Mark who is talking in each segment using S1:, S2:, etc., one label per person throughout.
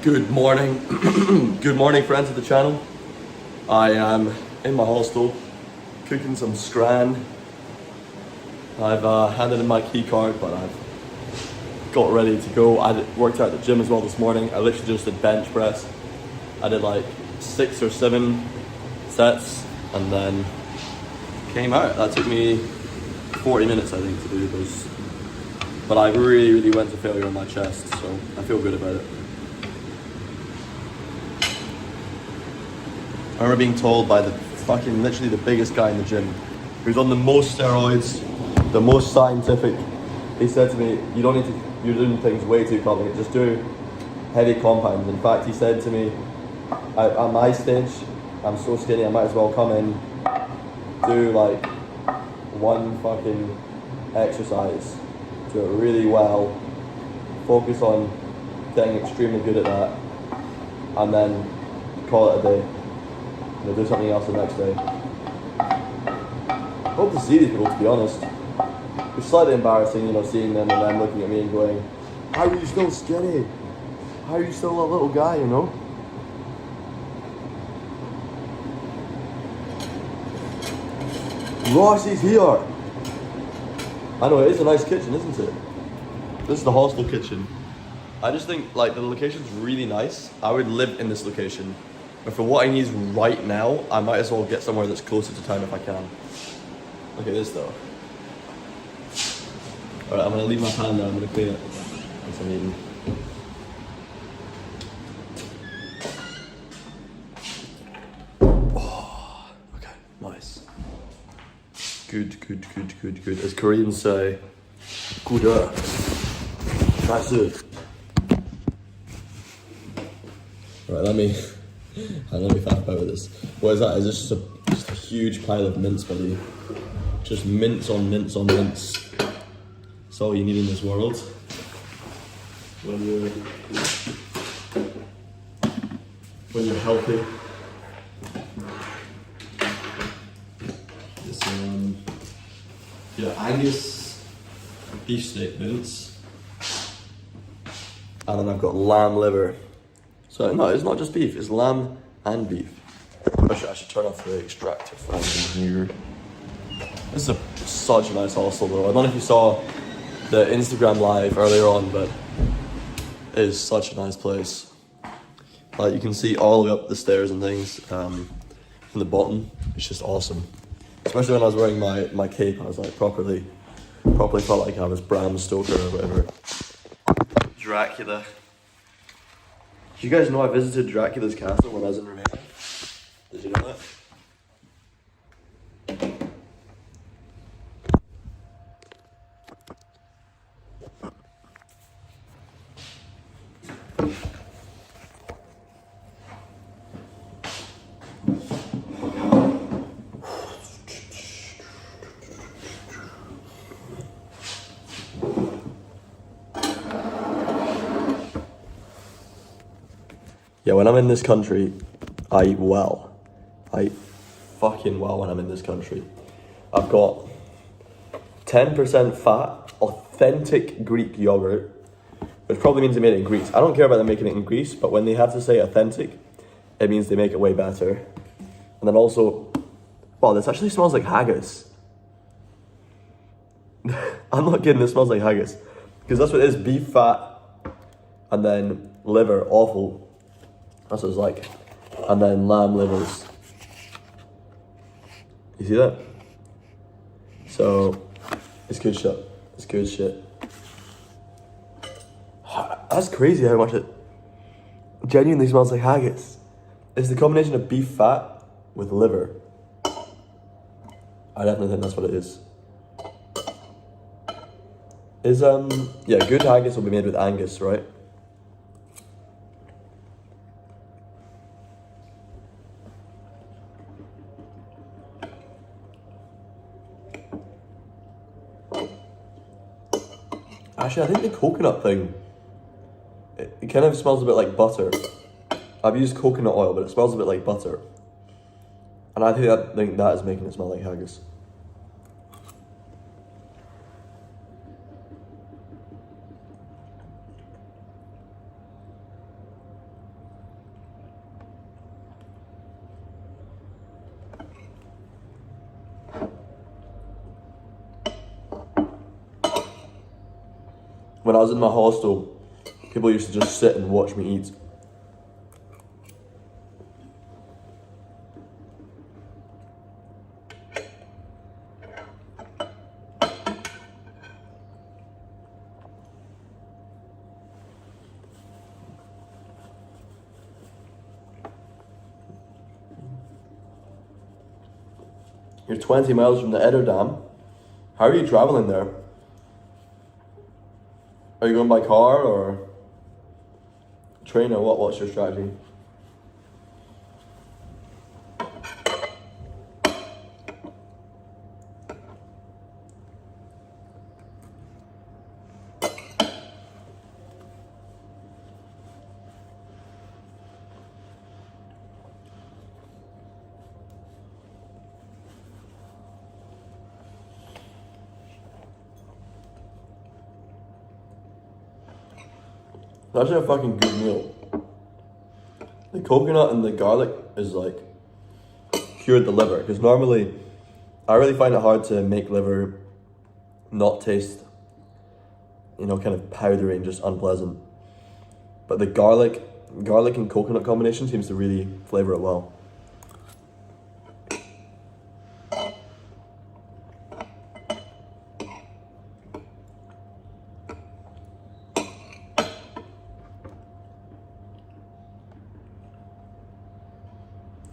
S1: Good morning. Good morning, friends of the channel. I am in my hostel cooking some scran. I've handed in my key card, but I've got ready to go. I worked out at the gym as well this morning. I literally just did bench press. I did like 6 or 7 sets and then came out. That took me 40 minutes, I think, to do those. But I really went to failure on my chest, so I feel good about it. I remember being told by the fucking, literally the biggest guy in the gym, who's on the most steroids, the most scientific. He said to me, you don't need to, you're doing things way too complicated, just do heavy compounds. In fact, he said to me, at my stage, I'm so skinny, I might as well come in, do like one fucking exercise, do it really well, focus on getting extremely good at that, and then call it a day. Do something else the next day. I hope to see these people, to be honest. It's slightly embarrassing, seeing them and them looking at me and going, how are you still skinny? How are you still a little guy, Ross is here! I know, it is a nice kitchen, isn't it? This is the hostel kitchen. I just think, the location's really nice. I would live in this location. But for what I need right now, I might as well get somewhere that's closer to town if I can. Look at this though. Alright, I'm gonna leave my pan there, I'm gonna clean it once I'm eating. Oh, okay, nice. Good. As Koreans say, good. Nice. Right, let me fact about this. What is that? Is this just a huge pile of mince, buddy? Just mince on mince on mince. That's all you need in this world. When you're healthy. This Angus beef steak mince. And then I've got lamb liver. So no, it's not just beef, it's lamb and beef. I should turn off the extractor fan here. This is such a nice hostel though. I don't know if you saw the Instagram live earlier on, but it is such a nice place. You can see all the way up the stairs and things from the bottom. It's just awesome. Especially when I was wearing my cape, I was properly felt like I was Bram Stoker or whatever. Dracula. Do you guys know I visited Dracula's castle when I was in Romania? Did you know that? Yeah, when I'm in this country, I eat well. I eat fucking well when I'm in this country. I've got 10% fat, authentic Greek yogurt, which probably means they made it in Greece. I don't care about them making it in Greece, but when they have to say authentic, it means they make it way better. And then also, wow, this actually smells like haggis. I'm not kidding, this smells like haggis. Because that's what it is, beef fat, and then liver, awful. That's what it's like. And then lamb livers. You see that? So, it's good shit. It's good shit. That's crazy how much it genuinely smells like haggis. It's the combination of beef fat with liver. I definitely think that's what it is. Good haggis will be made with Angus, right? Actually, I think the coconut thing, it kind of smells a bit like butter. I've used coconut oil, but it smells a bit like butter. And I think that is making it smell like haggis. when I was in my hostel, people used to just sit and watch me eat. You're 20 miles from the Edinburgh. How are you traveling there? Are you going by car or train or what? What's your strategy? That's actually a fucking good meal. The coconut and the garlic is like cured the liver, because normally I really find it hard to make liver not taste, kind of powdery and just unpleasant. But the garlic and coconut combination seems to really flavor it well.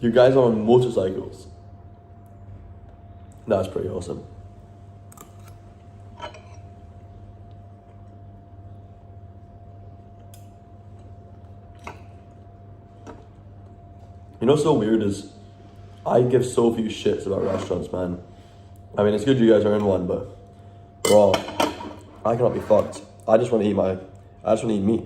S1: You guys are on motorcycles. That's pretty awesome. You know what's so weird is I give so few shits about restaurants, man. I mean, it's good you guys are in one, but bro, I cannot be fucked. I just want to eat meat.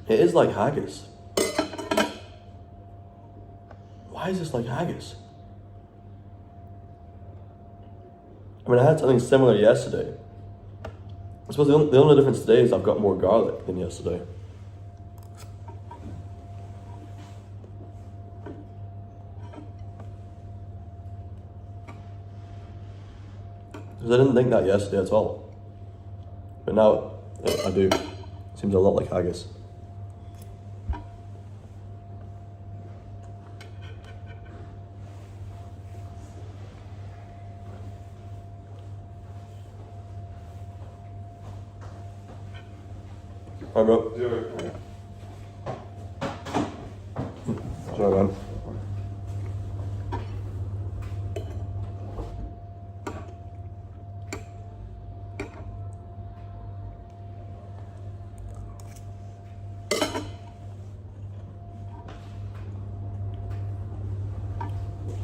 S1: It is like haggis. Why is this like haggis? I mean, I had something similar yesterday. I suppose the only difference today is I've got more garlic than yesterday. Because I didn't think that yesterday at all. But now I do. Seems a lot like haggis. Hi, bro. Sorry, man.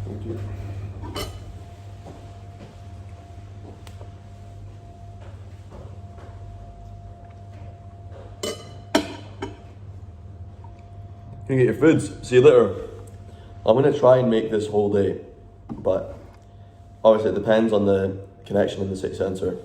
S1: Thank you. You can get your foods. See you later. I'm gonna try and make this whole day, but obviously it depends on the connection in the city centre.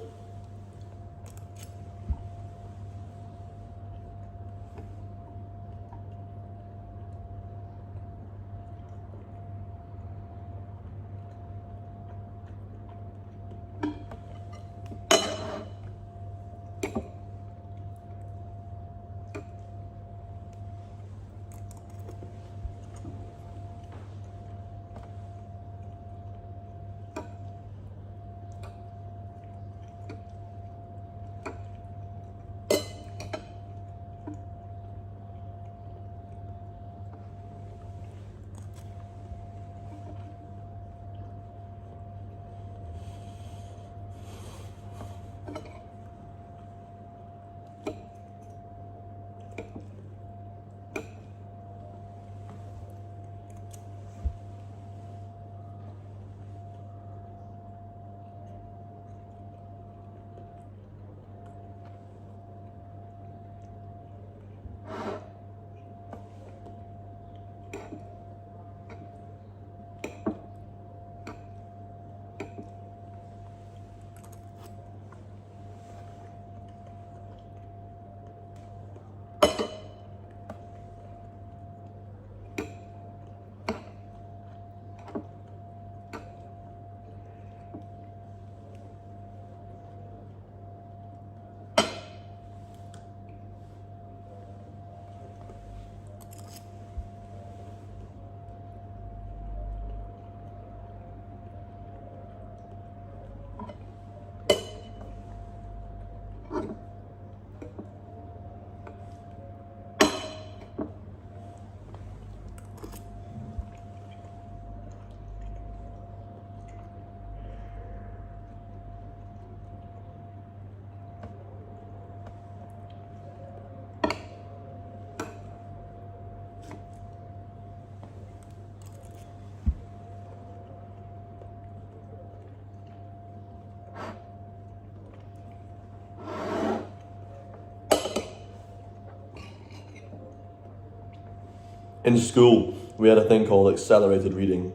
S1: In school, we had a thing called accelerated reading.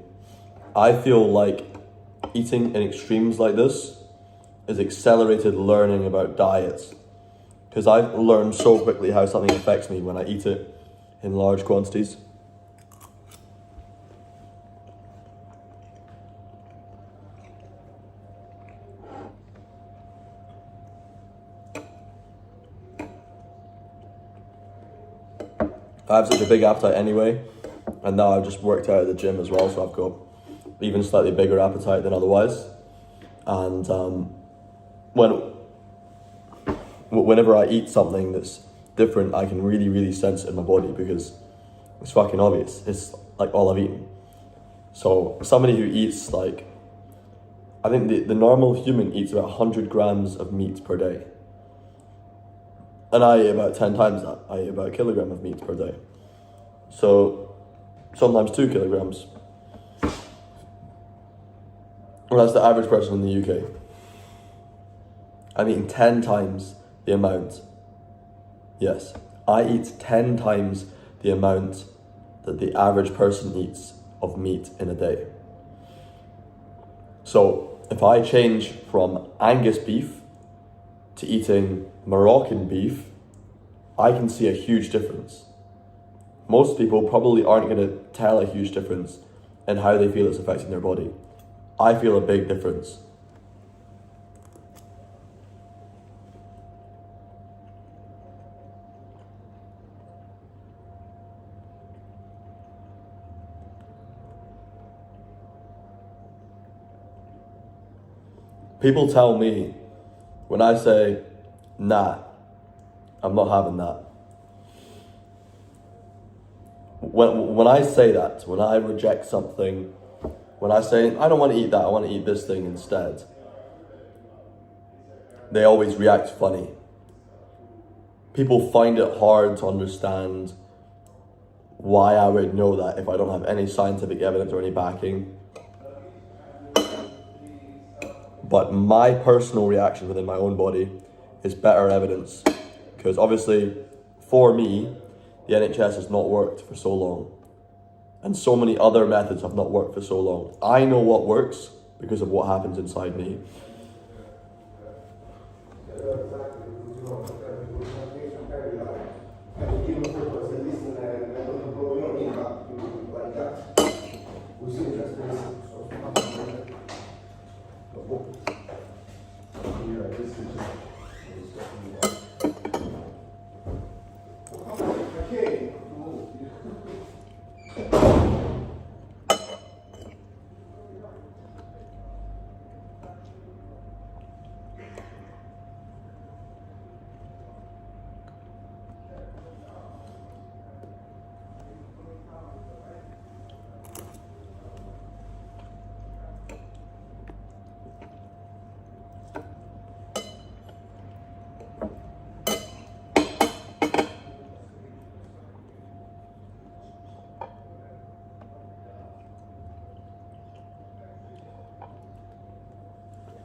S1: I feel like eating in extremes like this is accelerated learning about diets. Because I've learned so quickly how something affects me when I eat it in large quantities. I have such a big appetite anyway, and now I've just worked out at the gym as well, so I've got even slightly bigger appetite than otherwise. And whenever I eat something that's different, I can really sense it in my body because it's fucking obvious. It's like all I've eaten. So somebody who eats like, I think the normal human eats about 100 grams of meat per day. And I eat about 10 times that. I eat about a kilogram of meat per day. So sometimes 2 kilograms. Well, that's the average person in the UK. I'm eating 10 times the amount. Yes, I eat 10 times the amount that the average person eats of meat in a day. So if I change from Angus beef to eating Moroccan beef, I can see a huge difference. Most people probably aren't going to tell a huge difference in how they feel it's affecting their body. I feel a big difference. People tell me, when I say, nah, I'm not having that. When I say that, when I reject something, when I say, I don't want to eat that, I want to eat this thing instead, they always react funny. People find it hard to understand why I would know that if I don't have any scientific evidence or any backing. But my personal reaction within my own body is better evidence. Because obviously, for me, the NHS has not worked for so long. And so many other methods have not worked for so long. I know what works because of what happens inside me.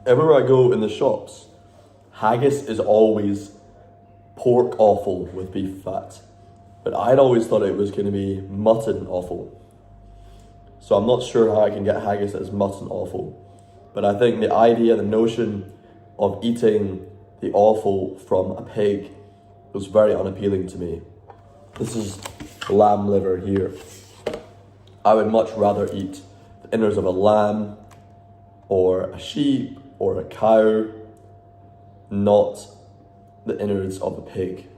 S1: Everywhere I go in the shops, haggis is always pork offal with beef fat. But I'd always thought it was going to be mutton offal. So I'm not sure how I can get haggis as mutton offal. But I think the idea, the notion of eating the offal from a pig was very unappealing to me. This is lamb liver here. I would much rather eat the innards of a lamb or a sheep or a cow, not the innards of a pig.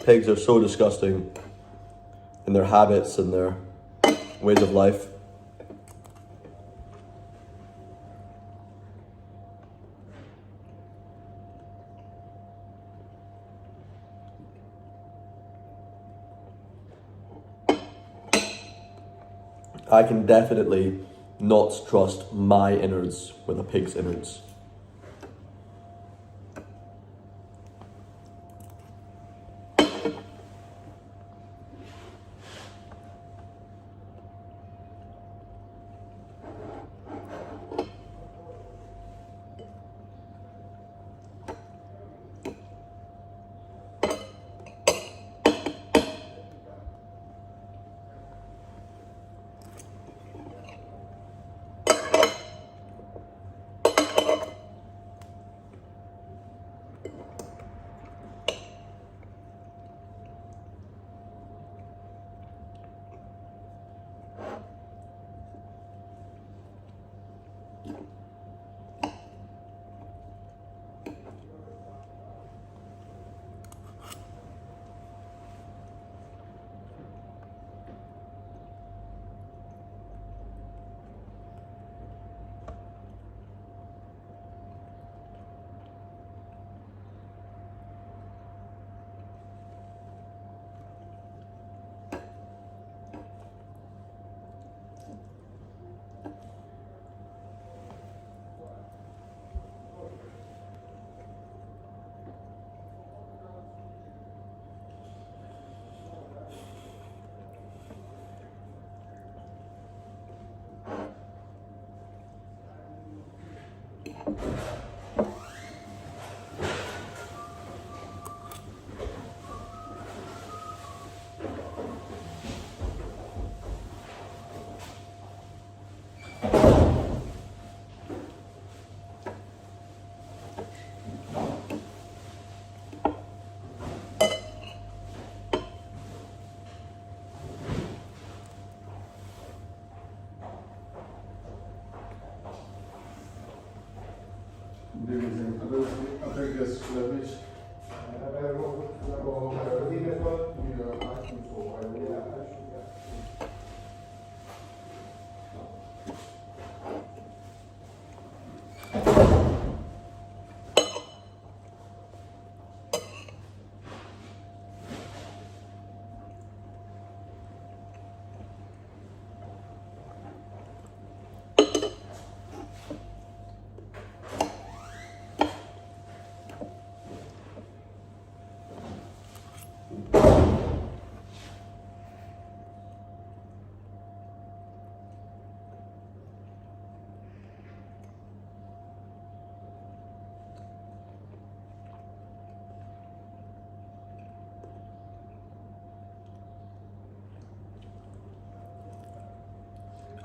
S1: Pigs are so disgusting in their habits and their ways of life. I can definitely not trust my innards with a pig's innards.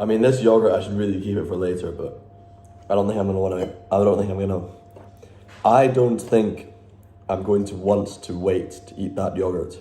S1: I mean, this yogurt, I should really keep it for later, but I don't think I'm gonna want to wait to eat that yogurt.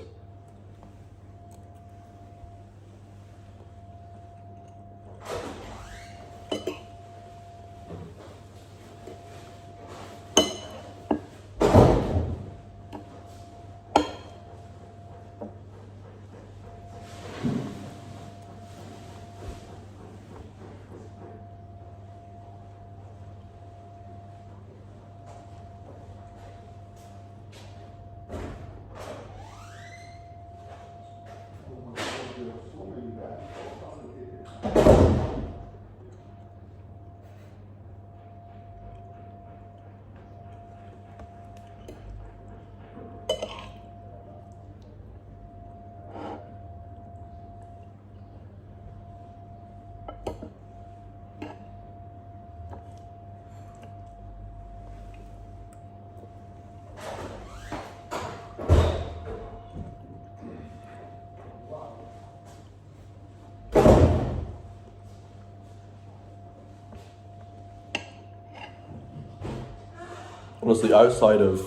S1: Honestly, outside of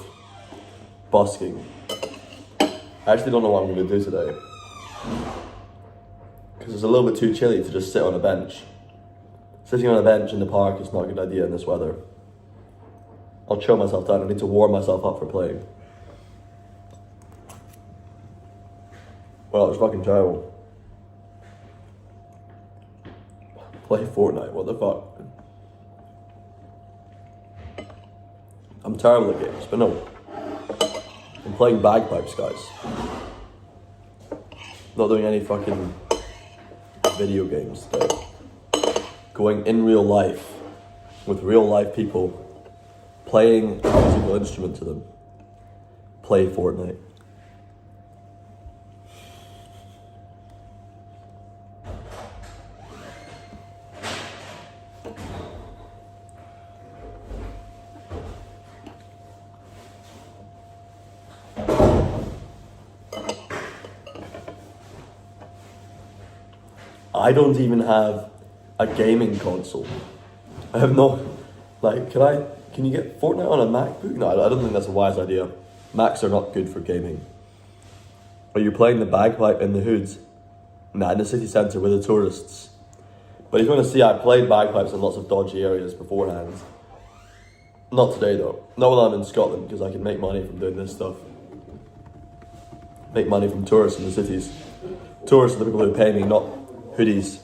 S1: busking, I actually don't know what I'm going to do today. Because it's a little bit too chilly to just sit on a bench. Sitting on a bench in the park is not a good idea in this weather. I'll chill myself down. I need to warm myself up for playing. Well, it was fucking terrible. Play Fortnite, what the fuck? I'm terrible at games, but no. I'm playing bagpipes, guys. Not doing any fucking video games today. Going in real life, with real life people, playing a musical instrument to them. Play Fortnite. I don't even have a gaming console. I have no, like, can you get Fortnite on a MacBook? No, I don't think that's a wise idea. Macs are not good for gaming. Are you playing the bagpipe in the hoods? Nah, in the city centre with the tourists. But if you want to see, I played bagpipes in lots of dodgy areas beforehand. Not today though. Not while I'm in Scotland, because I can make money from doing this stuff. Make money from tourists in the cities. Tourists are the people who pay me, not hoodies.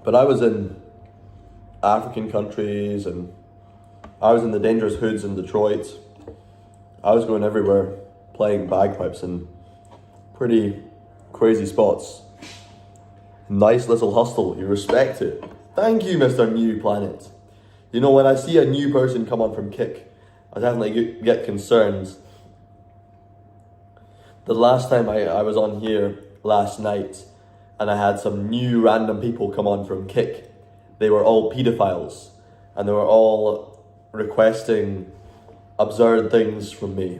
S1: But I was in African countries, and I was in the dangerous hoods in Detroit. I was going everywhere playing bagpipes in pretty crazy spots. Nice little hostel, you respect it. Thank you, Mr. New Planet. You know, when I see a new person come on from Kick, I definitely get concerned. The last time I was on here last night, and I had some new random people come on from Kick. They were all paedophiles, and they were all requesting absurd things from me.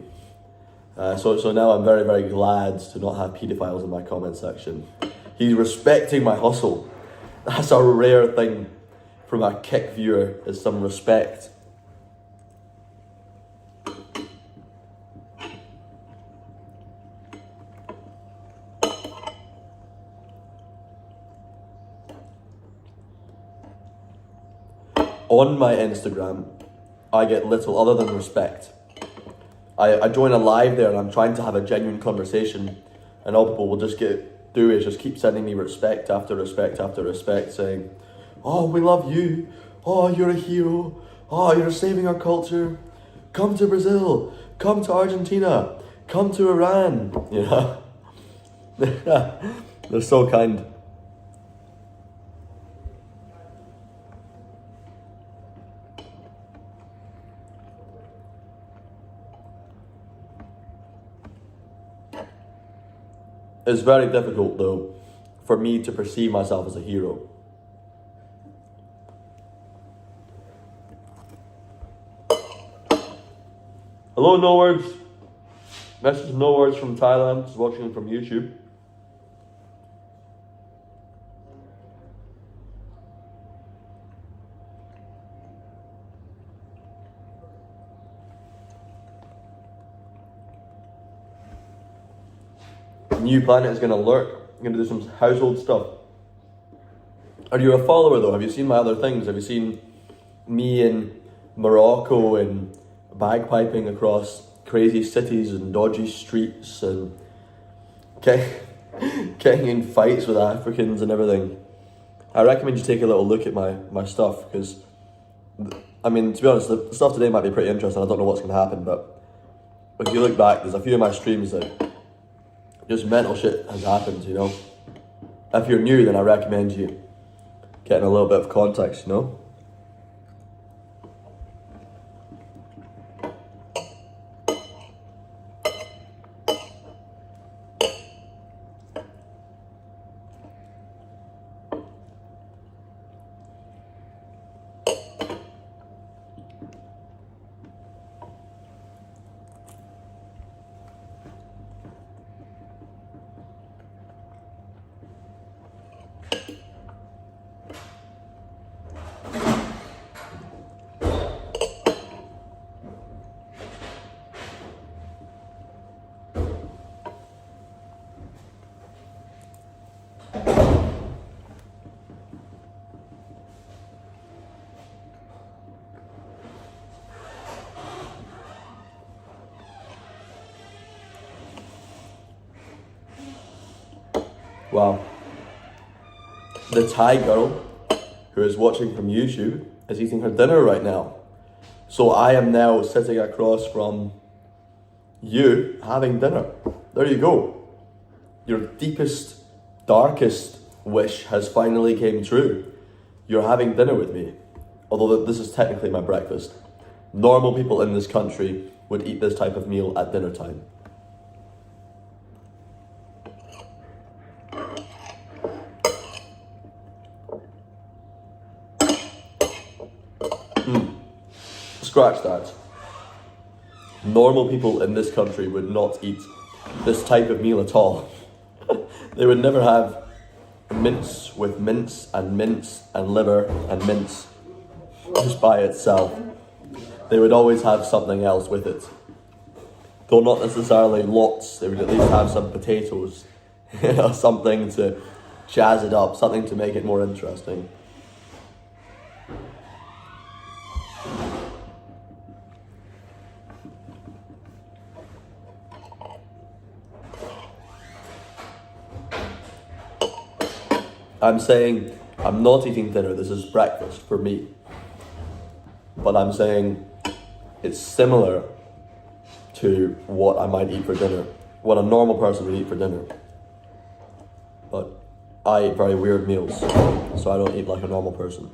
S1: So now I'm very, very glad to not have paedophiles in my comment section. He's respecting my hustle. That's a rare thing from a Kick viewer, is some respect. On my Instagram, I get little other than respect. I join a live there and I'm trying to have a genuine conversation, and all people will just do is just keep sending me respect after respect after respect, saying, "Oh, we love you. Oh, you're a hero. Oh, you're saving our culture. Come to Brazil. Come to Argentina. Come to Iran." You know? They're so kind. It's very difficult, though, for me to perceive myself as a hero. Hello, No Words. Message No Words from Thailand, just watching from YouTube. New Planet is going to lurk. I'm going to do some household stuff. Are you a follower though? Have you seen my other things? Have you seen me in Morocco and bagpiping across crazy cities and dodgy streets and getting in fights with Africans and everything? I recommend you take a little look at my stuff, because, I mean, to be honest, the stuff today might be pretty interesting. I don't know what's going to happen, but if you look back, there's a few of my streams that just mental shit has happened, you know. If you're new, then I recommend you getting a little bit of context, you know. Wow. The Thai girl who is watching from YouTube is eating her dinner right now. So I am now sitting across from you having dinner. There you go. Your deepest, darkest wish has finally came true. You're having dinner with me. Although this is technically my breakfast. Normal people in this country would eat this type of meal at dinner time. Scratch that. Normal people in this country would not eat this type of meal at all. They would never have mince with mince and liver and mince just by itself. They would always have something else with it. Though not necessarily lots, they would at least have some potatoes, something to jazz it up, something to make it more interesting. I'm saying I'm not eating dinner, this is breakfast for me. But I'm saying it's similar to what I might eat for dinner, what a normal person would eat for dinner. But I eat very weird meals, so I don't eat like a normal person.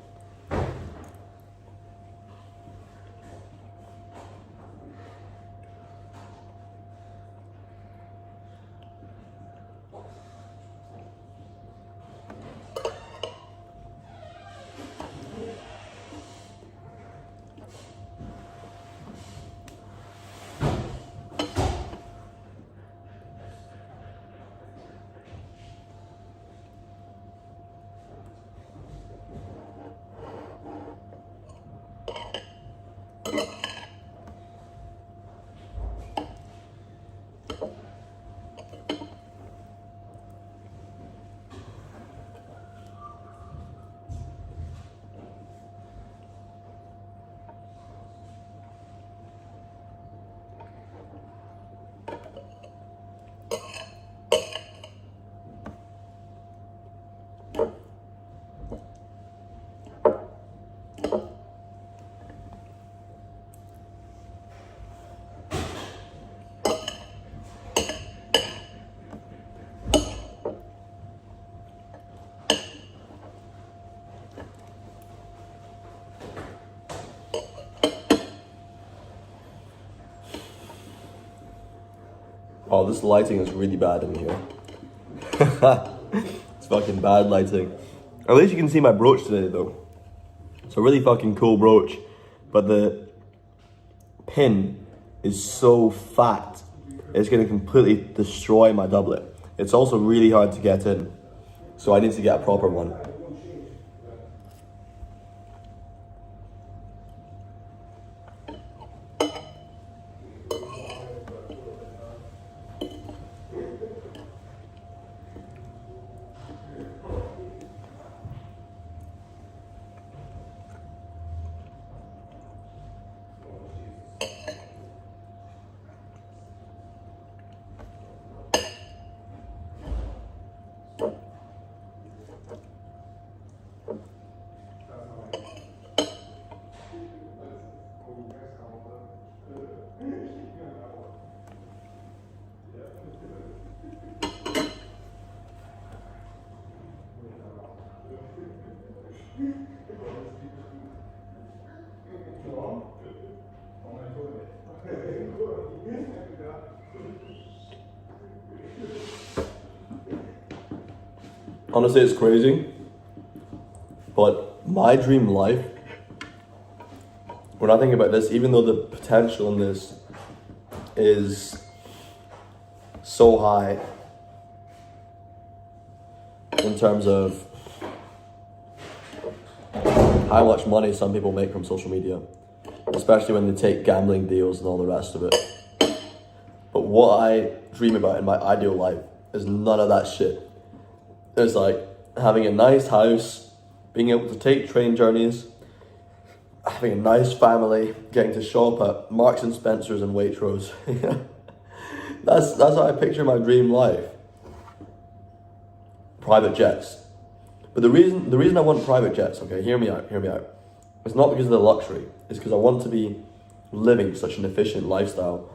S1: Oh, this lighting is really bad in here. It's fucking bad lighting. At least you can see my brooch today though. It's a really fucking cool brooch, but the pin is so fat, it's gonna completely destroy my doublet. It's also really hard to get in, so I need to get a proper one. Honestly, it's crazy, but my dream life, when I think about this, even though the potential in this is so high in terms of how much money some people make from social media, especially when they take gambling deals and all the rest of it. But what I dream about in my ideal life is none of that shit. It's like having a nice house, being able to take train journeys, having a nice family, getting to shop at Marks and Spencer's and Waitrose. That's how I picture my dream life. Private jets. But the reason I want private jets, okay, hear me out. It's not because of the luxury, it's because I want to be living such an efficient lifestyle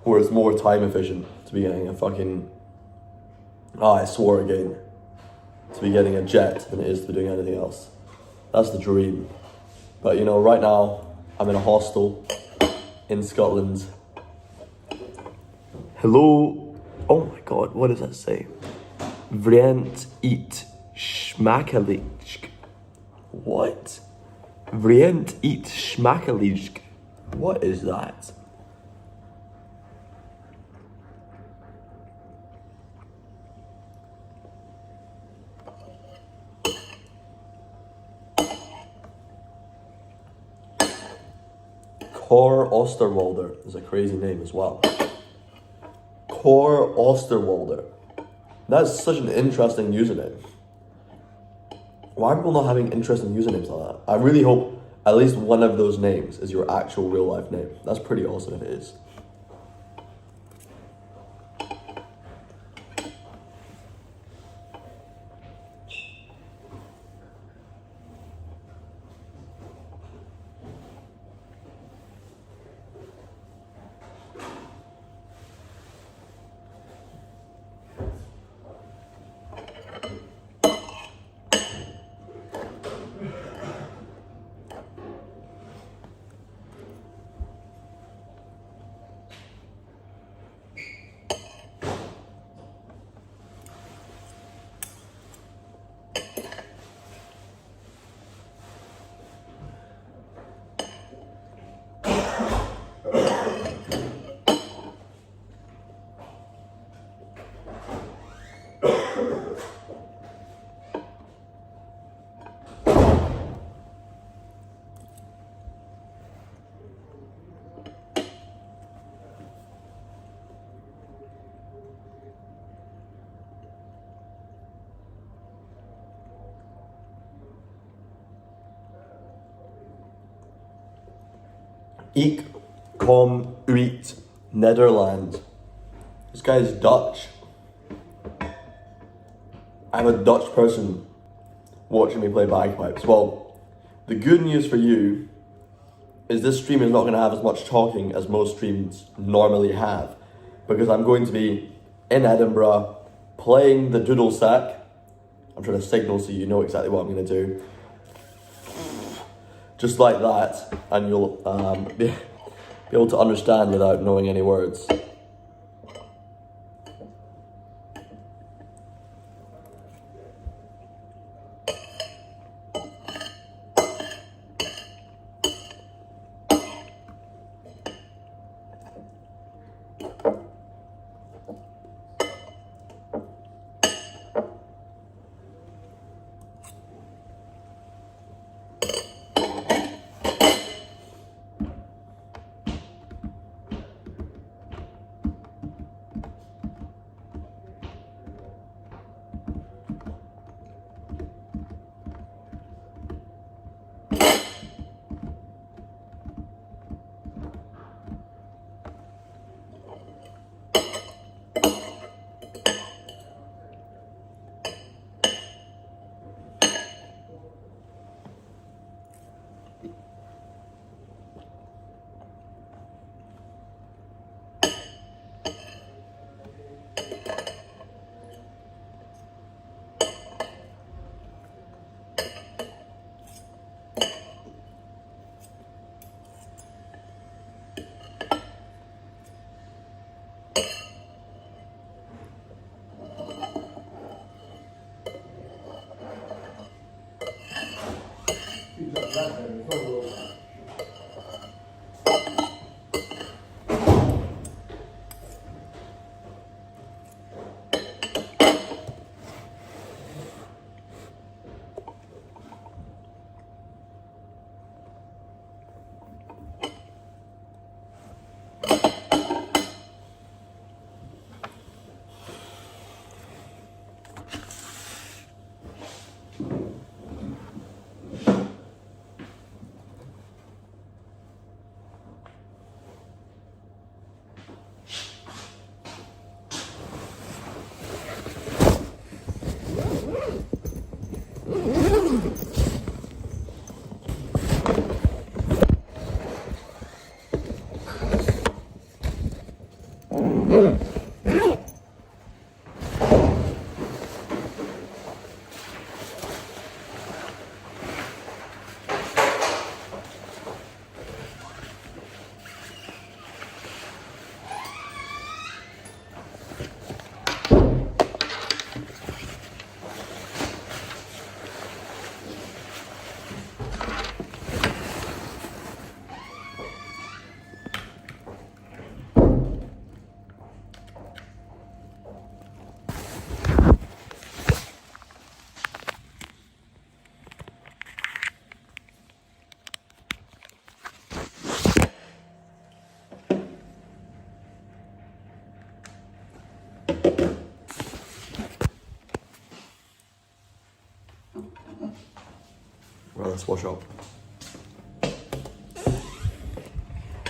S1: where it's more time efficient to be getting a fucking, I swore again, to be getting a jet than it is to be doing anything else. That's the dream. But you know, right now, I'm in a hostel in Scotland. Hello. Oh my god, what does that say? Vriend eat schmackelig. What? Vriend eat schmackelig. What is that? Tor Osterwalder is a crazy name as well. Tor Osterwalder. That's such an interesting username. Why are people not having interesting usernames like that? I really hope at least one of those names is your actual real life name. That's pretty awesome if it is. Ik kom uit Netherlands. This guy is Dutch. I'm a Dutch person watching me play bagpipes. Well, the good news for you is this stream is not going to have as much talking as most streams normally have, because I'm going to be in Edinburgh playing the doodle sack. I'm trying to signal so you know exactly what I'm going to do. Just like that, and you'll be able to understand without knowing any words. Well, let's wash up.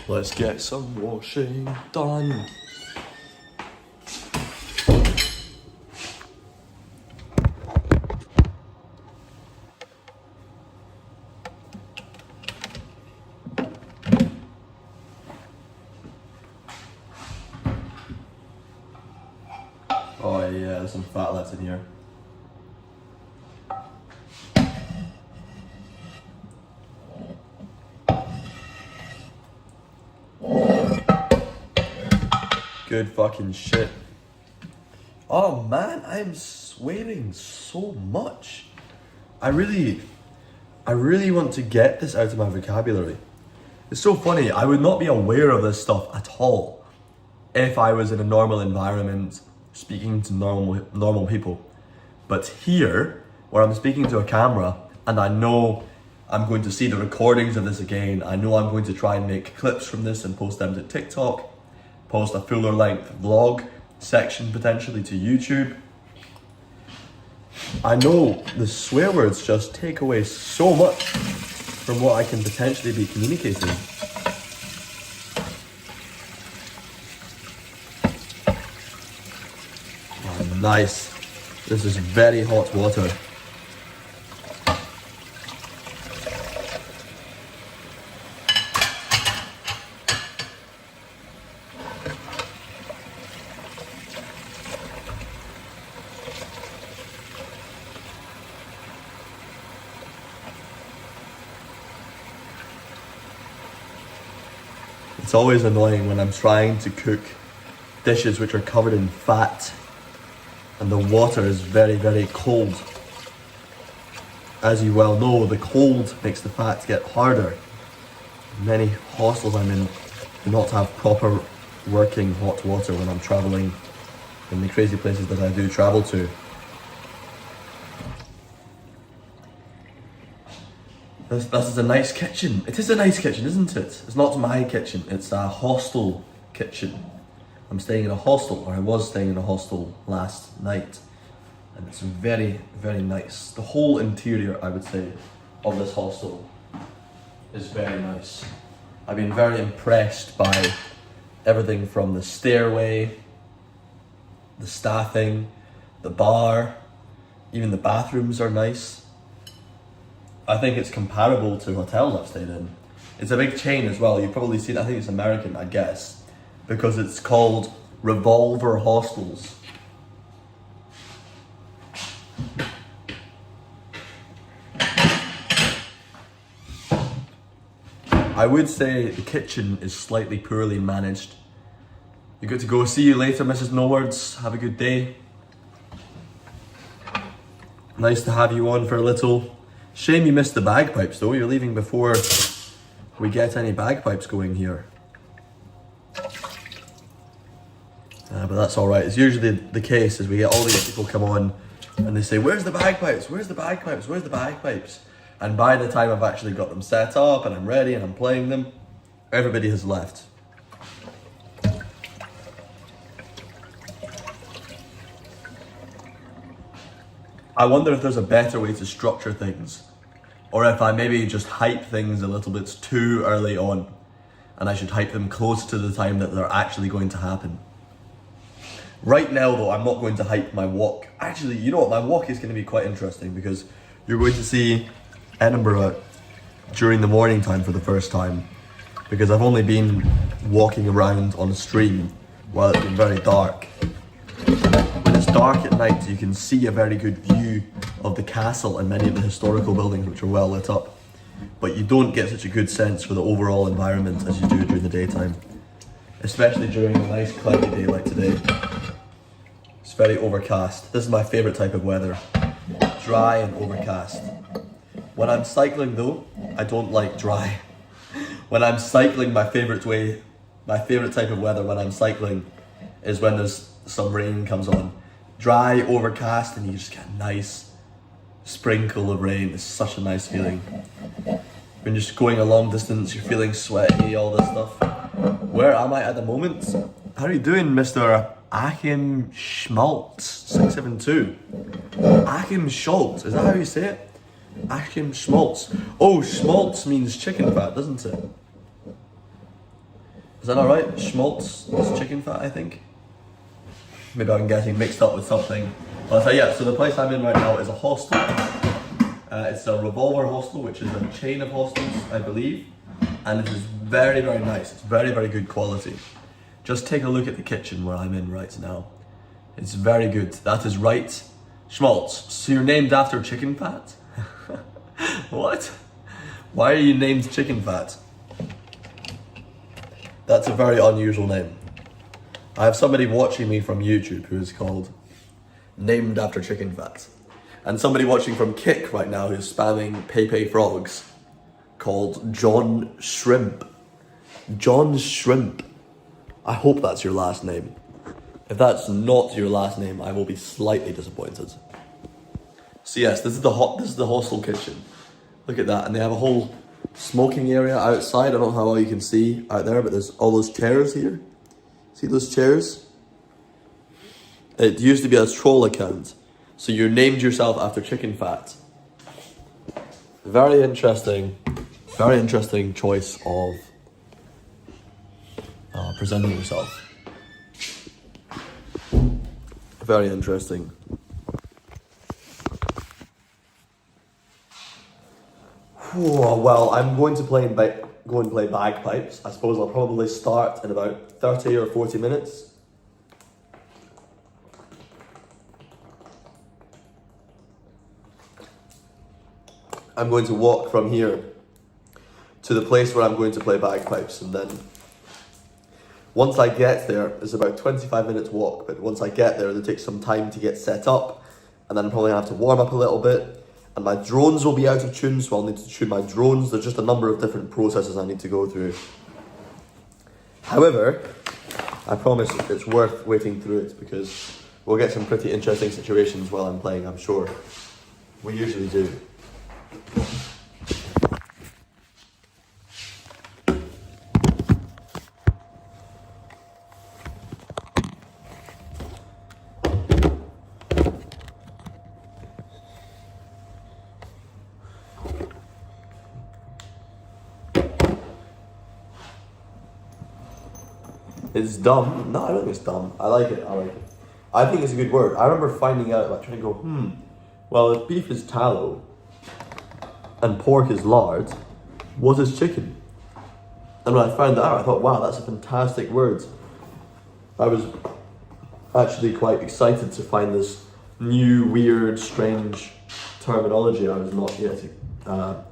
S1: Let's get some washing done. Oh yeah, there's some fat left in here. Good fucking shit. Oh man, I'm swearing so much. I really want to get this out of my vocabulary. It's so funny, I would not be aware of this stuff at all if I was in a normal environment speaking to normal people. But here, where I'm speaking to a camera and I know I'm going to see the recordings of this again, I know I'm going to try and make clips from this and post them to TikTok, post a fuller length vlog section potentially to YouTube. I know the swear words just take away so much from what I can potentially be communicating. Oh, nice. This is very hot water. It's always annoying when I'm trying to cook dishes which are covered in fat and the water is very, very cold. As you well know, the cold makes the fat get harder. Many hostels I'm in do not have proper working hot water when I'm traveling in the crazy places that I do travel to. This is a nice kitchen. It is a nice kitchen, isn't it? It's not my kitchen, it's a hostel kitchen. I'm staying in a hostel, or I was staying in a hostel last night. And it's very, very nice. The whole interior, I would say, of this hostel is very nice. I've been very impressed by everything from the stairway, the staffing, the bar, even the bathrooms are nice. I think it's comparable to hotels I've stayed in. It's a big chain as well. You've probably seen, I think it's American, I guess, because it's called Revolver Hostels. I would say the kitchen is slightly poorly managed. You're good to go. See you later, Mrs. No Words. Have a good day. Nice to have you on for a little. Shame you missed the bagpipes though. You're leaving before we get any bagpipes going here. But that's alright. It's usually the case as we get all these people come on and they say, where's the bagpipes? Where's the bagpipes? Where's the bagpipes? And by the time I've actually got them set up and I'm ready and I'm playing them, everybody has left. I wonder if there's a better way to structure things, or if I maybe just hype things a little bit too early on and I should hype them close to the time that they're actually going to happen. Right now though, I'm not going to hype my walk. Actually, you know what, my walk is going to be quite interesting because you're going to see Edinburgh during the morning time for the first time, because I've only been walking around on a stream while it's been very dark. When it's dark at night, you can see a very good view of the castle and many of the historical buildings which are well lit up, but you don't get such a good sense for the overall environment as you do during the daytime, especially during a nice cloudy day like today. It's very overcast. This is my favourite type of weather, dry and overcast. When I'm cycling though, I don't like dry. When I'm cycling, my favourite type of weather when I'm cycling is when there's some rain comes on. Dry, overcast, and you just get a nice sprinkle of rain. It's such a nice feeling. When you're just going a long distance, you're feeling sweaty, all this stuff. Where am I at the moment? How are you doing, Mr. Achim Schmaltz 672. Achim Schmaltz, is that how you say it? Achim Schmaltz. Oh, Schmaltz means chicken fat, doesn't it? Is that alright? Schmaltz is chicken fat, I think. Maybe I'm getting mixed up with something. But yeah, so the place I'm in right now is a hostel. It's a Revolver hostel, which is a chain of hostels, I believe. And it is very, very nice. It's very, very good quality. Just take a look at the kitchen where I'm in right now. It's very good. That is right. Schmaltz. So you're named after chicken fat? What? Why are you named chicken fat? That's a very unusual name. I have somebody watching me from YouTube who is called Named After Chicken Fat. And somebody watching from Kick right now who's spamming Pepe Frogs called John Shrimp. John Shrimp. I hope that's your last name. If that's not your last name, I will be slightly disappointed. So yes, this is the hostel kitchen. Look at that, and they have a whole smoking area outside. I don't know how well you can see out there, but there's all those chairs here. See those chairs? It used to be a troll account, so you named yourself after chicken fat. Very interesting choice of presenting yourself. Very interesting. Well, I'm going to go and play bagpipes. I suppose I'll probably start in about 30 or 40 minutes. I'm going to walk from here to the place where I'm going to play bagpipes, and then once I get there, it's about 25 minutes walk, but once I get there, it'll take some time to get set up, and then I'm probably gonna have to warm up a little bit, and my drones will be out of tune, so I'll need to tune my drones. There's just a number of different processes I need to go through. However, I promise it's worth waiting through it, because we'll get some pretty interesting situations while I'm playing, I'm sure. We usually do. It's dumb. No, I don't think it's dumb. I like it. I think it's a good word. I remember finding out, like, trying to go, well, if beef is tallow and pork is lard, what is chicken? And when I found that out, I thought, wow, that's a fantastic word. I was actually quite excited to find this new, weird, strange terminology I was not yet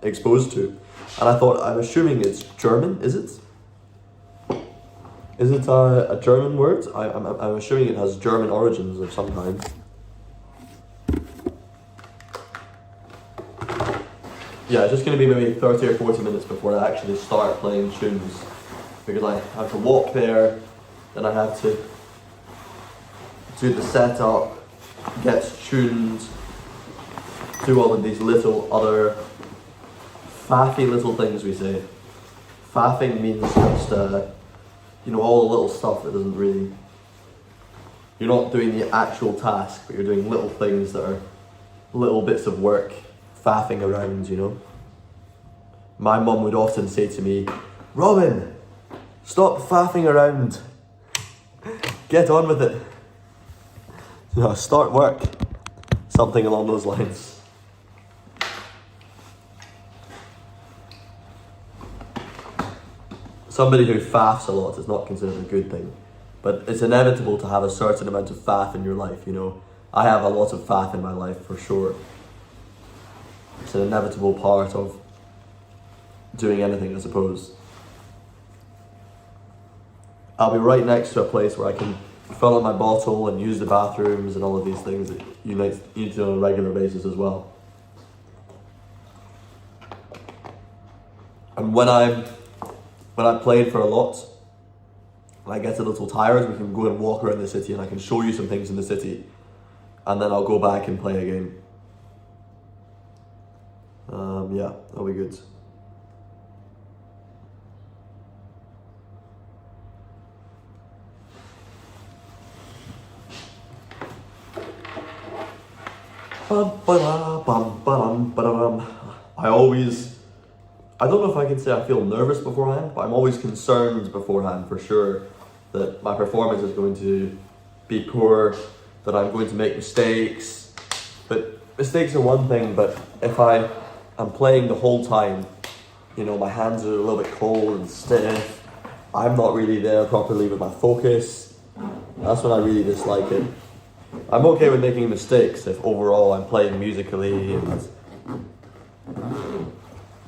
S1: exposed to. And I thought, I'm assuming it's German, is it? Is it a German word? I'm assuming it has German origins of some kind. Yeah, it's just going to be maybe 30 or 40 minutes before I actually start playing tunes. Because I have to walk there, then I have to do the setup, get tuned, do all of these little other faffy little things we say. Faffing means just all the little stuff that doesn't really... You're not doing the actual task, but you're doing little things that are little bits of work, faffing around, you know. My mum would often say to me, Robin, stop faffing around. Get on with it. Start work. Something along those lines. Somebody who faffs a lot is not considered a good thing, but it's inevitable to have a certain amount of faff in your life, you know. I have a lot of faff in my life for sure. It's an inevitable part of doing anything, I suppose. I'll be right next to a place where I can fill up my bottle and use the bathrooms and all of these things that you need to do on a regular basis as well. And when I played for a lot, and I get a little tired, we can go and walk around the city and I can show you some things in the city, and then I'll go back and play again. Yeah, that'll be good. I don't know if I can say I feel nervous beforehand, but I'm always concerned beforehand for sure that my performance is going to be poor, that I'm going to make mistakes. But mistakes are one thing, but if I am playing the whole time, you know, my hands are a little bit cold and stiff, I'm not really there properly with my focus, that's when I really dislike it. I'm okay with making mistakes if overall I'm playing musically and,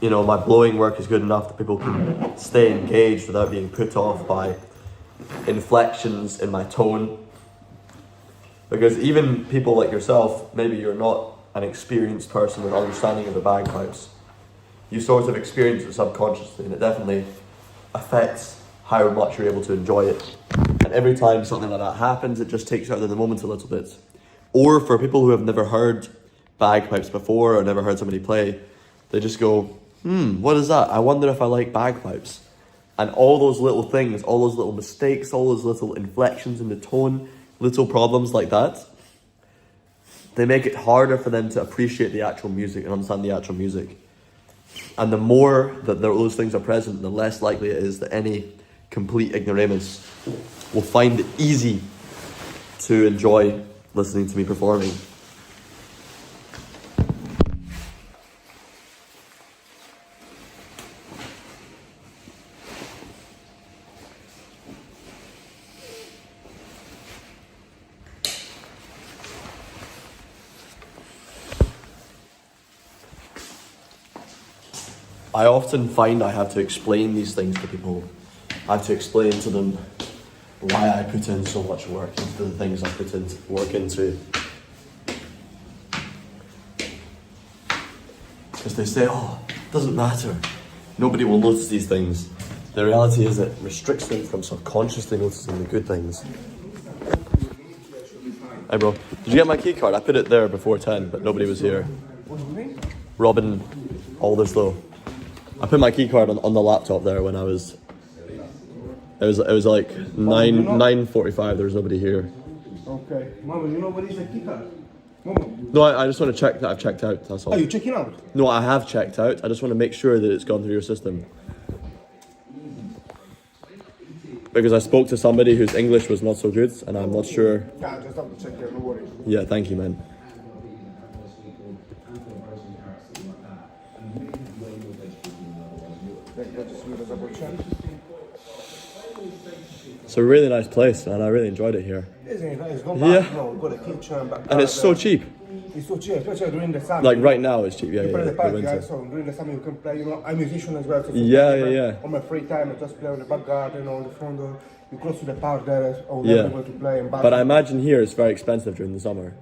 S1: you know, my blowing work is good enough that people can stay engaged without being put off by inflections in my tone. Because even people like yourself, maybe you're not an experienced person with understanding of the bagpipes, you sort of experience it subconsciously, and it definitely affects how much you're able to enjoy it. And every time something like that happens, it just takes you out of the moment a little bit. Or for people who have never heard bagpipes before or never heard somebody play, they just go, what is that? I wonder if I like bagpipes. And all those little things, all those little mistakes, all those little inflections in the tone, little problems like that, they make it harder for them to appreciate the actual music and understand the actual music. And the more that those things are present, the less likely it is that any complete ignoramus will find it easy to enjoy listening to me performing. I often find I have to explain these things to people. I have to explain to them why I put in so much work into the things I put in work into. Because they say, oh, it doesn't matter. Nobody will notice these things. The reality is it restricts them from subconsciously noticing the good things. Hey bro, did you get my key card? I put it there before 10, but nobody was here. Robin Alderslow. I put my key card on the laptop there when I was. It was like 9:45. There was nobody here.
S2: Okay, Mama, you know what is the key card? Mama.
S1: No, I just want to check that I've checked out. That's all.
S2: Are you checking out?
S1: No, I have checked out. I just want to make sure that it's gone through your system. Because I spoke to somebody whose English was not so good, and I'm not sure.
S2: Yeah, just have to check here. No worries.
S1: Yeah, thank you, man. It's a really nice place, and I really enjoyed it here.
S2: Isn't it nice? Go
S1: Yeah.
S2: back, no, we've got a kitchen, back
S1: And it's so cheap.
S2: It's so cheap, especially during the summer.
S1: Like right now, it's cheap. Yeah,
S2: You play
S1: yeah,
S2: the
S1: the
S2: park,
S1: winter.
S2: guys, so during the summer you can play, you know, I'm a musician as well. So
S1: Yeah.
S2: On my free time, I just play on the back garden, on the front door. You close to the park there, or
S1: Yeah.
S2: to play and back.
S1: But I imagine here it's very expensive during the summer.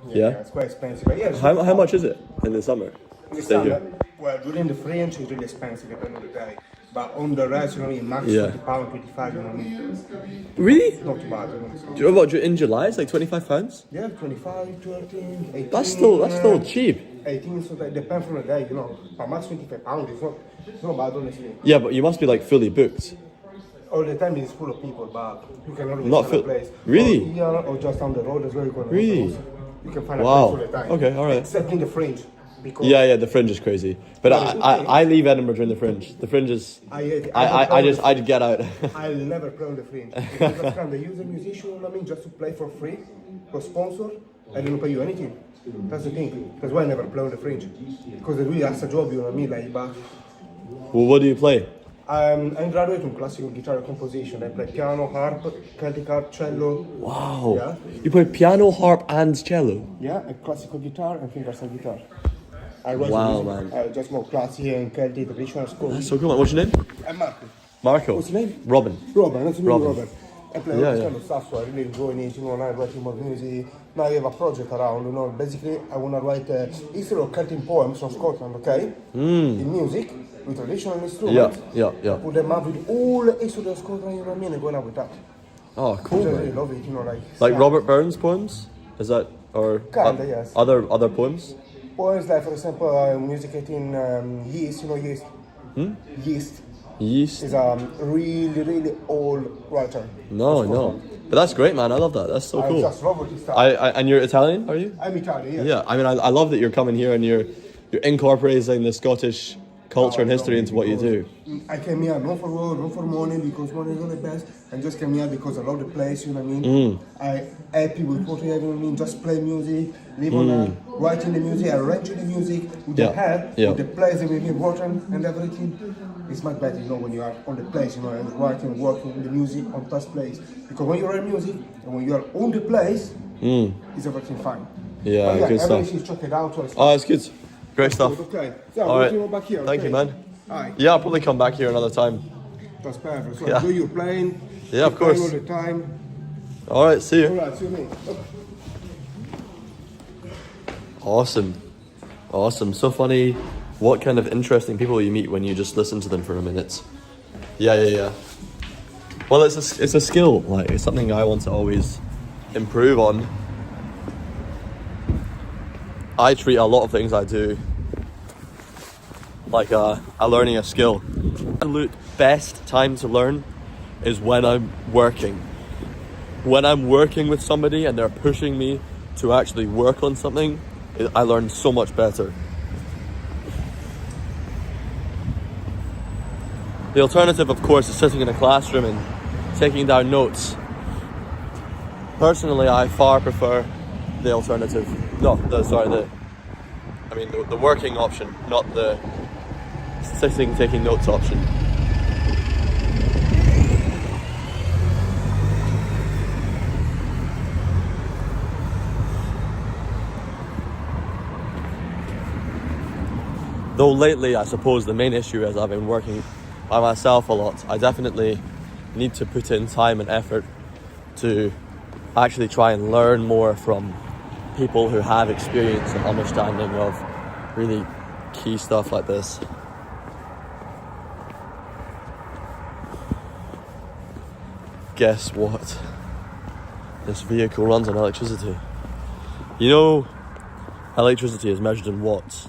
S1: Yeah?
S2: It's quite expensive. But yeah, it's
S1: How much is it in the summer?
S2: in the
S1: Stay
S2: summer,
S1: here.
S2: well, during the French, it's really expensive depending on the day. But on the rest, you know, in max
S1: Yeah.
S2: £20, 25, you know what I mean?
S1: Really?
S2: Not too bad, you know.
S1: Do you know what, in July it's like £25?
S2: Yeah, 25, 13, 18.
S1: That's still cheap.
S2: 18, so that depends on the day, you know. But max £25 is not bad, honestly.
S1: Yeah, but you must be like fully booked.
S2: All the time it's full of people, but you can always
S1: Not
S2: find a
S1: full-
S2: place.
S1: Really?
S2: Or here or just down the road as well. You can
S1: Really?
S2: You can find a
S1: Wow.
S2: place all the time.
S1: Okay, alright.
S2: Except in the fringe. Because
S1: Yeah, the fringe is crazy. But I leave Edinburgh during the fringe. The fringe is. I'd get out.
S2: I'll never play on the fringe. Because that's kind of they use a musician, you know what I mean, just to play for free, for sponsor, I don't pay you anything. That's the thing. That's why I never play on the fringe. Because they really that's a job, you know what I mean? Like, but
S1: Well, what do you play?
S2: I'm graduate in classical guitar composition. I play piano, harp, Celtic harp, cello.
S1: Wow.
S2: Yeah.
S1: You play piano, harp, and cello.
S2: Yeah, a classical guitar and fingerstyle guitar. I write
S1: Wow,
S2: music,
S1: man.
S2: just more classical and Celtic traditional school.
S1: That's so cool. Man. What's your name?
S2: I'm Marco.
S1: Marco.
S2: What's your name?
S1: Robin.
S2: Robert, that's me,
S1: Robin.
S2: Robert. I play all this kind of stuff, so I really enjoy it. You know, I write more music. Now I have a project around. You know, basically I want to write history of Celtic poems from Scotland. Okay, in music with traditional instruments.
S1: Yeah.
S2: Put them up with all the history of Scotland. You know what I mean? And going up with that.
S1: Oh, cool.
S2: I
S1: Man.
S2: really love it. You know,
S1: Like
S2: yeah.
S1: Robert Burns poems? Is that or
S2: Kinda, yes.
S1: other poems?
S2: Poems like, for example, music in yeast. You know, yeast. Yeast
S1: Yeast?
S2: is a really old writer.
S1: No,
S2: of
S1: no.
S2: Scotland.
S1: But that's great, man. I love that. That's so
S2: I
S1: cool.
S2: just love what you start.
S1: And you're Italian, are you?
S2: I'm Italian, yes.
S1: Yeah. I mean, I love that you're coming here and you're incorporating the Scottish culture and history into what you do.
S2: I came here not for work, not for money, because money is not the best. I just came here because I love the place, you know what I mean? I happy with what I have, you know what I mean? Just play music, live on writing the music, arranging the music with the head, with the place that we've been working and everything. It's much better, you know, when you are on the place, you know, and writing, working the music on that place. Because when you write music and when you are on the place, it's everything fine.
S1: Yeah, good stuff.
S2: Everything should check it out.
S1: Oh, it's good. Great stuff.
S2: Okay. So
S1: all right.
S2: We'll back here,
S1: Thank
S2: okay?
S1: you, man.
S2: Hi.
S1: Yeah, I'll probably come back here another time.
S2: That's perfect. So do your playing.
S1: Yeah, of course.
S2: All the time.
S1: All right, see you.
S2: All right, see you mate.
S1: Awesome. Awesome. So funny what kind of interesting people you meet when you just listen to them for a minute. Yeah. Well, it's a skill. Like, it's something I want to always improve on. I treat a lot of things I do like a learning a skill. Absolute best time to learn is when I'm working. When I'm working with somebody and they're pushing me to actually work on something, I learn so much better. The alternative, of course, is sitting in a classroom and taking down notes. Personally, I far prefer the alternative. The working option, not the sitting, taking notes option. Though lately, I suppose the main issue is I've been working by myself a lot. I definitely need to put in time and effort to actually try and learn more from people who have experience and understanding of really key stuff like this. Guess what? This vehicle runs on electricity. You know, electricity is measured in watts.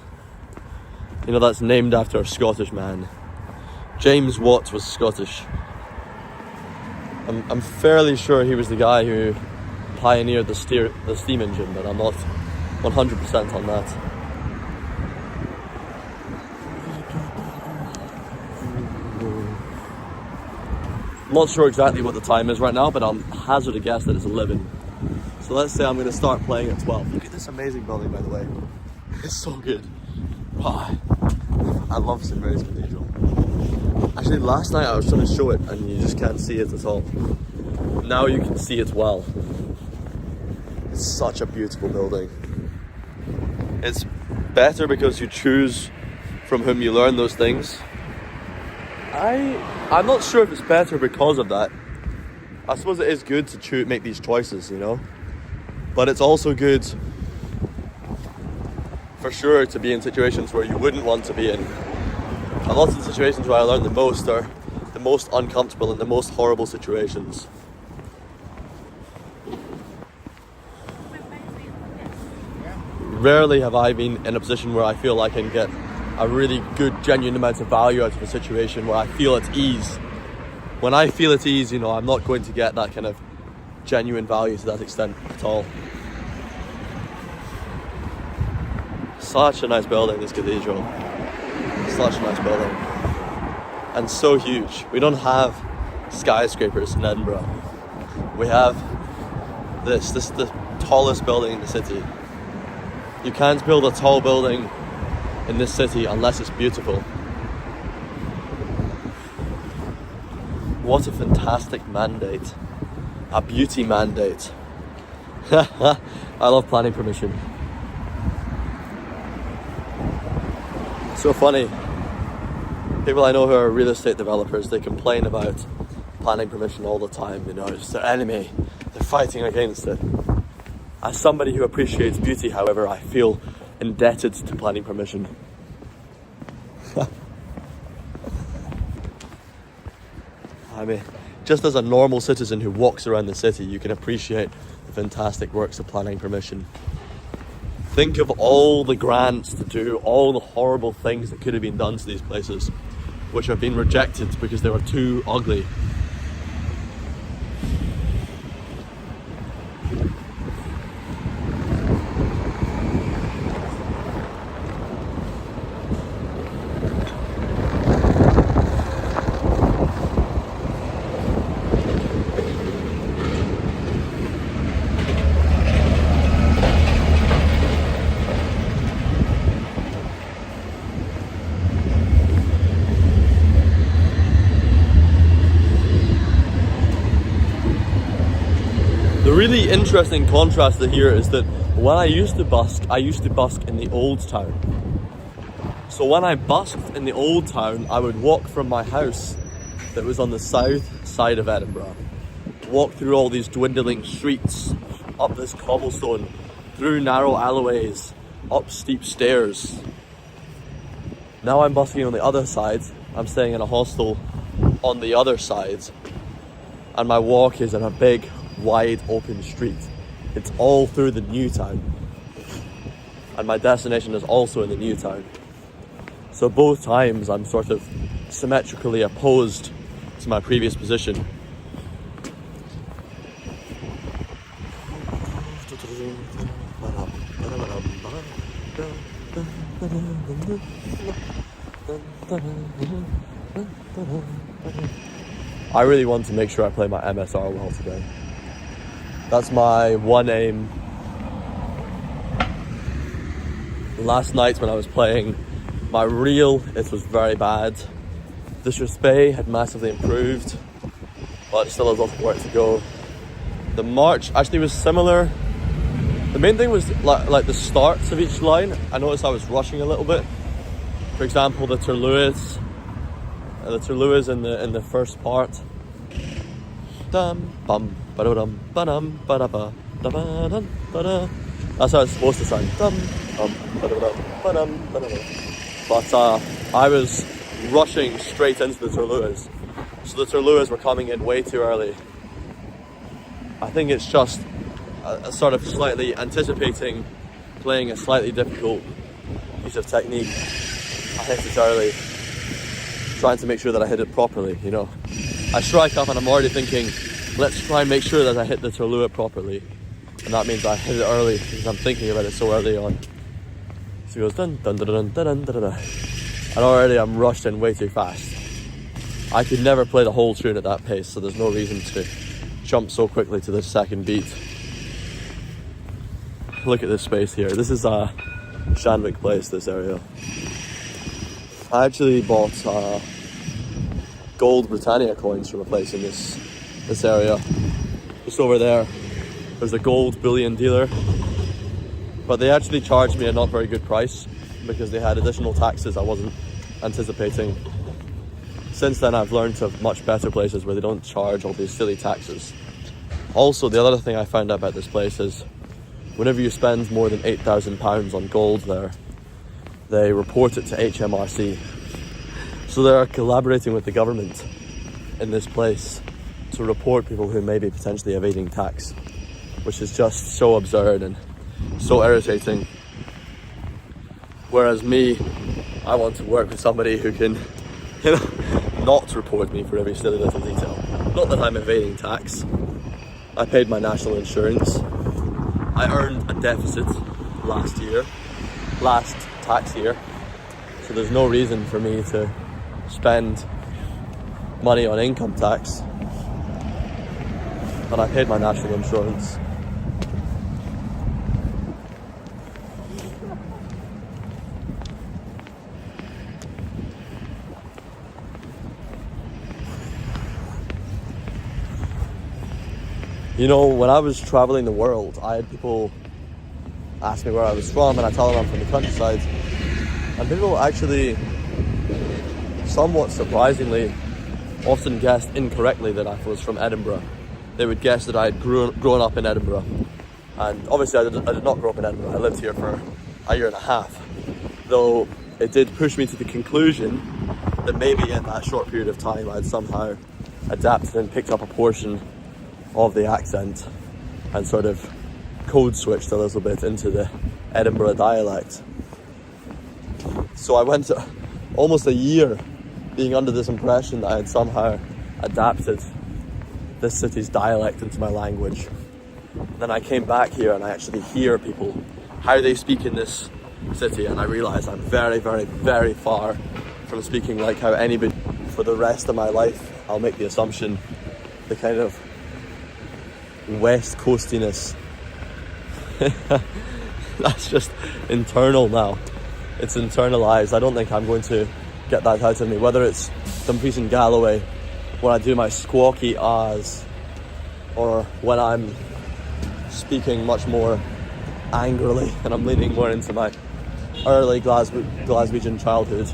S1: You know, that's named after a Scottish man. James Watt was Scottish. I'm fairly sure he was the guy who pioneered the steam engine, but I'm not 100% on that. I'm not sure exactly what the time is right now, but I'll hazard a guess that it's 11. So let's say I'm going to start playing at 12. Look at this amazing building, by the way. It's so good. Wow. I love St Mary's Cathedral. Actually, last night I was trying to show it and you just can't see it at all. Now you can see it well. It's such a beautiful building. It's better because you choose from whom you learn those things. I'm not sure if it's better because of that. I suppose it is good to make these choices, you know? But it's also good for sure to be in situations where you wouldn't want to be in. A lot of the situations where I learn the most are the most uncomfortable and the most horrible situations. Rarely have I been in a position where I feel I can get a really good, genuine amount of value out of a situation where I feel at ease. When I feel at ease, you know, I'm not going to get that kind of genuine value to that extent at all. Such a nice building, this cathedral. Such a nice building. And so huge. We don't have skyscrapers in Edinburgh. We have this is the tallest building in the city. You can't build a tall building in this city unless it's beautiful. What a fantastic mandate. A beauty mandate. I love planning permission. So funny. People I know who are real estate developers, they complain about planning permission all the time. You know, it's their enemy. They're fighting against it. As somebody who appreciates beauty, however, I feel indebted to planning permission. I mean, just as a normal citizen who walks around the city, you can appreciate the fantastic works of planning permission. Think of all the grants to do all the horrible things that could have been done to these places, which have been rejected because they were too ugly. interesting contrast to here is that when I used to busk in the old town. So when I busked in the old town, I would walk from my house that was on the south side of Edinburgh, walk through all these dwindling streets, up this cobblestone, through narrow alleyways, up steep stairs. Now I'm busking on the other side. I'm staying in a hostel on the other side, and my walk is in a big, wide open street. It's all through the new town, and my destination is also in the new town. So both times I'm sort of symmetrically opposed to my previous position. I really want to make sure I play my MSR well today. That's my one aim. Last night when I was playing my reel, it was very bad. This Bay had massively improved, but it still has lots of work to go. The march actually was similar. The main thing was like the starts of each line. I noticed I was rushing a little bit. For example, the Turluas in the first part. Dum bum ba-dum ba-dum ba-da-ba da-ba-dum ba-da. That's how it's supposed to sound. Dum bum ba-dum ba-dum ba-da-ba. But I was rushing straight into the Turluas. So the Turluas were coming in way too early. I think it's just a sort of slightly anticipating playing a slightly difficult piece of technique. I hit it early, trying to make sure that I hit it properly, you know. I strike up and I'm already thinking, let's try and make sure that I hit the Turlua properly. And that means I hit it early because I'm thinking about it so early on. So it goes dun dun dun dun dun dun dun dun. And already I'm rushed in way too fast. I could never play the whole tune at that pace, so there's no reason to jump so quickly to the second beat. Look at this space here. This is Shanwick Place, this area. I actually bought gold Britannia coins from a place in this area. Just over there, there's a gold bullion dealer. But they actually charged me a not very good price because they had additional taxes I wasn't anticipating. Since then I've learned of much better places where they don't charge all these silly taxes. Also, the other thing I found out about this place is whenever you spend more than £8,000 on gold there, they report it to HMRC. So they're collaborating with the government in this place to report people who may be potentially evading tax, which is just so absurd and so irritating. Whereas me, I want to work with somebody who can, you know, not report me for every silly little detail. Not that I'm evading tax. I paid my national insurance. I earned a deficit last tax year. So there's no reason for me to spend money on income tax. And I paid my national insurance. You know, when I was traveling the world, I had people ask me where I was from, and I tell them I'm from the countryside. And people actually, somewhat surprisingly, often guessed incorrectly that I was from Edinburgh. They would guess that I had grown up in Edinburgh. And obviously I did not grow up in Edinburgh. I lived here for a year and a half. Though it did push me to the conclusion that maybe in that short period of time I'd somehow adapted and picked up a portion of the accent and sort of code switched a little bit into the Edinburgh dialect. So I went almost a year being under this impression that I had somehow adapted this city's dialect into my language. Then I came back here and I actually hear people, how they speak in this city, and I realise I'm very, very, very far from speaking like how anybody for the rest of my life. I'll make the assumption the kind of west coastiness that's just internal now. It's internalized. I don't think I'm going to get that out of me, whether it's Dumfries and Galloway when I do my squawky ahs, or when I'm speaking much more angrily, and I'm leaning more into my early Glaswegian childhood.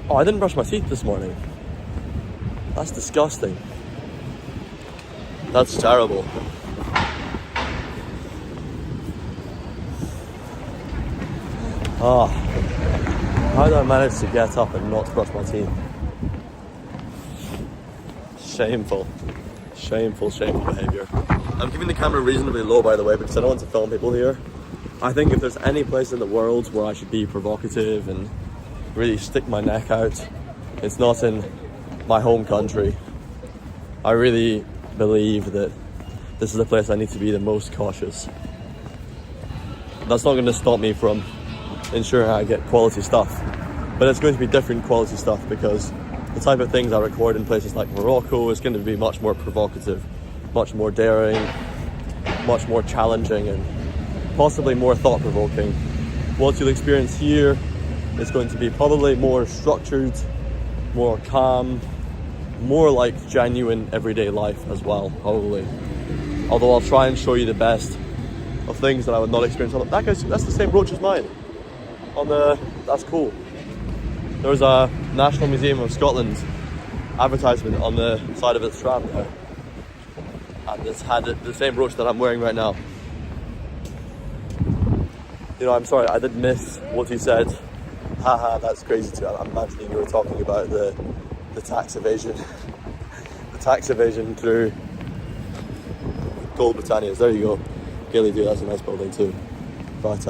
S1: Oh, I didn't brush my teeth this morning. That's disgusting. That's terrible. Oh, how did I manage to get up and not brush my teeth? Shameful. Shameful behaviour. I'm keeping the camera reasonably low, by the way, because I don't want to film people here. I think if there's any place in the world where I should be provocative and really stick my neck out, it's not in my home country. I really believe that this is the place I need to be the most cautious. That's not going to stop me from ensuring I get quality stuff, but it's going to be different quality stuff, because the type of things I record in places like Morocco is going to be much more provocative, much more daring, much more challenging, and possibly more thought-provoking. What you'll experience here is going to be probably more structured, more calm, more like genuine everyday life as well, probably. Although I'll try and show you the best of things that I would not experience on that's the same brooch as mine. That's cool. There was a National Museum of Scotland advertisement on the side of its tram there, and it's had the same brooch that I'm wearing right now. You know, I'm sorry, I did miss what he said. Haha, that's crazy too. I'm imagining you were talking about the tax evasion. The tax evasion through Gold Britannias. There you go. Gaily do, that's a nice building too. But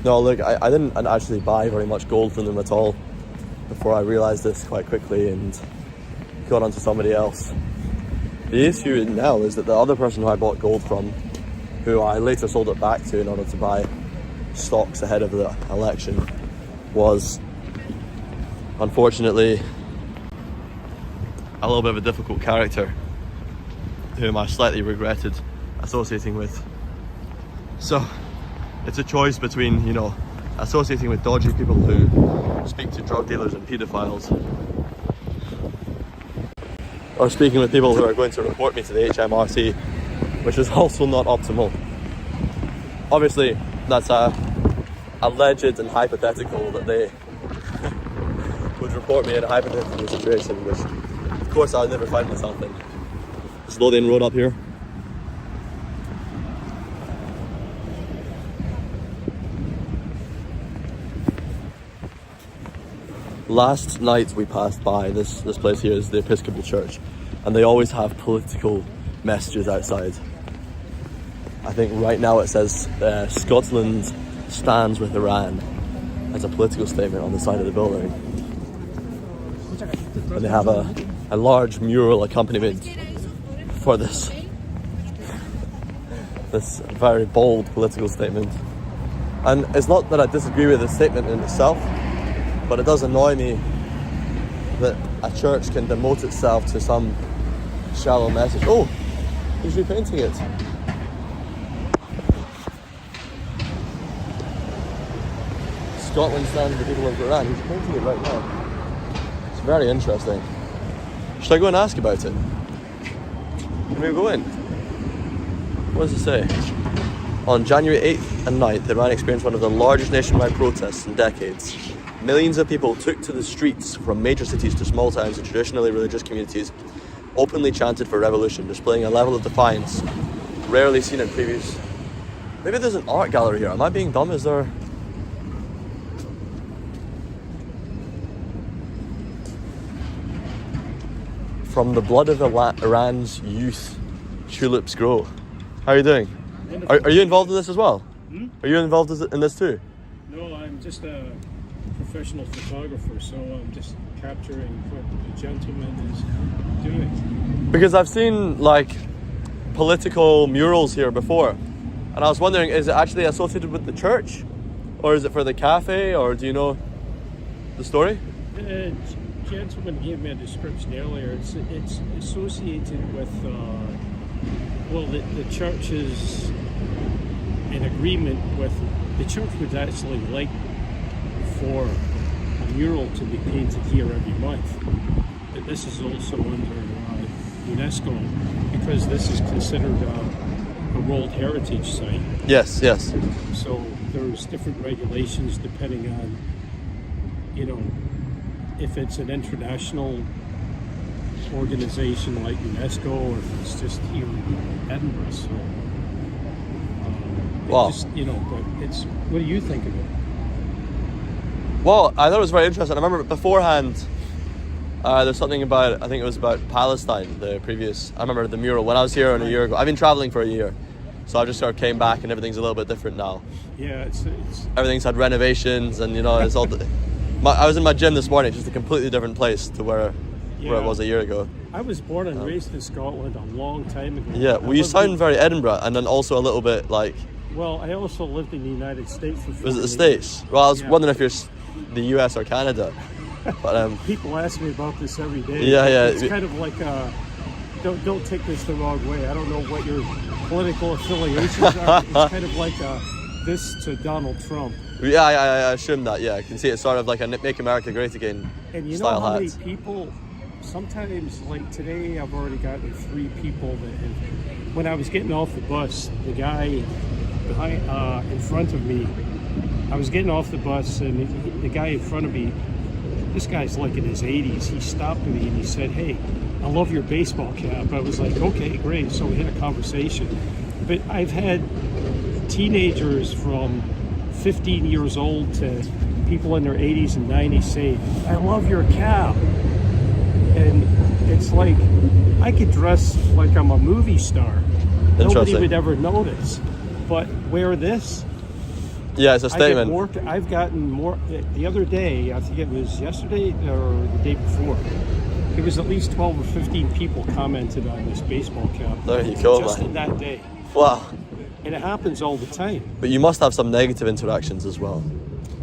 S1: no, look, I didn't actually buy very much gold from them at all before I realised this quite quickly and got onto somebody else. The issue now is that the other person who I bought gold from, who I later sold it back to in order to buy stocks ahead of the election, was unfortunately a little bit of a difficult character whom I slightly regretted associating with. So it's a choice between, you know, associating with dodgy people who speak to drug dealers and paedophiles, or speaking with people who are going to report me to the HMRC, which is also not optimal. Obviously, that's alleged and hypothetical that they would report me in a hypothetical situation, which of course I would never find myself in. Lothian Road up here. Last night we passed by this place here is the Episcopal Church, and they always have political messages outside. I think right now it says Scotland stands with Iran as a political statement on the side of the building. And they have a large mural accompaniment for this very bold political statement. And it's not that I disagree with the statement in itself, but it does annoy me that a church can demote itself to some shallow message. Oh, he's repainting it. Scotland stands with the people of Iran. He's painting it right now. It's very interesting. Should I go and ask about it? Can we go in? What does it say? On January 8th and 9th, Iran experienced one of the largest nationwide protests in decades. Millions of people took to the streets from major cities to small towns and traditionally religious communities, openly chanted for revolution, displaying a level of defiance rarely seen in previous... Maybe there's an art gallery here. Am I being dumb? Is there... From the blood of Iran's youth, tulips grow. How are you doing? Are you involved in this as well? Are you involved in this too?
S3: No, I'm just a professional photographer, so I'm just capturing what the gentleman is doing.
S1: Because I've seen like political murals here before, and I was wondering, is it actually associated with the church, or is it for the cafe, or do you know the story?
S3: The gentleman gave me a description earlier. It's associated with the church is in agreement with the church would actually like for a mural to be painted here every month, this is also under UNESCO because this is considered a World Heritage Site.
S1: Yes, yes.
S3: So there's different regulations depending on, you know, if it's an international organization like UNESCO or if it's just here in Edinburgh. So,
S1: wow.
S3: just, you know, but it's, what do you think of it?
S1: Well, I thought it was very interesting. I remember beforehand, there's something about, I think it was about Palestine, I remember the mural, when I was here a year ago. I've been traveling for a year, so I just sort of came back and everything's a little bit different now.
S3: Yeah, it's
S1: everything's had renovations and, you know, it's all, I was in my gym this morning, just a completely different place to where it was a year ago.
S3: I was born and raised in Scotland a long time ago.
S1: Yeah, well, you sound very Edinburgh, and then also a little bit like...
S3: Well, I also lived in the United States for 4
S1: Was it the
S3: years.
S1: States? Well, I was wondering if you're the US or Canada. But
S3: people ask me about this every day.
S1: Yeah.
S3: It's kind of like don't take this the wrong way. I don't know what your political affiliations are. It's kind of like this to Donald Trump.
S1: Yeah, I assume that. Yeah, I can see it's sort of like a "Make America Great Again"
S3: and you
S1: style
S3: know how
S1: hat.
S3: many people? Sometimes, like today, I've already gotten 3 people that. When I was getting off the bus, the guy behind, in front of me, I was getting off the bus, and the guy in front of me, this guy's like in his 80s. He stopped me and he said, "Hey, I love your baseball cap." I was like, "Okay, great." So we had a conversation. But I've had teenagers from 15 years old to people in their 80s and 90s say, "I love your cap." And it's like, I could dress like I'm a movie star. Nobody would ever notice. But wear this.
S1: Yeah, it's a statement.
S3: I've gotten more. The other day, I think it was yesterday or the day before, it was at least 12 or 15 people commented on this baseball cap.
S1: There you go,
S3: just
S1: man.
S3: in that day.
S1: Wow.
S3: And it happens all the time.
S1: But you must have some negative interactions as well.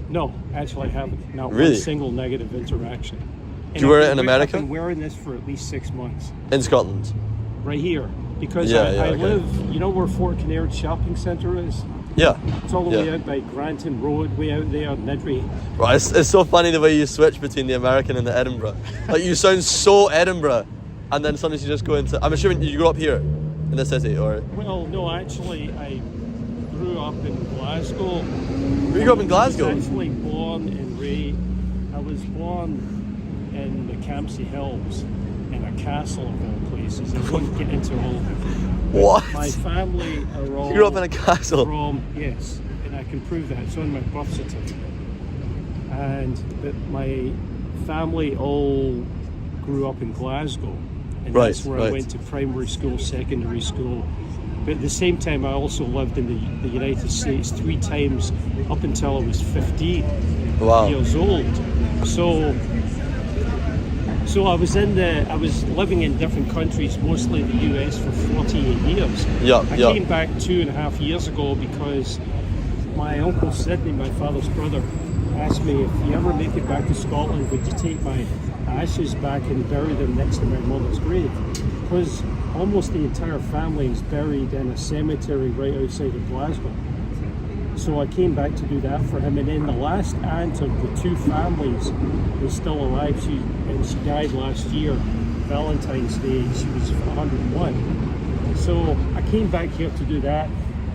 S3: No, actually I haven't. Not
S1: Really?
S3: one single negative interaction. And
S1: Do you wear it in America?
S3: I've been wearing this for at least 6 months.
S1: In Scotland?
S3: Right here. Because
S1: I
S3: I live, you know where Fort Kinnaird Shopping Centre is?
S1: Yeah.
S3: It's all the way out by Granton Road, way out there in Nidri.
S1: Right, it's so funny the way you switch between the American and the Edinburgh. Like, you sound so Edinburgh, and then sometimes you just go into... I'm assuming you grew up here, in the city, or...
S3: Well, no, actually, I grew up in Glasgow.
S1: You grew up in Glasgow?
S3: I was actually born in I was born in the Campsie Hills, in a castle of all places. I won't get into all of it.
S1: What?
S3: My family are all...
S1: You grew up in a castle?
S3: Yes, and I can prove that. It's on my birth certificate. And my family all grew up in Glasgow. And that's where I went to primary school, secondary school. But at the same time, I also lived in the United States 3 times up until I was 15 years old. So I was living in different countries, mostly the US, for 48 years. I came back 2.5 years ago because my uncle Sidney, my father's brother, asked me, if you ever make it back to Scotland, would you take my ashes back and bury them next to my mother's grave? Because almost the entire family is buried in a cemetery right outside of Glasgow. So I came back to do that for him, and then the last aunt of the 2 families is still alive. She died last year, Valentine's Day. She was 101. So I came back here to do that,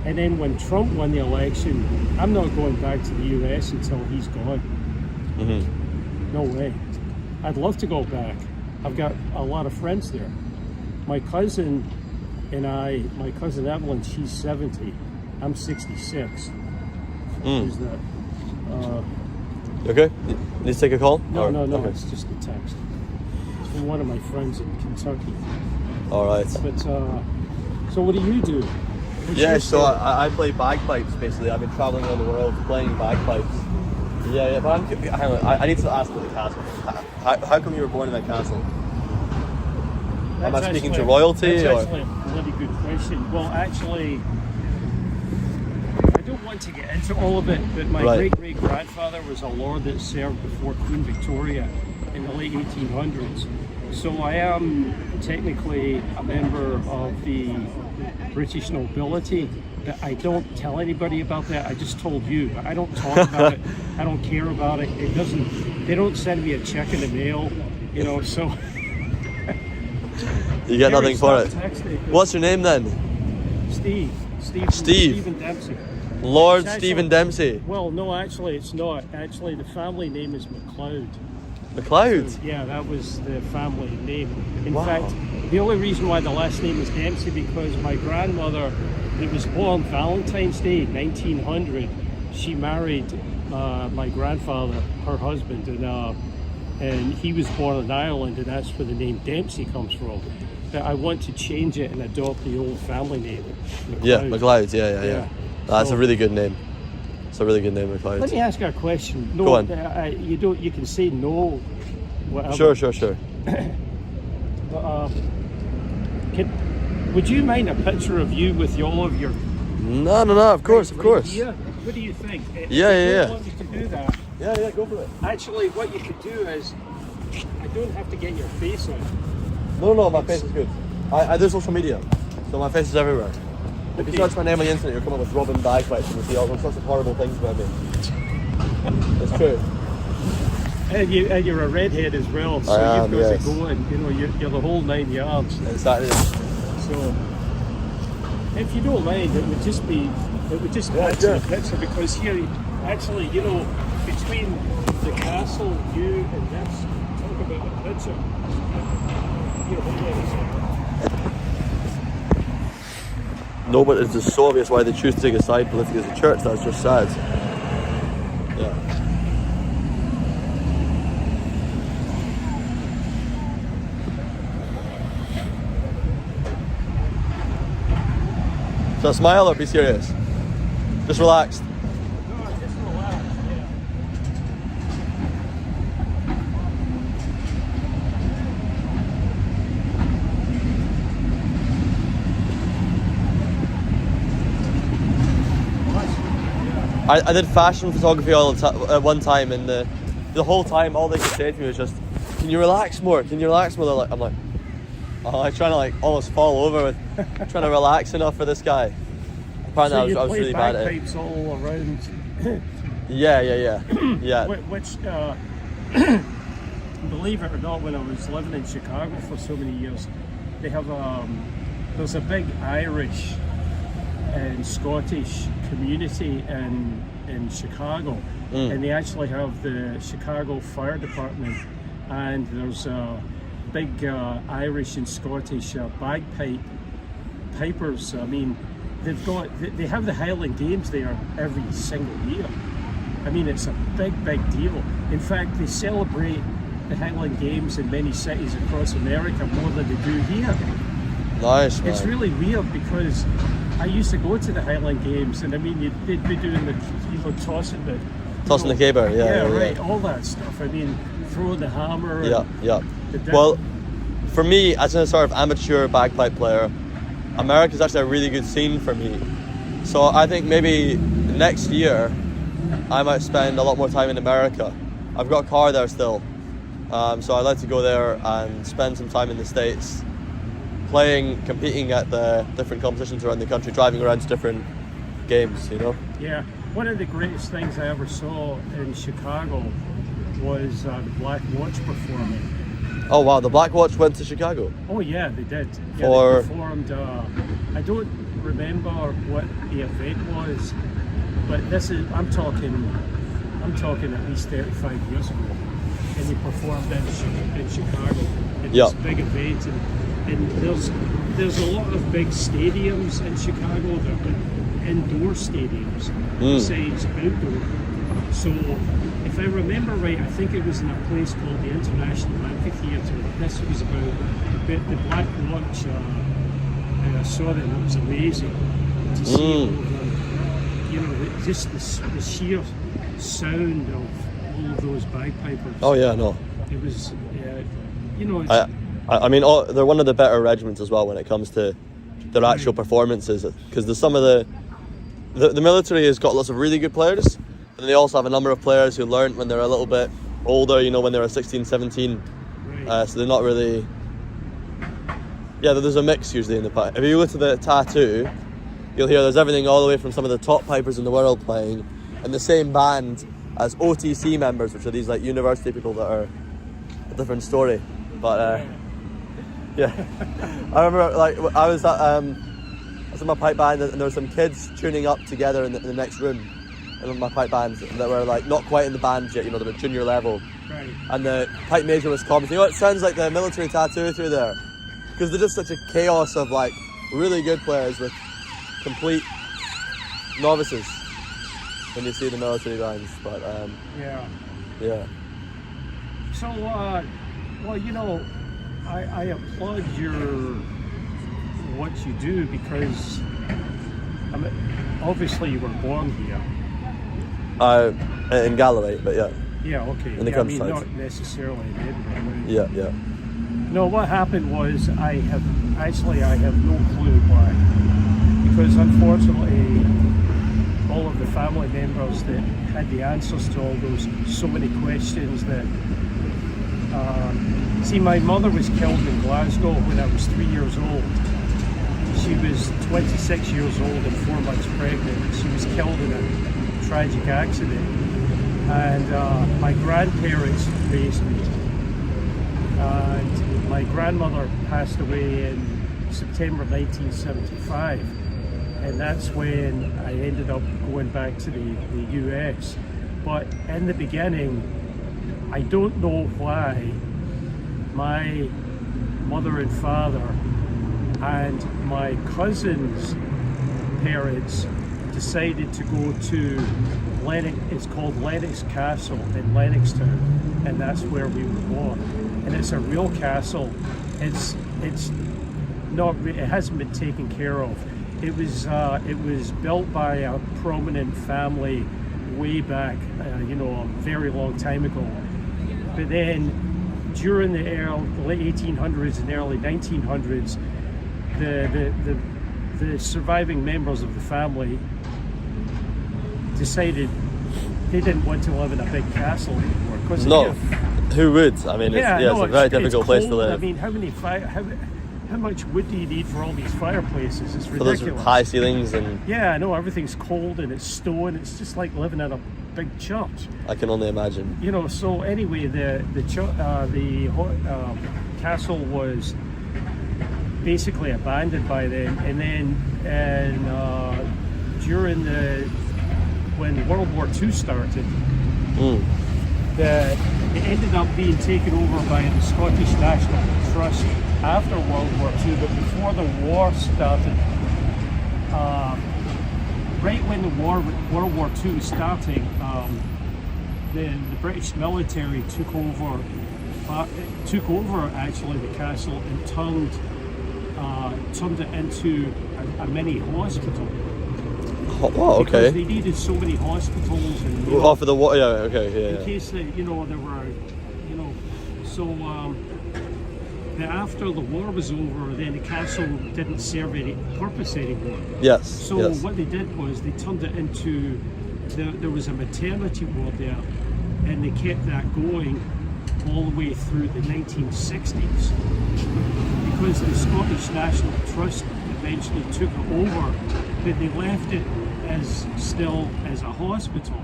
S3: and then when Trump won the election, I'm not going back to the US until he's gone.
S1: Mm-hmm.
S3: No way. I'd love to go back. I've got a lot of friends there. My cousin Evelyn, she's 70. I'm 66. Is that?
S1: You okay? Need to take a call?
S3: No,
S1: Okay.
S3: it's just a text. It's from one of my friends in Kentucky.
S1: All right.
S3: But, so what do you do?
S1: So I play bagpipes, basically. I've been traveling around the world playing bagpipes. Yeah, but hang on, I need to ask about the castle. How come you were born in that castle? Am I speaking to royalty?
S3: That's actually a really good question. Well, actually, I don't want to get into all of it, but my great-great-grandfather was a lord that served before Queen Victoria in the late 1800s. So I am technically a member of the British nobility, but I don't tell anybody about that. I just told you. I don't talk about it. I don't care about it. They don't send me a check in the mail, so
S1: You get nothing for it.
S3: Fantastic.
S1: What's your name then?
S3: Steve. Stephen Dempsey.
S1: Lord
S3: It's
S1: Stephen Dempsey.
S3: Well, no, actually, it's not. Actually, the family name is MacLeod.
S1: MacLeod?
S3: So, yeah, that was the family name. In
S1: Wow.
S3: fact, the only reason why the last name is Dempsey because my grandmother, who was born Valentine's Day, 1900, she married my grandfather, her husband, and he was born in Ireland, and that's where the name Dempsey comes from. But I want to change it and adopt the old family name. MacLeod.
S1: Yeah, MacLeod. Yeah. That's a really good name. It's a really good name, MacLeod.
S3: Let me ask you a question. No,
S1: Go on.
S3: You don't. You can say no. Whatever.
S1: Sure.
S3: But, would you mind a picture of you with all of your?
S1: No. Of course.
S3: Yeah. What do you think? If
S1: Yeah.
S3: you don't want me to do that.
S1: Yeah, go for it.
S3: Actually, what you could do is, I don't have to get your face on.
S1: No, my face is good. I do social media, so my face is everywhere. If you search my name on the internet, you'll come up with Robin Bagpipe and you'll see all sorts of horrible things about me. It's true.
S3: And you're a redhead as well, so you've got to go and you're the whole 9 yards.
S1: Exactly.
S3: So, if you don't mind, it would just add to the picture because here, actually, between the castle, you and this, talk about the picture.
S1: No, but it's just so obvious why they choose to take a side politically as a church. That's just sad. Yeah. So smile or be serious? Just relaxed.
S3: No, just relax, yeah.
S1: I did fashion photography at one time, and the whole time all they could say to me was just, "Can you relax more? Can you relax more?" I'm like, I'm trying to almost fall over with trying to relax enough for this guy. Apparently,
S3: So
S1: I was really bad at it.
S3: bagpipes all around.
S1: Yeah.
S3: Which, believe it or not, when I was living in Chicago for so many years, they have there's a big Irish and Scottish community in Chicago, and they actually have the Chicago Fire Department, and there's a big Irish and Scottish bagpipe pipers. I mean, they have the Highland Games there every single year. I mean, it's a big deal. In fact, they celebrate the Highland Games in many cities across America more than they do here.
S1: Nice, man.
S3: It's really weird because I used to go to the Highland Games, and I mean, they'd be doing the tossing the
S1: caber,
S3: right, all that stuff. I mean, throwing the hammer.
S1: Yeah. Well, for me, as a sort of amateur bagpipe player, America's actually a really good scene for me. So I think maybe next year I might spend a lot more time in America. I've got a car there still, so I'd like to go there and spend some time in the States, competing at the different competitions around the country, driving around to different games,
S3: Yeah, one of the greatest things I ever saw in Chicago was the Black Watch performing.
S1: Oh wow, the Black Watch went to Chicago?
S3: Oh yeah, they did. Yeah,
S1: For...
S3: they performed, I don't remember what the event was, but I'm talking at least 35 years ago, and they performed in Chicago at this big event, and there's a lot of big stadiums in Chicago that are indoor stadiums besides outdoor. So if I remember right, I think it was in a place called the International Amphitheatre. This was about the Black Watch. I saw that, and it was amazing to see just the sheer sound of all of those bagpipers.
S1: Oh yeah, no.
S3: It was,
S1: I mean, they're one of the better regiments as well when it comes to their actual performances, because there's some of the military has got lots of really good players, and they also have a number of players who learned when they're a little bit older, when they were 16, 17, so they're not really... Yeah, there's a mix usually in the pipe. If you go to the tattoo, you'll hear there's everything all the way from some of the top pipers in the world playing in the same band as OTC members, which are these university people that are a different story. But Yeah. I remember, like, I was in my pipe band, and there were some kids tuning up together in the next room in my pipe bands that were like not quite in the band yet, you know, they were junior level.
S3: Right.
S1: And the pipe major was commenting, it sounds like the military tattoo through there. Because they're just such a chaos of like really good players with complete novices when you see the military bands. But yeah.
S3: So, well, you know, I applaud what you do, because obviously you were born here.
S1: In Galloway, but yeah.
S3: Yeah, okay.
S1: In the countryside.
S3: not necessarily in Edinburgh.
S1: Yeah.
S3: No, what happened was I have no clue why. Because unfortunately, all of the family members that had the answers to all those so many questions that see, my mother was killed in Glasgow when I was 3 years old. She was 26 years old and 4 months pregnant. She was killed in a tragic accident, and my grandparents raised me, and my grandmother passed away in September 1975, and that's when I ended up going back to the US. But in the beginning, I don't know why my mother and father and my cousin's parents decided to go to Lennox. It's called Lennox Castle in Lennoxtown, and that's where we were born. And it's a real castle. It's not. It hasn't been taken care of. It was built by a prominent family way back, a very long time ago. But then, during the late 1800s and early 1900s, the surviving members of the family decided they didn't want to live in a big castle anymore.
S1: No, who would? I mean, it's a very difficult place to live.
S3: I mean, how much wood do you need for all these fireplaces? It's
S1: For
S3: ridiculous.
S1: those high ceilings and...
S3: Yeah, I know, everything's cold and it's stone. It's just like living in a big church.
S1: I can only imagine.
S3: You know, so anyway, the castle was basically abandoned by then, and then during when World War II started, it ended up being taken over by the Scottish National Trust after World War II, but before the war started, right when the World War II was starting, the British military took over actually the castle and turned it into a mini hospital.
S1: Oh, okay.
S3: Because they needed so many hospitals and
S1: for the war. Yeah, okay, yeah.
S3: In case there were, so. After the war was over, then the castle didn't serve any purpose anymore.
S1: Yes.
S3: So what they did was they turned it into, there was a maternity ward there, and they kept that going all the way through the 1960s. Because the Scottish National Trust eventually took it over, but they left it still as a hospital,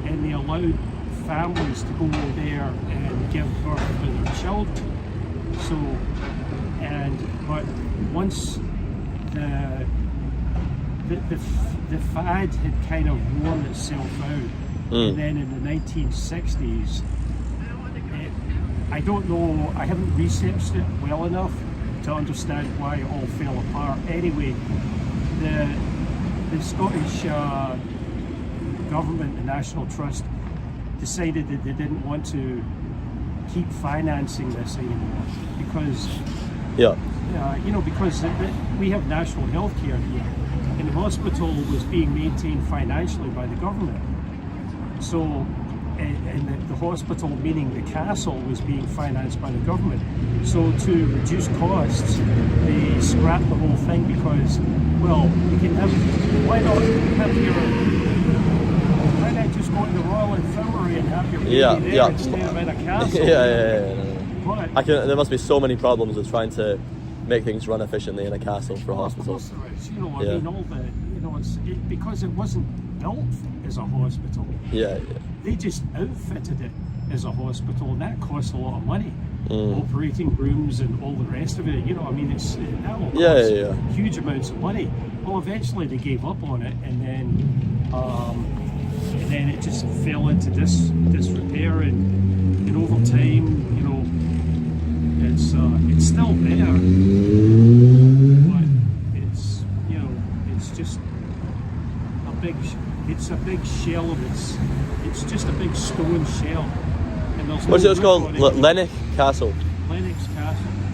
S3: and they allowed families to go there and give birth to their children. So, but once the fad had kind of worn itself out, and then in the 1960s, I don't know, I haven't researched it well enough to understand why it all fell apart. Anyway, the Scottish government, the National Trust, decided that they didn't want to keep financing this anymore because because we have national health care here, and the hospital was being maintained financially by the government. So, and the hospital, meaning the castle, was being financed by the government. So to reduce costs, they scrapped the whole thing because, well, you can have, why not just go to the Royal Infirmary and have your baby there instead of in a castle? But
S1: there must be so many problems with trying to make things run efficiently in a castle for a hospital.
S3: Of course there is. I mean, all the, it's because it wasn't built as a hospital.
S1: Yeah.
S3: They just outfitted it as a hospital, and that costs a lot of money. operating rooms and all the rest of it. You know, I mean, that will cost huge amounts of money. Well, eventually they gave up on it, and then it just fell into disrepair, and over time, you know, it's still there, but it's, you know, it's just it's a big shell of it's just a big stone shell. And
S1: what's it called? Lennox Castle.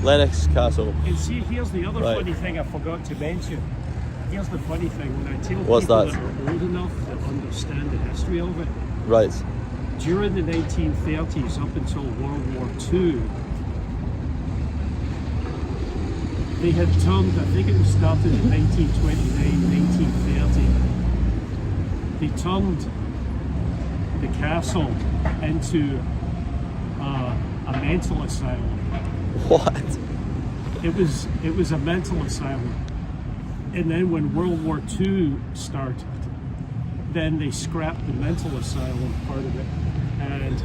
S1: Lennox Castle.
S3: And see, here's the other funny thing I forgot to mention. Here's the funny thing, when I tell
S1: What's
S3: people
S1: that?
S3: that are old enough to understand the history of it,
S1: Right.
S3: during the 1930s up until World War II, they had turned, I think it was started in 1929, 1930, they turned the castle into a mental asylum.
S1: What?
S3: It was a mental asylum. And then when World War II started, then they scrapped the mental asylum part of it, and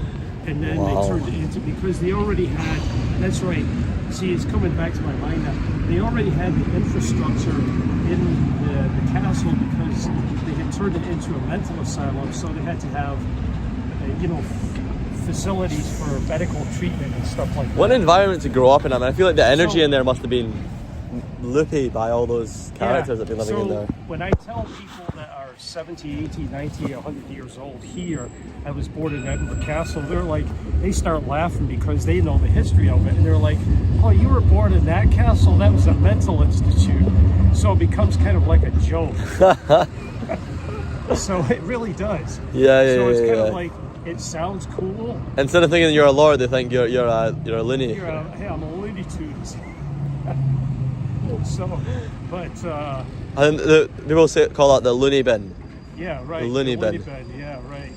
S3: then they turned it into, because they already had, that's right, see, it's coming back to my mind now, they already had the infrastructure in the castle, because they had turned it into a mental asylum, so they had to have, you know, facilities for medical treatment and stuff like that.
S1: What an environment to grow up in. I mean, I feel like the energy in there must have been loopy by all those characters that have been living in there.
S3: When I tell people that are 70, 80, 90, 100 years old here, I was born in Edinburgh Castle, they're like, they start laughing because they know the history of it, and they're like, oh, you were born in that castle? That was a mental institute. So it becomes kind of like a joke. So it really does. So it's kind of like, it sounds cool.
S1: Instead of thinking you're a lord, they think you're a loony.
S3: Hey, I'm a Looney Tunes. So, but
S1: and people call that the loony bin.
S3: Yeah, right.
S1: The loony bin.
S3: Yeah, right.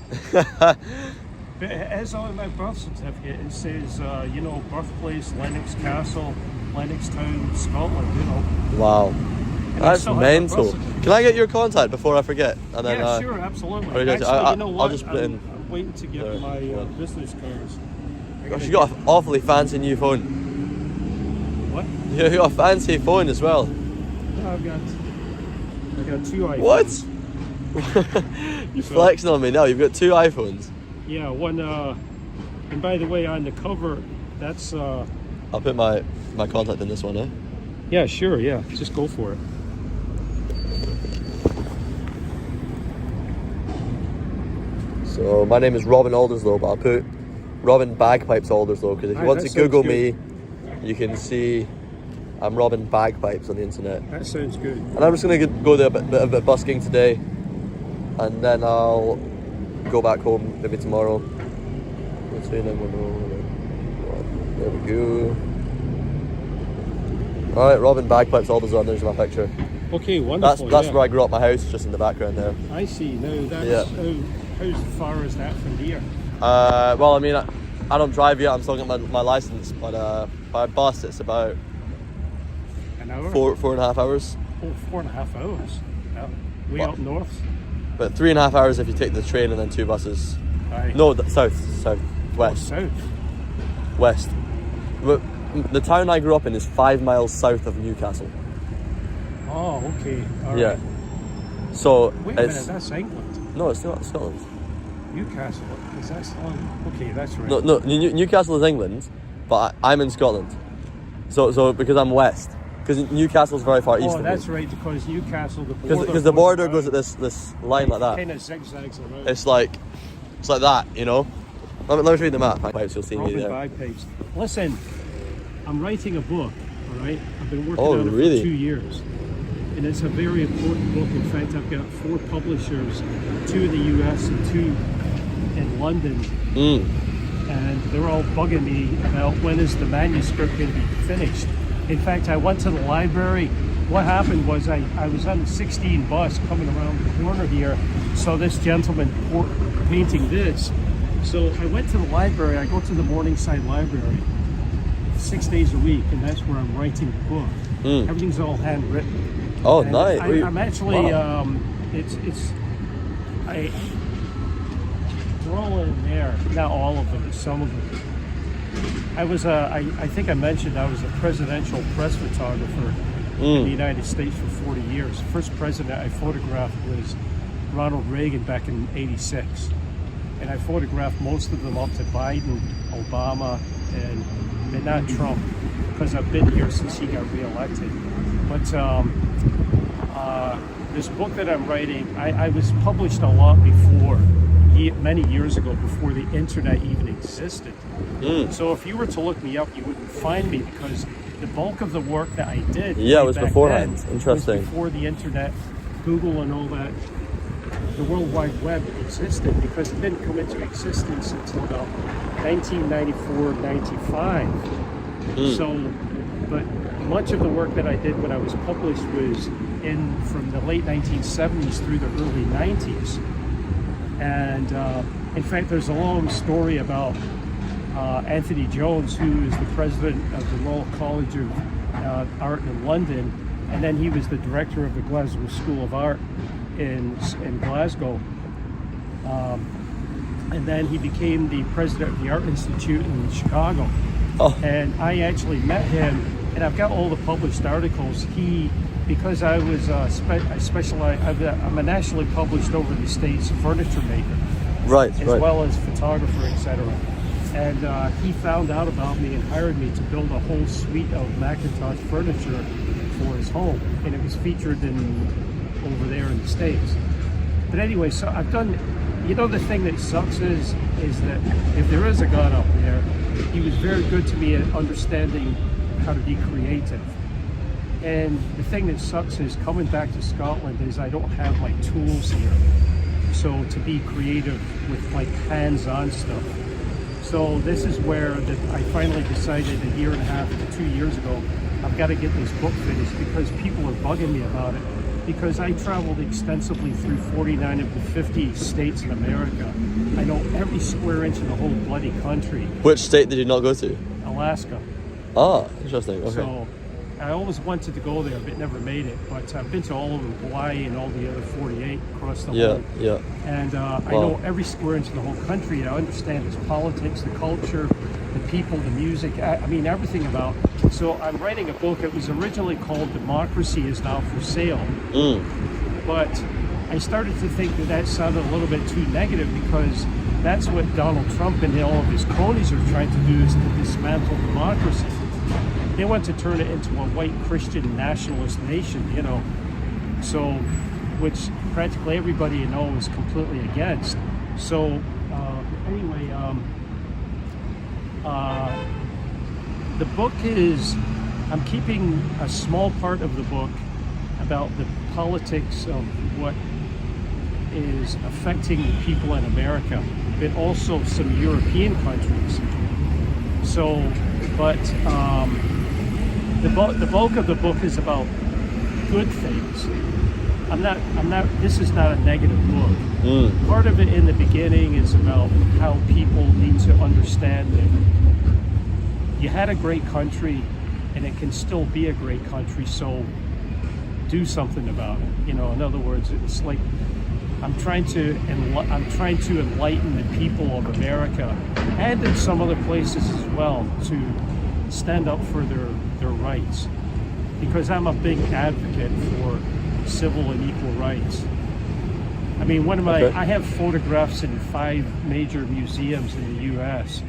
S3: But as on my birth certificate, it says, you know, birthplace Lennox Castle, Lennox Town, Scotland. You know.
S1: Wow.
S3: And
S1: That's mental. Can I get your contact before I forget? And then,
S3: yeah, sure, absolutely.
S1: Actually,
S3: you know what?
S1: I'll just put it in.
S3: I'm waiting to get my business cards.
S1: Gosh, you got an awfully fancy new phone.
S3: What?
S1: You got a fancy phone as well.
S3: I got 2 iPhones.
S1: What? You're flexing on me now. You've got 2 iPhones.
S3: Yeah, one. And by the way, on the cover, that's.
S1: I'll put my contact in this one, eh?
S3: Yeah, sure. Yeah, just go for it.
S1: So my name is Robin Alderslow, but I'll put Robin Bagpipes Alderslow, because if you want to Google me, you can see I'm Robin Bagpipes on the internet.
S3: That sounds good.
S1: And I'm just going to go there a bit busking today, and then I'll go back home maybe tomorrow. Let's see, there we go. Alright, Robin Bagpipes Alderslow, there's my picture.
S3: Okay, wonderful.
S1: That's where I grew up, my house, just in the background there.
S3: I see. Now, that's how far is that from here?
S1: Well, I mean, I don't drive yet, I'm still getting my license, but by bus it's about
S3: an hour?
S1: 4.5 hours.
S3: Oh, 4.5 hours. Way up north.
S1: But 3.5 hours if you take the train and then 2 buses.
S3: Aye.
S1: No, south, west.
S3: Oh, south.
S1: West. But the town I grew up in is 5 miles south of Newcastle.
S3: Oh, okay. All
S1: yeah.
S3: Right.
S1: So
S3: wait a minute, that's England.
S1: No, it's not Scotland.
S3: Newcastle, is that Scotland? Okay, that's right.
S1: No, Newcastle is England, but I'm in Scotland. So because I'm west. Because Newcastle's very far east of me.
S3: Oh, that's right, because Newcastle, the border...
S1: Because the border goes at this line like that.
S3: It kind of zigzags around.
S1: It's like that, you know? Let me read the map. Bagpipes, you'll see me there.
S3: Bagpipes. Listen, I'm writing a book, all right? I've been working on it for 2 years. And it's a very important book. In fact, I've got 4 publishers, 2 in the US and 2 in London. And they're all bugging me about when is the manuscript going to be finished. In fact, I went to the library. What happened was I was on the 16 bus coming around the corner here, saw this gentleman painting this. So I went to the library. I go to the Morningside Library 6 days a week, and that's where I'm writing the book. Everything's all handwritten.
S1: Oh,
S3: and
S1: nice.
S3: I'm actually, they're all in there. Not all of them, but some of them. I think I mentioned I was a presidential press photographer in the United States for 40 years. The first president I photographed was Ronald Reagan back in '86. And I photographed most of them up to Biden, Obama, and not Trump, because I've been here since he got reelected. But this book that I'm writing, I was published a lot before, many years ago, before the internet even existed. So if you were to look me up, you wouldn't find me, because the bulk of the work that I did
S1: it was beforehand. Interesting.
S3: Was before the internet, Google and all that, the World Wide Web existed, because it didn't come into existence until about 1994, 95. So, but much of the work that I did when I was published was from the late 1970s through the early 90s. And in fact, there's a long story about Anthony Jones, who is the president of the Royal College of Art in London, and then he was the director of the Glasgow School of Art in Glasgow. And then he became the president of the Art Institute in Chicago. And I actually met him, and I've got all the published articles. Because I was I specialize, I'm a nationally published over the States furniture maker, as well as photographer, etc. And he found out about me and hired me to build a whole suite of Macintosh furniture for his home, and it was featured over there in the States. But anyway, so I've done. The thing that sucks is that if there is a God up there, he was very good to me at understanding how to be creative. And the thing that sucks is coming back to Scotland is I don't have my tools here. So to be creative with like hands-on stuff. So this is where I finally decided a year and a half to 2 years ago, I've got to get this book finished, because people are bugging me about it. Because I traveled extensively through 49 of the 50 states in America. I know every square inch of the whole bloody country.
S1: Which state did you not go to?
S3: Alaska.
S1: Ah, interesting. Okay.
S3: So I always wanted to go there, but never made it. But I've been to all over Hawaii and all the other 48 across the whole.
S1: Yeah.
S3: And I know every square inch of the whole country. I understand its politics, the culture, the people, the music. I mean, everything about. So I'm writing a book. It was originally called Democracy is Now for Sale. But I started to think that sounded a little bit too negative, because that's what Donald Trump and all of his cronies are trying to do, is to dismantle democracy. They want to turn it into a white Christian nationalist nation, so which practically everybody is completely against. So anyway, the book is, I'm keeping a small part of the book about the politics of what is affecting the people in America, but also some European countries. So, but the bulk of the book is about good things. This is not a negative book. Part of it in the beginning is about how people need to understand that you had a great country and it can still be a great country, so do something about it. In other words, it's like I'm trying to enlighten the people of America, and in some other places as well, to stand up for their rights, because I'm a big advocate for civil and equal rights. I mean, I have photographs in 5 major museums in the U.S.,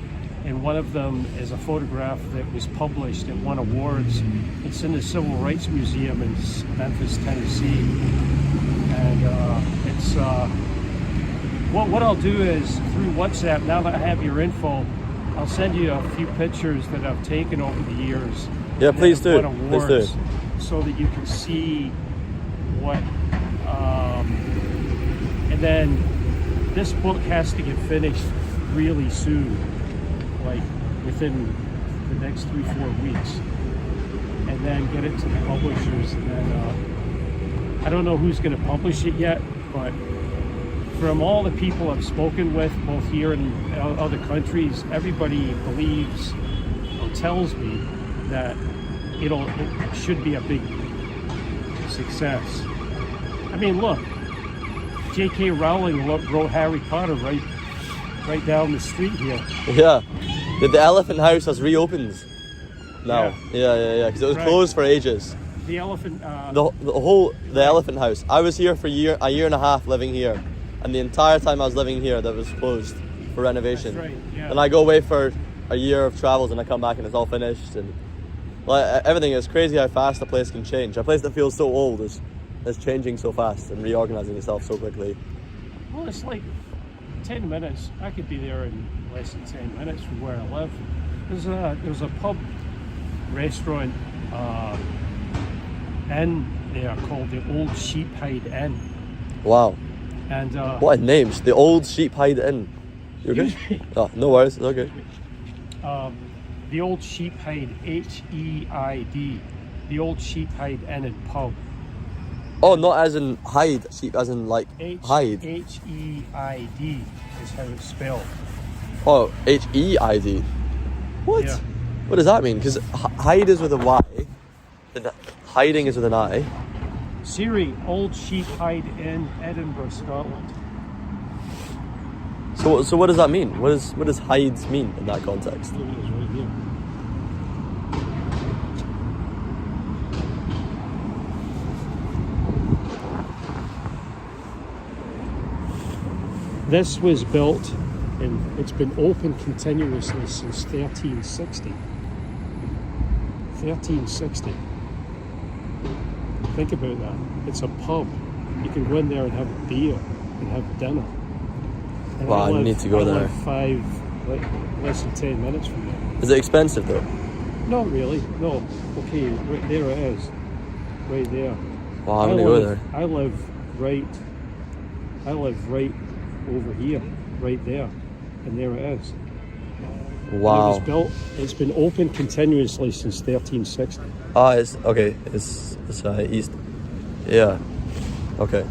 S3: and one of them is a photograph that was published and won awards. It's in the Civil Rights Museum in Memphis, Tennessee. And it's what I'll do is, through WhatsApp, now that I have your info, I'll send you a few pictures that I've taken over the years.
S1: Yeah, please do.
S3: Please do. So that you can see what. And then this book has to get finished really soon, like within the next 3-4 weeks, and then get it to the publishers. And then I don't know who's going to publish it yet, but from all the people I've spoken with, both here and other countries, everybody believes or tells me that it should be a big success. I mean, look, J.K. Rowling wrote Harry Potter right down the street here.
S1: Yeah. The elephant house has reopened now. Yeah. Because it was closed for ages.
S3: The elephant.
S1: The elephant house. I was here for a year and a half living here, and the entire time I was living here, that was closed for renovation.
S3: That's right. Yeah.
S1: And I go away for a year of travels, and I come back and it's all finished, and like everything is crazy how fast a place can change. A place that feels so old is changing so fast and reorganizing itself so quickly.
S3: Well, it's like 10 minutes. I could be there in less than 10 minutes from where I live. There's a pub restaurant in there called the Old Sheephide Inn.
S1: Wow.
S3: And
S1: what a name! The Old Sheephide Inn. You okay? Oh, no worries. It's okay.
S3: The Old Sheephide, H-E-I-D. The Old Sheephide Inn and Pub.
S1: Oh, not as in hide, sheep, as in like hide.
S3: H-E-I-D is how it's spelled.
S1: Oh, H-E-I-D. What?
S3: Yeah.
S1: What does that mean? Because hide is with a Y, and hiding is with an I.
S3: Siri, Old Sheephide Inn, Edinburgh, Scotland.
S1: So what does that mean? What does hides mean in that context?
S3: Look at this right here. This was built and it's been open continuously since 1360. 1360. Think about that. It's a pub. You can go in there and have a beer and have dinner. And
S1: wow, I need to go there.
S3: Less than 10 minutes from there.
S1: Is it expensive though?
S3: Not really. No. Okay, right there it is. Right there.
S1: Wow, I'm gonna go there.
S3: I live right over here, right there, and there it is.
S1: Wow.
S3: And it was built. It's been open continuously since 1360.
S1: Ah, it's okay. It's east. Yeah. Okay.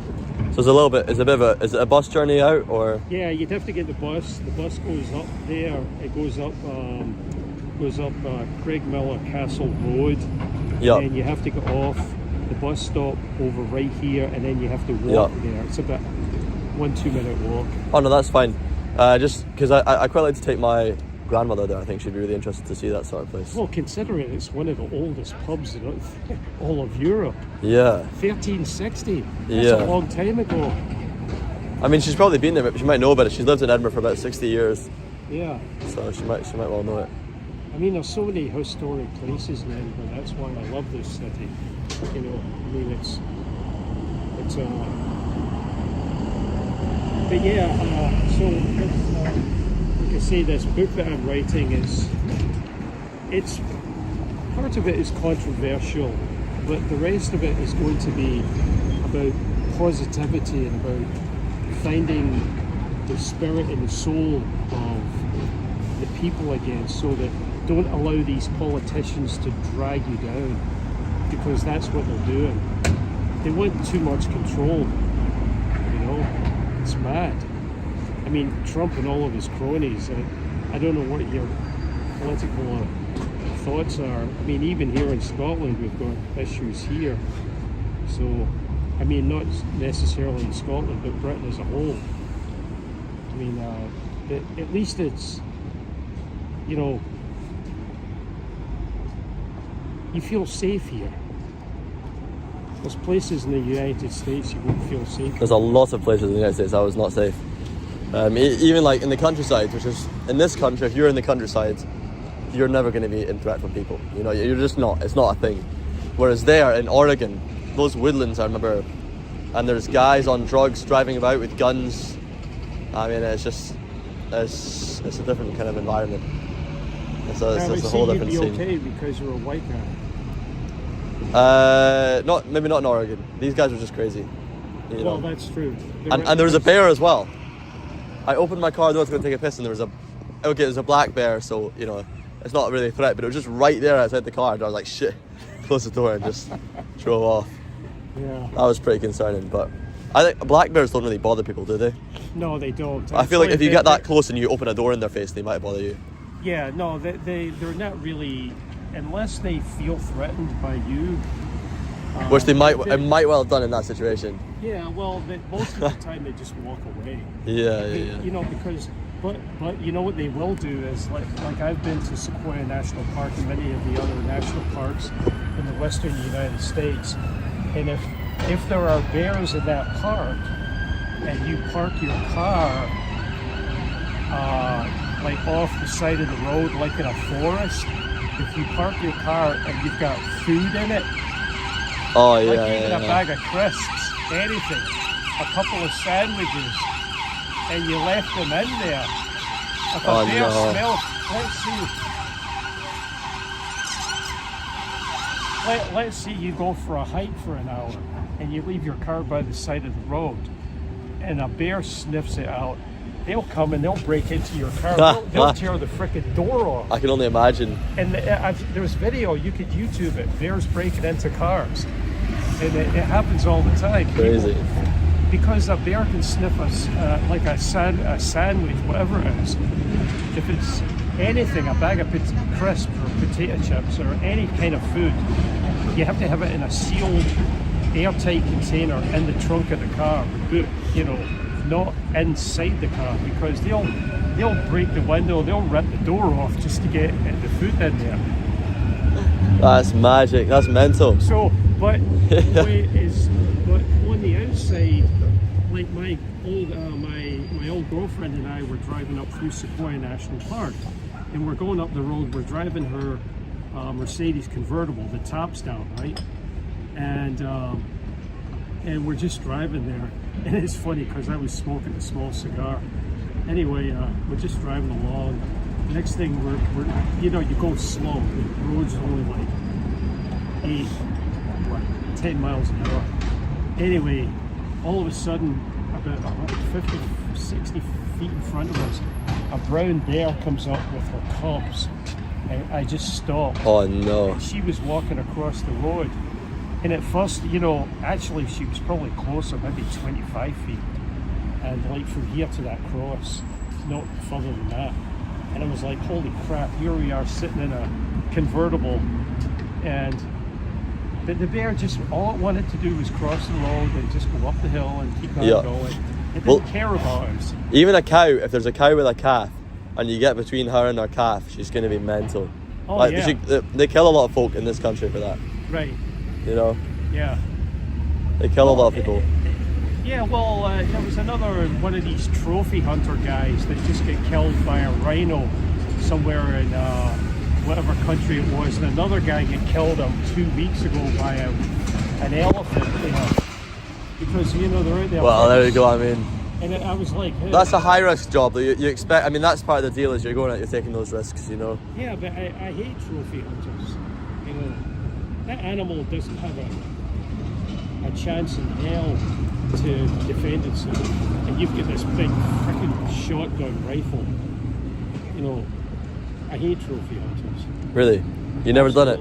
S1: So it's a little bit. It's a bit of a. Is it a bus journey out or?
S3: Yeah, you'd have to get the bus. The bus goes up there. It goes up Craigmillar Castle Road.
S1: Yeah.
S3: And you have to get off the bus stop over right here, and then you have to walk there. It's about 1-2 minute walk.
S1: Oh no, that's fine. Just because I quite like to take my grandmother there. I think she'd be really interested to see that sort of place.
S3: Well, considering it's one of the oldest pubs in all of Europe.
S1: Yeah.
S3: 1360. That's a long time ago.
S1: I mean, she's probably been there, but she might know about it. She's lived in Edinburgh for about 60 years.
S3: Yeah.
S1: So she might well know it.
S3: I mean, there's so many historic places in Edinburgh. That's why I love this city. You know, I mean, but yeah, so like I say, this book that I'm writing it's part of it is controversial, but the rest of it is going to be about positivity and about finding the spirit and the soul of the people again, so that don't allow these politicians to drag you down, because that's what they're doing. They want too much control, you know. It's mad. I mean, Trump and all of his cronies, I don't know what your political thoughts are. I mean, even here in Scotland, we've got issues here. So, I mean, not necessarily in Scotland, but Britain as a whole. I mean, at least it's, you know, you feel safe here. There's places in the United States you wouldn't feel safe.
S1: There's a lot of places in the United States I was not safe. Even like in the countryside, which is, in this country, if you're in the countryside, you're never going to be in threat from people. You know, you're just not. It's not a thing. Whereas there in Oregon, those woodlands, I remember, and there's guys on drugs driving about with guns. I mean, it's just, it's a different kind of environment. It's a whole different scene.
S3: You'd be okay because you're a white guy.
S1: Maybe not in Oregon. These guys were just crazy. You know?
S3: That's true.
S1: And there was a bear as well. I opened my car door to go take a piss, and there was a black bear, so you know it's not really a threat, but it was just right there outside the car, and I was like, shit, close the door and just drove off.
S3: Yeah.
S1: That was pretty concerning, but I think black bears don't really bother people, do they?
S3: No, they don't.
S1: I feel like if you get that close and you open a door in their face, they might bother you.
S3: Yeah, no, they're not really, unless they feel threatened by you.
S1: Which it might well have done in that situation.
S3: Yeah, well, most of the time they just walk away.
S1: Yeah.
S3: You know, because But you know what they will do is like I've been to Sequoia National Park and many of the other national parks in the western United States, and if there are bears in that park and you park your car like off the side of the road like in a forest, if you park your car and you've got food in it,
S1: oh yeah,
S3: like even
S1: yeah,
S3: a bag of crisps, anything, a couple of sandwiches, and you left them in there. If a bear smells, let's see you go for a hike for an hour and you leave your car by the side of the road and a bear sniffs it out, they'll come and they'll break into your car. They'll tear the frickin' door off.
S1: I can only imagine.
S3: And there's video, you could YouTube it, bears breaking into cars. And it happens all the time.
S1: Crazy.
S3: Because a bear can sniff us like a sandwich, whatever it is. If it's anything, a bag of crisps or potato chips or any kind of food, you have to have it in a sealed, airtight container in the trunk of the car, you know, not inside the car, because they'll break the window, they'll rip the door off just to get the food in there.
S1: That's magic. That's mental.
S3: So, but on the outside, like my old girlfriend and I were driving up through Sequoia National Park, and we're going up the road. We're driving her Mercedes convertible. The top's down, right? And we're just driving there, and it's funny because I was smoking a small cigar. Anyway, we're just driving along. Next thing we're you know, you go slow. The road's only like 10 miles an hour. Anyway, all of a sudden, about 50, 60 feet in front of us, a brown bear comes up with her cubs. And I just stopped.
S1: Oh no.
S3: She was walking across the road. And at first, you know, actually she was probably closer, maybe 25 feet. And like from here to that cross, not further than that. And I was like, holy crap, here we are sitting in a convertible. And the bear just, all it wanted to do was cross the road and just go up the hill and keep on going. It didn't care about us.
S1: Even a cow, if there's a cow with a calf and you get between her and her calf, she's going to be mental.
S3: Oh,
S1: like,
S3: yeah.
S1: They kill a lot of folk in this country for that.
S3: Right.
S1: You know?
S3: Yeah.
S1: They kill a lot of people.
S3: Yeah, well, there was another one of these trophy hunter guys that just got killed by a rhino somewhere in whatever country it was, and another guy got killed 2 weeks ago by an elephant, you know, because, you know, they're out there.
S1: Well, there you go, I mean.
S3: And I was like, hey.
S1: That's a high risk job. You expect, I mean, that's part of the deal, is you're going out, you're taking those risks, you know.
S3: Yeah, but I hate trophy hunters. You know, that animal doesn't have a chance in hell to defend itself, and you've got this big freaking shotgun rifle. You know, I hate trophy hunters.
S1: Really? You never done it?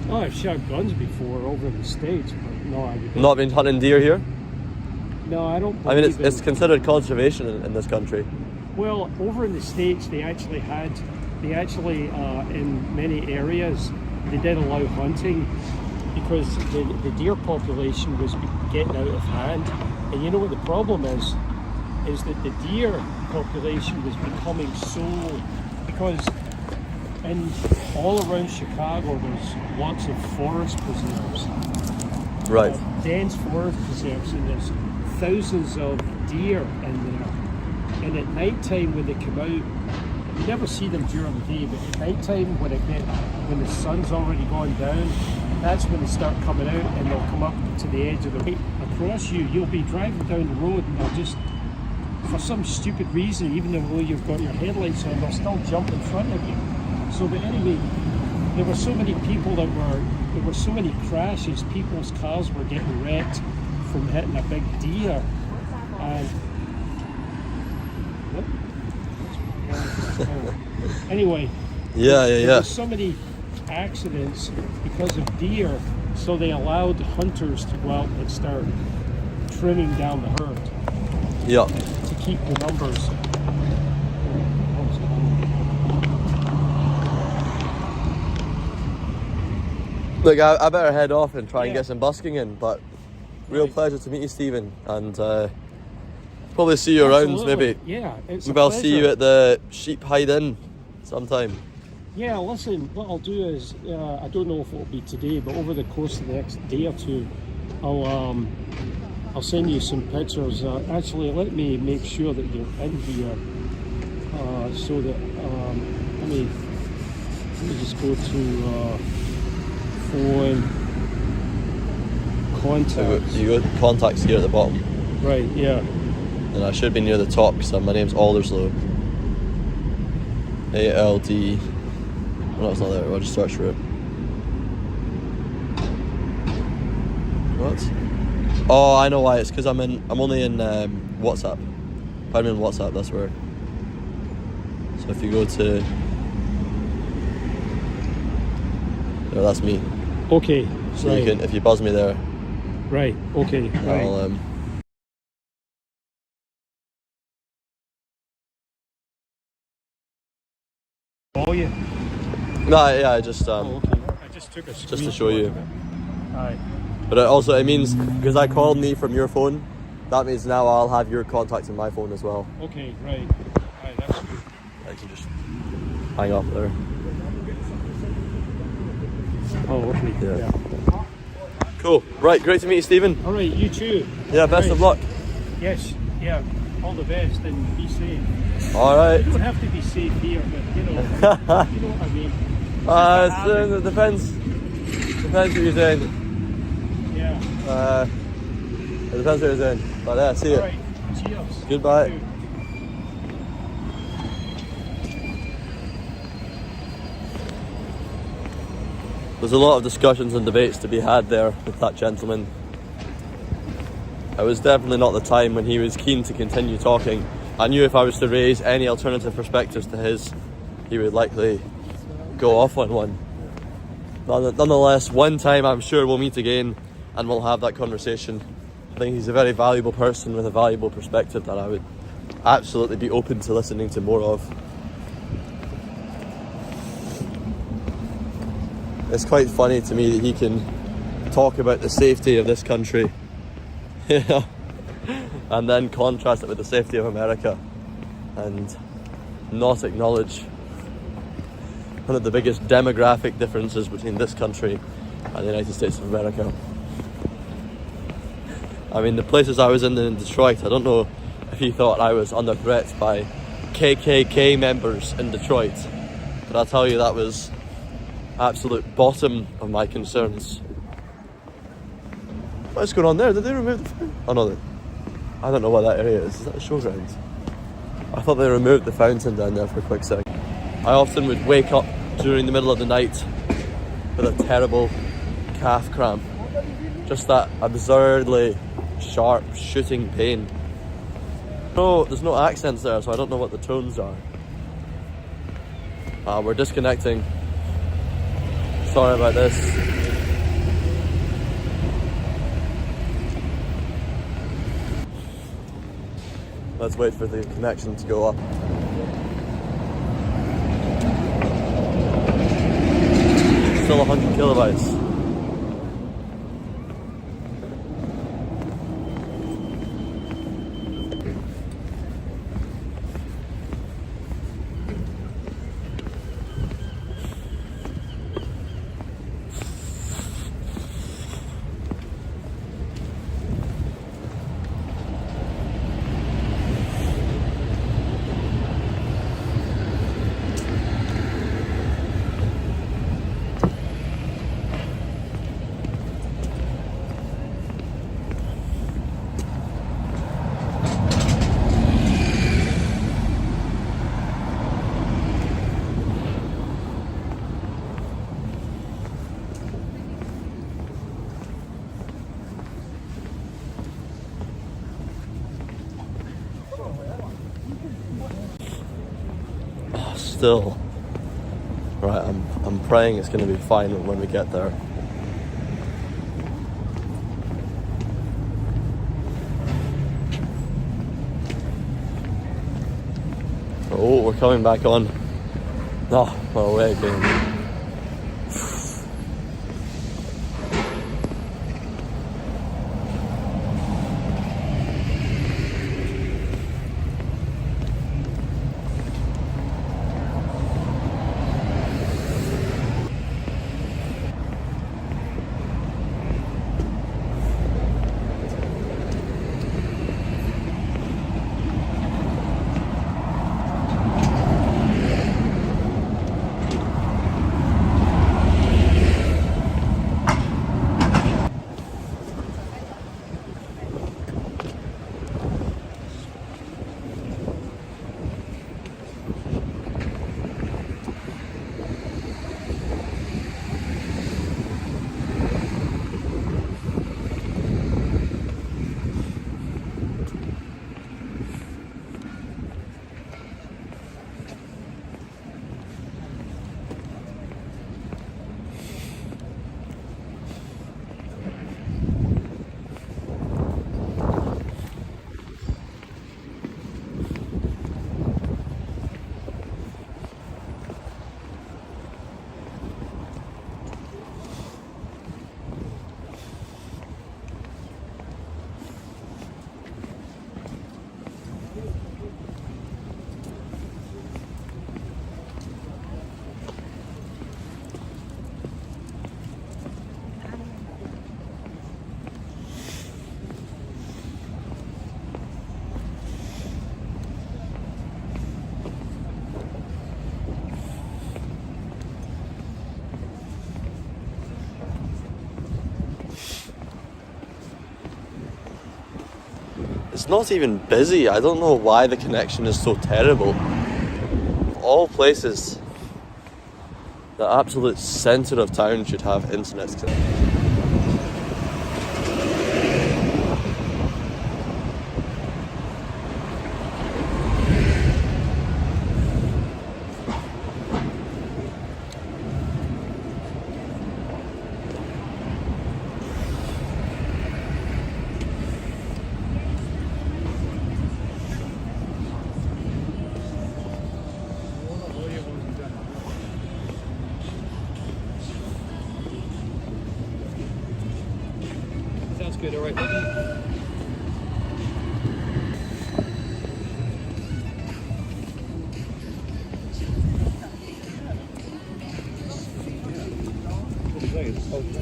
S3: Oh, I've shot guns before over in the States, but no, I didn't.
S1: Not been hunting deer here?
S3: No, I don't.
S1: I mean, it's considered conservation in this country.
S3: Well, over in the States, they actually in many areas, they did allow hunting because the deer population was getting out of hand. And you know what the problem is that the deer population was becoming so, because all around Chicago there's lots of forest preserves.
S1: Right.
S3: Dense forest preserves, and there's thousands of deer in there. And at night time when they come out, you never see them during the day, but at night time when the sun's already gone down, that's when they start coming out, and they'll come up to the edge of the road across you. You'll be driving down the road and they'll just, for some stupid reason, even though you've got your headlights on, they'll still jump in front of you. So but anyway, there were so many people there were so many crashes, people's cars were getting wrecked from hitting a big deer. And anyway, there were so many accidents because of deer, so they allowed hunters to go out and start trimming down the herd.
S1: Yeah.
S3: To keep the numbers.
S1: Look, I better head off and try and get some busking in, but real pleasure to meet you, Stephen, and hope probably see you around,
S3: Absolutely.
S1: maybe.
S3: Yeah, it's
S1: Maybe I'll see you at the Sheep Hide Inn sometime.
S3: Yeah, listen, what I'll do is, I don't know if it'll be today, but over the course of the next day or two, I'll send you some pictures. Actually, let me make sure that you're in here, so that, let me just go to phone contacts.
S1: You got contacts here at the bottom.
S3: Right, yeah.
S1: And I should be near the top because my name's Alderslow. A-L-D... No, it's not there. I'll just search for it. What? Oh, I know why. It's because I'm only in WhatsApp. If I'm in WhatsApp, that's where. So if you go to... No, that's me.
S3: Okay.
S1: So
S3: right.
S1: you can, if you buzz me there.
S3: Right. Okay. Right.
S1: I'll
S3: Oh yeah.
S1: No, yeah, I just
S3: Okay. I just took a screenshot
S1: just to show you.
S3: of it. Aye.
S1: But it means because I called me from your phone, that means now I'll have your contact in my phone as well.
S3: Okay. Right. Aye, that's good.
S1: I can just hang up there.
S3: Oh, okay.
S1: Yeah. Cool. Right, great to meet you, Stephen.
S3: All right. You too.
S1: Yeah, best
S3: Right.
S1: of luck.
S3: Yes. Yeah. All the best and be safe.
S1: All right.
S3: You don't have to be safe here, but you know what I mean.
S1: It depends. Depends what you're saying.
S3: Yeah.
S1: It depends what you're saying. But yeah, see you.
S3: All right. Cheers.
S1: Goodbye.
S3: You too.
S1: There's a lot of discussions and debates to be had there with that gentleman. It was definitely not the time when he was keen to continue talking. I knew if I was to raise any alternative perspectives to his, he would likely go off on one. Nonetheless, one time I'm sure we'll meet again and we'll have that conversation. I think he's a very valuable person with a valuable perspective that I would absolutely be open to listening to more of. It's quite funny to me that he can talk about the safety of this country and then contrast it with the safety of America and not acknowledge one of the biggest demographic differences between this country and the United States of America. I mean, the places I was in Detroit, I don't know if he thought I was under threat by KKK members in Detroit, but I'll tell you that was absolute bottom of my concerns. What's going on there? Did they remove the... Oh no, I don't know what that area is. Is that the showground? I thought they removed the fountain down there for a quick second. I often would wake up during the middle of the night with a terrible calf cramp. Just that absurdly sharp shooting pain. No, there's no accents there, so I don't know what the tones are. We're disconnecting. Sorry about this. Let's wait for the connection to go up. Still 100 kilobytes. Still, right, I'm praying it's going to be fine when we get there. Oh, we're coming back on. No, we're away again. It's not even busy. I don't know why the connection is so terrible. Of all places, the absolute centre of town should have internet connection.
S3: Sounds good, all right. Thank you.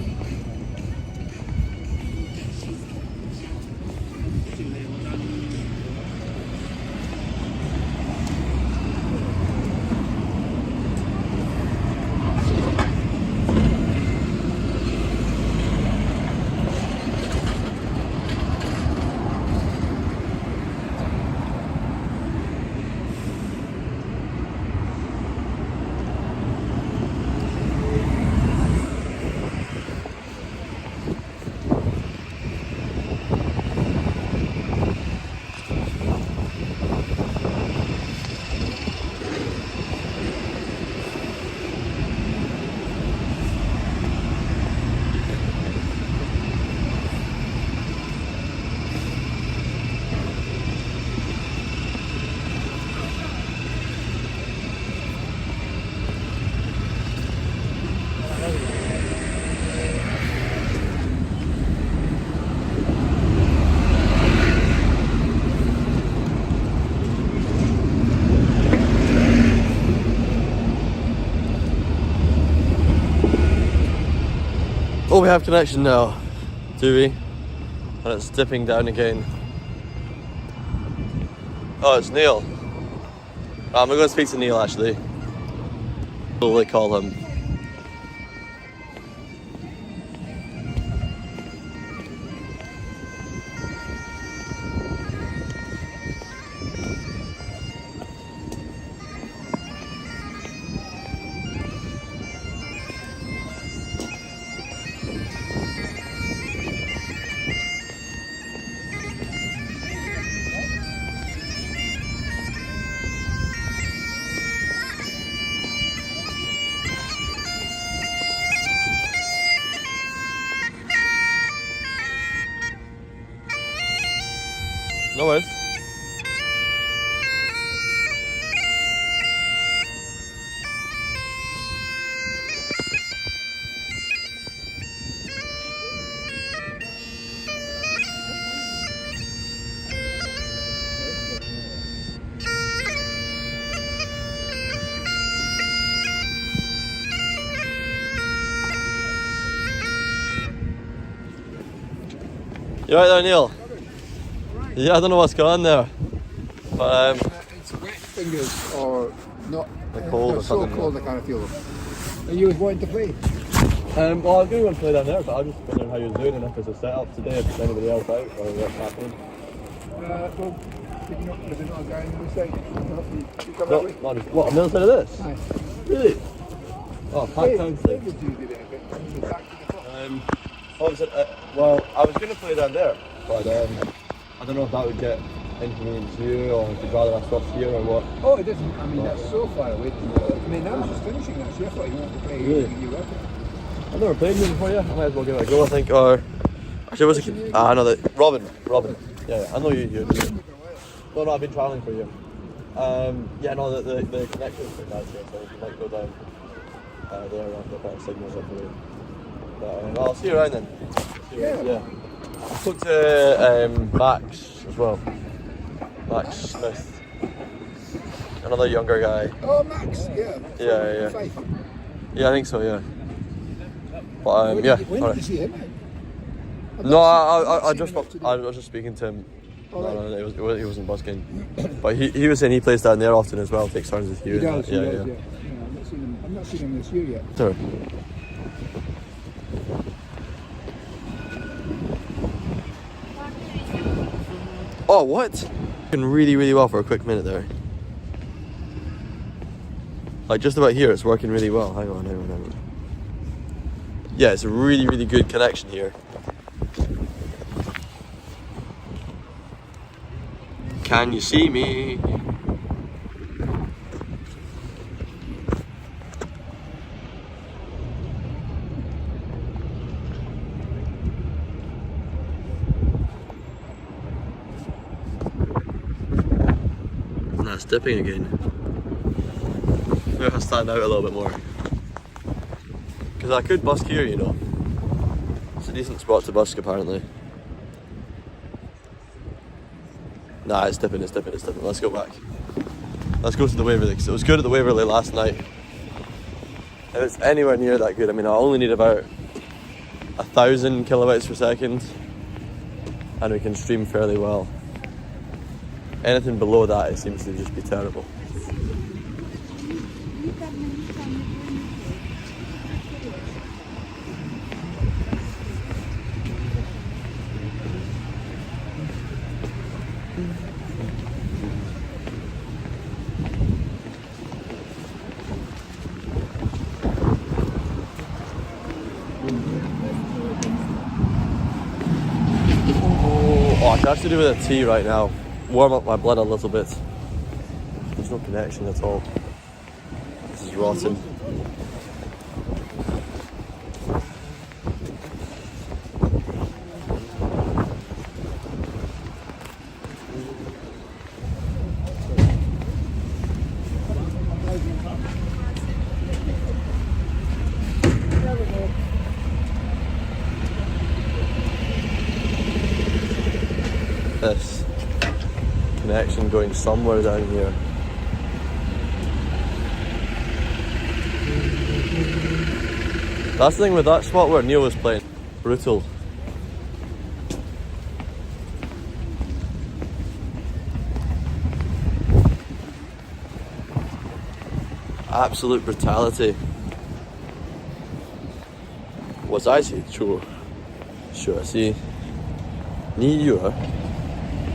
S1: Oh, we have connection now, do we? And it's dipping down again. Oh, it's Neil. I'm going to speak to Neil actually. What will they call him? No worries. You right there, Neil? Yeah, I don't know what's going on there, but
S4: it's wet fingers or not.
S1: they're cold or
S4: so
S1: something.
S4: cold I can't feel them. Are you wanting to play?
S1: Well, I was going to go and play down there, but I was just wondering how you're doing and if there's a setup today, if there's anybody else out or what's happening.
S4: Well, there's another guy on the side. You come
S1: No,
S4: that way?
S1: not just, what, on the other side of this?
S4: Aye.
S1: Really? Oh, packed town
S4: Hey,
S1: thing.
S4: would you do that? But back to the front.
S1: What was it? Well, I was going to play down there, but I don't know if that would get inconvenient to you or if you'd rather I stopped here or what.
S4: Oh, it doesn't. I mean, that's so far away. I mean, I was just finishing actually. I thought you wanted to play.
S1: Really?
S4: You were.
S1: I've never played you before, yeah. I might as well give it a go, I think. Or actually, was it? I know that Robin. Yeah, I know you. No, I've been travelling for you. Yeah, no, the connection is pretty nice here, so you might go down there around the better signals up there. But I'll see you around then. Yeah. I spoke to Max as well. Max Smith. Another younger guy.
S4: Oh, Max. Yeah.
S1: Yeah.
S4: Fife.
S1: Yeah, I think so, yeah. But yeah.
S4: When did you see him?
S1: No, I was just speaking to him.
S4: Oh,
S1: No, he wasn't busking. But he was saying he plays down there often as well, takes turns with you.
S4: He does.
S1: Yeah.
S4: I'm not seeing him this year yet.
S1: Sure. Oh, what? Working really, really well for a quick minute there. Like just about here, it's working really well. Hang on. Yeah, it's a really, really good connection here. Can you see me? Nah, it's dipping again. Maybe if I stand out a little bit more. Because I could busk here, you know. It's a decent spot to busk apparently. Nah, it's dipping. Let's go back. Let's go to the Waverley, because it was good at the Waverley last night. If it's anywhere near that good, I mean, I only need about 1,000 kilobytes per second, and we can stream fairly well. Anything below that, it seems to just be terrible. Oh, I can actually do with a tea right now. Warm up my blood a little bit. There's no connection at all. This is rotten. This connection going somewhere down here. That's the thing with that spot where Neil was playing. Brutal. Absolute brutality. Was I see? Sure. See.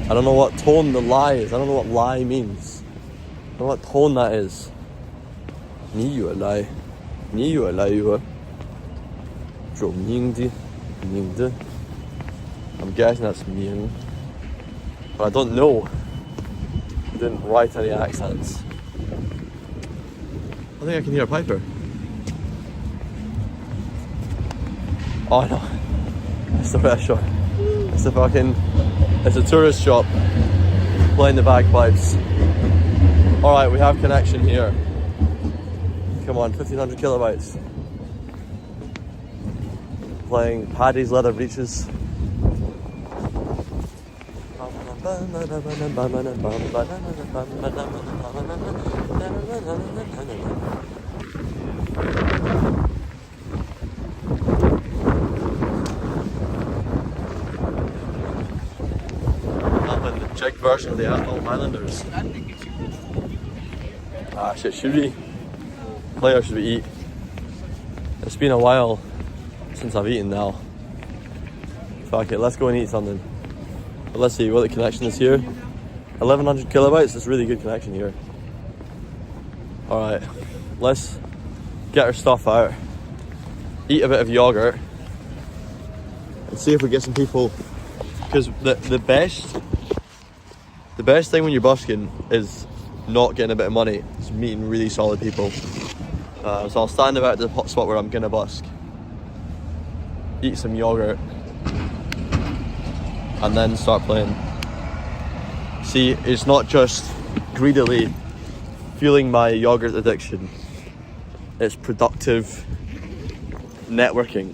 S1: I don't know what tone the lie is. I don't know what lie means. I don't know what tone that is. lie. I'm guessing that's Ming. But I don't know. I didn't write any accents. I think I can hear a piper. Oh no. It's the restaurant. It's a tourist shop playing the bagpipes. Alright, we have connection here. Come on, 1500 kilobytes. Playing Paddy's Leather Breeches. Jig version of the Adult Highlanders. Ah shit, should we play or should we eat? It's been a while since I've eaten now. Fuck it, let's go and eat something. But let's see what the connection is here. 1100 kilobytes, that's a really good connection here. Alright, let's get our stuff out, eat a bit of yogurt, and see if we get some people. Because the best thing when you're busking is not getting a bit of money. It's meeting really solid people. So I'll stand about at the hot spot where I'm gonna busk, eat some yogurt, and then start playing. See, it's not just greedily fueling my yogurt addiction. It's productive networking.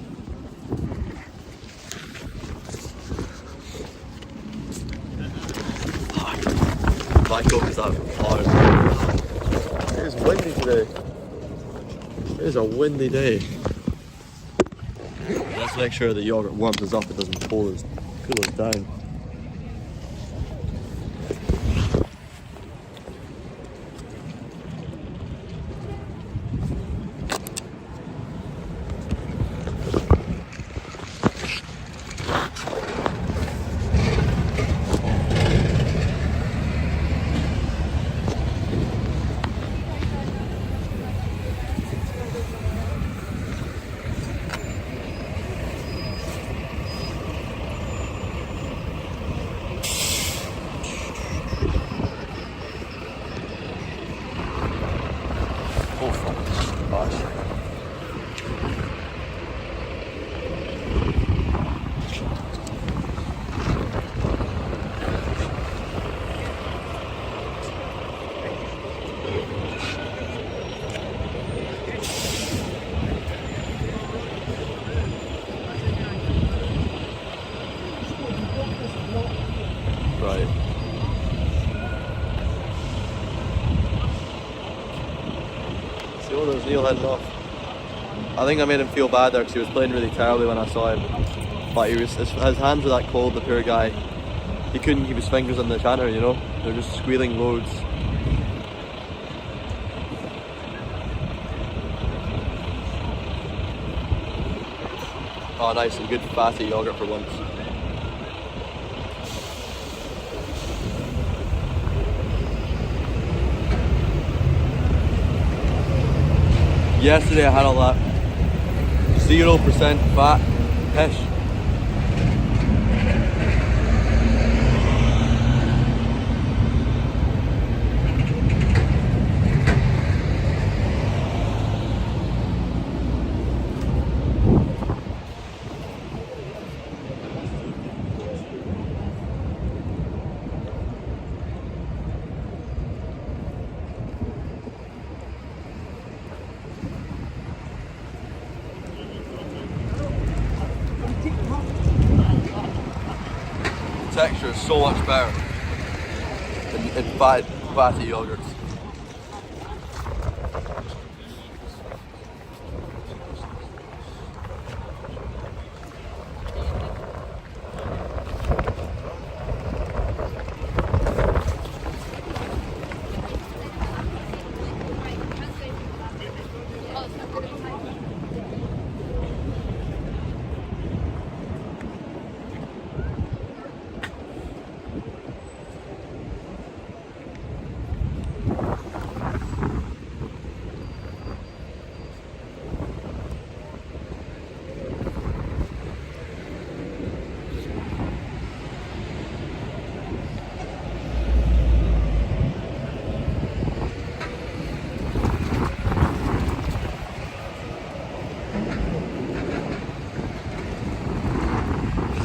S1: My coke is out hard. It is windy today. It is a windy day. Let's make sure the yogurt warms us up, it doesn't cool us down. Neil heading off. I think I made him feel bad there because he was playing really terribly when I saw him. But his hands were that cold, the poor guy. He couldn't keep his fingers on the chanter, you know? They're just squealing loads. Oh nice, some good fatty yogurt for once. Yesterday I had all that 0% fat fish. Texture is so much better in fatty yogurts.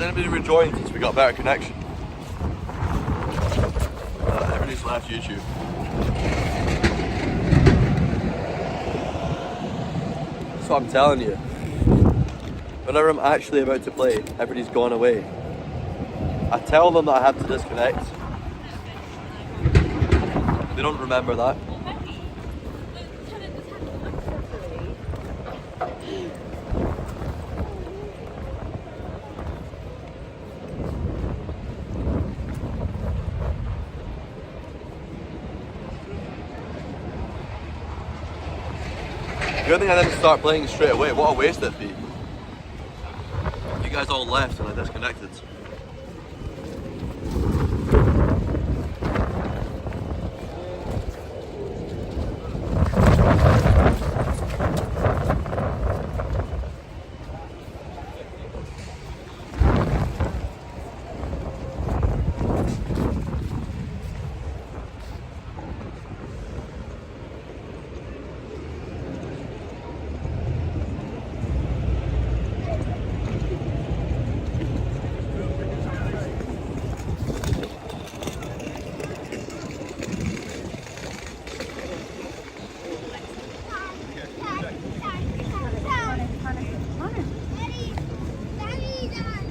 S1: Anybody rejoined since we got a better connection? Everybody's left YouTube. That's what I'm telling you. Whenever I'm actually about to play, everybody's gone away. I tell them that I have to disconnect. They don't remember that. Good thing I didn't start playing straight away. What a waste it'd be. You guys all left and I disconnected.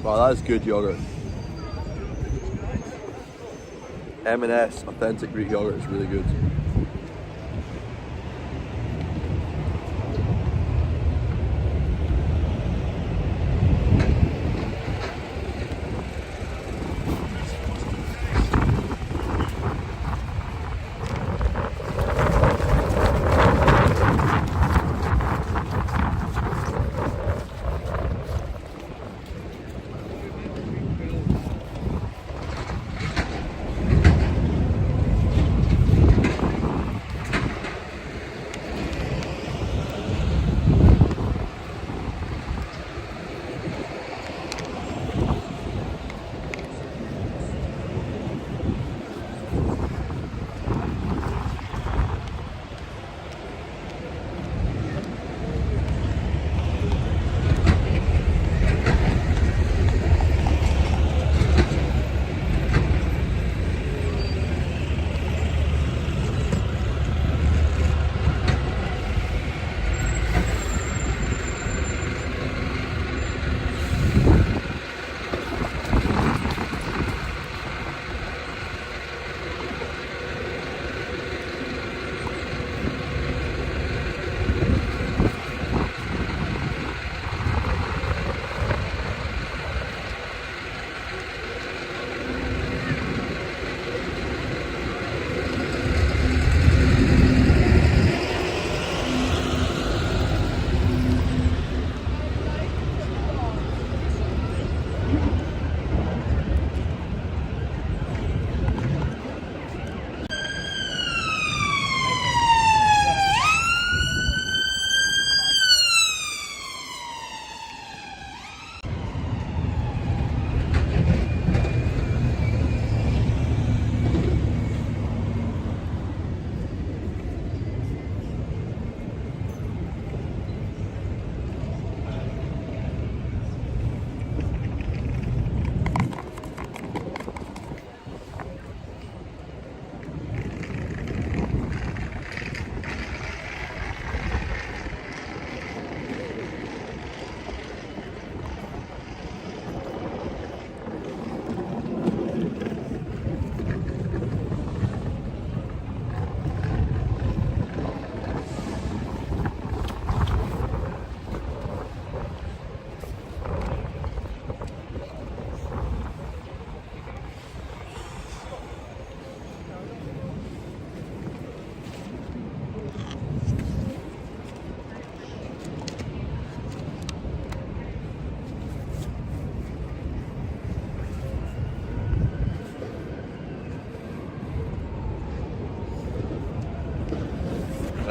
S1: Wow, that is good yogurt. M&S authentic Greek yogurt is really good.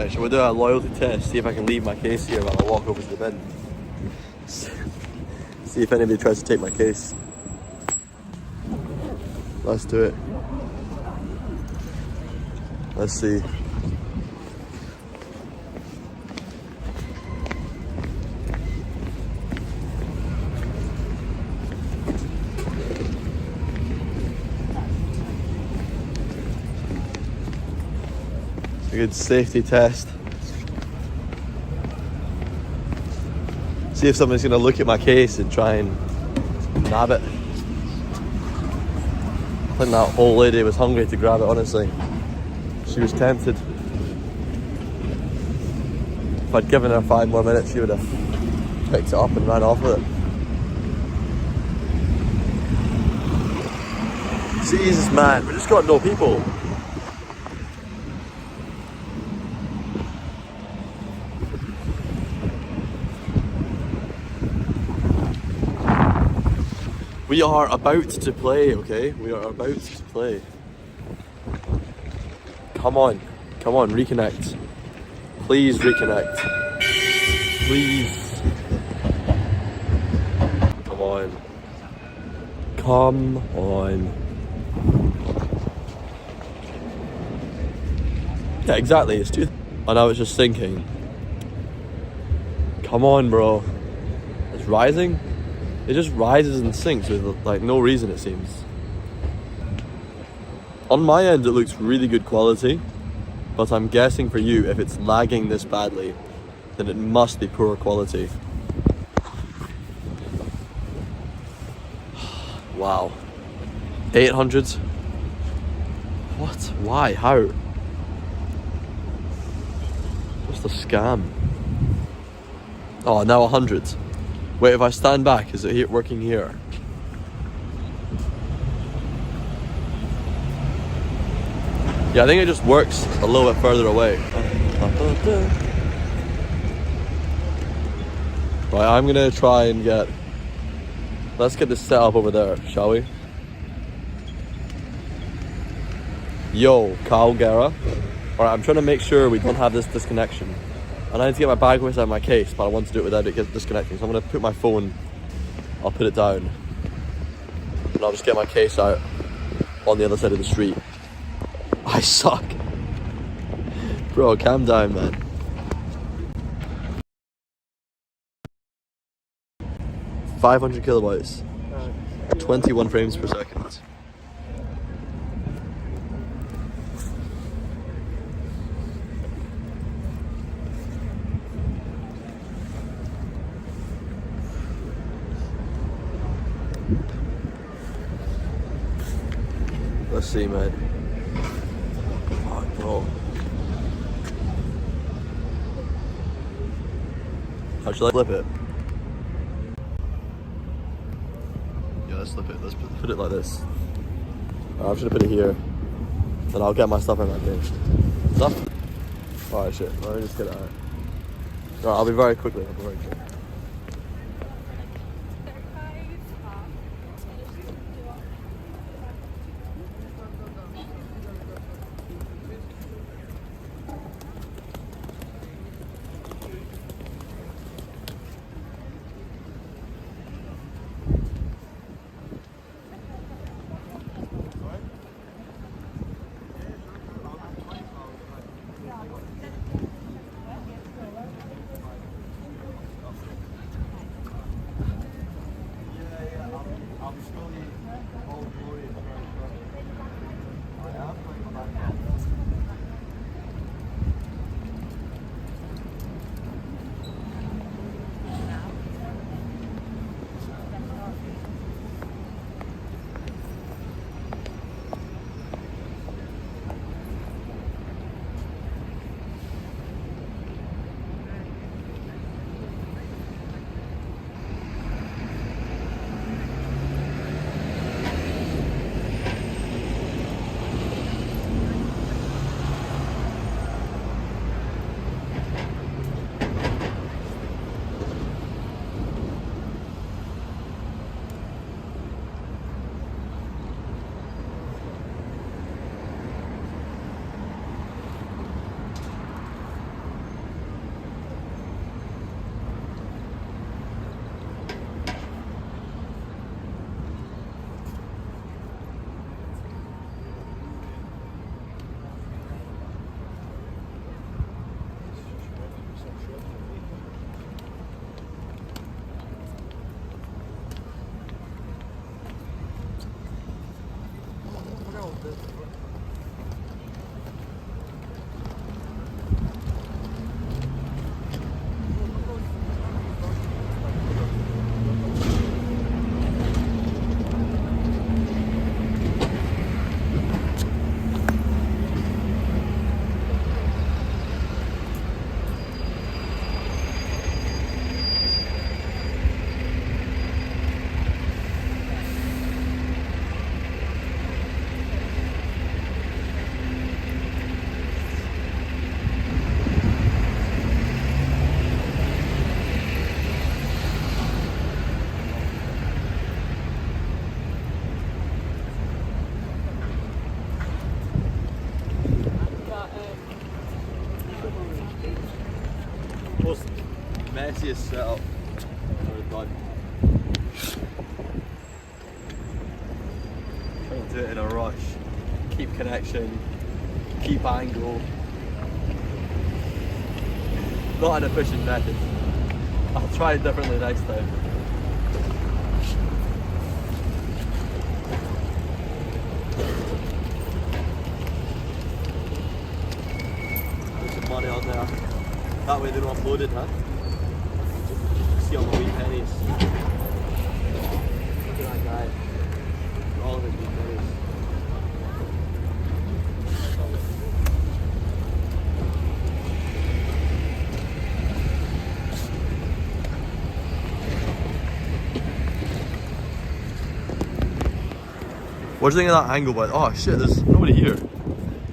S1: Right, shall we do a loyalty test? See if I can leave my case here while I walk over to the bin. See if anybody tries to take my case. Let's do it. Let's see. A good safety test. See if someone's gonna look at my case and try and nab it. I think that old lady was hungry to grab it, honestly. She was tempted. If I'd given her 5 more minutes, she would have picked it up and ran off with it. Jesus, man, we just got no people. We are about to play, okay? We are about to play. Come on, reconnect. Please reconnect. Please. Come on. Come on. Yeah, exactly, it's too... And I was just thinking. Come on, bro. It's rising? It just rises and sinks with like no reason, it seems. On my end it looks really good quality, but I'm guessing for you, if it's lagging this badly, then it must be poor quality. Wow. 800? What? Why? How? What's the scam? Oh, now 100. Wait, if I stand back, is it working here? Yeah, I think it just works a little bit further away. Right, I'm gonna try and get... Let's get this set up over there, shall we? Yo, Calgara. Alright, I'm trying to make sure we don't have this disconnection. And I need to get my bag out of my case, but I want to do it without it disconnecting. So I'm going to put my phone, I'll put it down. And I'll just get my case out on the other side of the street. I suck. Bro, calm down, man. – 500 kilobytes. 21 frames per second. Let's see, man. Fuck, bro. How should I flip it? Yeah, let's flip it. Let's put it like this. I'm just gonna put it here. Then I'll get my stuff in my case. Is that? Alright, shit. Let me just get it out. Alright, I'll be very quick. Most messiest setup ever done. Trying to do it in a rush. Keep connection, keep angle. Not an efficient method. I'll try it differently next time. Put some money on there. That way they're not uploaded, huh? See all the wee pennies. Look at that guy. All of his wee pennies. What do you think of that angle, bud? Oh shit, there's nobody here.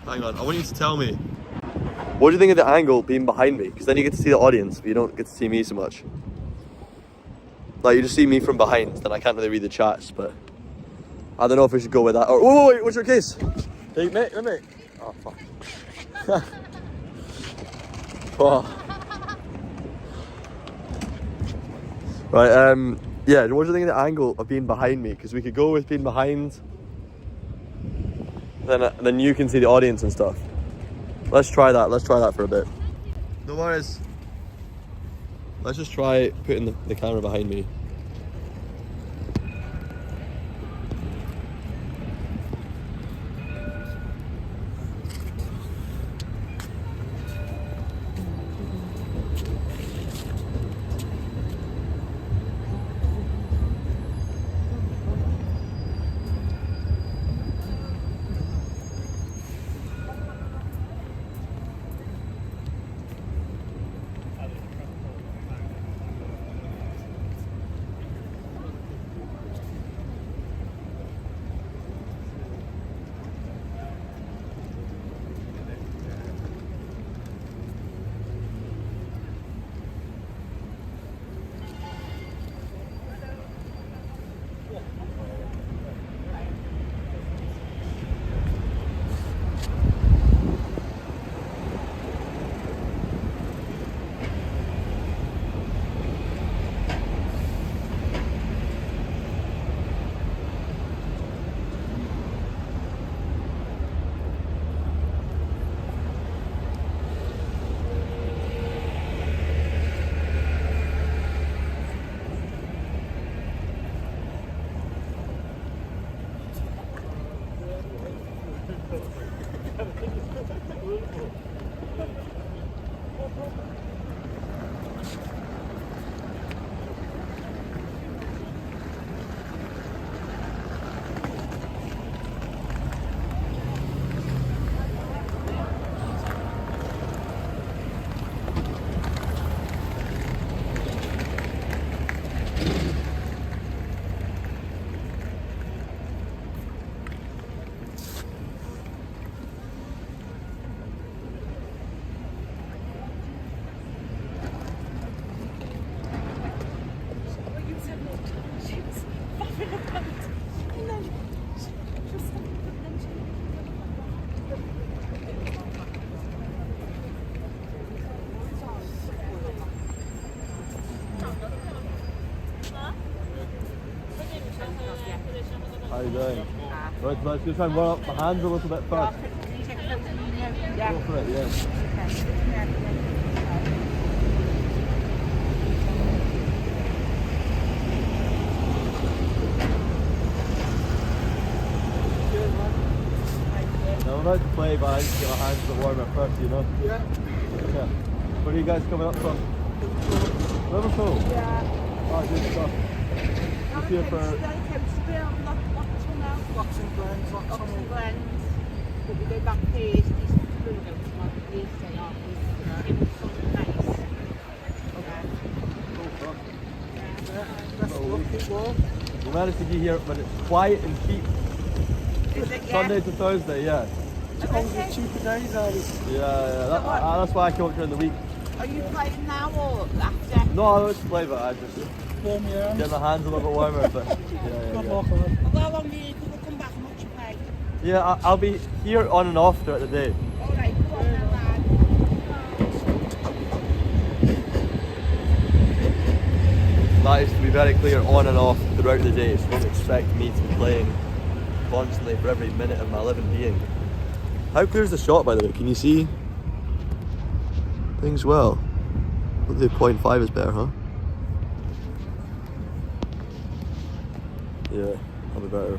S1: Hang on, I want you to tell me. What do you think of the angle being behind me? Because then you get to see the audience, but you don't get to see me so much. Like, you just see me from behind, then I can't really read the chats, but I don't know if we should go with that. Or, oh, wait, what's your case? Hey, mate, mate. Oh, fuck. Oh. Right, yeah, what do you think of the angle of being behind me? Because we could go with being behind, then you can see the audience and stuff. Let's try that for a bit. No worries. Let's just try putting the camera behind me. How you doing? Right, so let's just try and run up my hands a little bit first.
S5: Yeah.
S1: Go for it, yeah. I'm about to play, but I need to get my hands a bit warmer first, you know?
S2: Yeah.
S1: Yeah. Where are you guys coming up from? Liverpool?
S5: Yeah.
S1: Oh, good stuff. Just here for...
S5: Boxing Glens. But we go back here, it's through them like Tuesday after. It was so nice.
S1: We managed to get here, but it's quiet and cheap.
S5: Is it, yeah?
S1: Sunday to Thursday, yeah.
S5: Okay.
S2: Cheaper days, are
S1: Yeah. That's why I come up during the week.
S5: Are you playing now or after?
S1: No, I don't play, but I just
S2: yeah.
S1: get my hands a little bit warmer. But yeah.
S5: Well, how long do you think we'll come back and watch you play?
S1: Yeah, I'll be here on and off throughout the day.
S5: Alright, go on then, lad.
S1: That is to be very clear, on and off throughout the day. So don't expect me to be playing constantly for every minute of my living being. How clear is the shot, by the way? Can you see things well? I think 0.5 is better, huh? Yeah, that'll be better.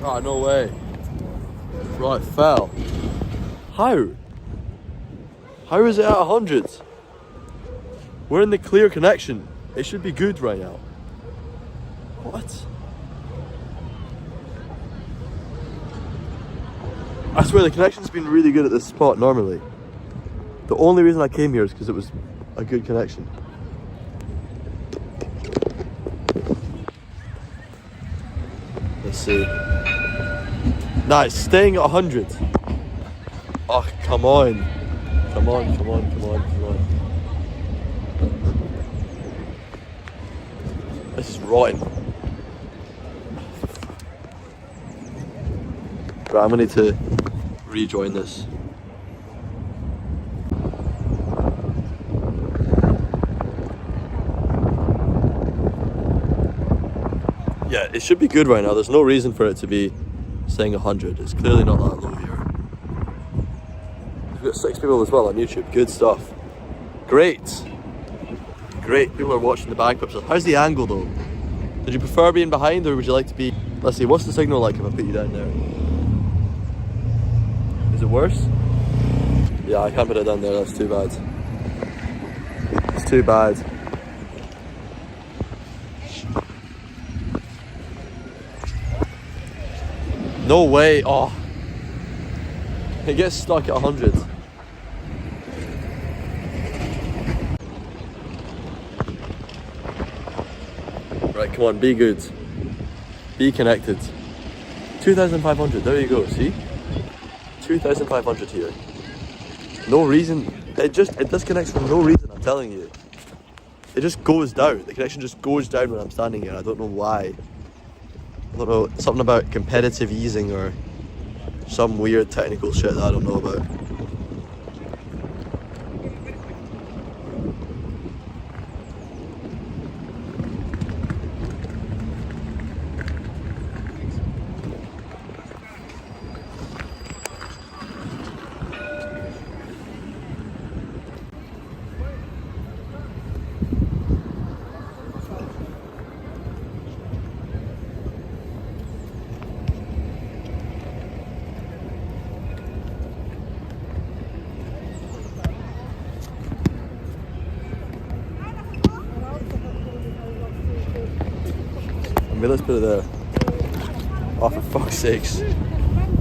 S1: Oh, no way. Right, fell. How? How is it at 100? We're in the clear connection. It should be good right now. What? I swear the connection's been really good at this spot normally. The only reason I came here is because it was a good connection. Let's see. Nice, staying at 100. Oh, come on. Come on, come on, come on, come on. This is rotten. Right, I'm gonna need to rejoin this. Yeah, it should be good right now. There's no reason for it to be saying 100. It's clearly not that low here. We've got 6 people as well on YouTube. Good stuff. Great. Great. People are watching the bagpipes. How's the angle though? Did you prefer being behind or would you like to be... Let's see, what's the signal like if I put you down there? Is it worse? Yeah, I can't put it down there. That's too bad. It's too bad. No way. Oh. It gets stuck at 100. Right, come on, be good. Be connected. 2,500, there you go, see? 2,500 here. No reason, it disconnects for no reason, I'm telling you. It just goes down, the connection just goes down when I'm standing here, I don't know why. I don't know, something about competitive easing or some weird technical shit that I don't know about. I mean, let's put it there. Oh, for fuck's sakes.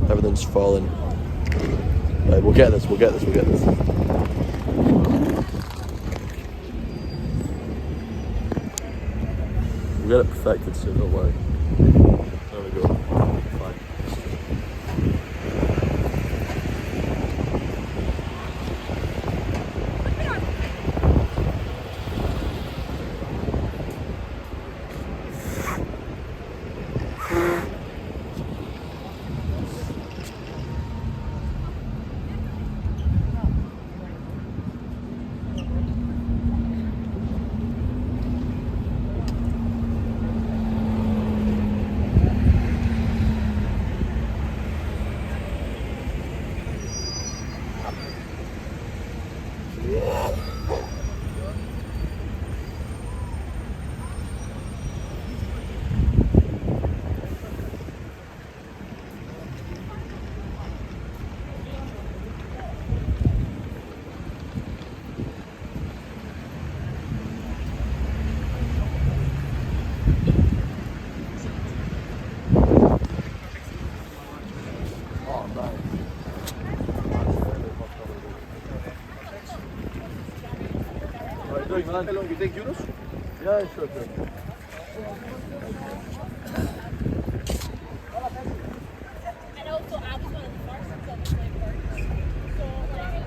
S1: Everything's falling. Right, we'll get this, we'll get this, we'll get this. We'll get it perfected soon, don't worry. There we go. Fine. How long you take euros? Yeah, sure.
S5: And also, I was one of the first ones on the first. So, like,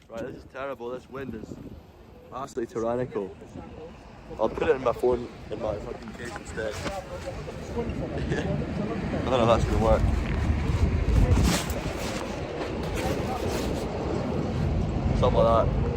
S1: Right, this is terrible. This wind is absolutely tyrannical. I'll put it in my phone in my fucking case instead. I don't know if that's gonna work. Something like that.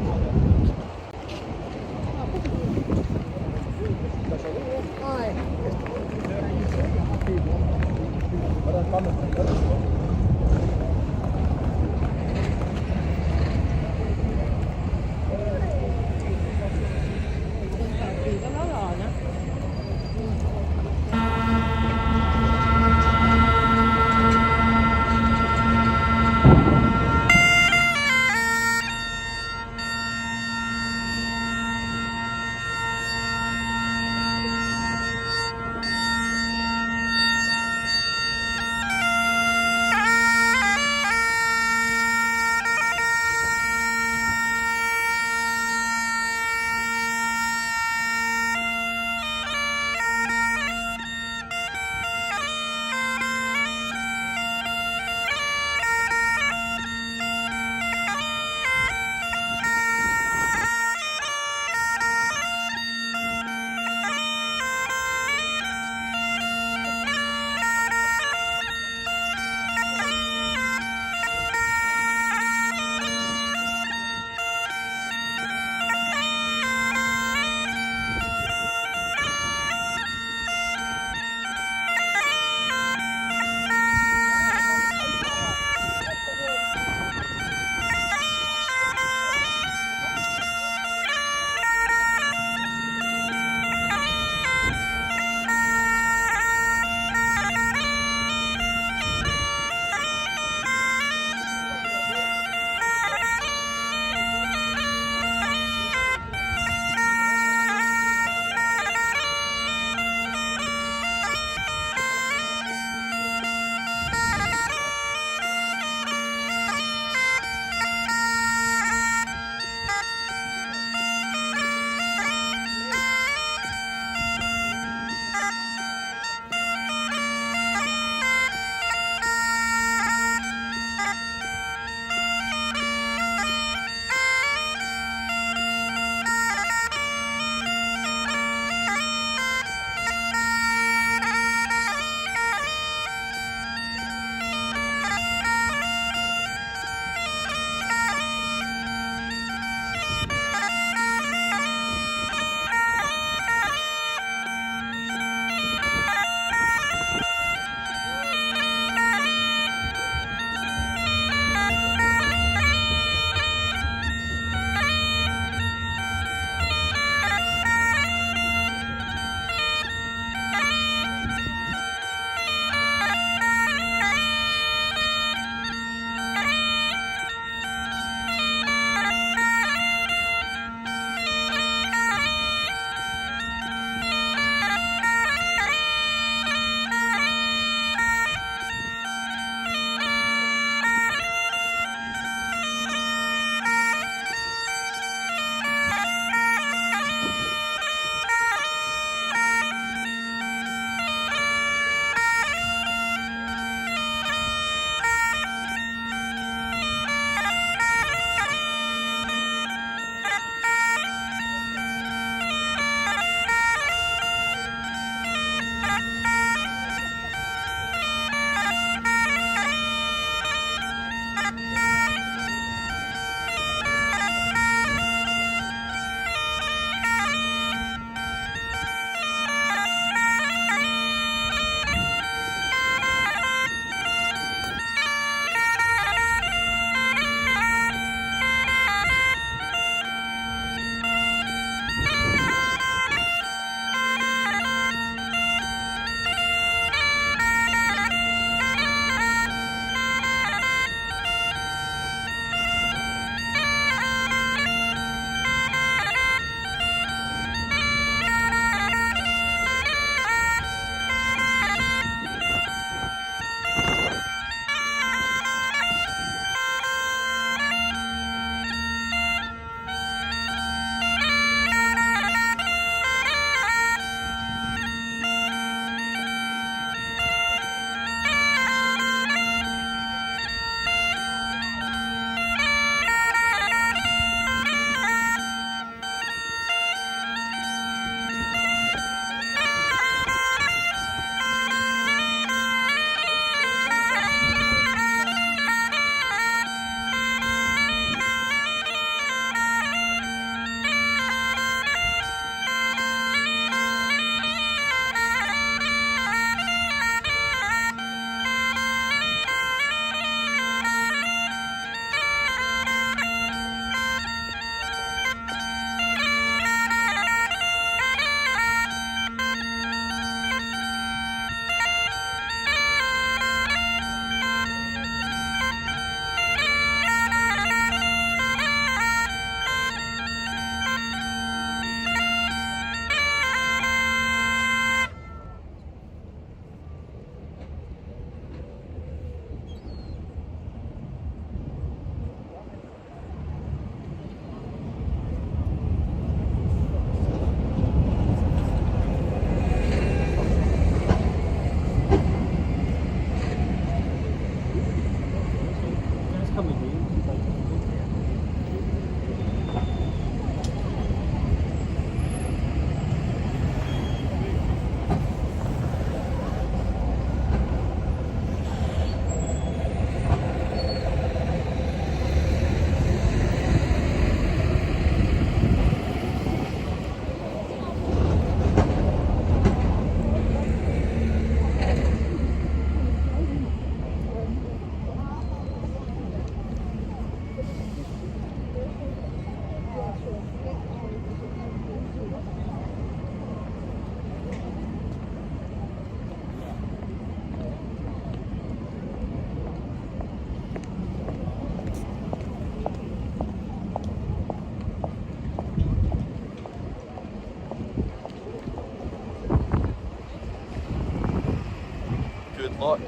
S1: Look.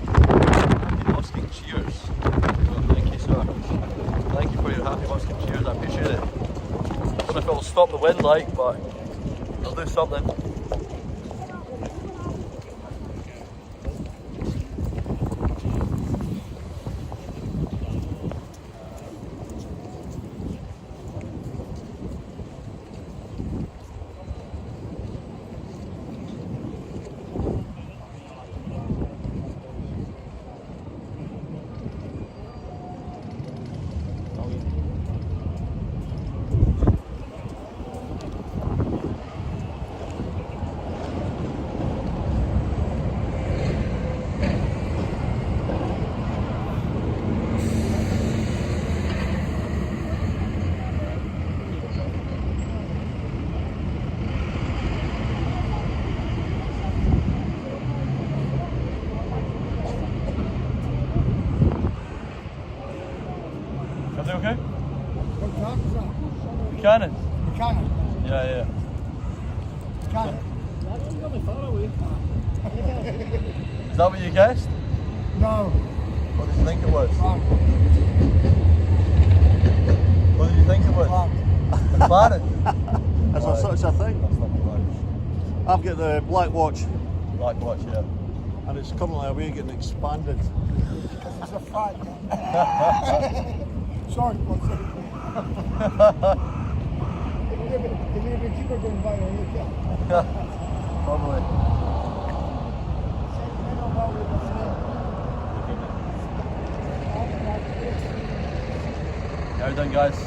S1: Happy Busking cheers. So thank you, sir. Thank you for your happy Busking cheers. I appreciate it. I don't know if it'll stop the wind like, but it'll do something. Everything okay? Buchanan.
S4: Buchanan.
S1: Yeah.
S4: Buchanan.
S1: Is that what you guessed?
S4: No.
S1: What did you think it was?
S4: Wrong.
S1: What did you think it was?
S4: Wrong.
S1: McLaren.
S6: That's such a thing.
S1: That's not McLaren.
S6: I've got the black watch,
S1: Black watch, yeah.
S6: and it's currently away getting expanded.
S4: It's a fight. Sorry, one second. A little bit cheaper than buy on your car.
S1: Probably. How you doing, guys?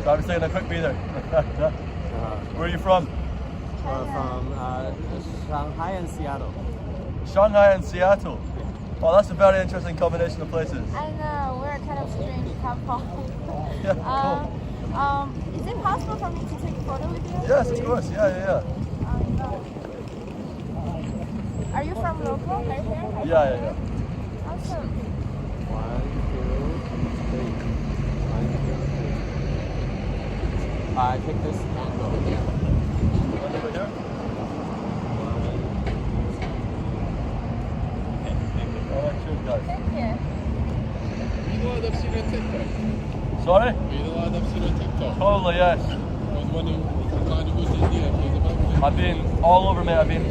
S1: So I was taking a quick breather. Where are you from?
S7: From Shanghai and Seattle.
S1: Shanghai and Seattle. Oh, that's a very interesting combination of places.
S8: I know, we're a kind of strange couple.
S1: Yeah, cool.
S8: Is it possible for me to take a photo with you?
S1: Yes, of course. Yeah.
S8: Are you from local? Right here?
S1: Yeah.
S8: Awesome.
S7: 1, 2, 3. 1, 2, 3. I take this angle.
S1: Over here. All right, cheers, guys.
S8: Thank you.
S9: You know what I've seen on TikTok?
S1: Sorry?
S9: You know what I've seen on TikTok?
S1: Probably, yes.
S9: When one of the man who goes to India plays a bagpipe.
S1: I've been all over, mate. I've been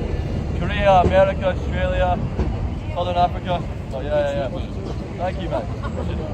S1: Korea, America, Australia, Southern Africa. Oh, yeah. Thank you, man. Appreciate it.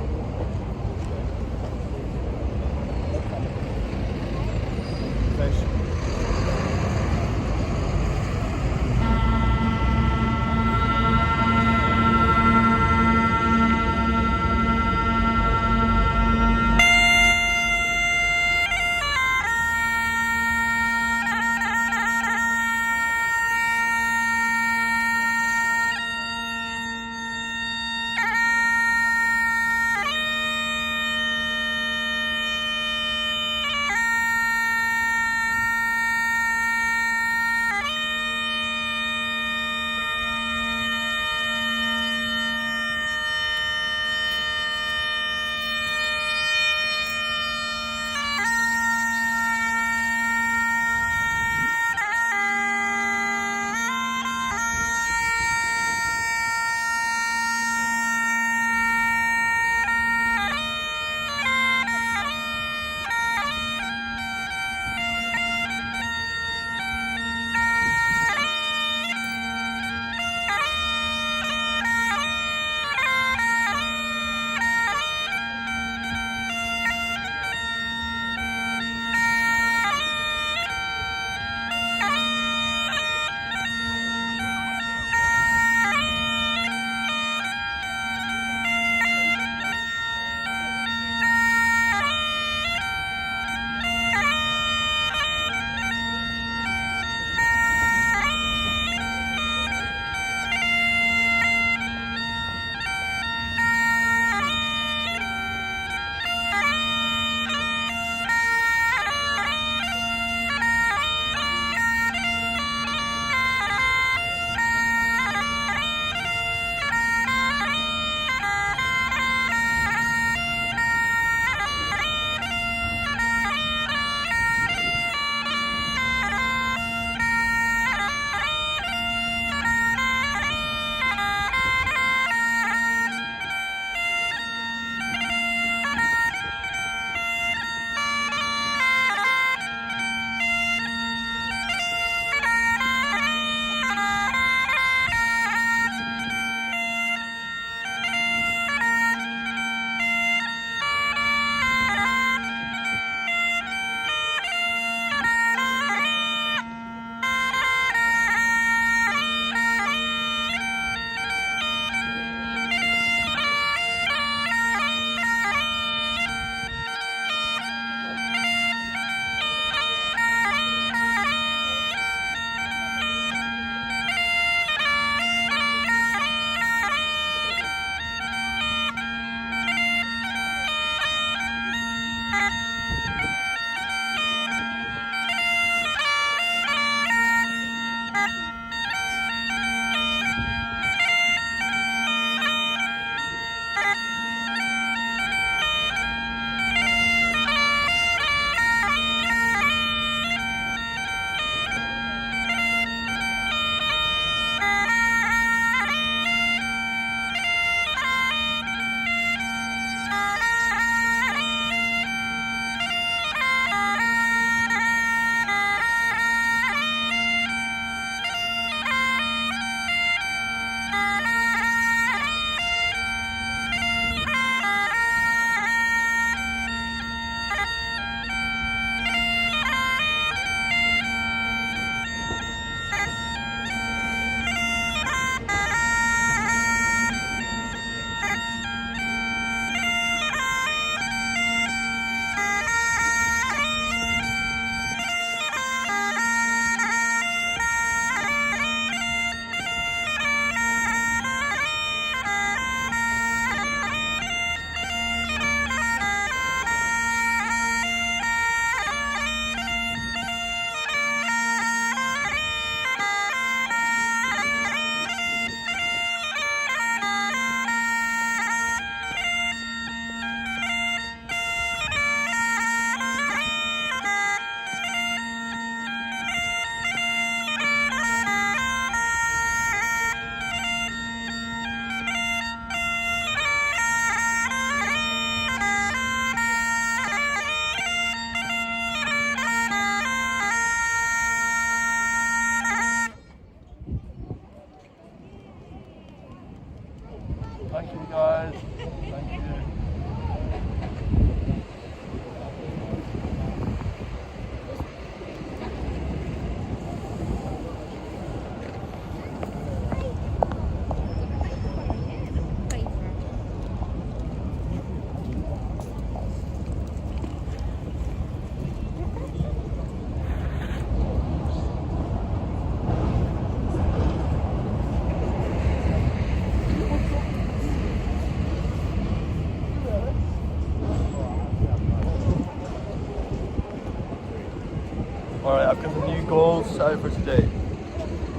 S1: Alright, I've got some new goals set out for today.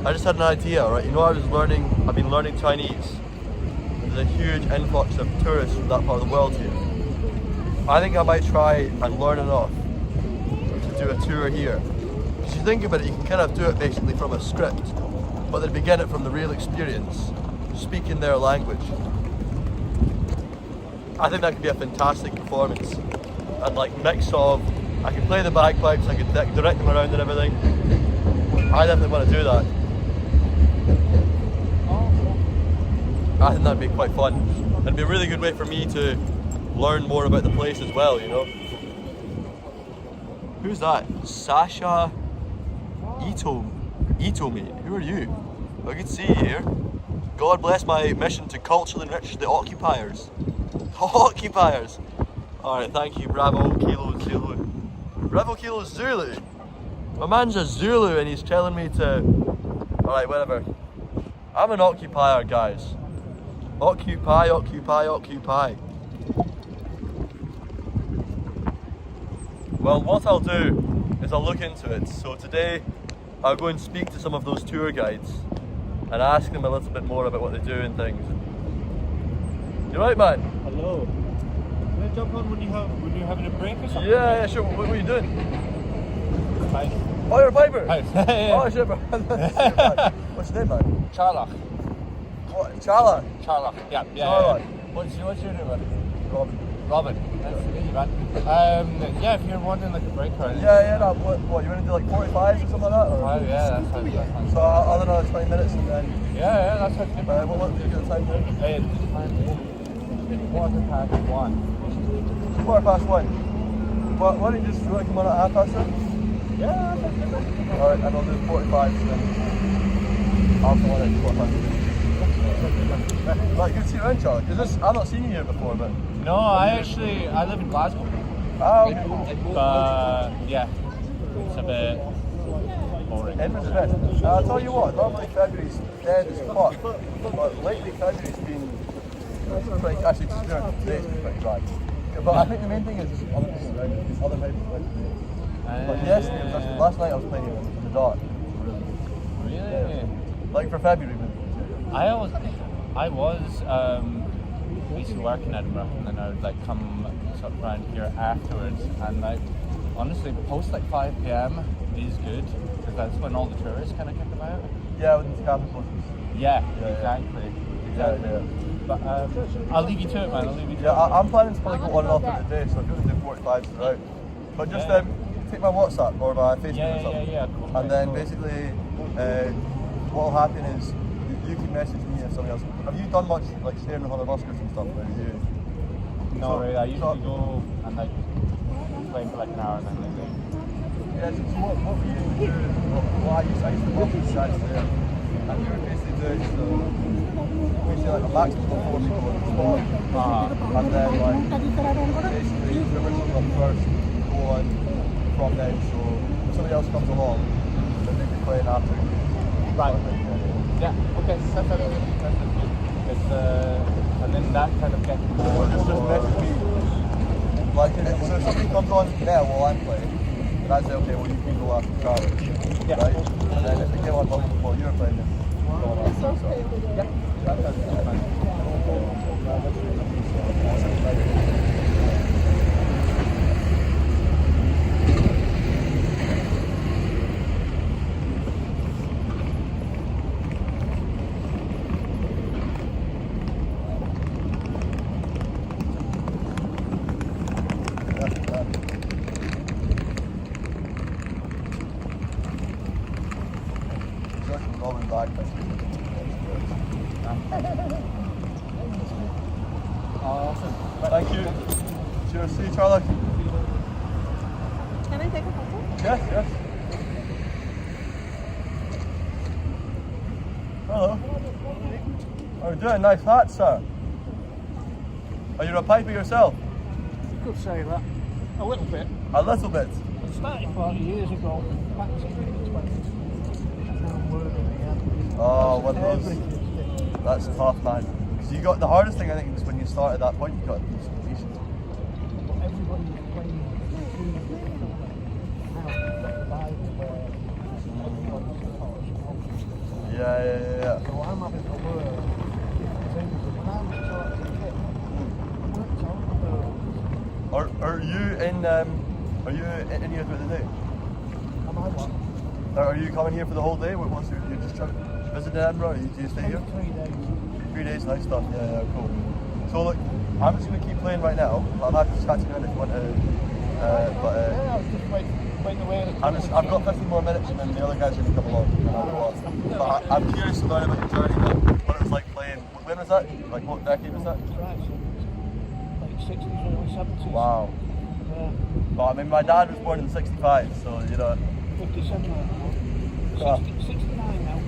S1: I just had an idea, right? You know, I've been learning Chinese. There's a huge influx of tourists from that part of the world here. I think I might try and learn enough to do a tour here. If you think about it, you can kind of do it basically from a script, but then begin it from the real experience, speaking their language. I think that could be a fantastic performance. And like mix of, I can play the bagpipes, I can direct them around and everything. I definitely want to do that. I think that'd be quite fun. It'd be a really good way for me to learn more about the place as well, you know. Who's that? Sasha Itomi. Who are you? I can see you here. God bless my mission to culturally enrich the occupiers. Occupiers! Alright, thank you. Bravo, Kilo Zulu. Bravo, Kilo Zulu! My man's a Zulu and he's telling me to... Alright, whatever. I'm an occupier, guys. Occupy, occupy, occupy. Well, what I'll do is I'll look into it. So today, I'll go and speak to some of those tour guides and ask them a little bit more about what they do and things. You right, man?
S3: Hello. Can I jump on when you're having a break or something?
S1: Yeah, sure. What are you doing?
S3: Hi.
S1: Oh, you're a piper?
S3: Hi.
S1: Oh, shit, bro. What's your name, man?
S7: Charlock.
S1: What? Chala?
S7: Charlock. Yeah.
S1: Charlock. What's your name, man?
S7: Robin. Nice to meet you, man. Yeah, if you're wanting like a break or anything.
S1: Yeah, no. What, you want to do like 45 or something like that? Or?
S7: Oh, yeah, that sounds
S1: So I'll do another 20 minutes and then...
S7: Yeah, that sounds good.
S1: What do you get the time to?
S7: Hey, quarter past 1.
S1: 1:15. Well, why don't you just come on at 1:30?
S7: Yeah, that sounds good.
S1: Alright, and I'll do 45 and then I'll come on at 1:15. Right, good to see you around, Charlie, because I've not seen you here before, but...
S7: No, I live in Glasgow.
S1: Ah, okay, cool.
S7: Yeah, it's a bit boring.
S1: Edinburgh's best. I'll tell you what, normally February's dead as fuck, but lately February's been pretty, actually today's been pretty dry. But I think the main thing is other people around, these other people around today. But yesterday, was actually, last night I was playing in the dark.
S7: Really?
S1: Yeah. Like for February.
S7: I used to work in Edinburgh, and then I would like come sort of around here afterwards, and like honestly, post like 5 p.m. is good because that's when all the tourists kind of kick about.
S1: Yeah, with the capital.
S7: Yeah, exactly.
S1: Yeah.
S7: But I'll leave you to it, man. I'll leave you to it.
S1: Yeah, I'm planning to probably go on and off for the day, so I'm going to do 45s throughout. But just take my WhatsApp or my Facebook or something.
S7: Yeah, cool.
S1: And then basically, what will happen is you can message me and somebody else. Have you done much like staying with other buskers and stuff? Or you?
S7: No, really. I usually go and like play for like an hour and then leave.
S1: Yeah, so what we usually do is, I used to work with guys there, and we would basically do basically like a maximum of 4 people on the spot, and then like basically whoever comes up first, go on from them, so if somebody else comes along, then they can play after.
S7: Right. Yeah, okay, that's good. It's, and then that kind of gets more...
S1: Just message me. Like, so if somebody comes on now while I'm playing, then I say, okay, well you can go after Charlie.
S7: Yeah.
S1: Right? And then if they get on while you're playing, then go on after. So.
S7: Yeah, that's
S1: Awesome. Thank you. Cheers. See you, Charlie.
S8: Can I take a photo?
S1: Yes. Hello. How are you doing? Nice hat, sir. Are you a piper yourself?
S3: You could say that. A little bit.
S1: A little bit.
S3: I started 40 years ago, back in the 20s.
S1: Oh, one of those. That's tough, man. So you got the hardest thing, I think, is when you start at that point, you got to be patient.
S3: Everybody was playing
S1: Yeah.
S4: So I'm having to learn different things. When I was taught as a kid, I weren't taught about.
S1: Are you in here through the day?
S4: Am I what?
S1: Are you coming here for the whole day? What's you just visiting Edinburgh? Do you stay here?
S4: 3 days.
S1: 3 days, nice stuff. Yeah, cool. So look, I'm just gonna keep playing right now. I'm happy to chat to you if you want to.
S4: Yeah, I was just waiting away.
S1: I've got 15 more minutes and then the other guys are gonna come along. But I'm curious to learn about your journey, what it was like playing. When was that? Like what decade was that?
S4: Right, so late 60s, early 70s.
S1: Wow.
S4: Yeah.
S1: Well, I mean, my dad was born in '65, so you know.
S4: 57 now. 69 now.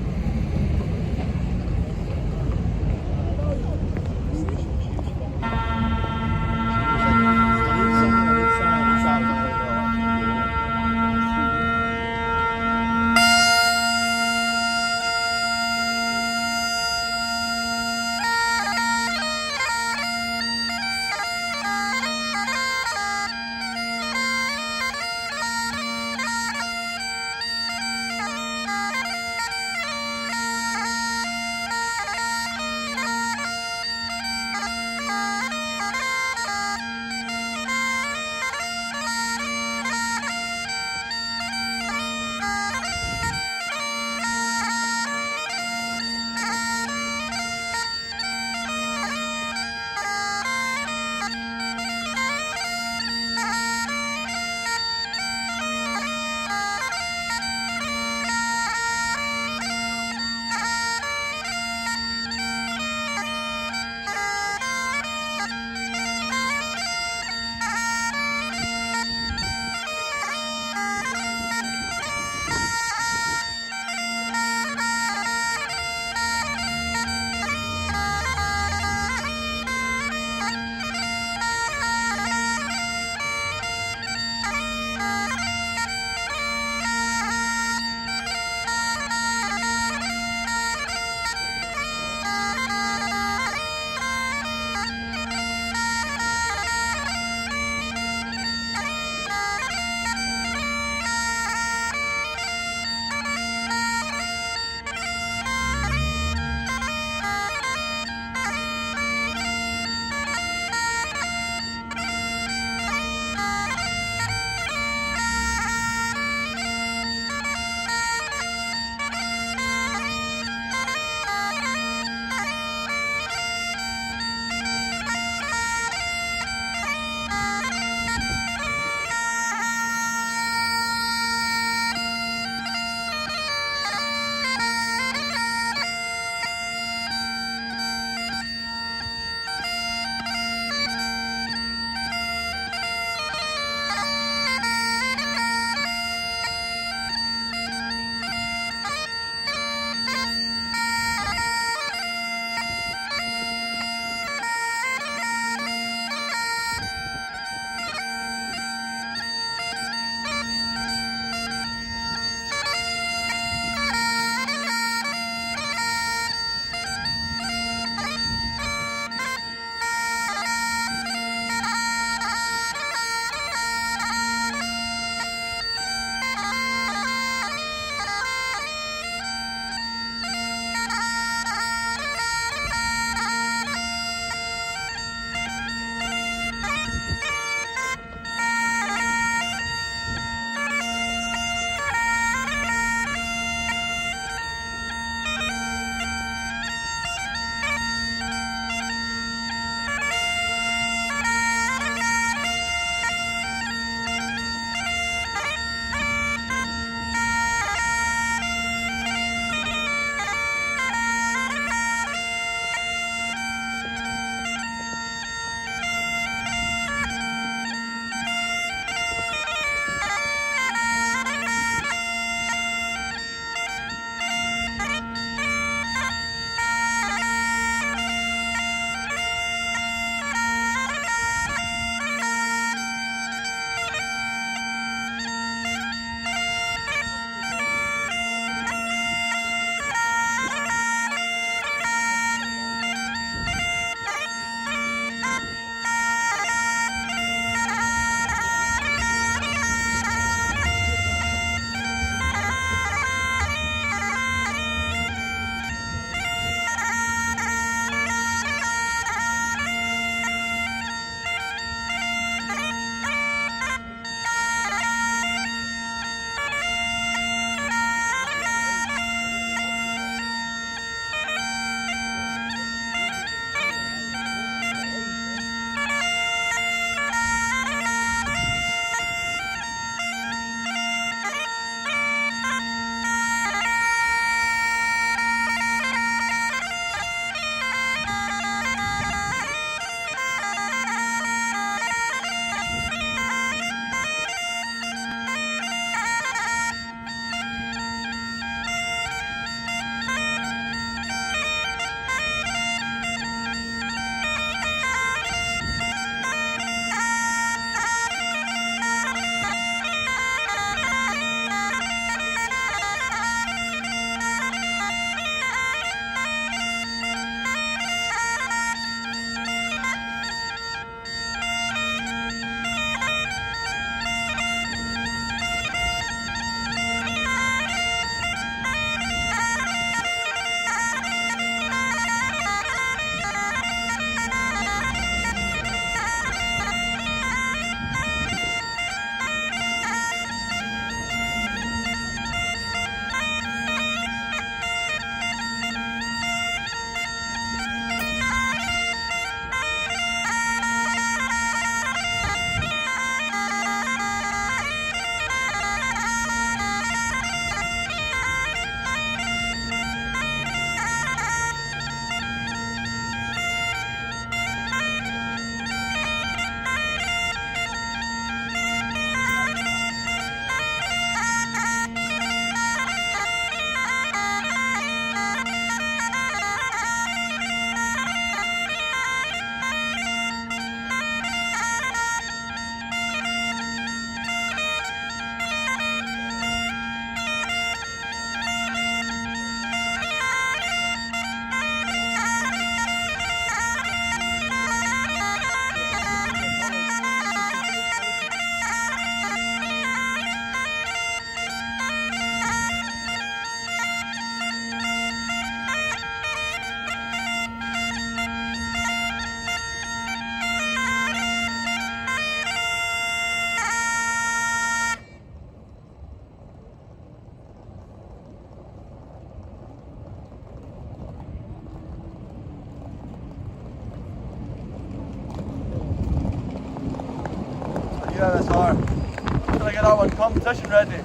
S1: Yeah, that's hard. Till I get that one competition ready.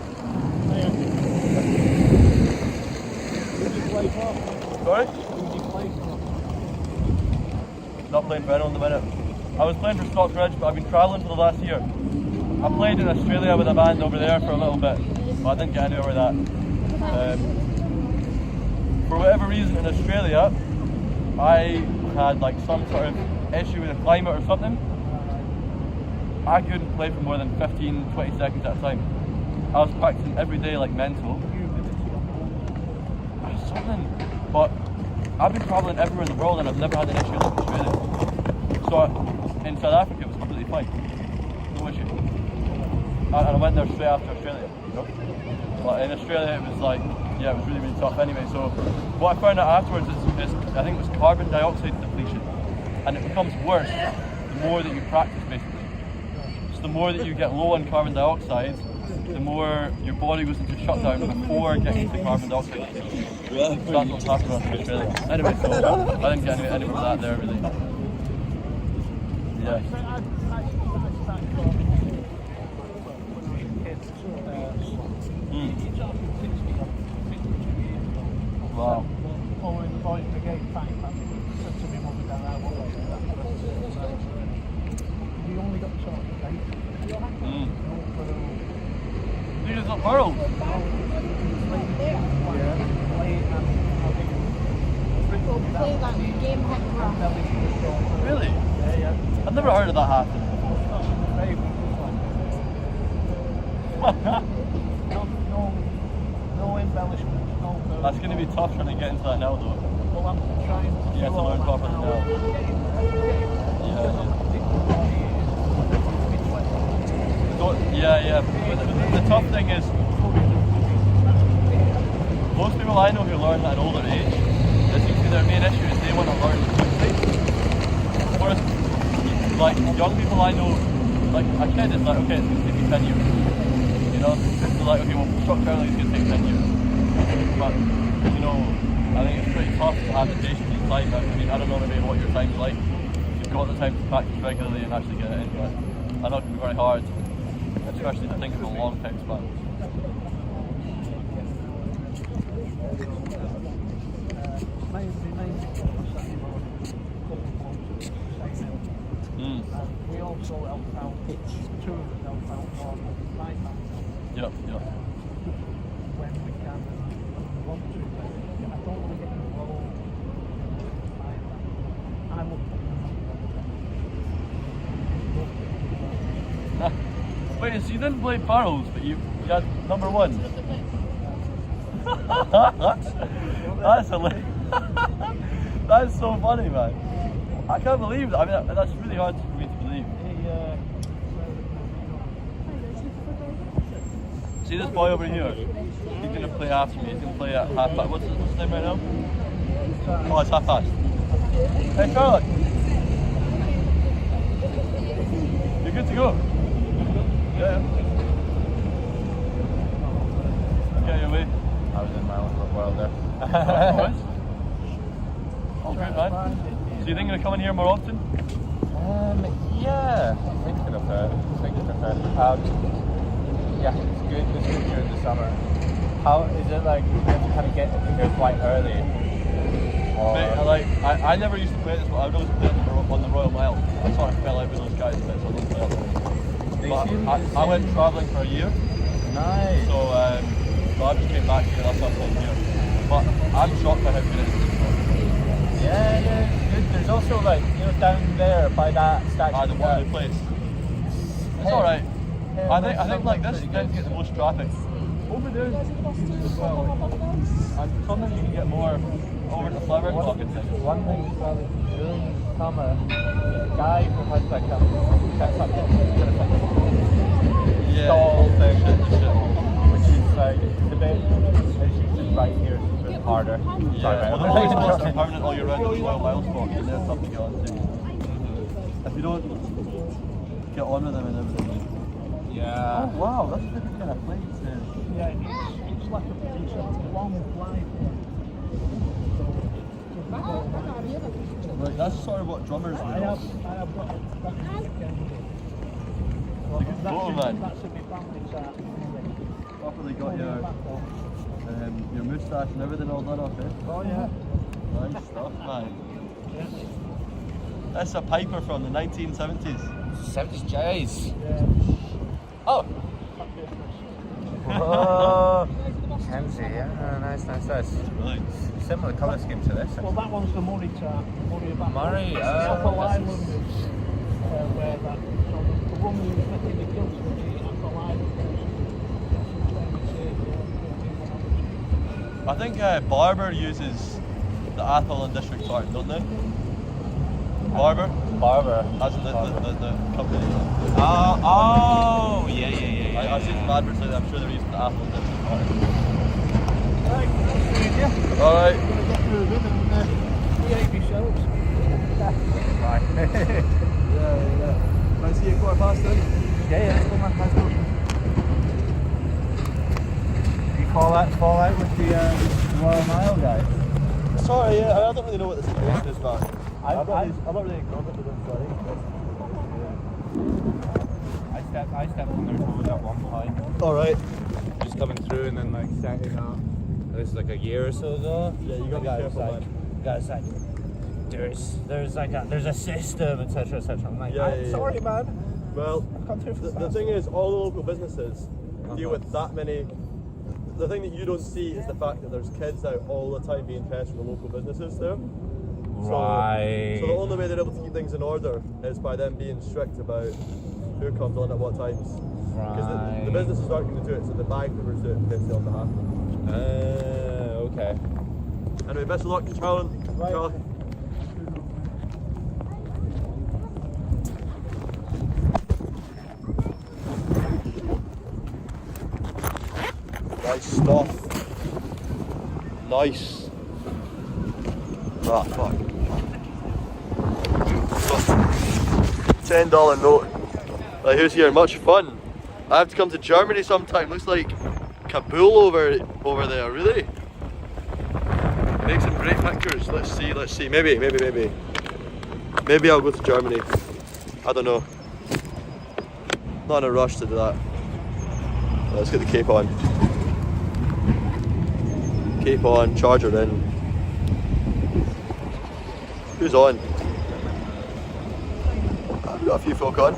S1: Sorry? Not playing for anyone at the minute. I was playing for Stockbridge, but I've been travelling for the last year. I played in Australia with a band over there for a little bit, but I didn't get anywhere with that. For whatever reason in Australia, I had like some sort of issue with the climate or something. I couldn't play for more than 15-20 seconds at a time. I was practicing every day like mental. Something. But I've been travelling everywhere in the world and I've never had an issue like Australia. So in South Africa it was completely fine. No issue. And I went there straight after Australia, you know? But in Australia it was like, yeah, it was really, really tough anyway. So what I found out afterwards is I think it was carbon dioxide depletion. And it becomes worse the more that you practice, basically. So the more that you get low on carbon dioxide, the more your body goes into shutdown before getting into carbon dioxide. So that's what's happened in Australia. Anyway, so I didn't get anywhere with that there, really. Yeah. Wow.
S4: Following the boys brigade fight, said to me, Mum and Dad, I want to do that. We only got short of days.
S1: You just got pearls?
S8: Play that game
S1: Really? Yeah. I've never heard of that happen.
S4: No embellishments, no.
S1: That's going to be tough trying to get into that now, though.
S4: Well, I'm trying to.
S1: You have to learn properly now. Yeah. The tough thing is, most people I know who learn at an older age, it seems to be their main issue is they want to learn quickly. Whereas, like, young people I know, like a kid is like, okay, it's going to take me 10 years. You know, it's like, okay, well, structurally it's going to take 10 years. But, you know, I think it's pretty tough to have the patience and time. I mean, I don't know maybe what your time's like. You've got the time to practice regularly and actually get it in, but I know it can be very hard, especially to think of a long time span.
S4: We also help out, two of us help out on my family.
S1: Yep.
S4: When we can and want to. I don't want to get involved. I love
S1: Wait, so you didn't play barrels, but you had number one? That's hilarious. That's so funny, man. I can't believe that. I mean, that's really hard for me to believe. See this boy over here? He's going to play after me. He's going to play at half past. What's his name right now? Oh, it's half past. Hey, Charlotte. You're good to go? Yeah. Okay, you're away.
S7: I was in my own little world there.
S1: Oh, good, man. So you think you're going to come in here more often?
S7: Yeah, thinking of it. Yeah, it's good during the summer. How is it like? You have to kind of get here quite early. Or...
S1: Mate, I never used to play this, but I always played on the Royal Mile. I sort of fell out with those guys a bit, so I don't play up. But I went travelling for a year.
S7: Nice.
S1: So I just came back here. That's what I'm saying here. But I'm shocked by how good it is.
S7: Yeah, it's good. There's also like down there by that statue.
S1: The Waterloo place. It's alright. I think like this tends to get the most traffic. Over there as well. And sometimes you can get more over the flower clock and things.
S7: One thing as well is during summer, the guy who has like a stall thing, which is like the bit, it's just right here, it's a bit harder.
S1: Yeah, well, the Royal spots are permanent all year round, the Royal Mile spots, and they're tough to get onto. If you don't get on with them and everything.
S7: Yeah.
S1: Oh wow, that's a different kind of place.
S4: Yeah, it's like a long line.
S1: Right, that's sort of what drummers do.
S4: I have got
S1: Oh man.
S4: That's a bit bandage that.
S1: Properly got your moustache and everything all done off it.
S4: Oh yeah.
S1: Nice stuff, man. That's a piper from the 1970s.
S7: 70s jazz.
S4: Yeah.
S7: Oh. Oh. Kenzie, yeah, nice.
S1: Right.
S7: Similar colour scheme to this.
S4: Well, that one's the Murray tart. Murray back.
S7: Murray,
S4: The Apple Island is where that. So the woman who was making the gilts with the Apple Island.
S1: I think Barber uses the Atholland District Park, don't they? Barber? As in the company.
S7: Oh, yeah.
S1: I've seen some adverts like that. I'm sure they're using the Atholland District Park.
S4: Right.
S1: Alright.
S4: We're going to get through a bit and behave yourselves.
S7: Right.
S1: Yeah. Can I see you quarter past then?
S7: Yeah, let's go, man. Let's go. You fall out with the Royal Mile guy?
S1: Sorry, yeah, I don't really know what the situation is, but I'm not really in contact with them, sorry.
S7: I stepped on their toes at one point.
S1: Alright.
S7: Just coming through and then like setting up. This is like a year or so ago.
S1: Yeah, you gotta be careful, man.
S7: Guys, like, there's a system, etc. I'm like,
S1: Yeah,
S7: I'm sorry, man.
S1: Well,
S7: I've come through
S1: the thing is, all the local businesses deal with that many. The thing that you don't see is the fact that there's kids out all the time being pestered from the local businesses there.
S7: Right.
S1: So the only way they're able to keep things in order is by them being strict about who comes on at what times. Because the businesses aren't going to do it, so the bagpipers do it basically on behalf of them.
S7: Okay.
S1: Anyway, best of luck, Charlie.
S4: Right.
S1: Charlie. Nice stuff. Nice. Ah, fuck. $10 note. Like, who's here? Much fun. I have to come to Germany sometime. Looks like Kabul over there, really? Make some great pictures. Let's see. Maybe I'll go to Germany. I don't know. Not in a rush to do that. Let's get the cape on. Cape on, charger in. Who's on? I've got a few folk on.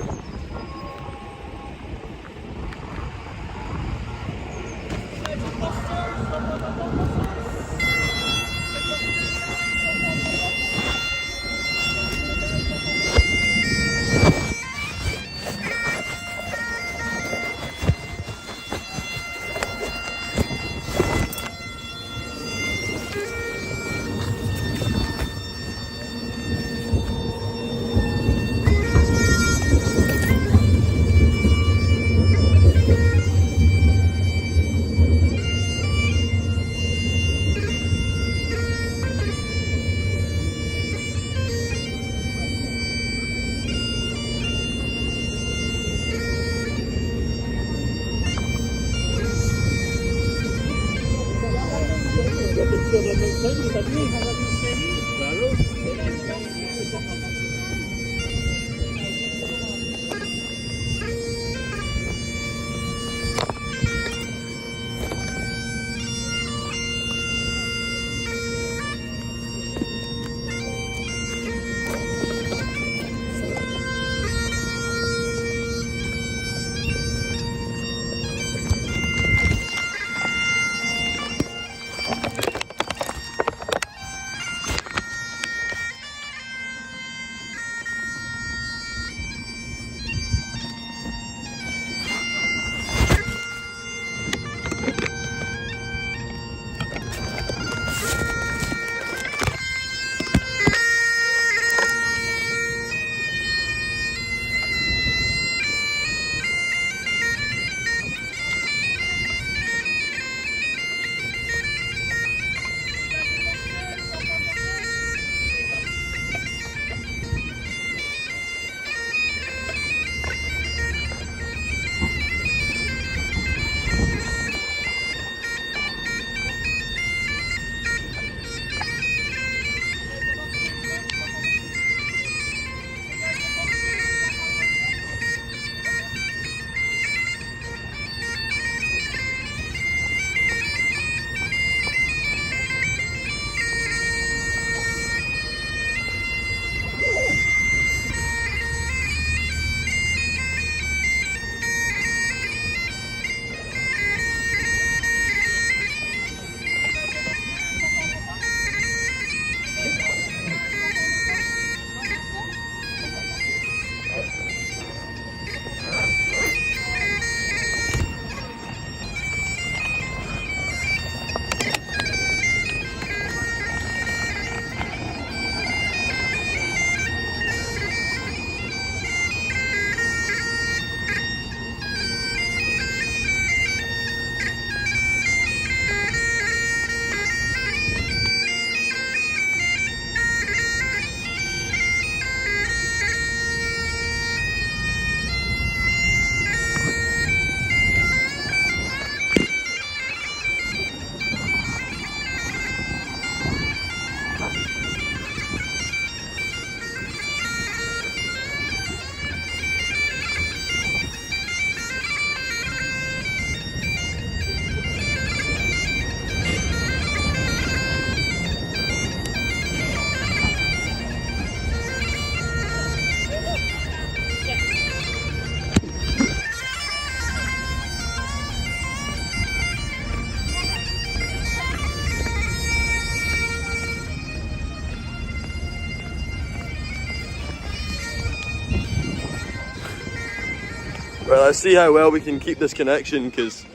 S1: Right, let's see how well we can keep this connection, because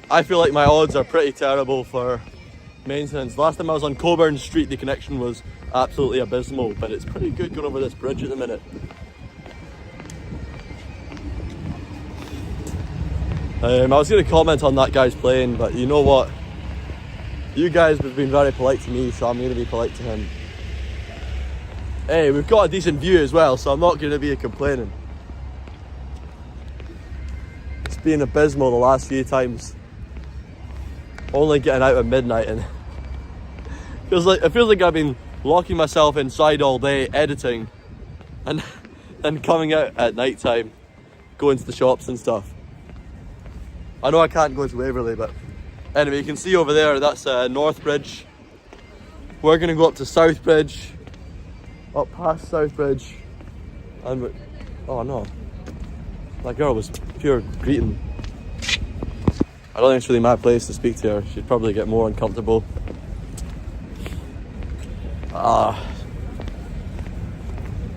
S1: I feel like my odds are pretty terrible for maintenance. Last time I was on Coburn Street, the connection was absolutely abysmal, but it's pretty good going over this bridge at the minute. I was going to comment on that guy's plane, but you know what? You guys have been very polite to me, so I'm going to be polite to him. Hey, we've got a decent view as well, so I'm not going to be complaining. It's been abysmal the last few times. Only getting out at midnight, and it feels like I've been locking myself inside all day editing, and then coming out at night time, going to the shops and stuff. I know I can't go to Waverley, but anyway, you can see over there, that's North Bridge. We're going to go up to South Bridge, up past South Bridge, and oh no, that girl was pure greeting. I don't think it's really my place to speak to her. She'd probably get more uncomfortable.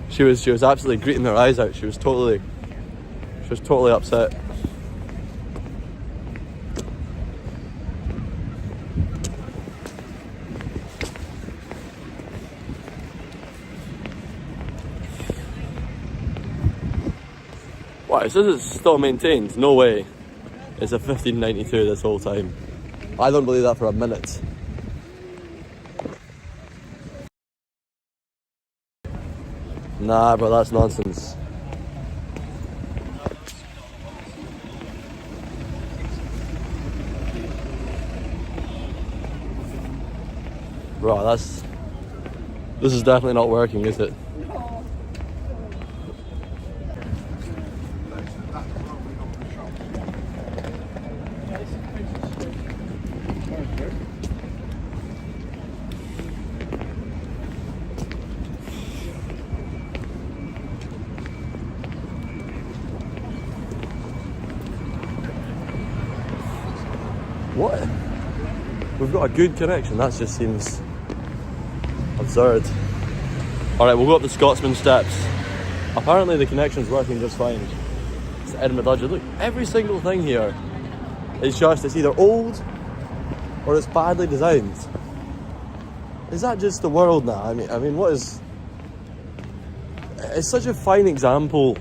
S1: She was absolutely greeting her eyes out. She was totally upset. Wow, it says it's still maintained. No way. It's a 1592 this whole time. I don't believe that for a minute. Nah, bro, that's nonsense. Bro, this is definitely not working, is it? What? We've got a good connection, that just seems absurd. Alright, we'll go up the Scotsman steps. Apparently the connection's working just fine. It's Edinburgh Dodger. Look, every single thing here is just, it's either old or it's badly designed. Is that just the world now? I mean, what is... It's such a fine example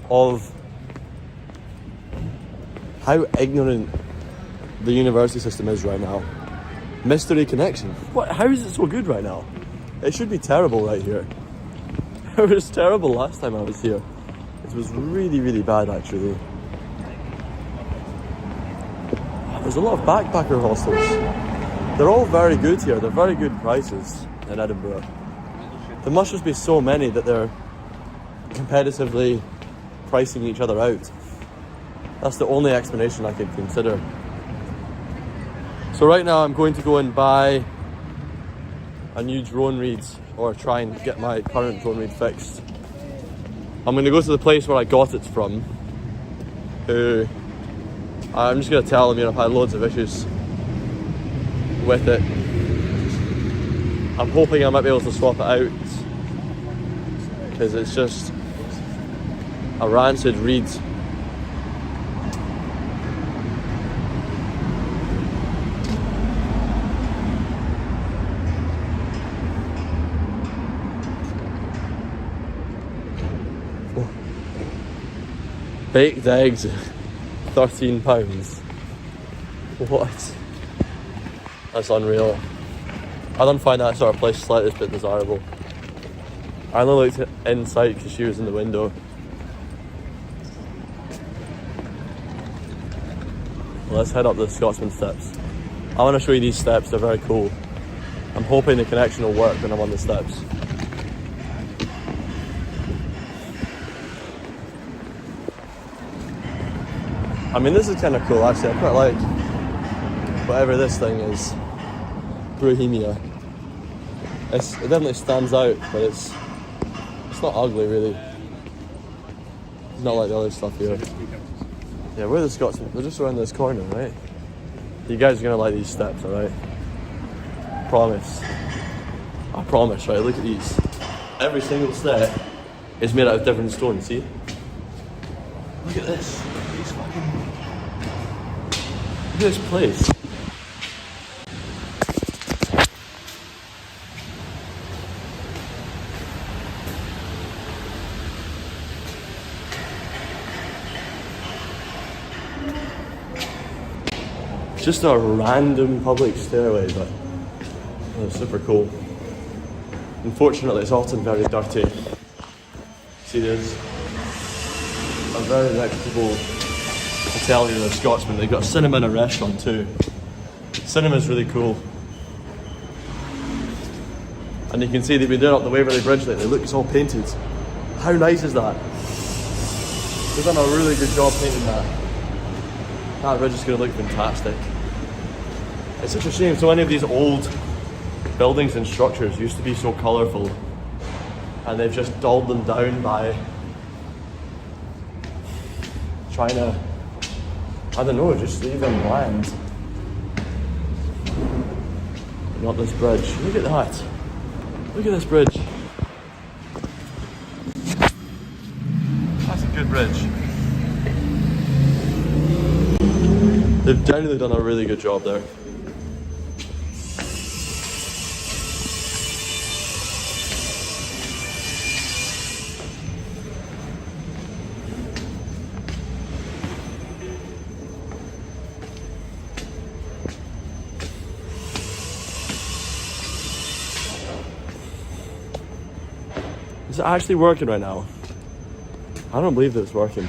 S1: of how ignorant the university system is right now. Mystery connection. What? How is it so good right now? It should be terrible right here. It was terrible last time I was here. It was really, really bad actually. There's a lot of backpacker hostels. They're all very good here. They're very good prices in Edinburgh. There must just be so many that they're competitively pricing each other out. That's the only explanation I could consider. So right now I'm going to go and buy a new drone read, or try and get my current drone read fixed. I'm going to go to the place where I got it from, who I'm just going to tell them, you know, I've had loads of issues with it. I'm hoping I might be able to swap it out, because it's just a rancid reed. Baked eggs, £13. What? That's unreal. I don't find that sort of place slightest bit desirable. I only looked inside because she was in the window. Let's head up the Scotsman steps. I want to show you these steps, they're very cool. I'm hoping the connection will work when I'm on the steps. I mean, this is kind of cool actually. I quite like whatever this thing is. Bohemia. It definitely stands out, but it's not ugly really. It's not like the other stuff here. Yeah, we're the Scotsmen. They're just around this corner, right? You guys are gonna like these steps, alright? Promise. I promise, right? Look at these. Every single step is made out of different stones, see? Look at this. Look at this place. Just a random public stairway, but it's super cool. Unfortunately, it's often very dirty. See, there's a very reputable hotel here, the Scotsman. They've got a cinema and a restaurant too. Cinema's really cool. And you can see they've been doing up the Waverley Bridge lately. Look, it's all painted. How nice is that? They've done a really good job painting that. That bridge is going to look fantastic. It's such a shame. So many of these old buildings and structures used to be so colourful, and they've just dulled them down by trying to, I don't know, just leave them bland. Not this bridge. Look at that. Look at this bridge. That's a good bridge. They've generally done a really good job there. Is it actually working right now? I don't believe that it's working.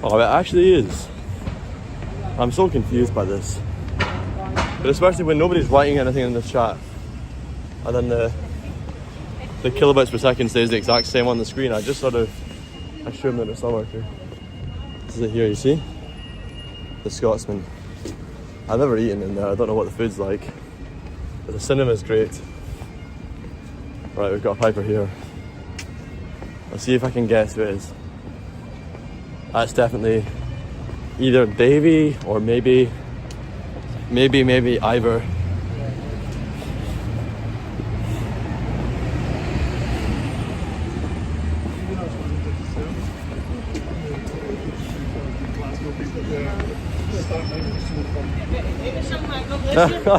S1: Oh, it actually is. I'm so confused by this. But especially when nobody's writing anything in the chat. And then the kilobits per second stays the exact same on the screen. I just sort of assume that it's somewhere here. This is it here, you see? The Scotsman. I've never eaten in there, I don't know what the food's like. But the cinema's great. Right, we've got a piper here. Let's see if I can guess who it is. That's definitely either Davy or maybe Ivor.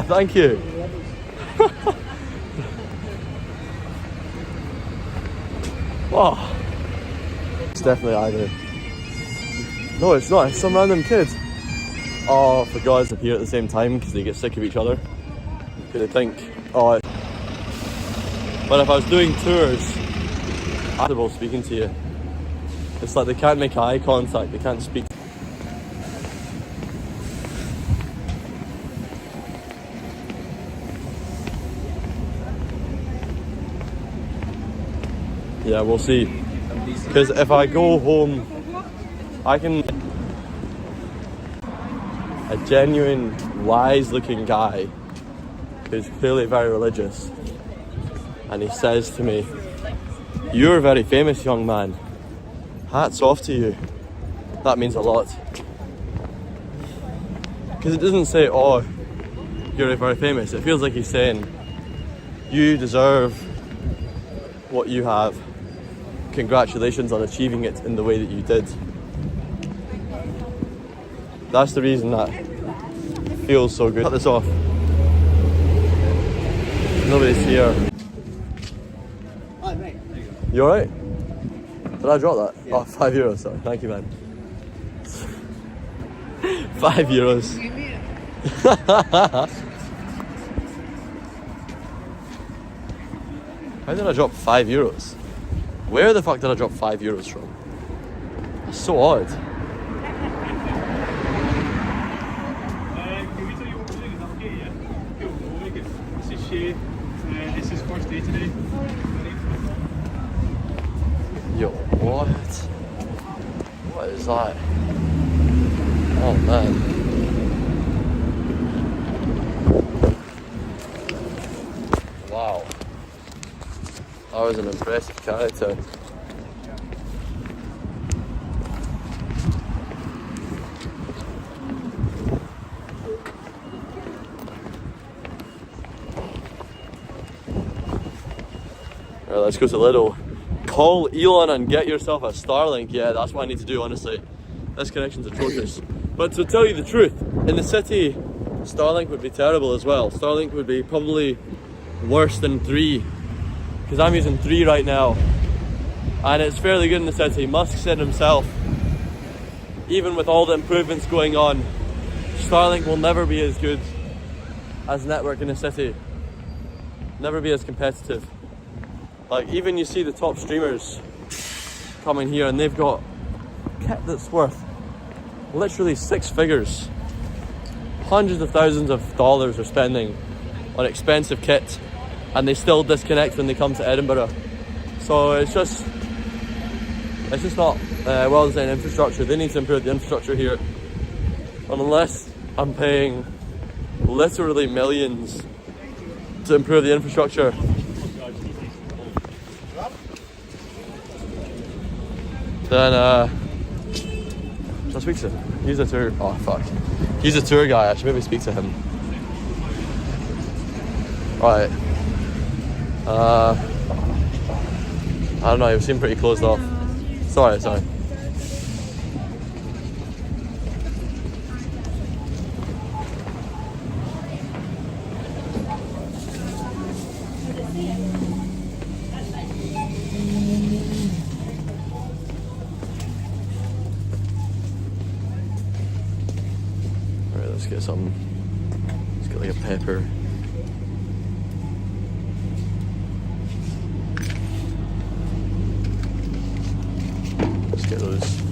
S1: Thank you. Wow. It's definitely Ivor. No, it's not. It's some random kid. Oh, for God's sake, here at the same time because they get sick of each other. Because they think, oh. But if I was doing tours, I'm comfortable speaking to you. It's like they can't make eye contact. They can't speak. Yeah, we'll see. Because if I go home, I can... A genuine, wise-looking guy who's clearly very religious. And he says to me, "You're a very famous young man. Hats off to you." That means a lot. Because it doesn't say, "Oh, you're very famous." It feels like he's saying, "You deserve what you have. Congratulations on achieving it in the way that you did." That's the reason that feels so good. Cut this off. Nobody's here.
S4: Hi, mate.
S1: You alright? Did I drop that? Yeah. Oh, €5, sorry. Thank you, man. €5. How did I drop €5? Where the fuck did I drop €5 from? That's so odd.
S3: Can we tell you what we're doing? Is that okay, yeah? Cool, we'll make it. This is Shay. This is first day today.
S1: Yo, what? What is that? Oh man. Wow. That was an impressive character. let's go to Lidl. Call Elon and get yourself a Starlink. Yeah, that's what I need to do, honestly. This connection's atrocious. But to tell you the truth, in the city, Starlink would be terrible as well. Starlink would be probably worse than 3, because I'm using 3 right now, and it's fairly good in the city. Musk said himself, even with all the improvements going on, Starlink will never be as good as network in the city. Never be as competitive. Like, even you see the top streamers coming here and they've got kit that's worth literally 6 figures. Hundreds of thousands of dollars are spending on expensive kit, and they still disconnect when they come to Edinburgh. So it's just not well designed infrastructure. They need to improve the infrastructure here. And unless I'm paying literally millions to improve the infrastructure, then shall I speak to him? He's a tour. Oh fuck. He's a tour guy. I should maybe speak to him. Right. I don't know. He seemed pretty closed off. Sorry. Let's get something. Let's get like a pepper. Let's get those.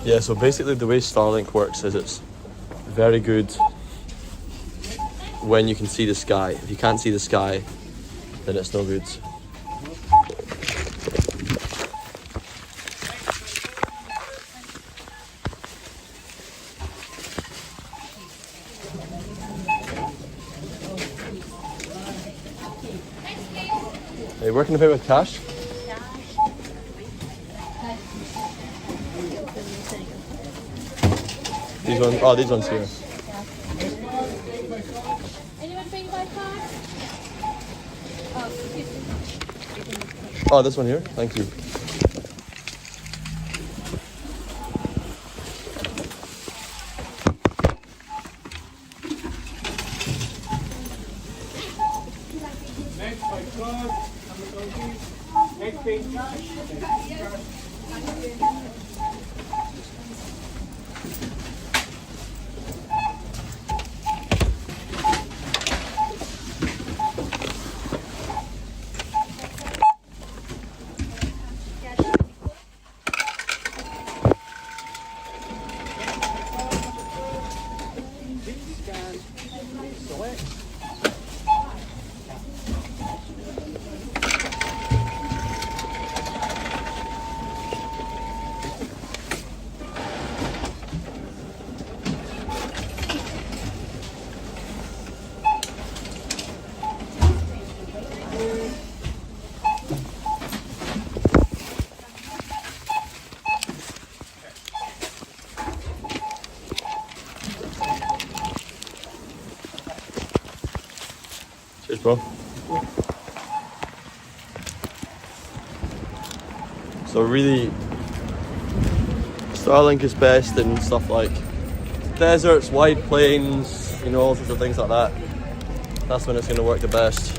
S1: Yeah, so basically the way Starlink works is it's very good when you can see the sky. If you can't see the sky, then it's no good. Are you working a bit with cash? These ones, oh, these ones here.
S8: Anyone paying by card?
S1: Oh, this one here? Thank you.
S3: Next by card, next paying cash.
S1: Cheers, bro. So really, Starlink is best in stuff like deserts, wide plains, you know, all sorts of things like that. That's when it's going to work the best.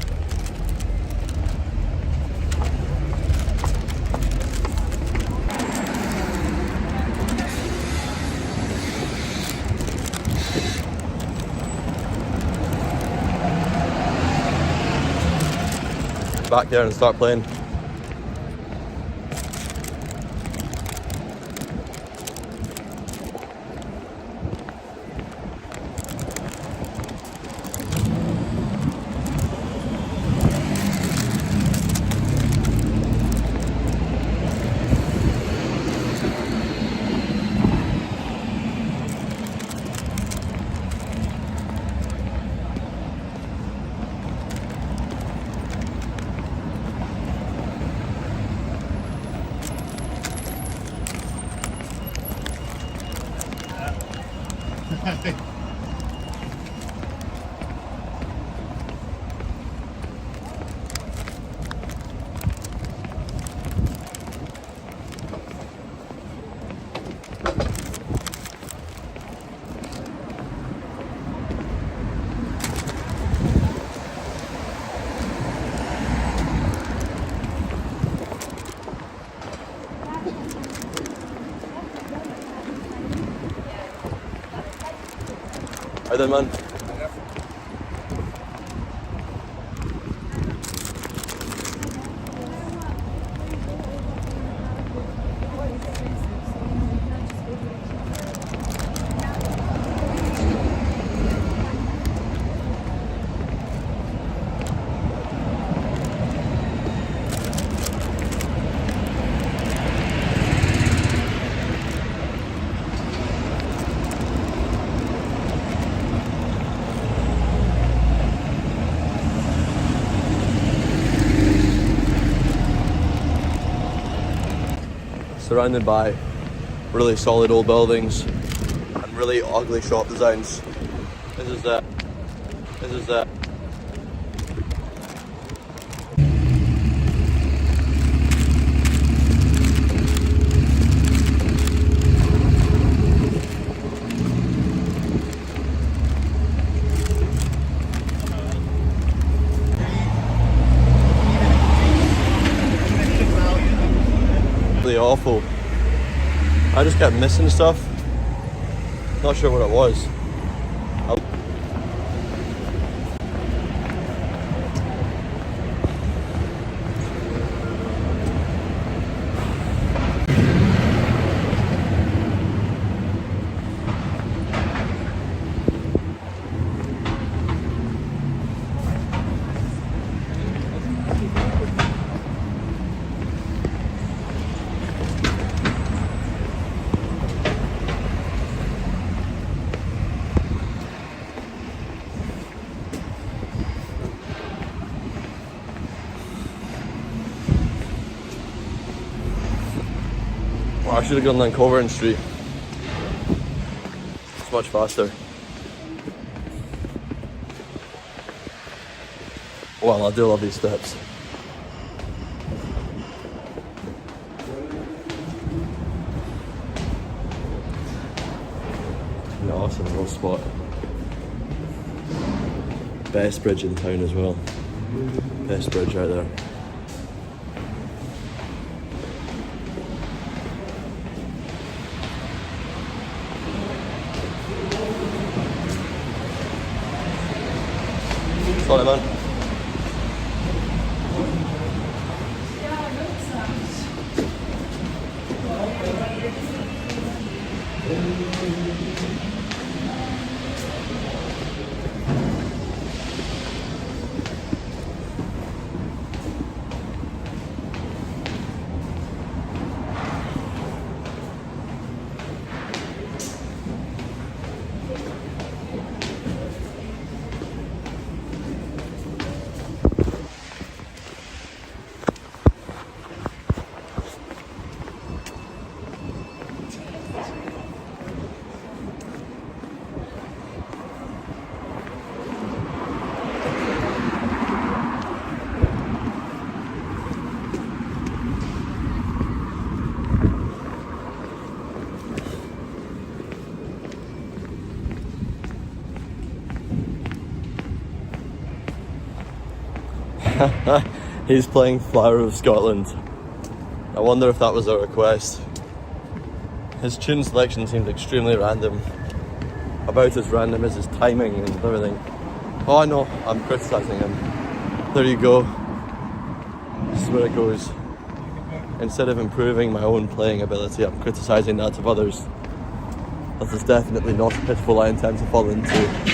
S1: Back there and start playing. How then, man? Surrounded by really solid old buildings and really ugly shop designs. This is it. This is it. Really awful. I just kept missing stuff. Not sure what it was. I should have gone down Covering Street. It's much faster. Well, I do love these steps. Yeah, awesome little spot. Best bridge in town as well. Best bridge right there. Sorry, man. He's playing Flower of Scotland. I wonder if that was a request. His tune selection seemed extremely random. About as random as his timing and everything. Oh, I know, I'm criticising him. There you go. This is where it goes. Instead of improving my own playing ability, I'm criticising that of others. That is definitely not a pitfall I intend to fall into.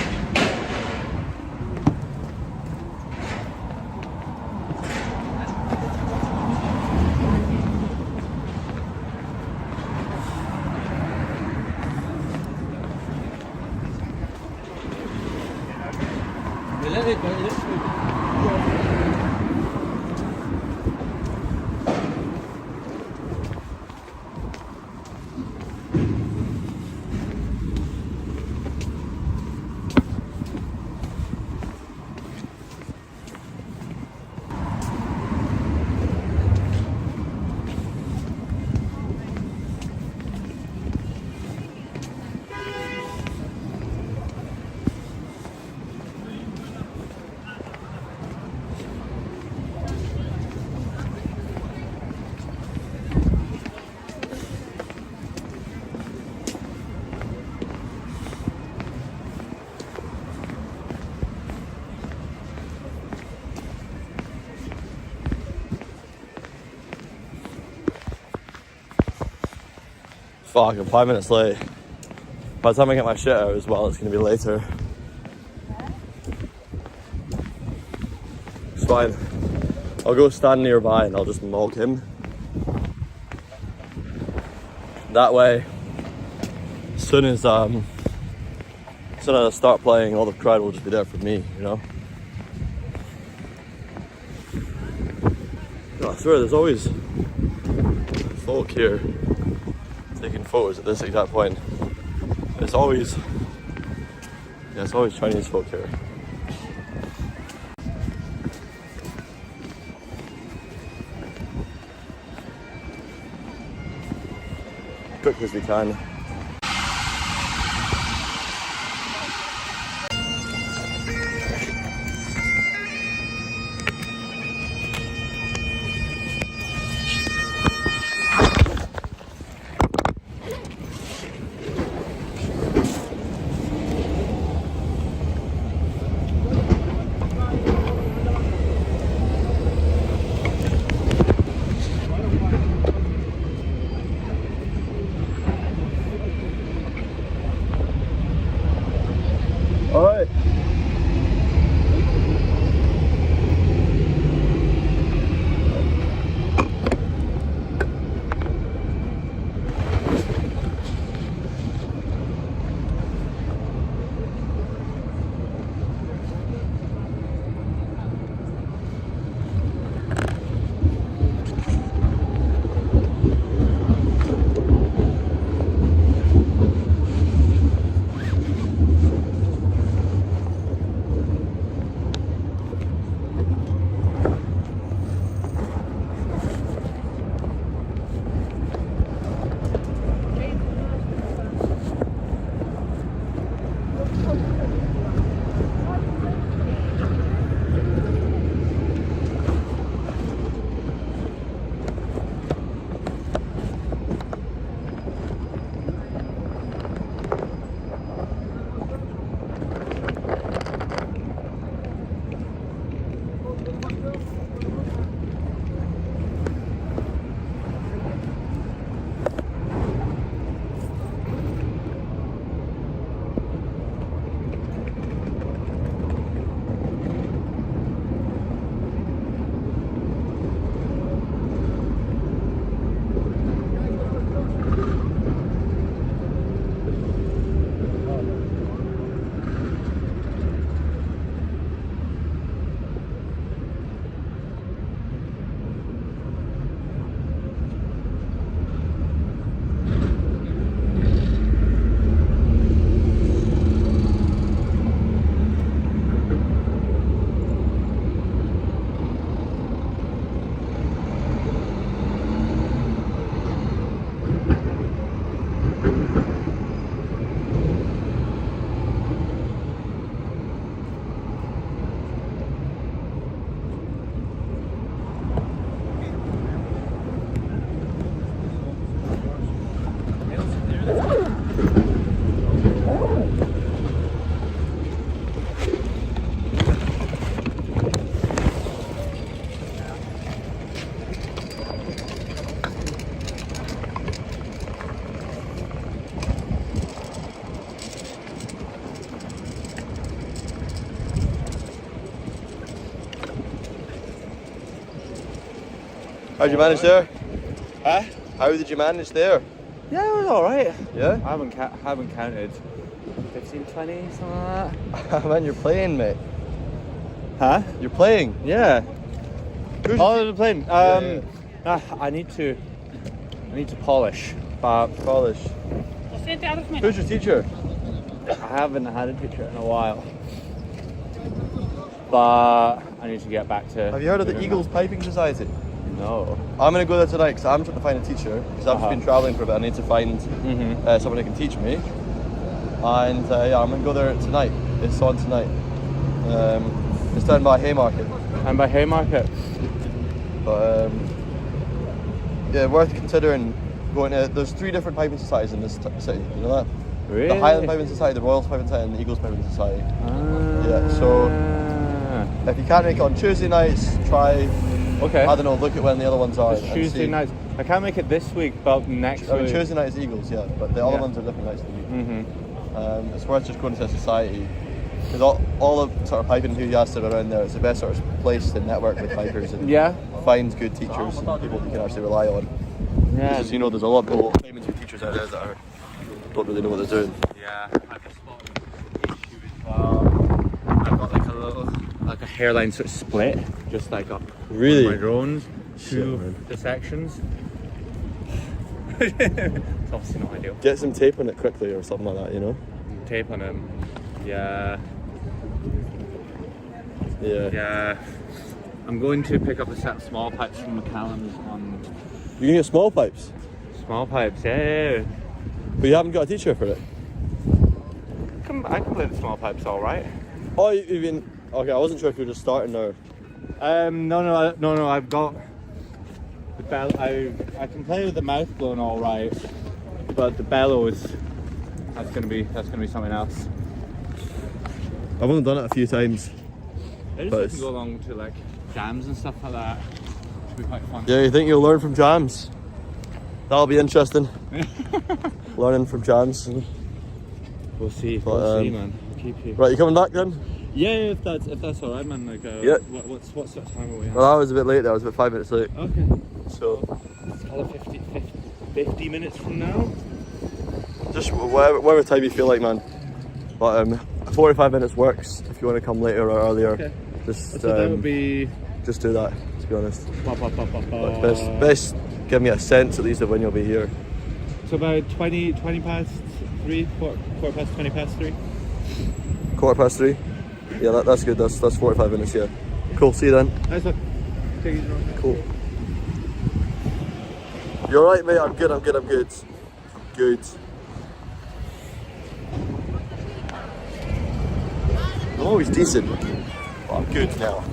S1: Fuck, I'm 5 minutes late. By the time I get my shit out as well, it's gonna be later. It's fine. I'll go stand nearby and I'll just mug him. That way, as soon as I start playing, all the crowd will just be there for me, you know? No, I swear, there's always folk here taking photos at this exact point. It's always Chinese folk here. Quick as we can. Alright. How'd you manage there?
S7: Huh?
S1: How did you manage there?
S7: Yeah, it was alright.
S1: Yeah?
S7: I haven't counted. 15, 20, something like that.
S1: Man, you're playing, mate.
S7: Huh?
S1: You're playing?
S7: Yeah.
S1: Who's
S7: Oh, I'm playing.
S1: Yeah.
S7: I need to polish, but
S1: Polish. Who's your teacher?
S7: I haven't had a teacher in a while. But I need to get back to.
S1: Have you heard of the
S7: doing
S1: Eagles Piping Society?
S7: No.
S1: I'm going to go there tonight because I'm trying to find a teacher because I've just been travelling for a bit. I need to find someone who can teach me. And yeah, I'm going to go there tonight. It's on tonight. It's down by Haymarket.
S7: And by Haymarket?
S1: But yeah, worth considering going to. There's 3 different piping societies in this city. You know that?
S7: Really?
S1: The Highland Piping Society, the Royals Piping Society, and the Eagles Piping Society. Yeah. So if you can't make it on Tuesday nights, try.
S7: Okay.
S1: I don't know. Look at when the other ones are.
S7: It's
S1: and
S7: Tuesday
S1: see.
S7: nights. I can't make it this week, but next
S1: I mean,
S7: week.
S1: Tuesday night is Eagles, yeah, but the other
S7: Yeah.
S1: ones are different nights of the week.
S7: Mm-hmm.
S1: It's worth just going to a society, because all the sort of piping enthusiasts that are around there, it's the best sort of place to network with pipers and
S7: Yeah.
S1: find good teachers and people you can actually rely on.
S7: Yeah.
S1: Because you know, there's a lot of people claiming to be teachers out there that don't really know what they're doing.
S7: Yeah. I've just spotted an issue as well. I've got like a hairline sort of split, just like up.
S1: Really?
S7: On my drones.
S1: Shit,
S7: Two
S1: man.
S7: dissections. It's obviously not ideal.
S1: Get some tape on it quickly or something like that, you know?
S7: Tape on him. Yeah.
S1: Yeah.
S7: Yeah. I'm going to pick up a set of small pipes from McCallum's on
S1: You can get small pipes,
S7: small pipes. Yeah.
S1: but you haven't got a teacher for it.
S7: I can play the small pipes all right.
S1: Oh, you mean, okay, I wasn't sure if you were just starting or...
S7: No. I've got the bell. I can play with the mouth blown all right, but the bellows. That's gonna be something else.
S1: I've only done it a few times.
S7: I just
S1: But
S7: like to go along to like jams and stuff like that. Should be quite fun.
S1: Yeah, you think you'll learn from jams? That'll be interesting. Learning from jams.
S7: We'll see.
S1: But,
S7: We'll see, man. I'll keep you.
S1: Right, you coming back then?
S7: Yeah, if that's all right, man. Like,
S1: Yeah.
S7: What sort of time are we at?
S1: Well, I was a bit late there. I was about 5 minutes late.
S7: Okay.
S1: So,
S7: Call it 50 minutes from now.
S1: just whatever time you feel like, man. But 45 minutes works if you want to come later or earlier.
S7: Okay.
S1: Just
S7: So that would be.
S1: just do that, to be honest. But
S7: Ba.
S1: best give me a sense at least of when you'll be here.
S7: So about 20 past 3, quarter past 20 past 3.
S1: 3:15. Yeah, that's good. That's 45 minutes. Yeah. Cool. See you then.
S7: Nice one. Take it easy.
S1: Cool. You alright, mate? I'm good. Good. I'm always decent, but I'm good now.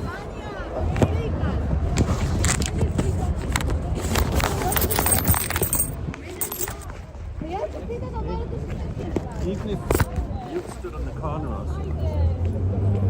S7: Even if you stood on the corner or something.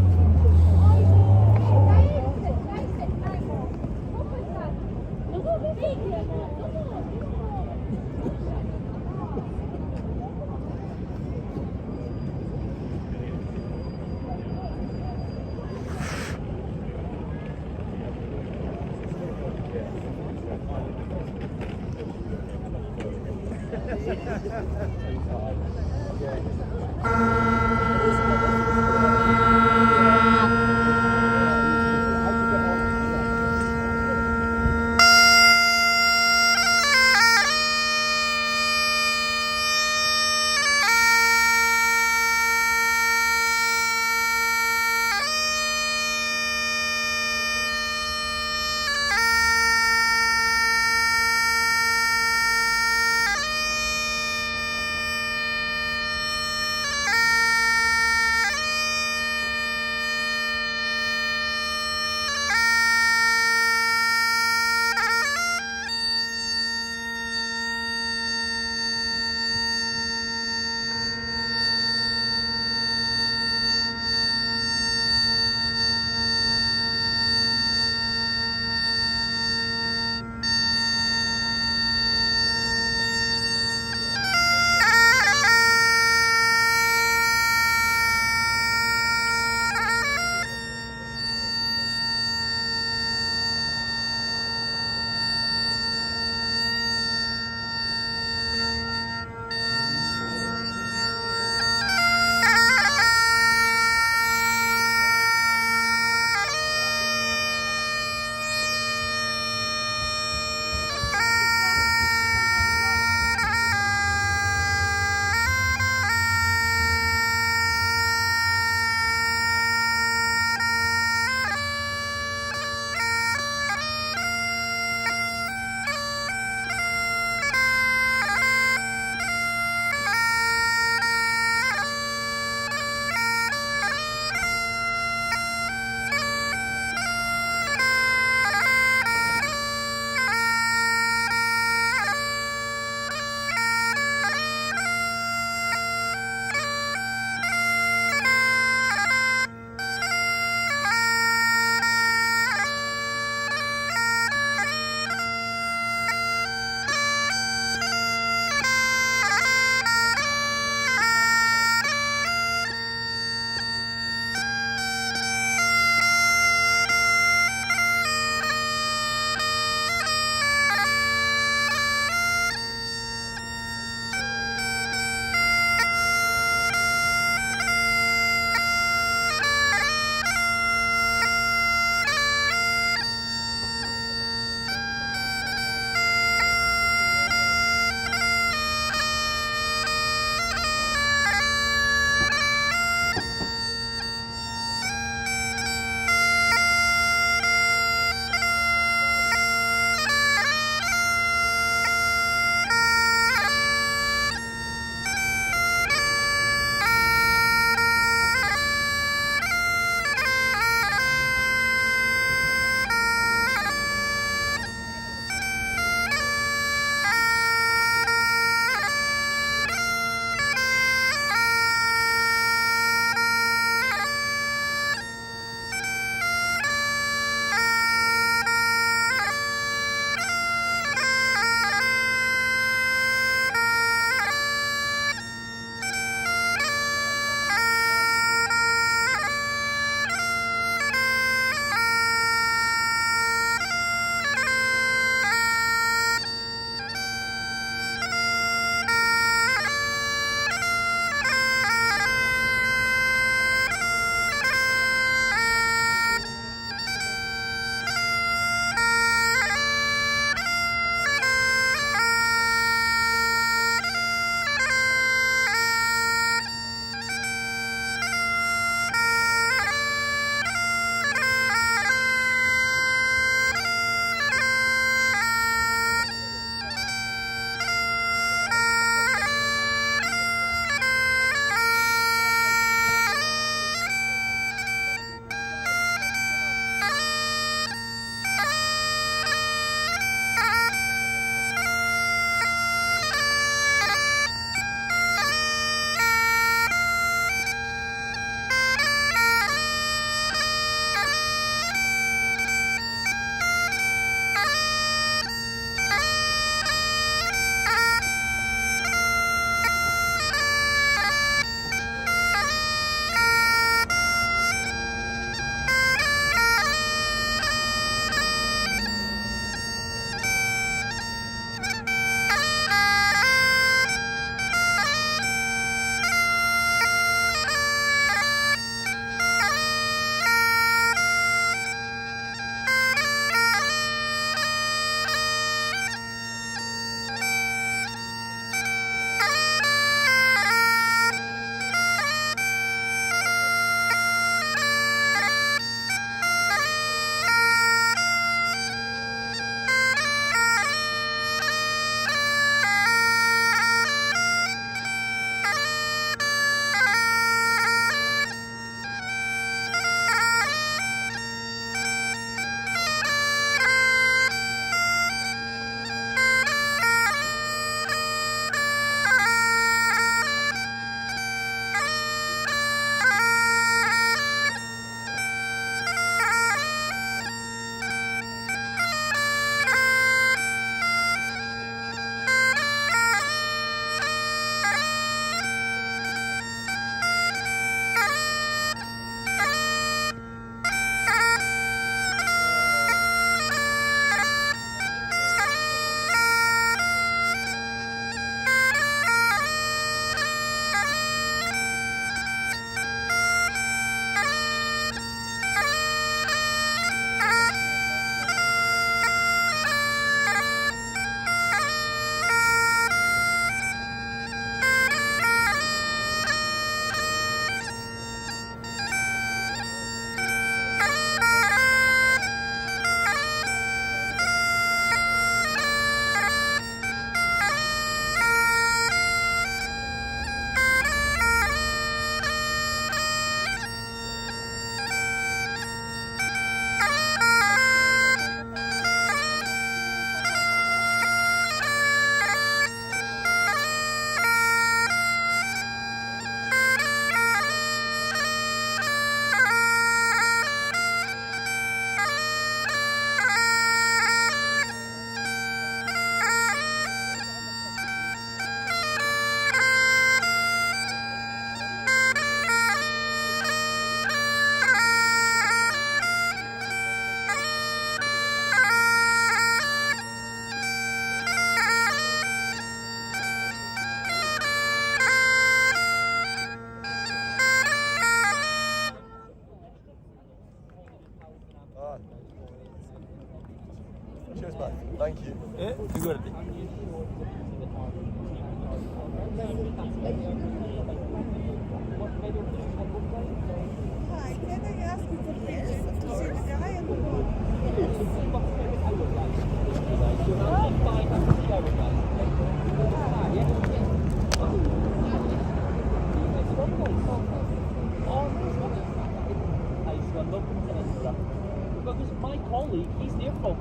S1: Thank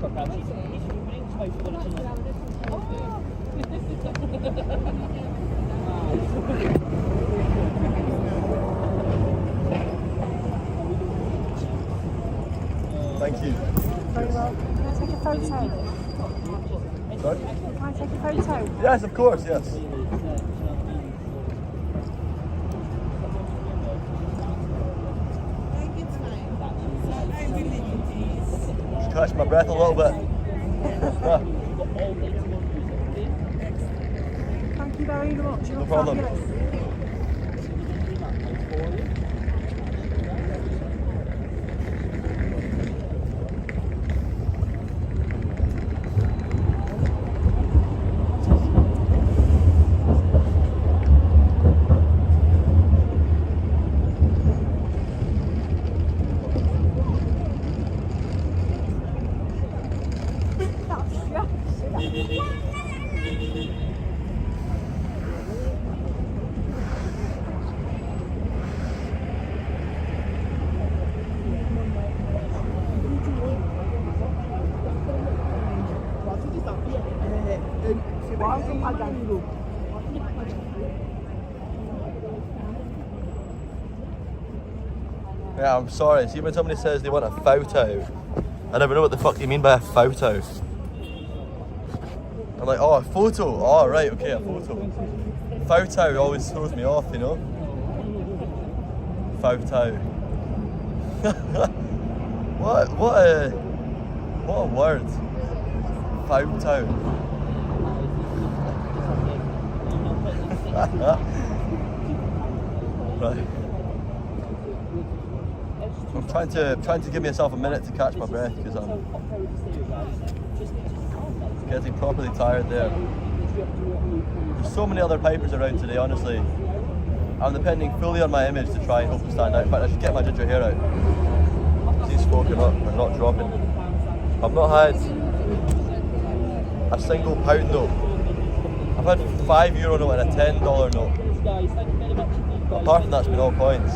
S1: you.
S8: Very well. Can I take a photo?
S1: Sorry?
S8: Can I take a photo?
S1: Yes, of course, yes. Just catch my breath a little bit.
S8: Thank you very much. You're
S1: No problem.
S8: fabulous.
S1: Yeah, I'm sorry. See, when somebody says they want a photo, I never know what the fuck you mean by a photo. I'm like, oh, a photo. Oh, right, okay, a photo. Photo always throws me off, you know? Photo. What a word. Photo. Right. I'm trying to give myself a minute to catch my breath because I'm getting properly tired there. There's so many other pipers around today, honestly. I'm depending fully on my image to try and hope to stand out. In fact, I should get my ginger hair out. These folk are not dropping. I've not had a single pound note. I've had €5 note and a $10 note. But apart from that, it's been all coins.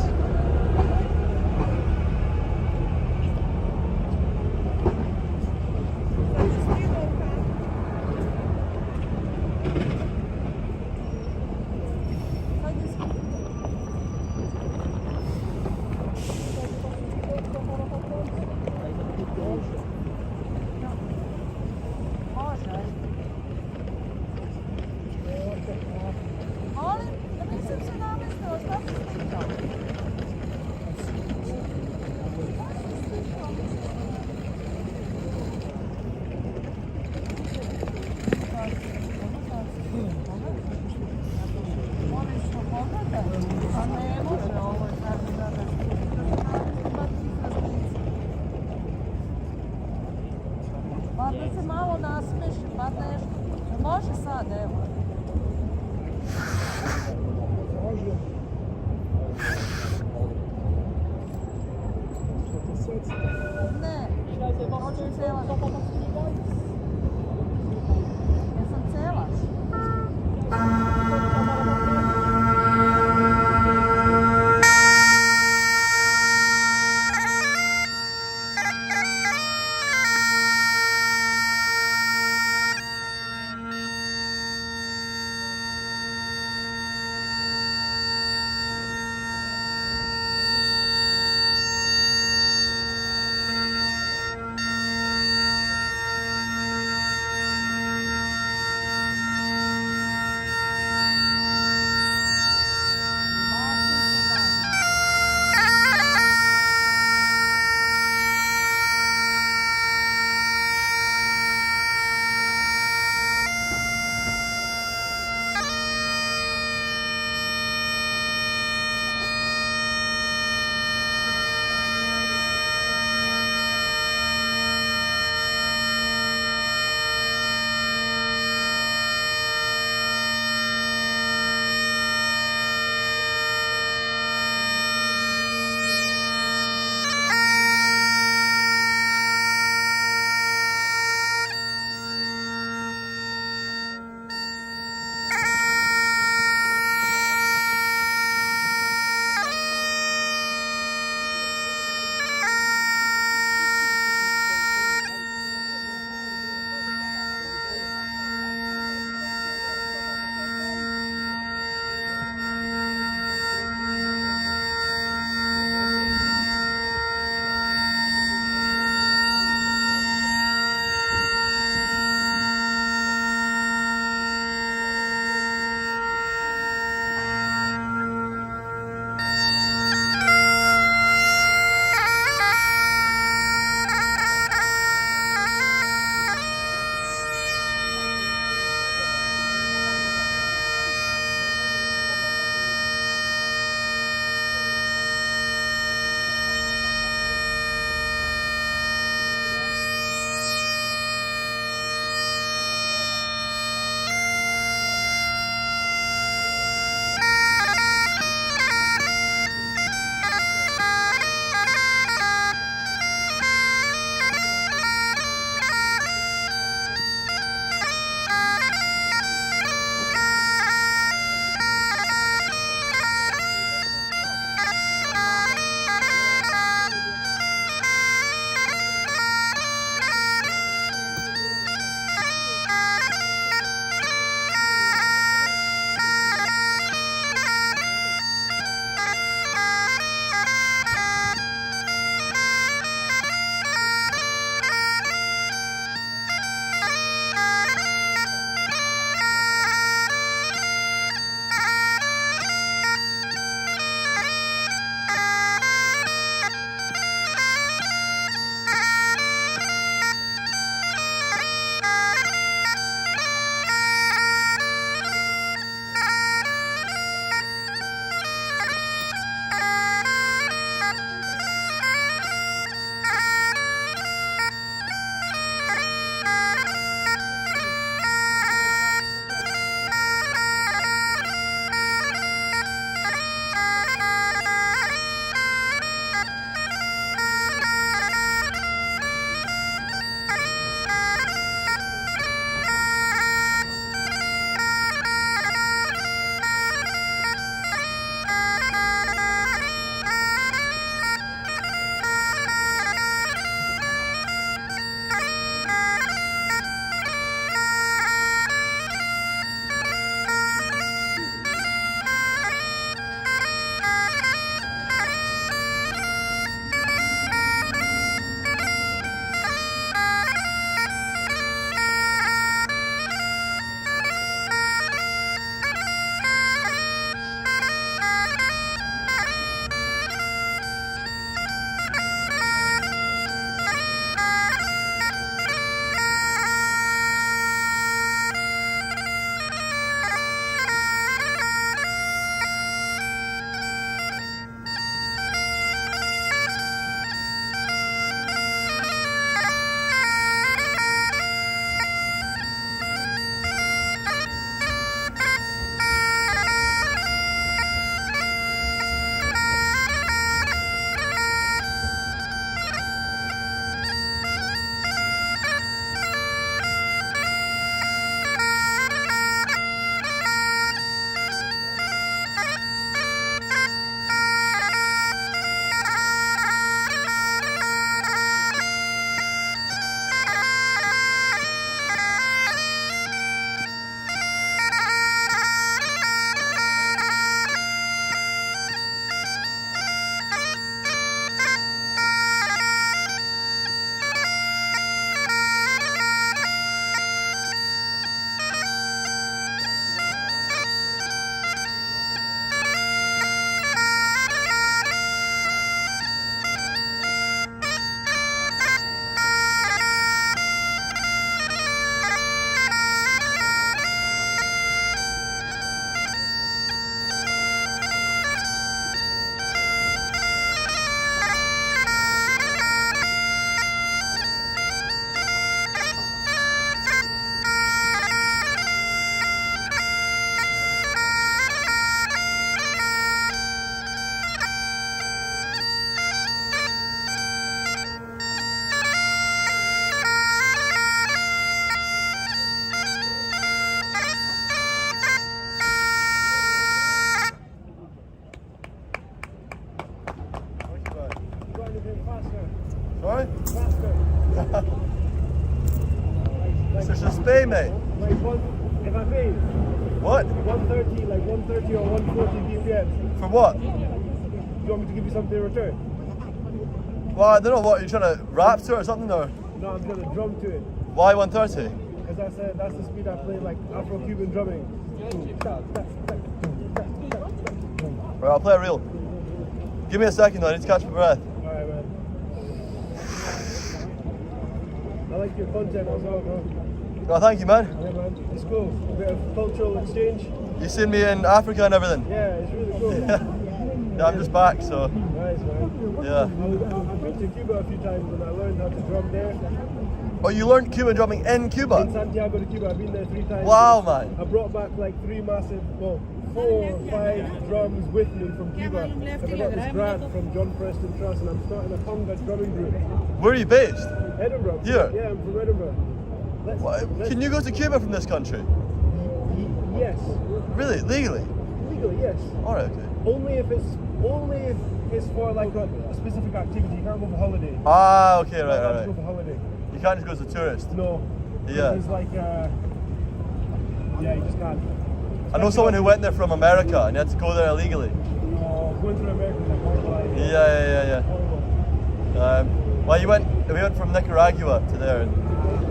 S2: 130 or 140 BPM.
S1: For what?
S2: Do you want me to give you something in return?
S1: Well, I don't know what, you're trying to rap to it or something, or?
S2: No, I'm going to drum to it.
S1: Why 130?
S2: Because that's the speed I play, like Afro-Cuban drumming.
S1: Right, I'll play it real. Give me a second though, I need to catch my breath.
S2: Alright, man. I like your content as well, bro.
S1: Oh, thank you, man.
S2: Yeah, man. It's cool. A bit of cultural exchange.
S1: You seen me in Africa and everything?
S2: Yeah, it's really cool.
S1: Yeah, I'm just back, so.
S2: Nice, man.
S1: Yeah.
S2: I've been to Cuba a few times and I learned how to drum there.
S1: Oh, you learned Cuban drumming in Cuba?
S2: In Santiago de Cuba, I've been there 3 times.
S1: Wow, man.
S2: I brought back like 3 massive, 4 or 5 drums with me from Cuba. And I got this grant from John Preston Trust and I'm starting a conga drumming group.
S1: Where are you based?
S2: Edinburgh.
S1: Here?
S2: Yeah, I'm from Edinburgh.
S1: Can you go to Cuba from this country?
S2: Yes.
S1: Really? Legally?
S2: Legally, yes.
S1: Alright, okay.
S2: Only if it's for like a specific activity. You can't go for holiday.
S1: Ah, okay,
S2: You
S1: right.
S2: can't go for holiday.
S1: You can't just go as a tourist.
S2: No.
S1: Yeah.
S2: It's like, yeah, you just can't.
S1: I know someone who went there from America and he had to go there illegally.
S2: No, going through America is a horrible idea.
S1: Yeah.
S2: Horrible.
S1: Well, we went from Nicaragua to there. And,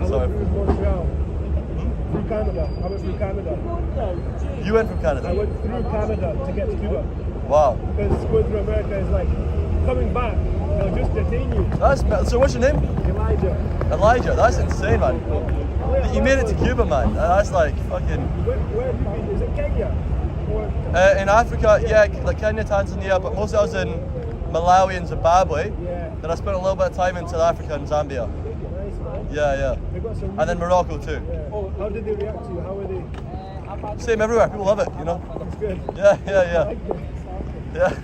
S2: I went through Montreal. Through Canada. I went through Canada.
S1: You went from Canada?
S2: I went through Canada to get to Cuba.
S1: Wow.
S2: Because going through America is like, coming back, they'll just detain you.
S1: So what's your name? Elijah, that's insane, man. You made it to Cuba, man. That's like fucking...
S2: Where have you been? Is it Kenya?
S1: In Africa, yeah, like Kenya, Tanzania, but mostly I was in Malawi and Zimbabwe.
S2: Yeah.
S1: Then I spent a little bit of time in South Africa and Zambia.
S2: Nice, man.
S1: Yeah.
S2: They got some
S1: And then Morocco too.
S2: Yeah. Oh, how did they react to you? How were they?
S1: Same everywhere, people love it, you know?
S2: It's good.
S1: Yeah.
S2: I like it.
S1: Yeah.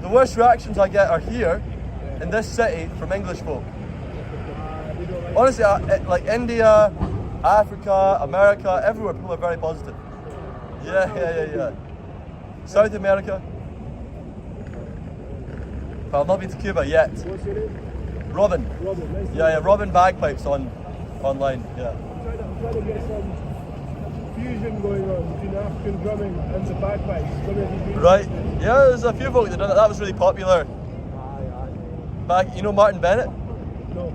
S1: The worst reactions I get are here, in this city, from English folk. Honestly, like India, Africa, America, everywhere, people are very positive. Yeah. South America. But I've not been to Cuba yet.
S2: What's your name?
S1: Robin.
S2: Robin, nice.
S1: Yeah, Robin Bagpipes online, yeah.
S2: I'm trying to get some fusion going on between African drumming and the bagpipes.
S1: Right. Yeah, there's a few folk that done it. That was really popular. Back, you know Martin Bennett?
S2: No.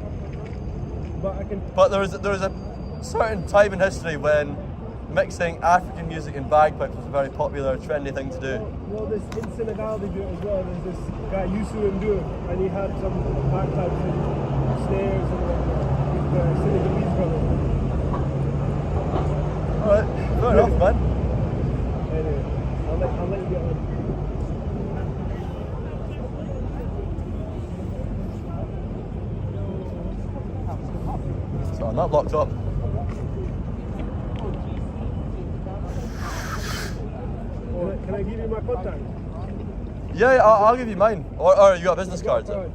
S1: But there was a certain time in history when mixing African music and bagpipes was a very popular, trendy thing to do.
S2: Well, in Senegal they do it as well. There's this guy Youssou N'Dour, and he had some bagpipes and snares and with the Senegalese brother.
S1: Alright, fair enough, man.
S2: Anyway, I'll let you get on.
S1: So I'm not locked up.
S2: Can I give you my contact?
S1: Yeah, I'll give you mine. Or you got a business card? So.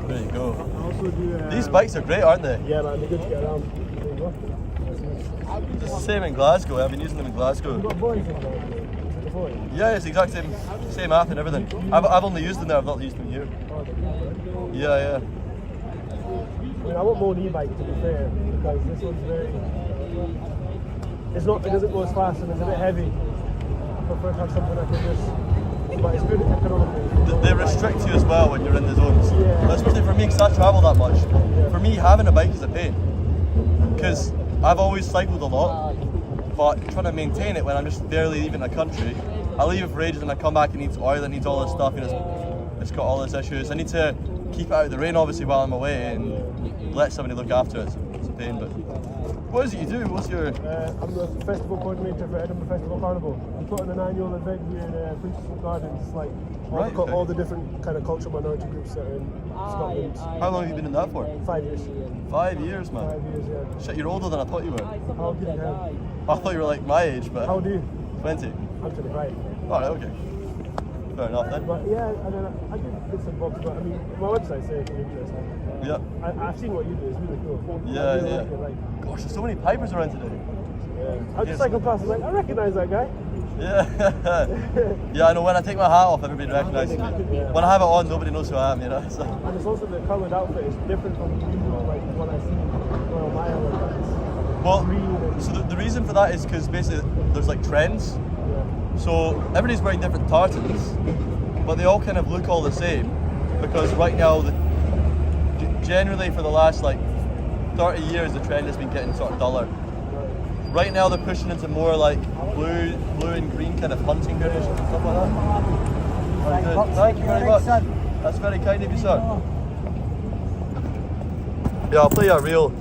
S1: There you go.
S2: I also do,
S1: these bikes are great, aren't they?
S2: Yeah, man, they're good to get around. There you go.
S1: It's the same in Glasgow. I've been using them in Glasgow.
S2: You got boys in there?
S1: Yeah, it's the exact same app and everything. I've only used them there. I've not used them here. Yeah.
S2: I mean, I want more e-bike to be fair, because this one's very. It doesn't go as fast and it's a bit heavy. I prefer to have something I can just. But it's good economically.
S1: They restrict you as well when you're in the zones.
S2: Yeah.
S1: Especially for me, because I travel that much.
S2: Yeah.
S1: For me, having a bike is a pain. Because I've always cycled a lot, but trying to maintain it when I'm just barely leaving a country. I leave it for ages and I come back and it needs oil, it needs all this stuff, and it's got all these issues. I need to keep it out of the rain obviously while I'm away and let somebody look after it. It's a pain, but what is it you do? What's your...
S2: I'm the festival coordinator for Edinburgh Festival Carnival. We put on an annual event here in Princess Gardens. It's like all the different kind of cultural minority groups that are in Scotland.
S1: How long have you been in that for?
S2: 5 years.
S1: 5 years, man.
S2: 5 years, yeah.
S1: Shit, you're older than I thought you were.
S2: How old do you have?
S1: I thought you were like my age, but...
S2: How old are you?
S1: 20.
S2: I'm 25.
S1: Alright, okay. Fair enough then.
S2: But yeah, I mean, I do bits and bobs, but I mean, my website says it's interesting.
S1: Yeah.
S2: I've seen what you do, it's really cool.
S1: Yeah.
S2: Like,
S1: gosh, there's so many pipers around today.
S2: Yeah. I just cycle past, I'm like, I recognise that guy.
S1: Yeah. Yeah, I know when I take my hat off, everybody recognises me.
S2: Yeah.
S1: When I have it on, nobody knows who I am, you know. So.
S2: And it's also the coloured outfit is different from like what I see on my own.
S1: Well, so the reason for that is because basically there's like trends. So everybody's wearing different tartans, but they all kind of look all the same. Because right now, generally for the last like 30 years, the trend has been getting sort of duller. Right now they're pushing into more like blue and green kind of hunting hoodies and stuff like that. Very good. Thank you very much. That's very kind of you, sir. Yeah, I'll play a reel.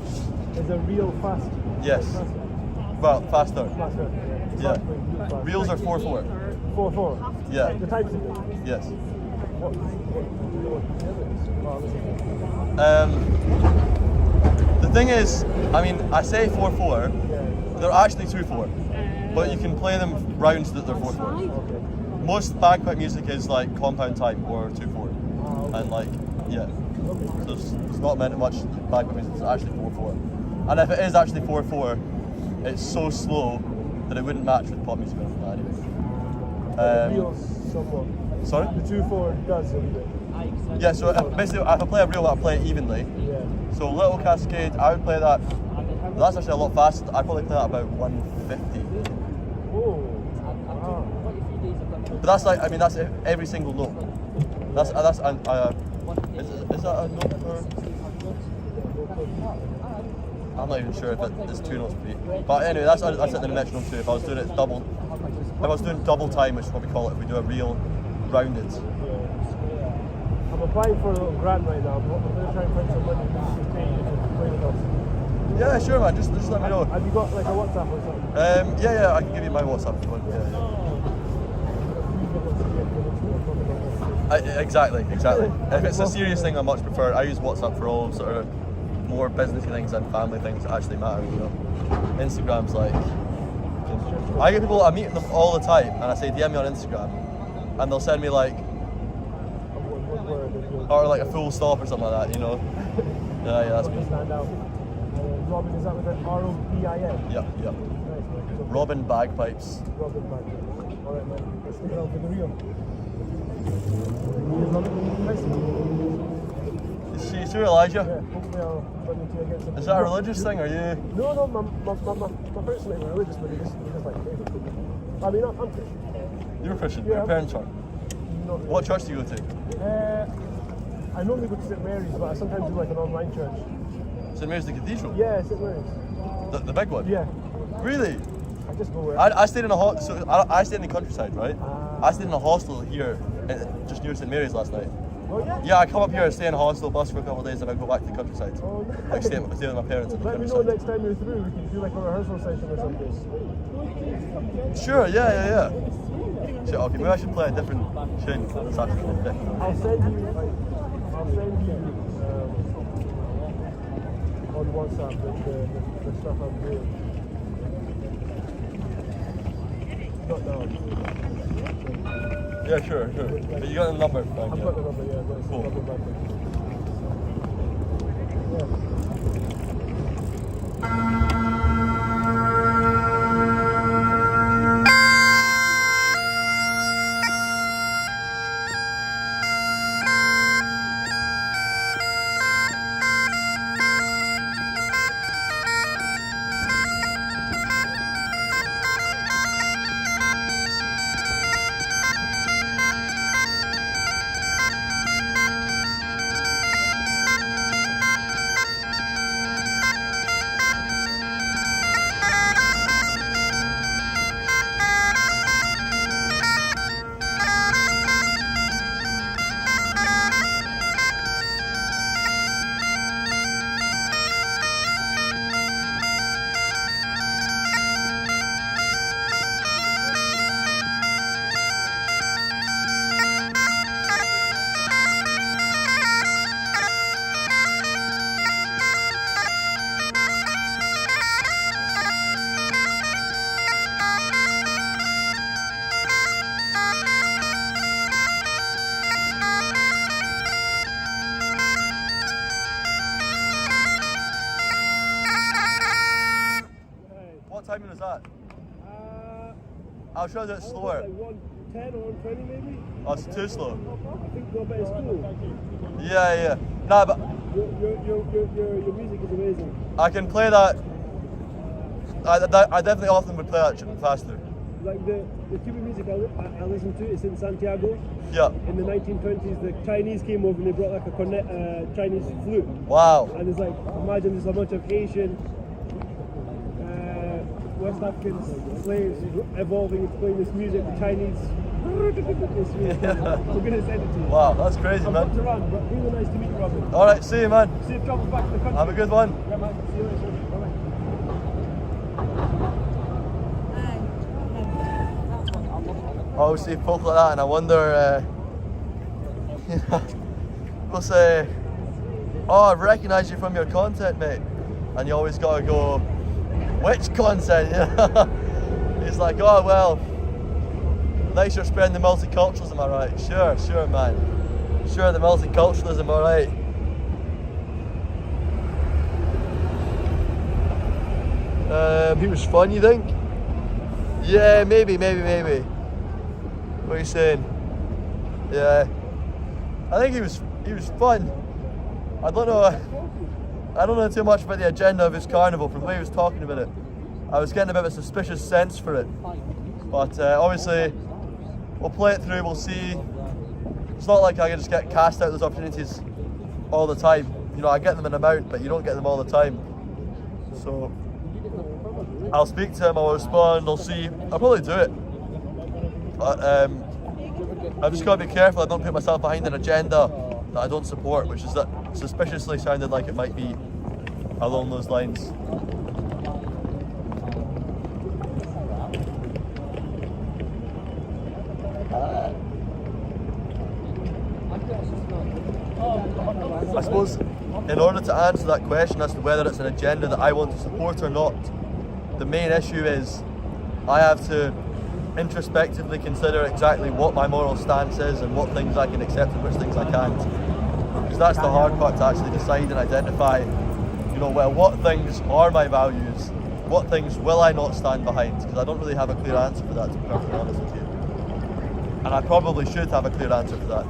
S3: Is a reel fast?
S1: Yes. Well, faster.
S3: Faster.
S1: Yeah. Reels are 4/4.
S3: 4/4.
S1: Yeah.
S3: The types of it.
S1: Yes. The thing is, I mean, I say 4/4. They're actually 2/4, but you can play them rounds that they're 4/4. Most bagpipe music is like compound time or 2/4, and like yeah. So it's not meant much bagpipe music. It's actually 4/4, and if it is actually 4/4, it's so slow that it wouldn't match with pop music or anything anyway.
S3: Somewhat.
S1: Sorry?
S3: The 2/4 does a bit.
S1: Yeah, so basically if I play a reel, I play it evenly.
S3: Yeah.
S1: So Little Cascade, I would play that. That's actually a lot faster. I'd probably play that about 150.
S3: Oh. Wow.
S1: But that's like, I mean, that's every single note. Is that a note for? I'm not even sure if it's 2 notes per beat. But anyway, that's at the metronome too. If I was doing it double, if I was doing double time, which is what we call it, if we do a reel rounded.
S3: I'm applying for a little grant right now. I'm going to try and find some money to pay you to play with us.
S1: Yeah, sure, man. Just let me know.
S3: Have you got like a WhatsApp or something?
S1: Yeah. I can give you my WhatsApp if you want. Yeah. Exactly. If it's a serious thing, I much prefer. I use WhatsApp for all sort of more businessy things and family things that actually matter. You know, Instagram's like. I get people. I meet them all the time, and I say DM me on Instagram, and they'll send me like. Or like a full stop or something like that, you know. Yeah, that's me.
S3: Robin, is that with an R-O-B-I-N?
S1: Yep.
S3: Nice,
S1: Robin Bagpipes.
S3: Robin Bagpipes. Alright, man. Let's stick it out for the reel.
S1: Is she sure, Elijah?
S3: Yeah, hopefully I'll run into you again sometime.
S1: Is that a religious thing, or you?
S3: No, my parents are religious, but they just like favorite. I mean, I'm Christian.
S1: You're Christian?
S3: Yeah.
S1: Your parents are?
S3: No.
S1: What church do you go to?
S3: I normally go to St. Mary's, but I sometimes do like an online church.
S1: St. Mary's the Cathedral?
S3: Yeah, St. Mary's.
S1: The big one?
S3: Yeah.
S1: Really?
S3: I just go where.
S1: I stayed in a so I stayed in the countryside, right? I stayed in a hostel here, just near St. Mary's last night.
S3: Oh yeah?
S1: Yeah, I come up here, stay in a hostel, bus for a couple of days, and I go back to the countryside.
S3: Oh, nice.
S1: Like stay with my parents in the
S3: Let me
S1: countryside.
S3: know next time you're through. We can do like a rehearsal session or something.
S1: Sure, yeah. Shit, okay, maybe I should play a different tune this afternoon.
S3: I'll send you on WhatsApp the stuff I'm doing. Not now.
S1: Yeah, sure. But you got the number, Frank?
S3: I've got the number, yeah. I've got the
S1: Cool.
S3: number back there.
S1: What timing was that? I'll try to do it slower.
S3: Like 110 or 120 maybe?
S1: Oh, it's too slow.
S3: I think you're better school.
S1: Yeah. Nah, but
S3: Your music is amazing.
S1: I can play that I definitely often would play that faster.
S3: Like the type of music I listen to is in Santiago.
S1: Yeah.
S3: In the 1920s, the Chinese came over and they brought like a Chinese flute.
S1: Wow.
S3: And it's like, imagine there's a bunch of Asian, West African slaves evolving and playing this music. The Chinese. It's really cool. We're gonna send it to you.
S1: Wow, that's crazy,
S3: I'm
S1: man.
S3: to run, but really nice to meet you, Robin.
S1: All right, see you, man.
S3: Safe travels back to the country.
S1: Have a good one.
S3: Yeah, man. See you later. Bye-bye.
S1: I always see folk like that, and I wonder, people say, "Oh, I recognise you from your content, mate," and you always gotta go, "Which content?" It's like, "Oh well, nice you're spreading the multiculturalism, alright." Sure, man. Sure, the multiculturalism, alright. He was fun, you think? Yeah, maybe. What are you saying? Yeah, I think he was fun. I don't know too much about the agenda of his carnival. From the way he was talking about it, I was getting a bit of a suspicious sense for it. But obviously, we'll play it through. We'll see. It's not like I can just get cast out those opportunities all the time. You know, I get them in amount, but you don't get them all the time. So I'll speak to him. I'll respond. I'll see. I'll probably do it. But I've just got to be careful I don't put myself behind an agenda that I don't support, which is that suspiciously sounded like it might be along those lines. I suppose in order to answer that question as to whether it's an agenda that I want to support or not, the main issue is I have to introspectively consider exactly what my moral stance is and what things I can accept and which things I can't. Because that's the hard part, to actually decide and identify, you know, well, what things are my values, what things will I not stand behind, because I don't really have a clear answer for that, to be perfectly honest with you. And I probably should have a clear answer for that.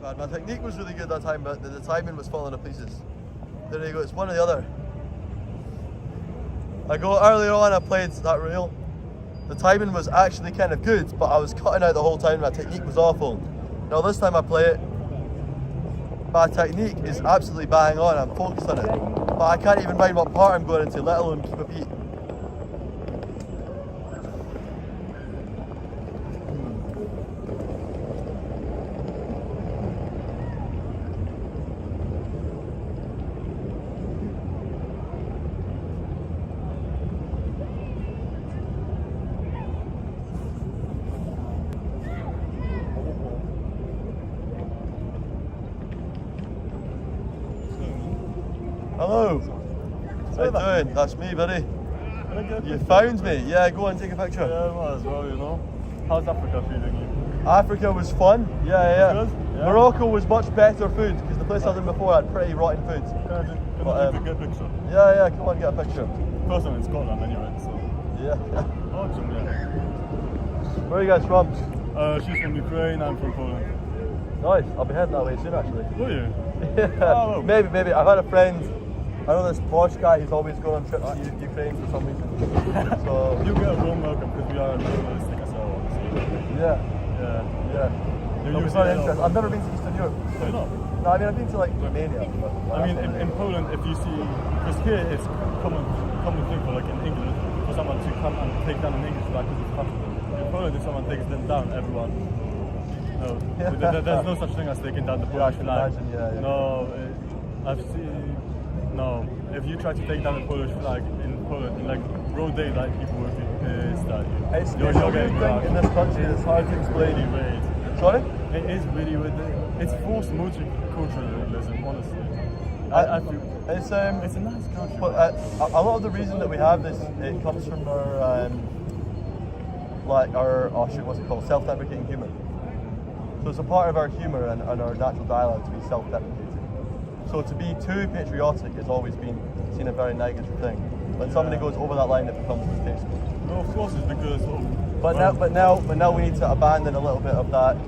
S1: bad. My technique was really good that time, but the timing was falling to pieces. There you go, it's one or the other. I go earlier on, I played that reel. The timing was actually kind of good, but I was cutting out the whole time. My technique was awful. Now this time I play it, my technique is absolutely bang on. I'm focused on it, but I can't even mind what part I'm going into, let alone keep a beat. Hello. How you doing? That's me, buddy. You found me. Yeah, go and take a picture.
S6: Yeah, might as well, you know. How's Africa feeling you?
S1: Africa was fun. Yeah.
S6: Good? Yeah.
S1: Morocco was much better food because the place I was in before had pretty rotten food.
S6: Can I take a picture?
S1: Yeah, come on, get a picture.
S6: First time in Scotland anyway, so.
S1: Yeah.
S6: Awesome, yeah.
S1: Where are you guys from?
S6: She's from Ukraine, I'm from Poland.
S1: Nice. I'll be heading that way soon, actually.
S6: Will you?
S1: Yeah. Maybe. I've had a friend. I know this posh guy. He's always going on trips to Ukraine for some reason. So
S6: You get a warm welcome because we are nationalistic as well.
S1: yeah.
S6: You
S1: It's very interesting. I've never been to Eastern Europe.
S6: So no.
S1: No, I mean I've been to like Romania. But
S6: I mean, in Poland, if you see, because here it's common thing for like in England for someone to come and take down an English flag because it's comfortable. In Poland, if someone takes them down, everyone. No, there's no such thing as taking down the Polish flag.
S1: Imagine, yeah.
S6: No, I've seen. No, if you try to take down the Polish flag in Poland, in like broad daylight, people would be pissed at you.
S1: It's a weird thing in this country. It's hard to explain.
S6: Really weird.
S1: Sorry?
S6: It is really weird. It's forced multiculturalism, honestly. I feel
S1: It's
S6: it's a nice country.
S1: But a lot of the reason that we have this, it comes from our what's it called, self-deprecating humour. So it's a part of our humour and our natural dialogue to be self-deprecating. So to be too patriotic has always been seen a very negative thing. When somebody goes over that line, it becomes distasteful.
S6: No, of course it's because of.
S1: But now we need to abandon a little bit of that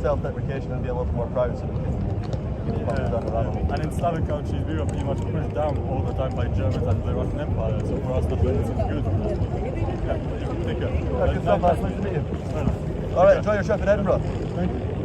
S1: self-deprecation and be a little more proud, so we can keep up down the rabbit hole.
S6: And in Slavic countries, we were pretty much pushed down all the time by Germans and the Russian Empire. So for us, that's why this is good. Yeah, take care.
S1: Yeah, good stuff, man. Nice to meet you. All right, enjoy your trip in Edinburgh.
S6: Thank you.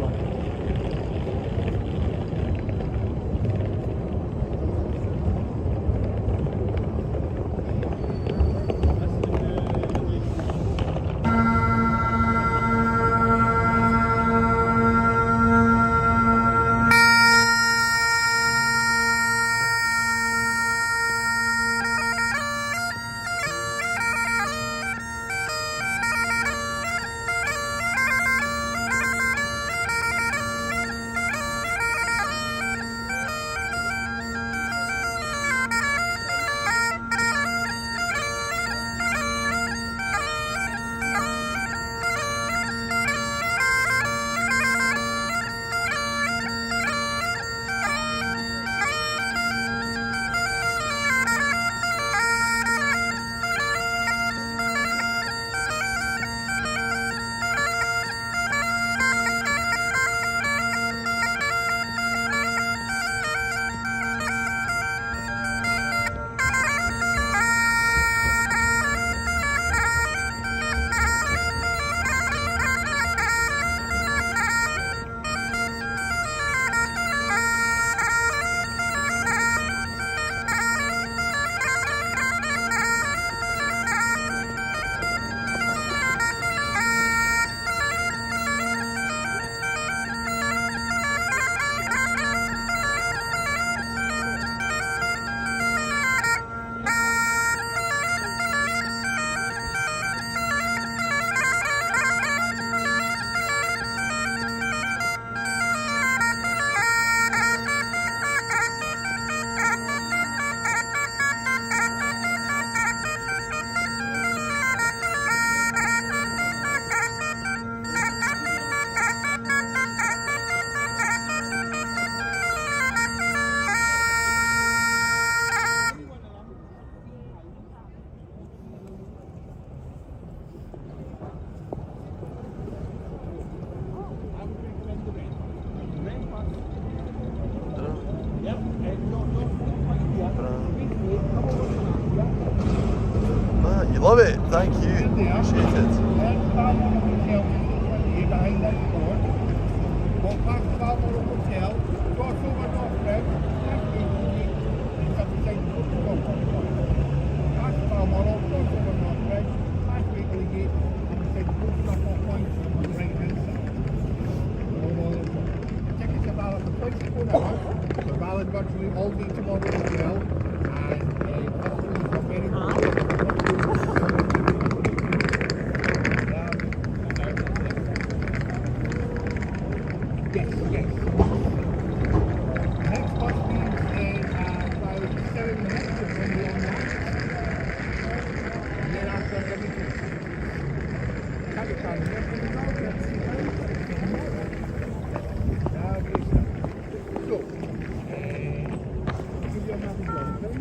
S1: love it. Thank you. Appreciate it.
S4: Valid virtually all day tomorrow as well, and customers are very Yes. Next bus leaves in about 7 minutes to bring you online. And then after everything. Have a time. Lovely stuff. So, give you another welcome.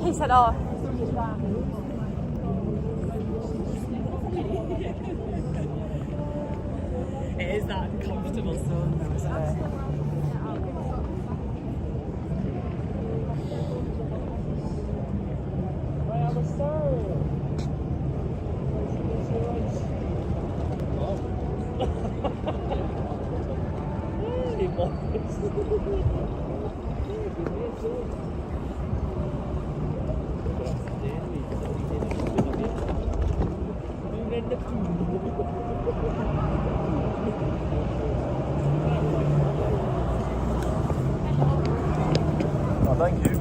S8: He said, oh.
S10: It is that comfortable zone though, isn't it?
S3: He loves
S1: Oh, thank you.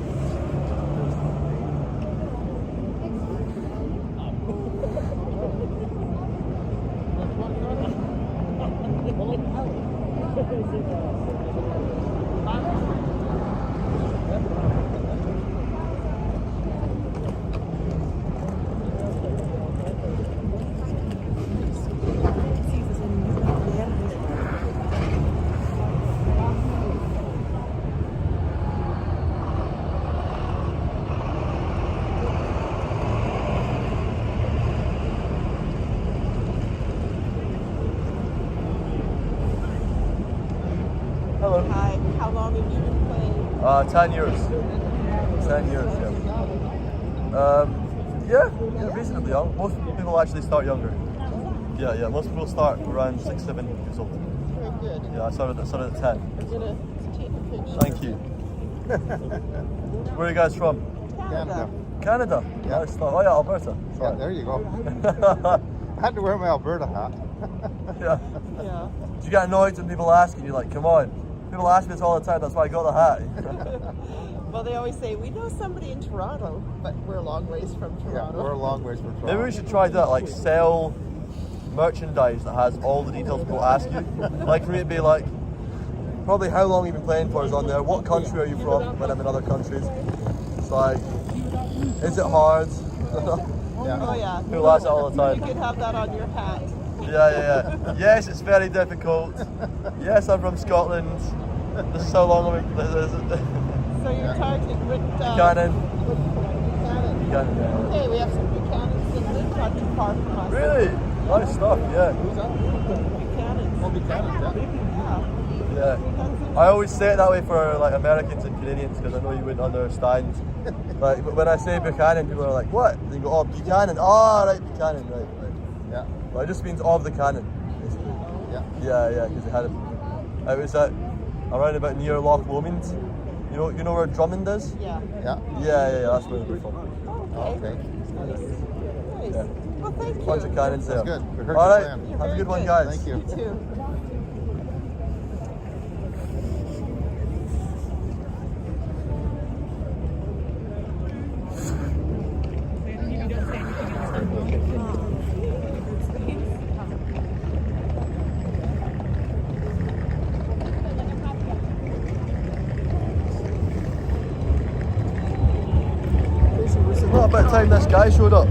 S1: Hello.
S5: Hi. How long have you been playing?
S1: 10 years. 10 years, yeah, reasonably young. Most people actually start younger. Yeah, most people start around 6, 7 years old.
S5: Very good.
S1: Yeah, I started at 10.
S5: I'm gonna take a picture.
S1: Thank you. Where are you guys from?
S5: Canada.
S1: Canada?
S11: Yeah.
S1: Nice stuff. Oh yeah, Alberta.
S11: Yeah,
S1: Sorry.
S11: there you go. I had to wear my Alberta hat.
S1: Yeah.
S5: Yeah.
S1: Do you get annoyed when people ask you, like, come on? People ask me this all the time, that's why I got the hat.
S5: Well, they always say, we know somebody in Toronto, but we're a long ways from
S11: Yeah,
S5: Toronto.
S11: we're a long ways from Toronto.
S1: Maybe we should try that, like sell merchandise that has all the details people ask you. Like for me it'd be like, probably how long you've been playing for is on there, what country are you from when I'm in other countries. It's like, is it hard?
S5: Oh yeah.
S1: People ask it all the
S5: You
S1: time.
S5: could have that on your hat.
S1: Yeah. Yes, it's very difficult. Yes, I'm from Scotland. This is how long I'm
S5: So you're targeting
S1: Buchanan.
S5: Buchanan.
S1: Buchanan, yeah.
S5: Hey, we have some Buchanans that live not too far from us.
S1: Really? Nice stuff, yeah.
S11: Who's that?
S5: Buchanans.
S11: Oh, Buchanan, yeah.
S1: Yeah. I always say it that way for like Americans and Canadians because I know you wouldn't understand. Like when I say Buchanan, people are like, what? They go, oh, Buchanan. Oh, right, Buchanan, right.
S11: Yeah.
S1: Well, it just means of the cannon, basically.
S11: Yeah.
S1: Yeah, because they had it. It was around about near Loch Lomond. You know where Drummond is?
S5: Yeah.
S11: Yeah.
S1: Yeah, that's where they're from.
S11: Okay.
S5: Nice.
S1: Yeah.
S5: Well, thank you.
S1: Bunch of cannons there.
S11: That's good. We heard
S1: All
S11: your
S1: right,
S11: plan.
S5: You're
S1: have a
S5: very
S1: good one, guys.
S11: Thank you.
S5: You too.
S1: Not about time this guy showed up.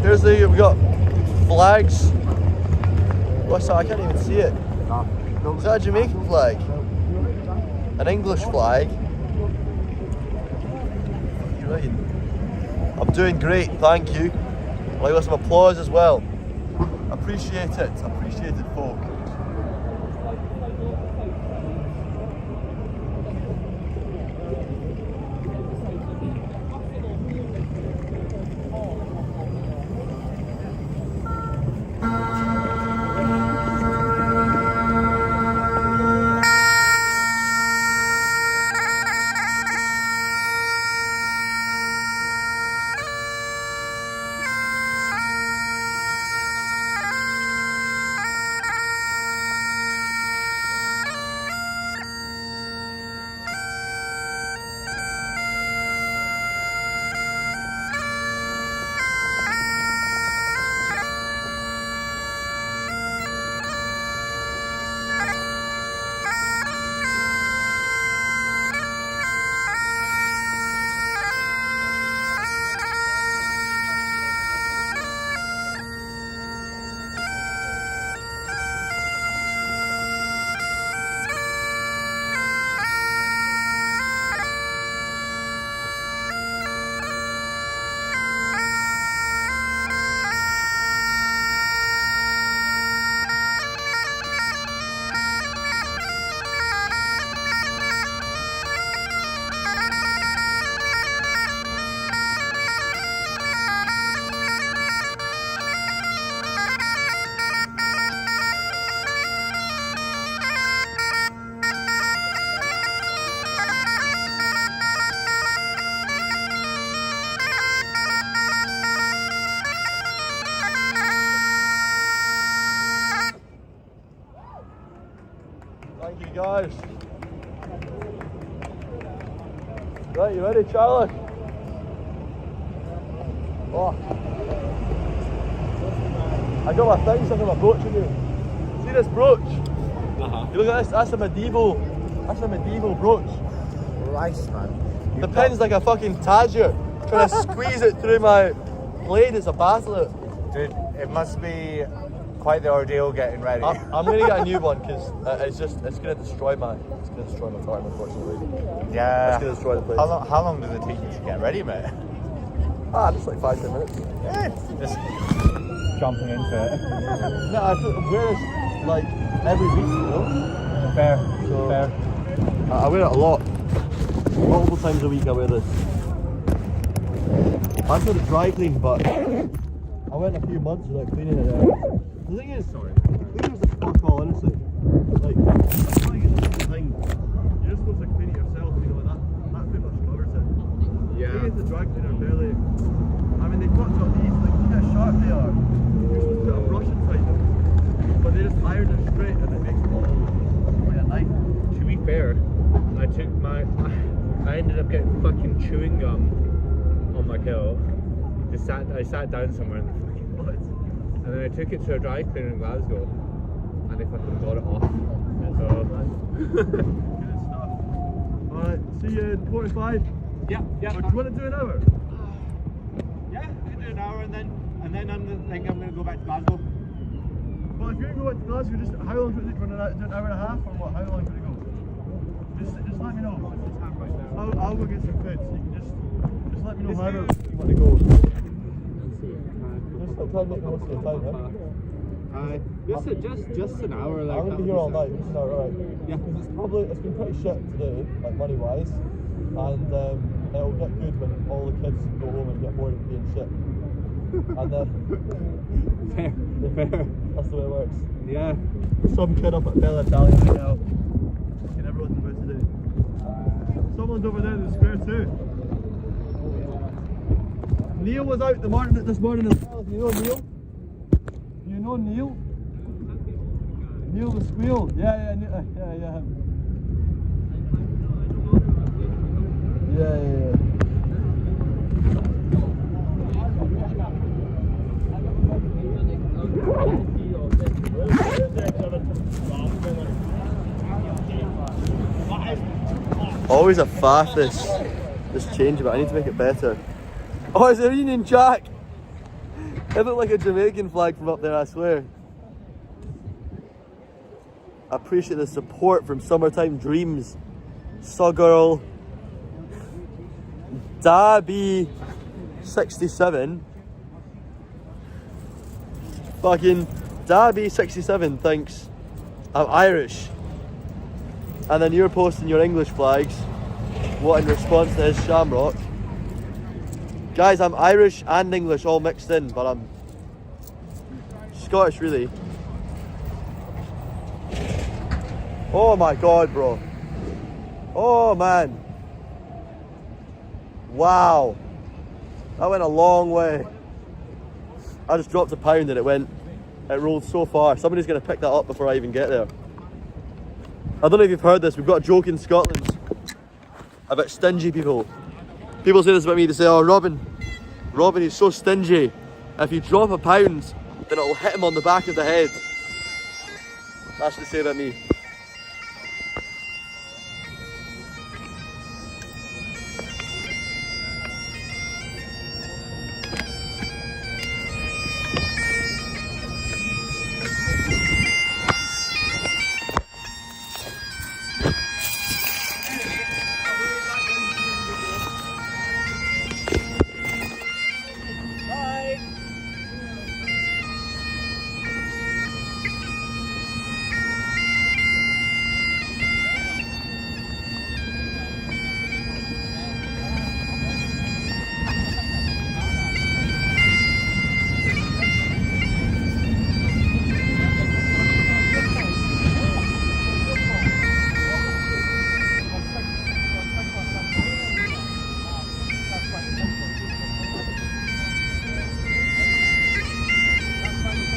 S1: Here's we got flags. What's that? I can't even see it. Is that a Jamaican flag? An English flag? Right. I'm doing great, thank you. I'd like some applause as well. Appreciate it, appreciated folk. gosh. Right, you ready, Charlie? Oh. I got my things under my brooch in you. See this brooch? You look at this, that's a medieval brooch.
S11: Christ, man.
S1: The pen's like a fucking tadger. Trying to squeeze it through my blade, it's a battle.
S11: Dude, it must be quite the ordeal getting ready.
S1: I'm gonna get a new one because it's gonna destroy my farm, unfortunately.
S11: Yeah.
S1: It's gonna destroy the place.
S11: How long does it take you to get ready, mate?
S1: Just like 5-10 minutes.
S11: Just jumping into it.
S1: No, I wear this like every week, you know?
S11: Fair.
S1: So,
S11: Fair.
S1: I wear it a lot. Multiple times a week I wear this. I said it dry clean, but I went a few months without cleaning it. The thing is, cleaners are fuck all, honestly. Like, I feel like it's just a thing. You're just supposed to clean it yourself, you know, that pretty much covers it. Yeah. If the dry cleaner barely, I mean, they've got these, like, look how sharp they are. You're supposed to put a brush inside them, but they just iron them straight and it makes it all like a knife.
S7: To be fair, I ended up getting fucking chewing gum on my kill. I sat down somewhere in the fucking woods, and then I took it to a dry cleaner in Glasgow, and they fucking got it off. So,
S1: Good stuff. Alright, see you in 45.
S7: yeah.
S1: Or do you want to do an hour?
S7: Yeah, I can do an hour, and then I'm gonna go back to Glasgow.
S1: Well, if you're going to Glasgow, just how long does it take? Do an hour and a half or what? How long can it go? Just let me know. I'll go get some food. So you can just let me know however you want to go. Just try and make the most of your time,
S7: Just an hour. Like,
S1: I'm going to be here all night, just an hour, right? Yeah. Because it's been pretty shit today, like money wise, and it'll get good when all the kids go home and get bored of being shit. And then
S7: fair.
S1: That's the way it works.
S7: Yeah.
S1: Some kid up at Bella Italian right now. And everyone's about to do. Someone's over there in the square too. Neil was out this morning as well. You know Neil? You know Neil? Neil the Squeal. Yeah. Yeah. Always a faff this change, but I need to make it better. Oh, it's a Union Jack! It looked like a Jamaican flag from up there, I swear. I appreciate the support from Summertime Dreams, Sawgirl, Dabby67. Fucking Dabby67 thinks I'm Irish. And then you're posting your English flags. What in response to his shamrock? Guys, I'm Irish and English all mixed in, but I'm Scottish really. Oh my god, bro. Oh man. Wow. That went a long way. I just dropped a pound and it rolled so far. Somebody's gonna pick that up before I even get there. I don't know if you've heard this, we've got a joke in Scotland about stingy people. People say this about me, they say, oh Robin, he's so stingy. If you drop a pound, then it'll hit him on the back of the head. That's what they say about me.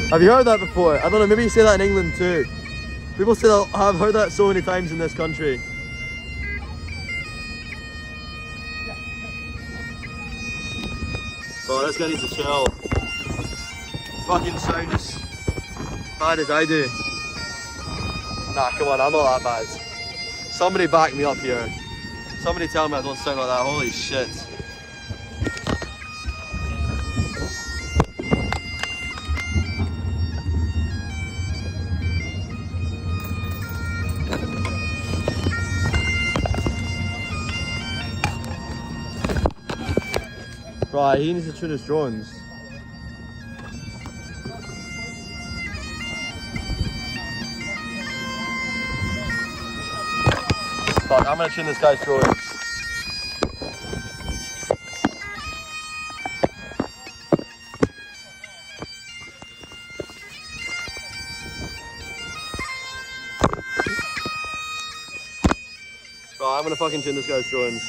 S1: Have you heard that before? I don't know, maybe you say that in England too. People say that, I've heard that so many times in this country. Oh, this guy needs to chill. Fucking sound as bad as I do. Nah, come on, I'm not that bad. Somebody back me up here. Somebody tell me I don't sound like that, holy shit. Right, he needs to tune his drones. Fuck, I'm gonna tune this guy's drones. Right, I'm gonna fucking tune this guy's drones.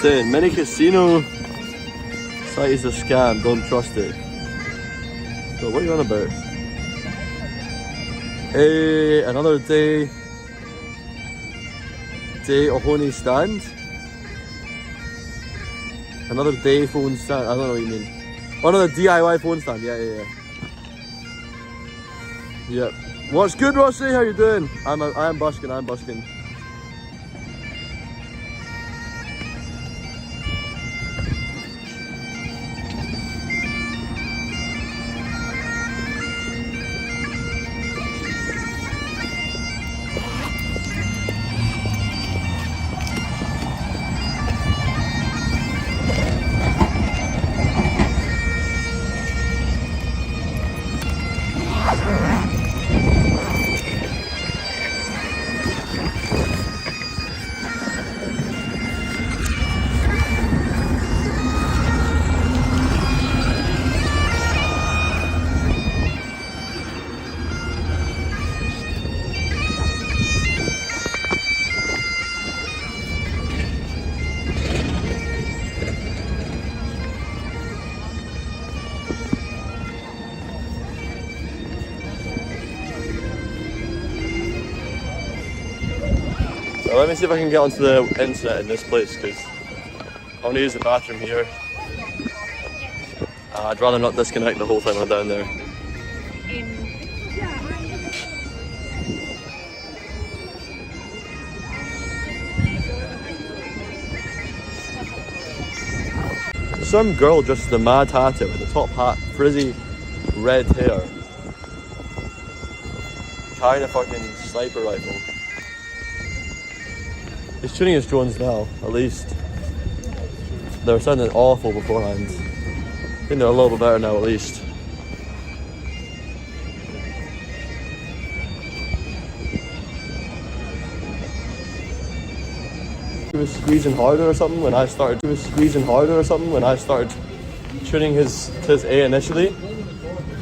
S1: Saying many casino site is a scam, don't trust it. So what are you on about? Hey, another day Ohoni stand. Another day phone stand, I don't know what you mean. Oh, another DIY phone stand, yeah. Yep. What's good, Rossi? How you doing? I'm busking. I'm busking. Let me see if I can get onto the internet in this place, because I want to use the bathroom here. I'd rather not disconnect the whole time I'm down there. Some girl dressed as a Mad Hatter with a top hat, frizzy red hair, carrying a fucking sniper rifle. He's tuning his drones now, at least. They were sounding awful beforehand. I think they're a little bit better now, at least. He was squeezing harder or something when I started. Tuning his A initially,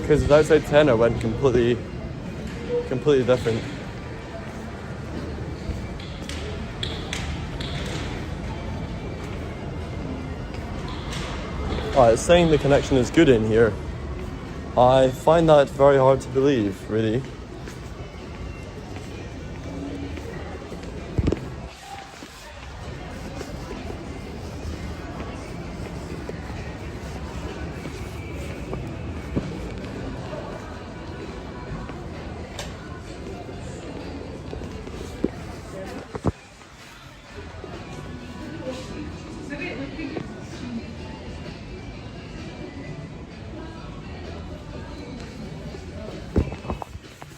S1: because his outside tenor went completely different. It's saying the connection is good in here. I find that very hard to believe, really.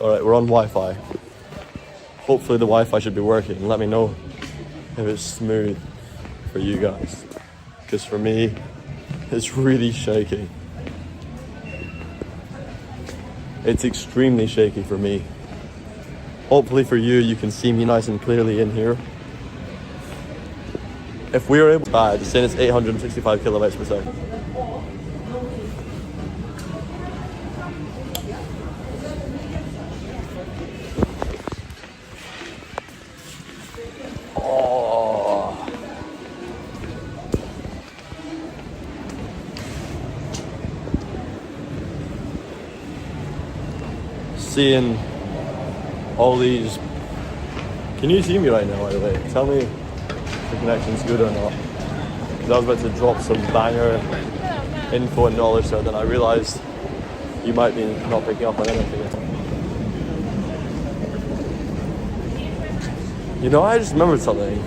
S1: Alright, we're on Wi-Fi. Hopefully the Wi-Fi should be working. Let me know if it's smooth for you guys. Because for me, it's really shaky. It's extremely shaky for me. Hopefully for you, you can see me nice and clearly in here. If we were able to, it's saying it's 865 kilobytes per second. Seeing all these. Can you see me right now, by the way? Tell me if the connection's good or not. Because I was about to drop some banger info and knowledge there, then I realised you might be not picking up on anything. You know, I just remembered something.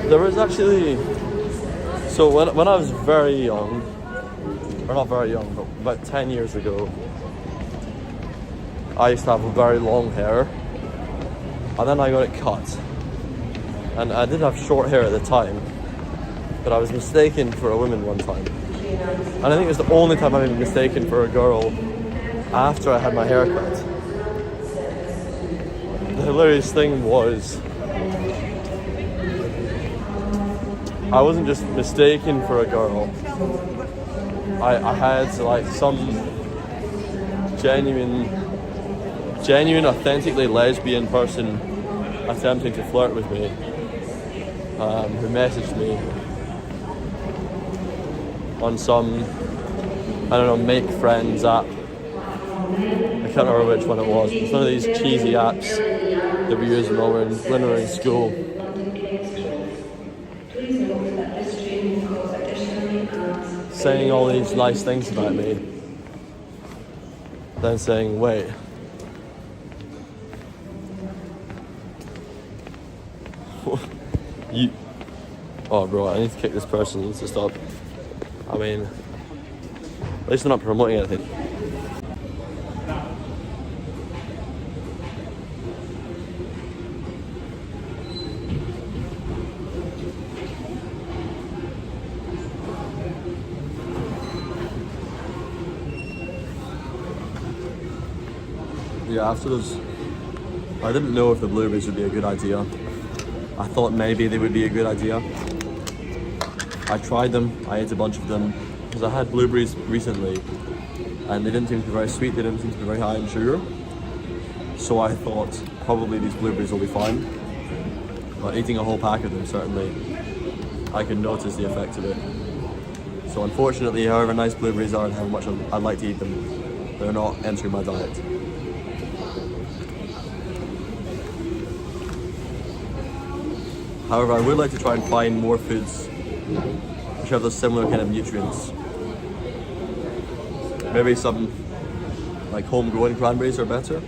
S1: There was actually. So when I was very young, or not very young, but about 10 years ago, I used to have very long hair, and then I got it cut. And I did have short hair at the time, but I was mistaken for a woman one time. And I think it was the only time I've been mistaken for a girl after I had my hair cut. The hilarious thing was, I wasn't just mistaken for a girl. I had like some genuine, authentically lesbian person attempting to flirt with me, who messaged me on some, I don't know, make friends app. I can't remember which one it was. It's one of these cheesy apps that we use when we were in school. Saying all these nice things about me. then saying, wait. Oh bro, I need to kick this person, he needs to stop. I mean, at least they're not promoting anything. Yeah, after those, I didn't know if the blueberries would be a good idea. I thought maybe they would be a good idea. I tried them, I ate a bunch of them, because I had blueberries recently, and they didn't seem to be very sweet, they didn't seem to be very high in sugar. So I thought, probably these blueberries will be fine. But eating a whole pack of them, certainly, I can notice the effect of it. So unfortunately, however nice blueberries are and how much I'd like to eat them, they're not entering my diet. However, I would like to try and find more foods which have those similar kind of nutrients. Maybe some like homegrown cranberries are better.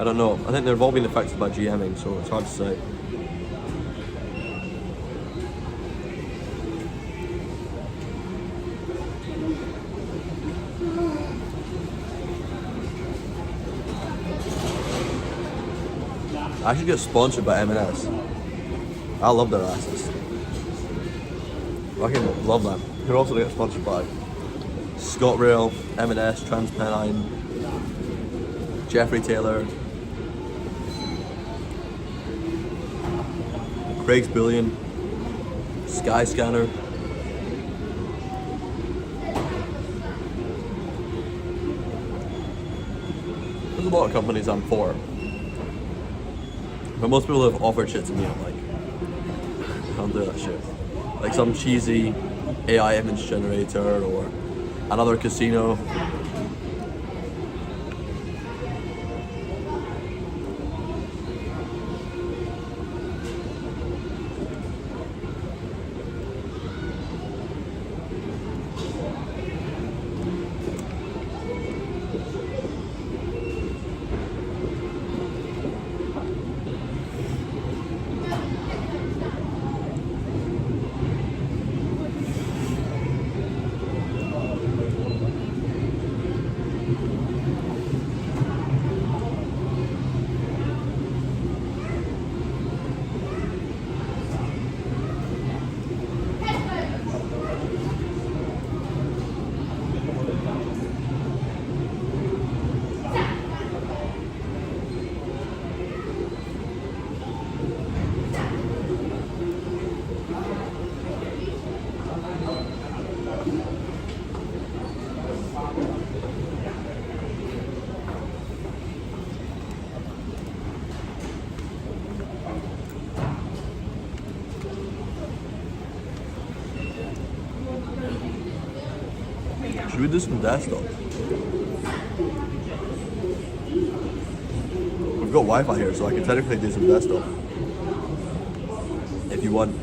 S1: I don't know. I think they've all been affected by GMing, so it's hard to say. I should get sponsored by M&S. I love their asses. I fucking love them. Who also get sponsored by? ScotRail, M&S, TransPennine, Jeffrey Taylor, Craig's Bullion, Skyscanner. There's a lot of companies I'm for. But most people have offered shit to me, I'm like, I don't do that shit. Like some cheesy AI image generator or another casino. Should we do some desktop? We've got Wi-Fi here, so I can technically do some desktop. If you want.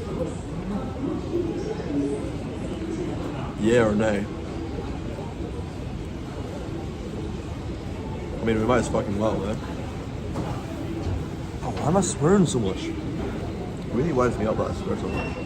S1: Yeah or nay? I mean, we might as fucking well, eh? Oh, why am I swearing so much? It really winds me up that I swear so much.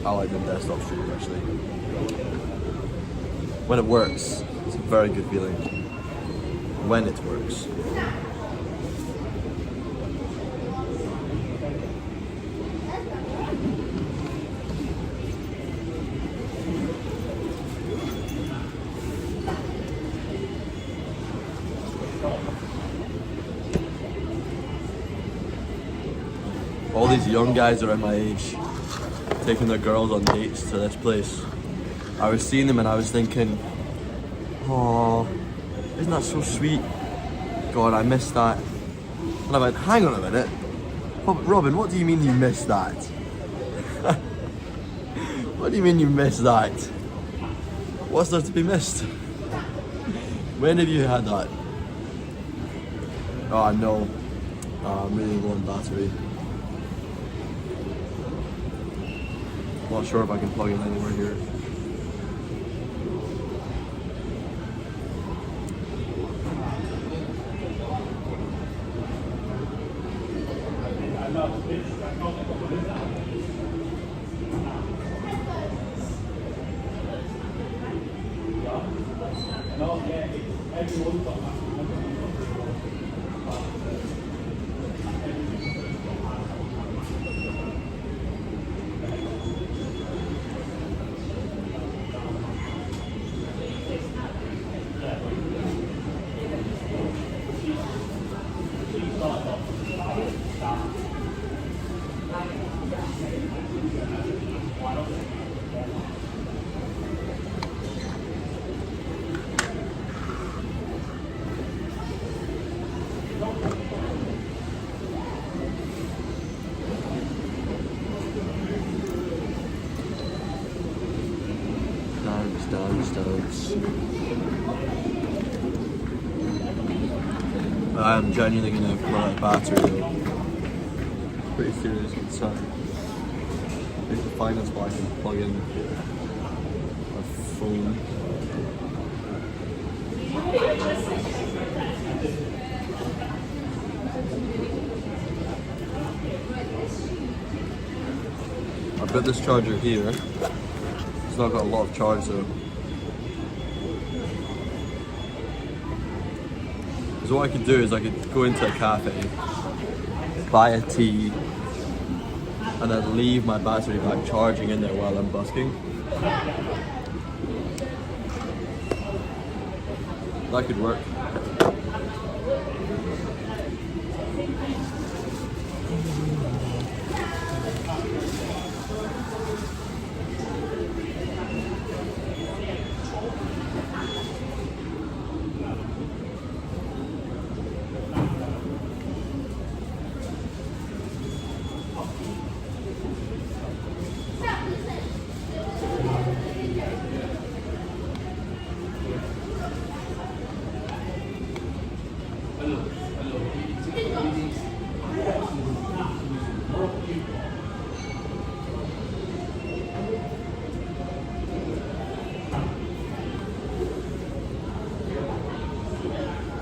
S1: I like them desktop streams actually. When it works, it's a very good feeling. When it works. All these young guys around my age taking their girls on dates to this place. I was seeing them and I was thinking, oh, isn't that so sweet? God, I missed that. And I went, hang on a minute. Robin, what do you mean you missed that? What do you mean you missed that? What's there to be missed? When have you had that? Oh no. Oh, I'm really low on battery. Not sure if I can plug in anywhere here. I am genuinely going to run out of battery though. Pretty serious concern. I need to find a spot I can plug in a phone. I've got this charger here. It's not got a lot of charge though. So what I could do is I could go into a cafe, buy a tea, and then leave my battery pack charging in there while I'm busking. That could work.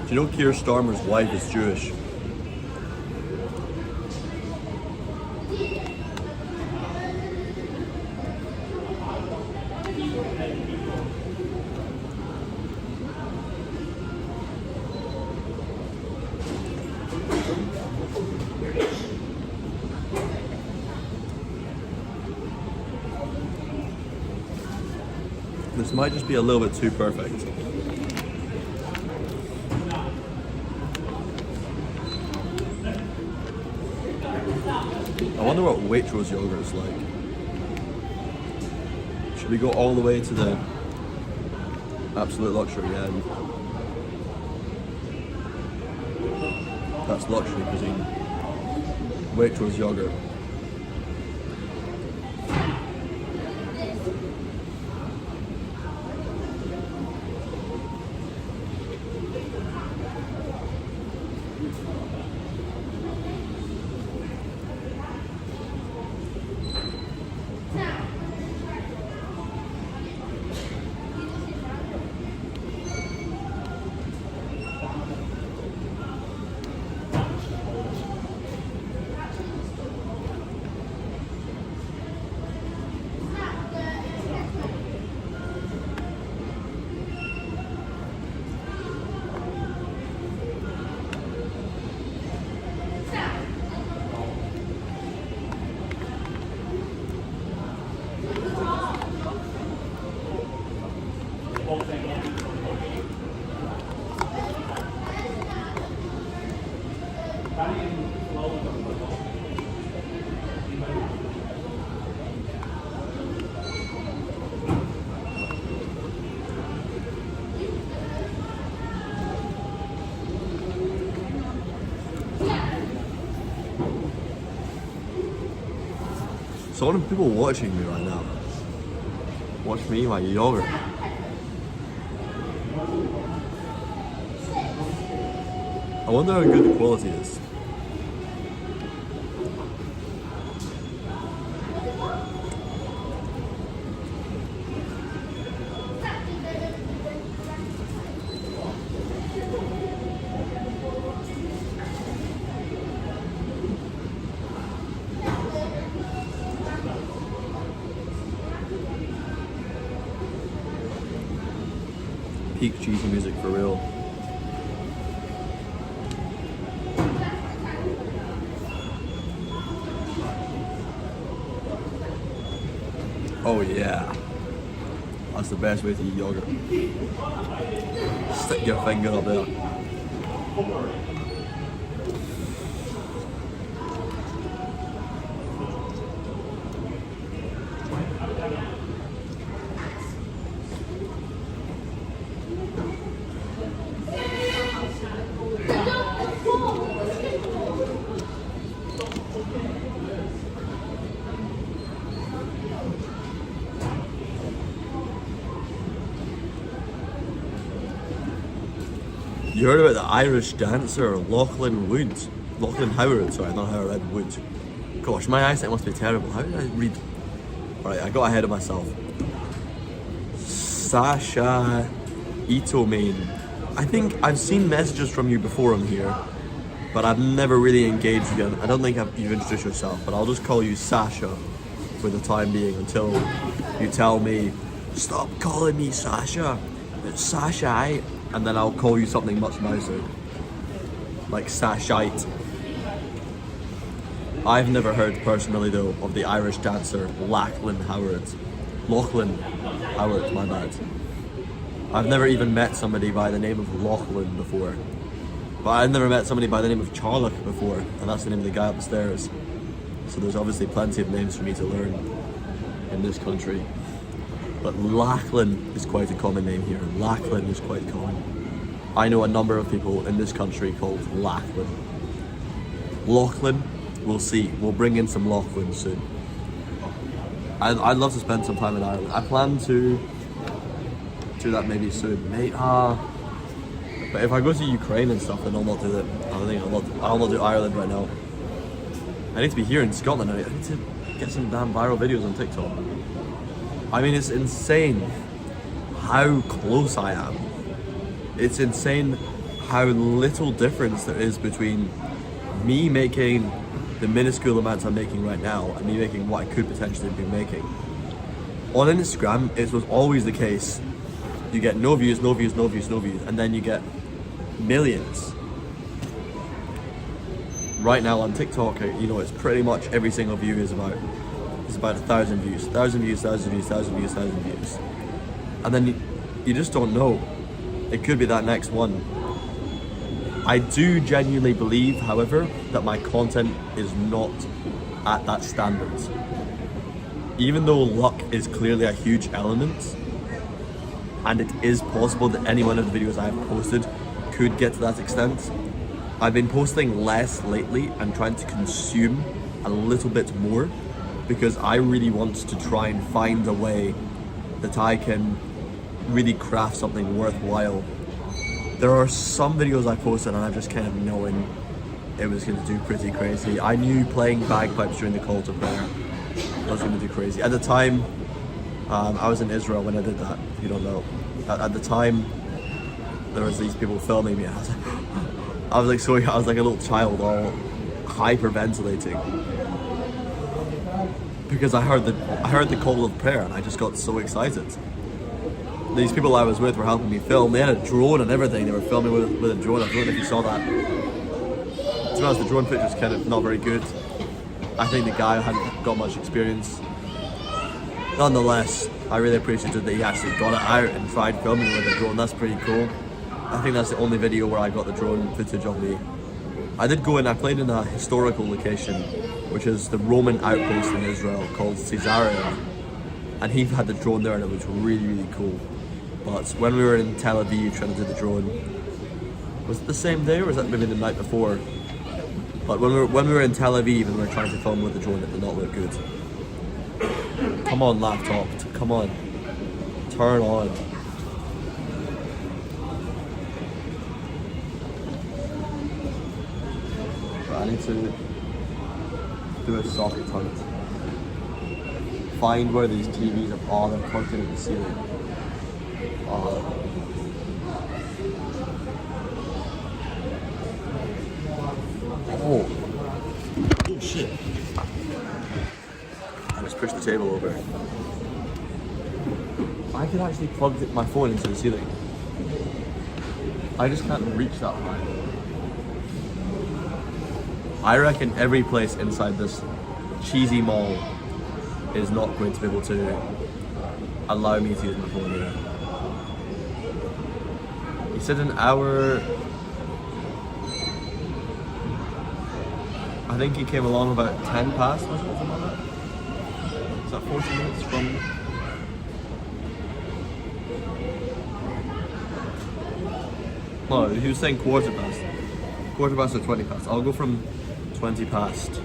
S1: Do you know Keir Starmer's wife is Jewish? This might just be a little bit too perfect. I wonder what Waitrose yogurt is like. Should we go all the way to the absolute luxury end? That's luxury cuisine. Waitrose yogurt. So many people watching me right now. Watch me, my yogurt. I wonder how good the quality is. Peak cheesy music for real. Oh yeah, that's the best way to eat yogurt. Stick your finger up there. You heard about the Irish dancer Lachlan Howard, sorry, not Howard, Wood. Gosh, my eyesight must be terrible. How did I read? Alright, I got ahead of myself. Sasha Itomain. I think I've seen messages from you before on here, but I've never really engaged with you. I don't think you've introduced yourself, but I'll just call you Sasha for the time being until you tell me, stop calling me Sasha, it's Sasha. And then I'll call you something much nicer, like Sashite. I've never heard personally though of the Irish dancer Lachlan Howard. My bad. I've never even met somebody by the name of Lachlan before. But I've never met somebody by the name of Charlock before, and that's the name of the guy upstairs. So there's obviously plenty of names for me to learn in this country. But Lachlan is quite a common name here. Lachlan is quite common. I know a number of people in this country called Lachlan. Lachlan, we'll see. We'll bring in some Lachlan soon. I'd love to spend some time in Ireland. I plan to do that maybe soon. But if I go to Ukraine and stuff, then I'll not do that. I'll not do Ireland right now. I need to be here in Scotland. I need to get some damn viral videos on TikTok. I mean, it's insane how close I am. It's insane how little difference there is between me making the minuscule amounts I'm making right now and me making what I could potentially be making. On Instagram, it was always the case. You get no views, and then you get millions. Right now on TikTok, it's pretty much every single view is about 1,000 views. 1,000 views, 1,000 views, 1,000 views, 1,000 views. And then you just don't know. It could be that next one. I do genuinely believe, however, that my content is not at that standard. Even though luck is clearly a huge element, and it is possible that any one of the videos I have posted could get to that extent, I've been posting less lately and trying to consume a little bit more because I really want to try and find a way that I can really craft something worthwhile. There are some videos I posted and I've just kind of known it was going to do pretty crazy. I knew playing bagpipes during the call to prayer was going to do crazy. At the time, I was in Israel when I did that, if you don't know. At the time, there was these people filming me and I was like a little child all hyperventilating. Because I heard the call of prayer and I just got so excited. These people I was with were helping me film. They had a drone and everything. They were filming with a drone. I don't know if you saw that. To be honest, the drone footage was kind of not very good. I think the guy hadn't got much experience. Nonetheless, I really appreciated that he actually got it out and tried filming with a drone. That's pretty cool. I think that's the only video where I got the drone footage of me. I did go in, I played in a historical location, which is the Roman outpost in Israel called Caesarea. And he had the drone there and it was really, really cool. But when we were in Tel Aviv trying to do the drone, was it the same day or was that maybe the night before? But when we were in Tel Aviv and we were trying to film with the drone, it did not look good. Come on, laptop. Come on. Turn on. I need to do a socket hunt. Find where these TVs are. Oh, they're plugged into the ceiling. Oh. Oh shit. I just pushed the table over. I could actually plug my phone into the ceiling. I just can't reach that high. I reckon every place inside this cheesy mall is not going to be able to allow me to use my phone here. He said an hour. I think he came along about 10 past, was it? Something like that? Is that 40 minutes from? No, he was saying quarter past. Quarter past or 20 past. I'll go from 20 past.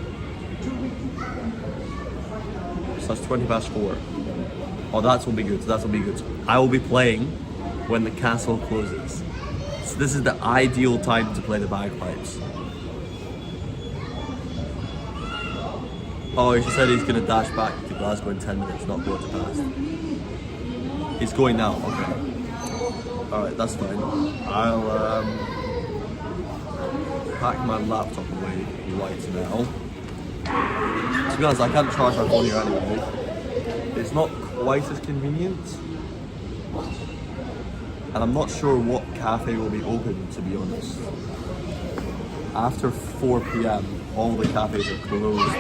S1: So that's 20 past 4. Oh, that will be good. That will be good. I will be playing when the castle closes. So this is the ideal time to play the bagpipes. Oh, he said he's going to dash back to Glasgow in 10 minutes, not quarter past. He's going now, okay. Alright, that's fine. I'll pack my laptop away right now. To be honest, I can't charge my phone here anyway. It's not quite as convenient. And I'm not sure what cafe will be open, to be honest. After 4 PM, all the cafes are closed.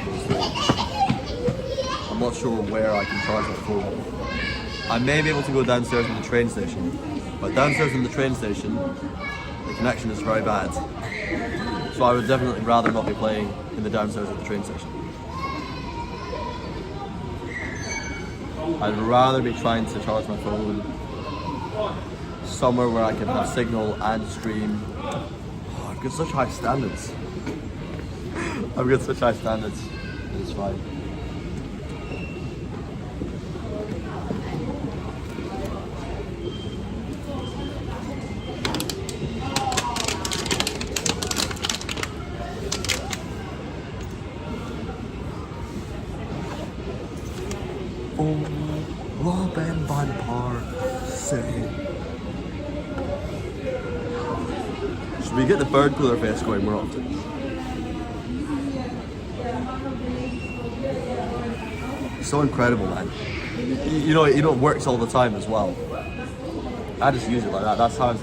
S1: I'm not sure where I can charge my phone. I may be able to go downstairs in the train station, but downstairs in the train station, the connection is very bad. So I would definitely rather not be playing in the downstairs of the train station. I'd rather be trying to charge my phone somewhere where I can have signal and stream. Oh, I've got such high standards. I've got such high standards. It's fine. Robin Van Park. Should we get the bird cooler face going more often? So incredible, man. You know, it works all the time as well. I just use it like that. That's how I'm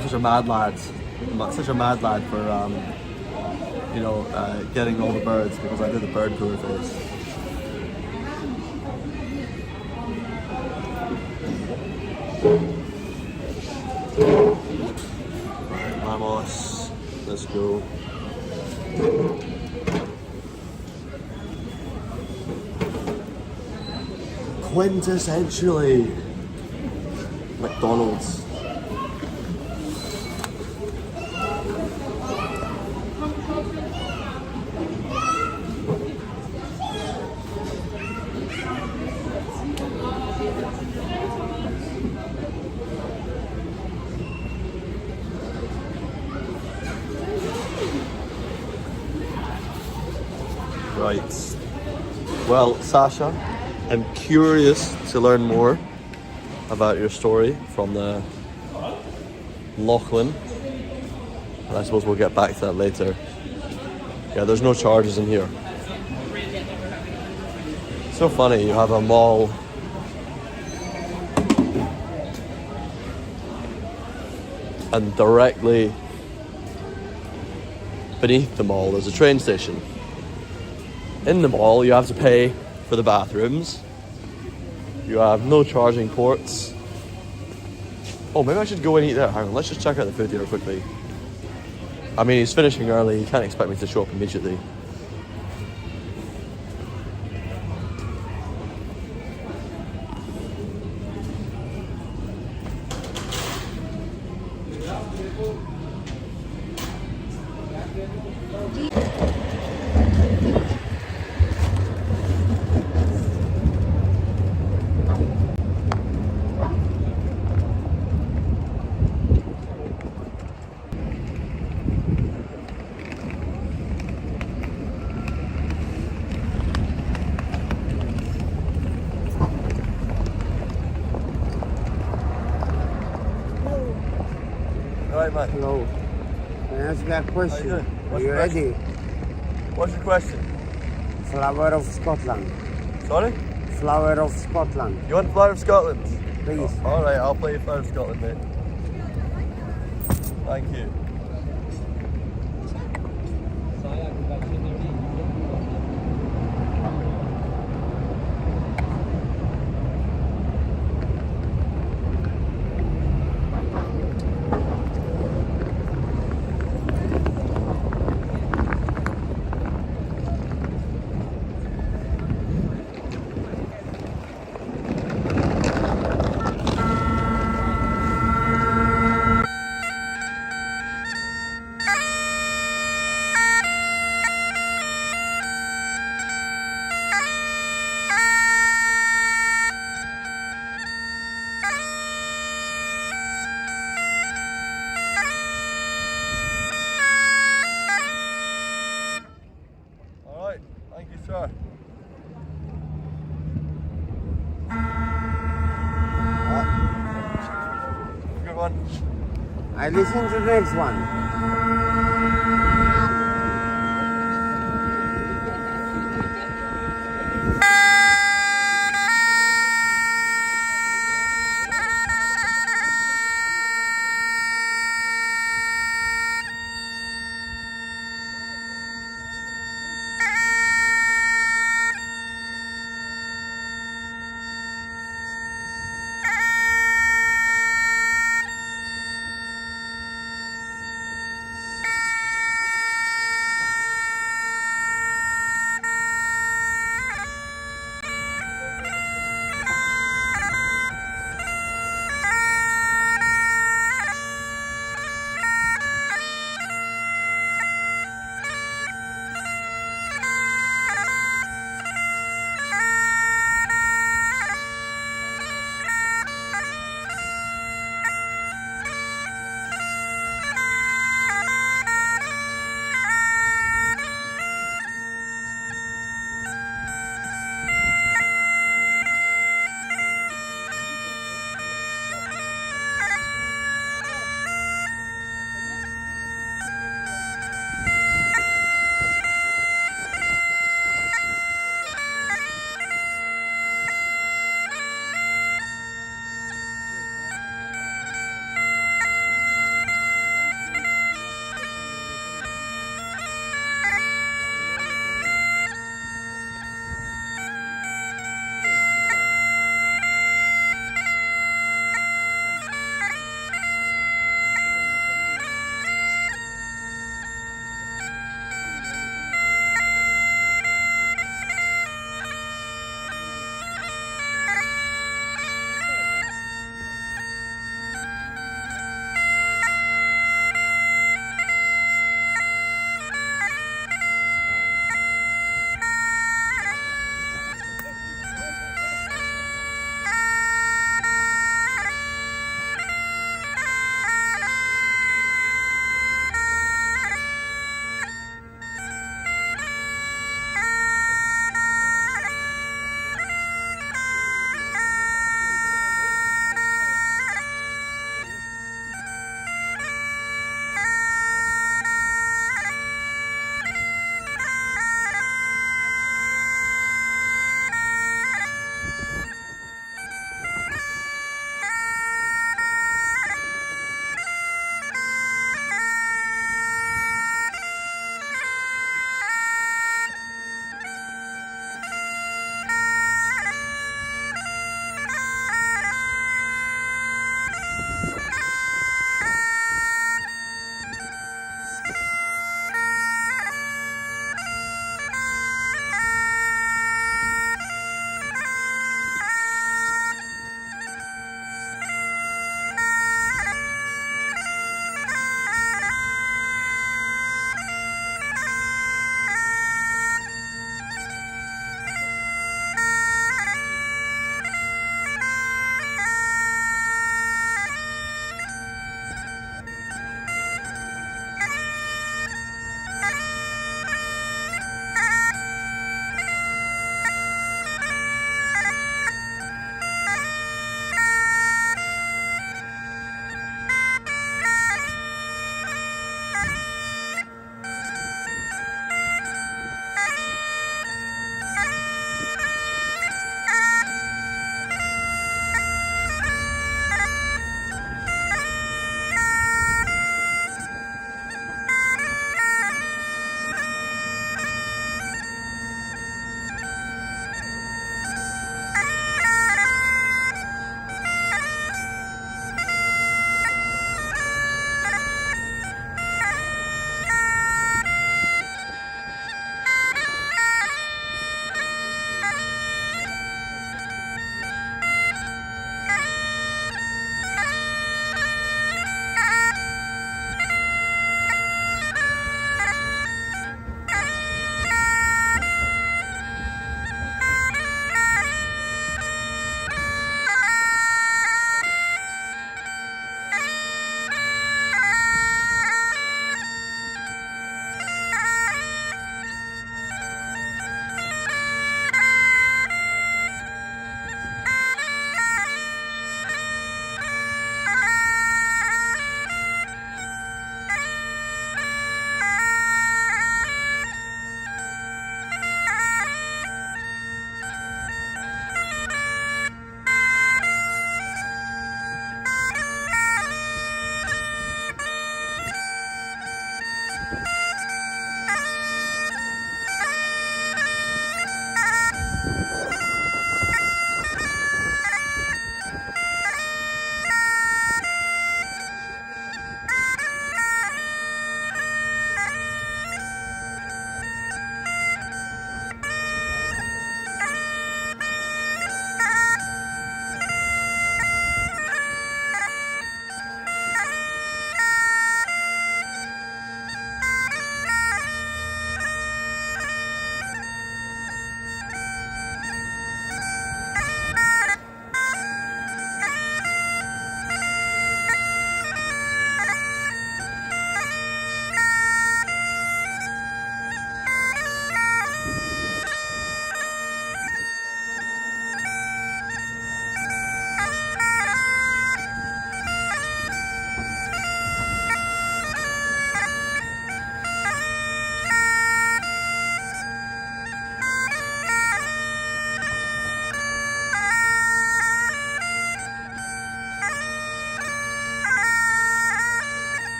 S1: such a mad lad. I'm such a mad lad for getting all the birds because I did the bird cooler face. Vamos, let's go. Quintessentially McDonald's. Right. Well, Sasha, I'm curious to learn more about your story from the Lachlan. And I suppose we'll get back to that later. Yeah, there's no charges in here. So funny, you have a mall. And directly beneath the mall there's a train station. In the mall, you have to pay for the bathrooms. You have no charging ports. Oh, maybe I should go and eat there. Hang on, let's just check out the food here quickly. I mean, he's finishing early. He can't expect me to show up immediately. mate?
S12: Hello. Can I ask you a
S1: How you
S12: question?
S1: doing?
S12: Are
S1: What's
S12: you
S1: your
S12: ready?
S1: What's your question?
S12: Flower of Scotland.
S1: Sorry?
S12: Flower of Scotland.
S1: You want Flower of Scotland?
S12: Please.
S1: All right, I'll play you Flower of Scotland, mate. Thank you. Alright, thank you, sir. Good one.
S12: I listen to the next one.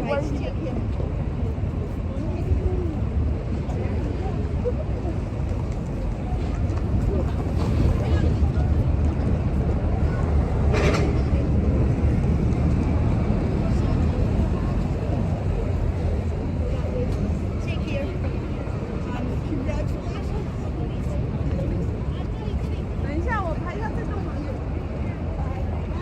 S8: Nice to meet you. Take care. Congratulations. 等一下，我拍一下这栋房子。拜拜。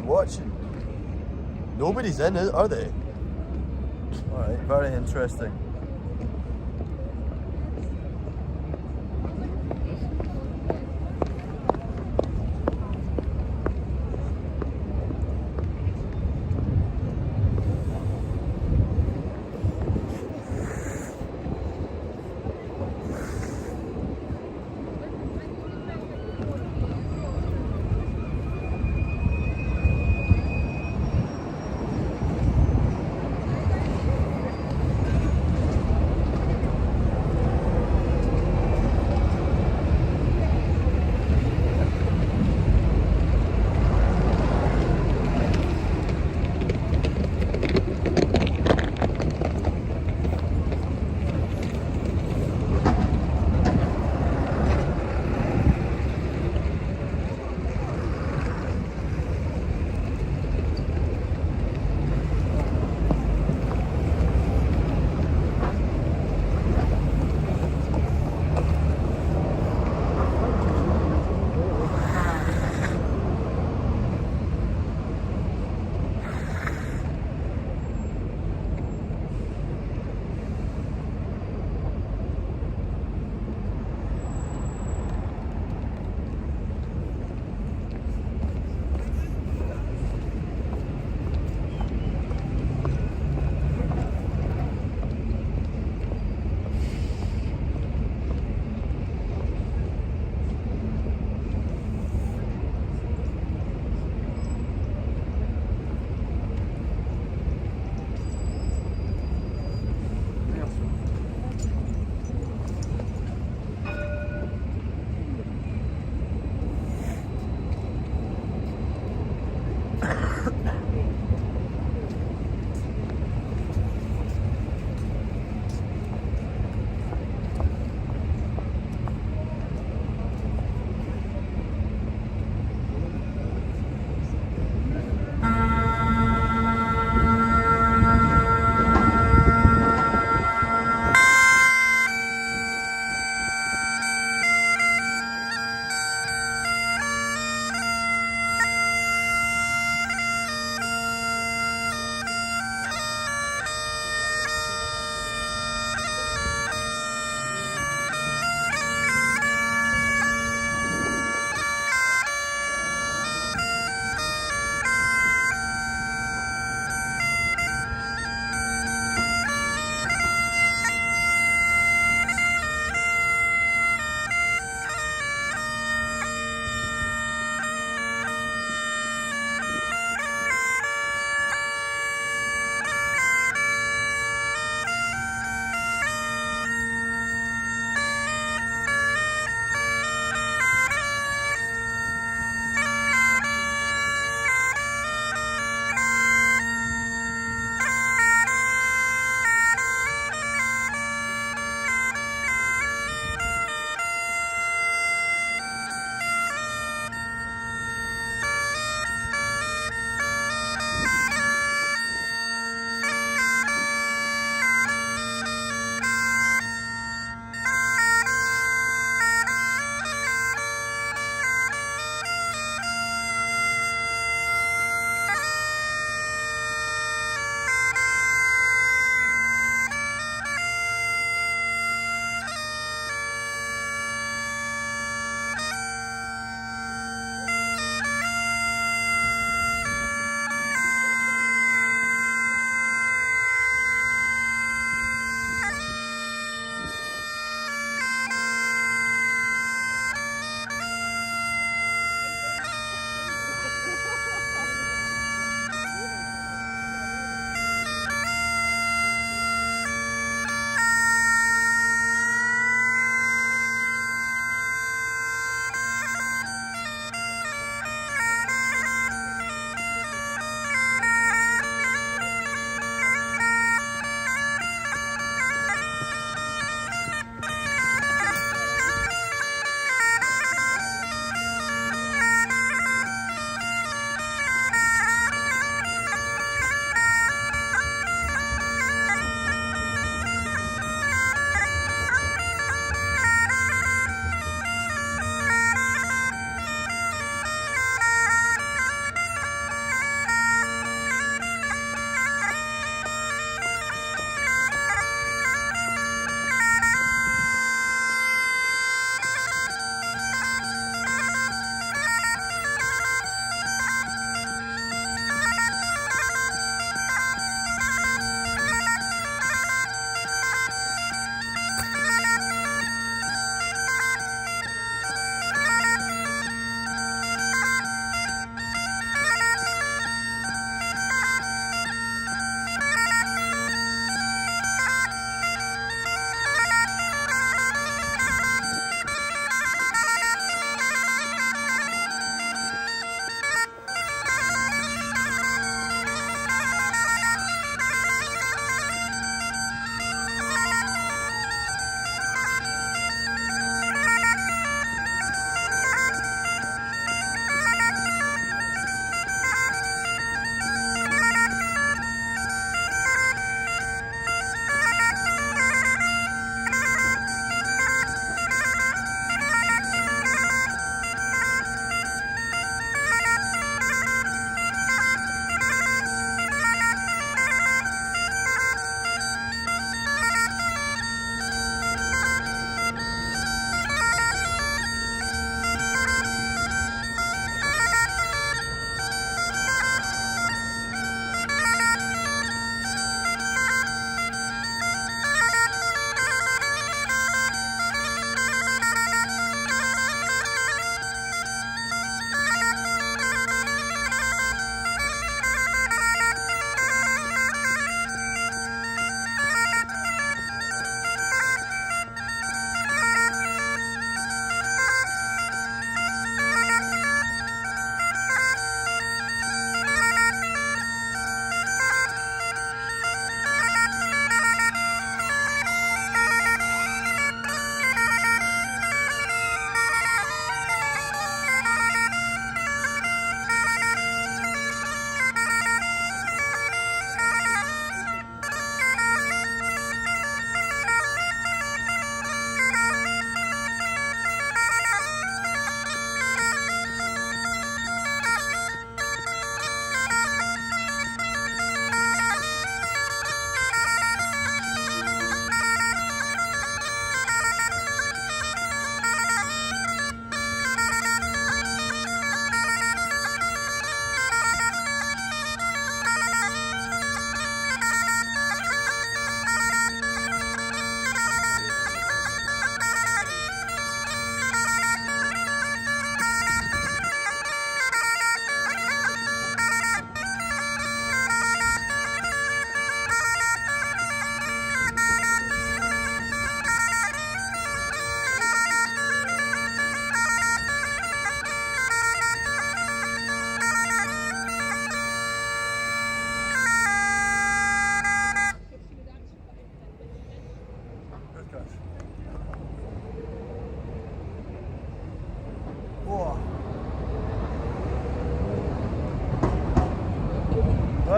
S1: watching? Nobody's in it, are they? Alright, very interesting.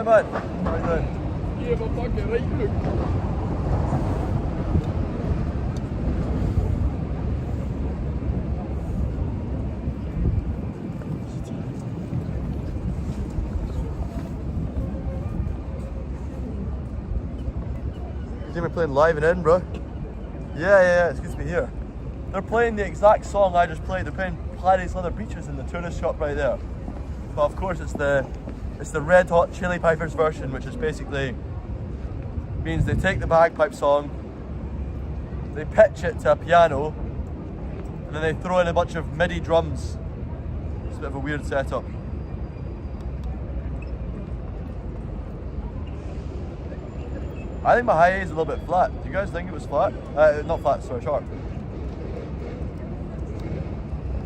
S1: man. How you doing?
S9: Yeah, but fucking right, look.
S1: We're playing live in Edinburgh. Yeah, it's good to be here. They're playing the exact song I just played. They're playing Paddy's Leather Breeches in the tourist shop right there. But of course it's the Red Hot Chili Peppers version, which is basically means they take the bagpipe song, they pitch it to a piano, and then they throw in a bunch of MIDI drums. It's a bit of a weird setup. I think my high A is a little bit flat. Do you guys think it was flat? Not flat, sorry, sharp.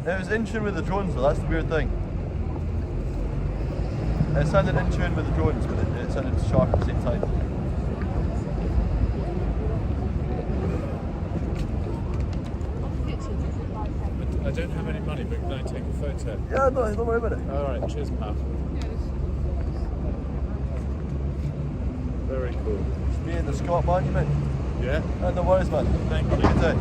S1: It was in tune with the drones though, that's the weird thing. It sounded in tune with the drones, but it sounded sharp at the same time.
S7: I don't have any money, but can I take a photo?
S1: Yeah, no, don't worry about it.
S7: Alright, cheers, pal. Very cool.
S1: Me and the Scott Monument.
S7: Yeah?
S1: No worries, man.
S7: Thank you.
S1: Take it.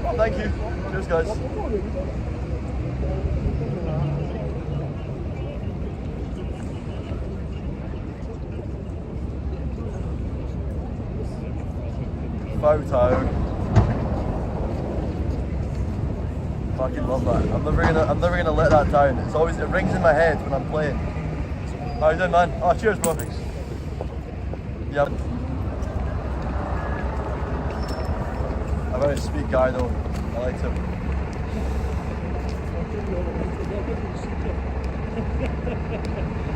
S1: Oh, thank you. Cheers, guys. Photo. Fucking love that. I'm never gonna let that down. It rings in my head when I'm playing. How you doing, man? Oh, cheers, bro. Yep. A very sweet guy though. I liked him.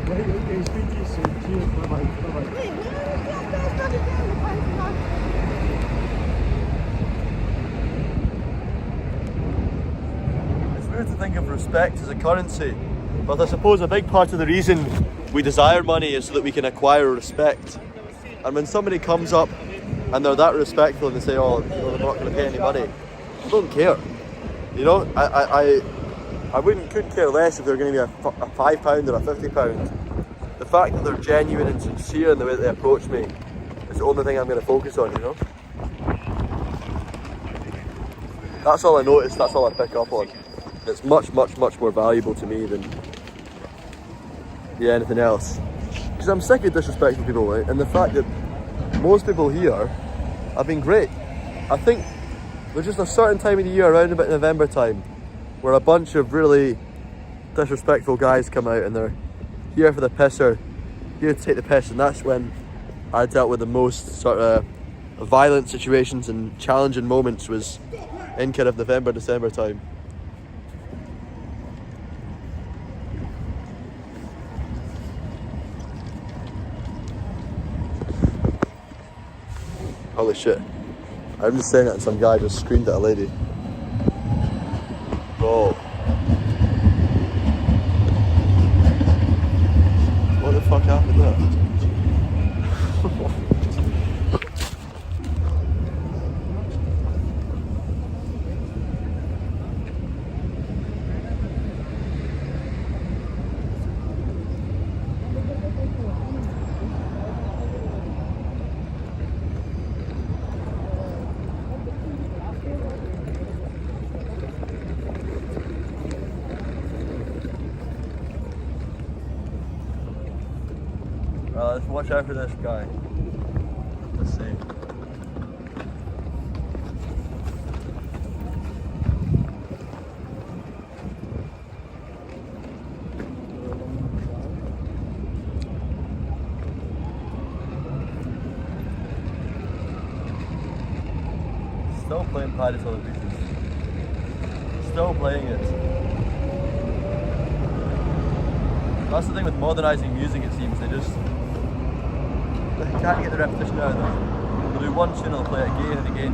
S3: Okay, speak to you soon. Cheers, bye-bye.
S1: To think of respect as a currency, but I suppose a big part of the reason we desire money is so that we can acquire respect. And when somebody comes up and they're that respectful and they say, oh, you know, they're not going to pay any money, I don't care. You know, I couldn't care less if they're going to be a £5 or a £50. The fact that they're genuine and sincere in the way that they approach me is the only thing I'm going to focus on, you know. That's all I notice, that's all I pick up on. It's much more valuable to me than anything else. Because I'm sick of disrespecting people, right? And the fact that most people here have been great. I think there's just a certain time of the year, around about November time, where a bunch of really disrespectful guys come out and they're here for the pisser, here to take the piss, and that's when I dealt with the most sort of violent situations and challenging moments, was in kind of November, December time. Holy shit. I'm just saying that and some guy just screamed at a lady. Bro. What the fuck happened there? Let's watch out for this guy. Let's see. Still playing Paddy's Leather Breeches. Still playing it. That's the thing with modernising music, it seems. They can't get the repetition out of them. They'll do one tune and they'll play it again and again.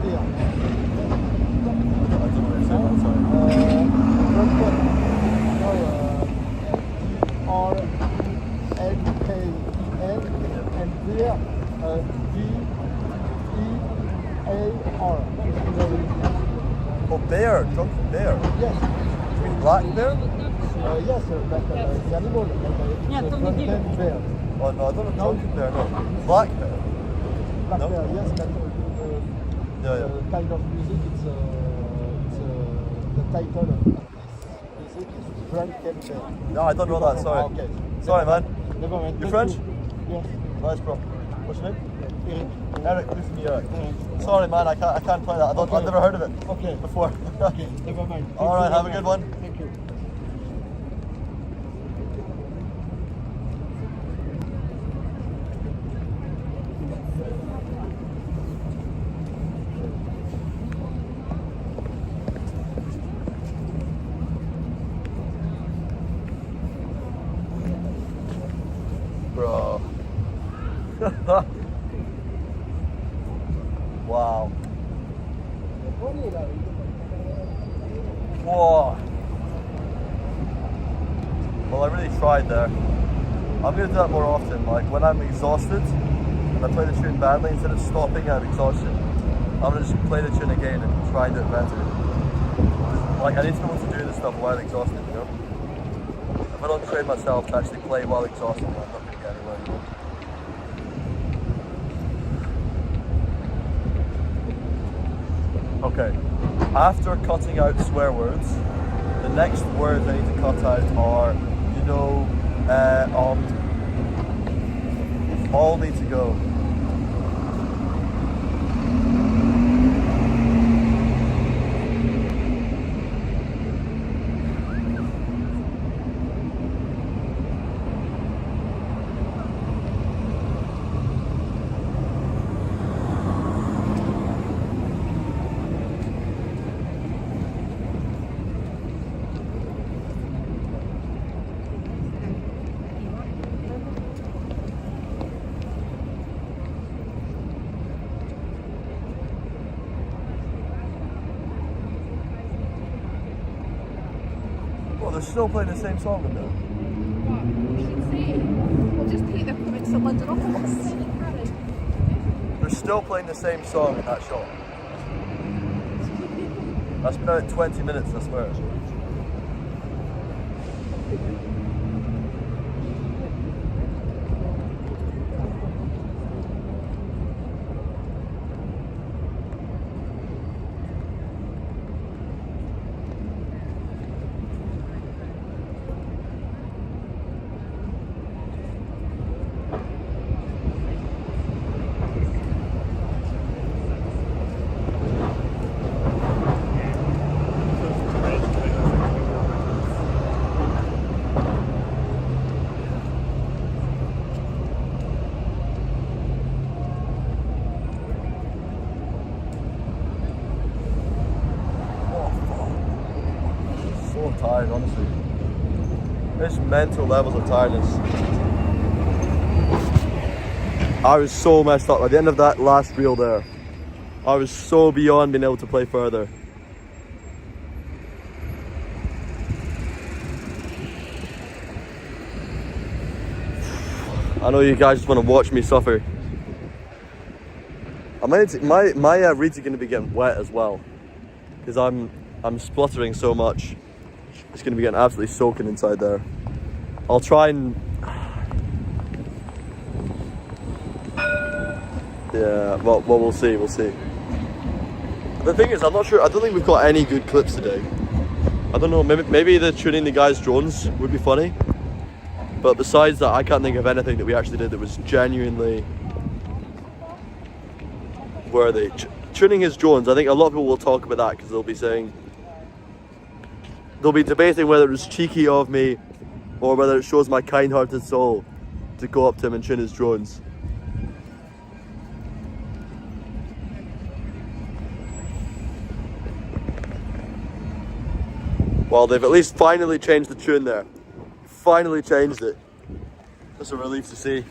S11: Yeah.
S6: I don't know what you're saying, sorry.
S11: R-N-K-E-N and beer, D-E-A-R.
S6: Oh, bear, drunken bear.
S11: Yes.
S6: You mean black bear?
S11: Yes, sir, like the animal, like the drunken bear.
S6: Oh no, I don't know drunken bear, no. Black bear.
S11: Black
S6: No?
S11: bear, yes, that
S6: Yeah.
S11: kind of music, it's the title of this music is Drunken Bear.
S6: No, I don't know that, sorry.
S11: Okay.
S6: Sorry, man.
S11: Never mind.
S6: You French?
S11: Yes.
S6: Nice, bro. What's your name?
S11: Eric.
S6: Eric, listen to me, Eric. Sorry, man, I can't play that. I've never heard of it before.
S11: Okay, never mind.
S6: Alright, have a good one.
S11: Thank you.
S6: Bro. Wow. Whoa. Well, I really tried there. I'm going to do that more often. Like when I'm exhausted and I play the tune badly, instead of stopping at exhaustion, I'm going to just play the tune again and try and do it better. Like I need to be able to do this stuff while exhausted, you know? If I don't train myself to actually play while exhausted, I'm not going to get anywhere. Okay, after cutting out swear words, the next words I need to cut out are, you know, all need to go. Oh, they're still playing the same song in there.
S8: We'll just take the comments to London office.
S6: They're still playing the same song in that shop. That's been out 20 minutes, I swear. Tired, honestly. There's mental levels of tiredness. I was so messed up at the end of that last reel there. I was so beyond being able to play further. I know you guys just want to watch me suffer. My reeds are going to be getting wet as well because I'm spluttering so much. It's going to be getting absolutely soaking inside there. I'll try and... Yeah, well, we'll see, we'll see. The thing is, I'm not sure, I don't think we've got any good clips today. I don't know, maybe the tuning the guys' drones would be funny. But besides that, I can't think of anything that we actually did that was genuinely worthy. Tuning his drones, I think a lot of people will talk about that because they'll be saying, they'll be debating whether it's cheeky of me or whether it shows my kind-hearted soul to go up to him and tune his drones. Well, they've at least finally changed the tune there. Finally changed it. That's a relief to see.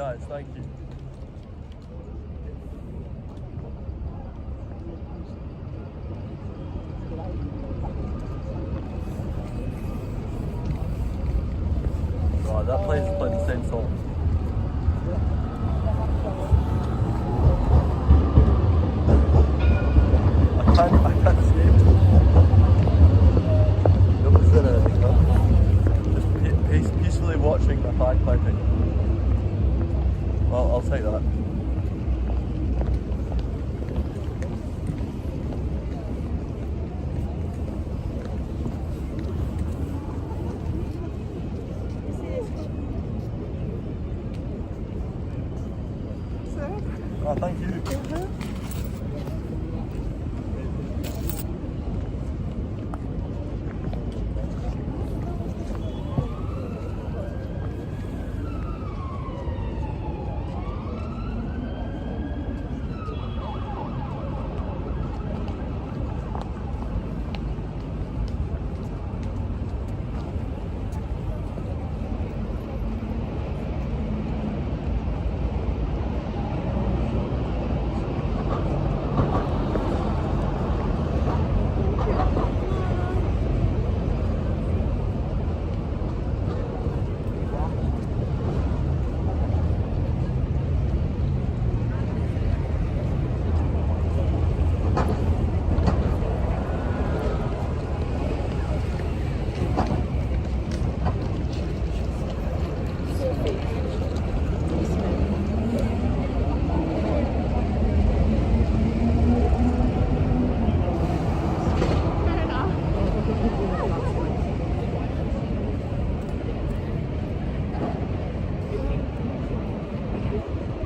S1: guys, thank you. Right, that place is playing the same song. I can't escape it. Nobody's doing anything, huh? Just peacefully watching the bagpiping. Well, I'll take that. Oh, thank you.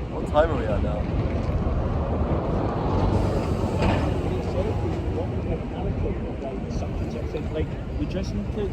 S1: What time are we at now?
S3: Like, we just need to.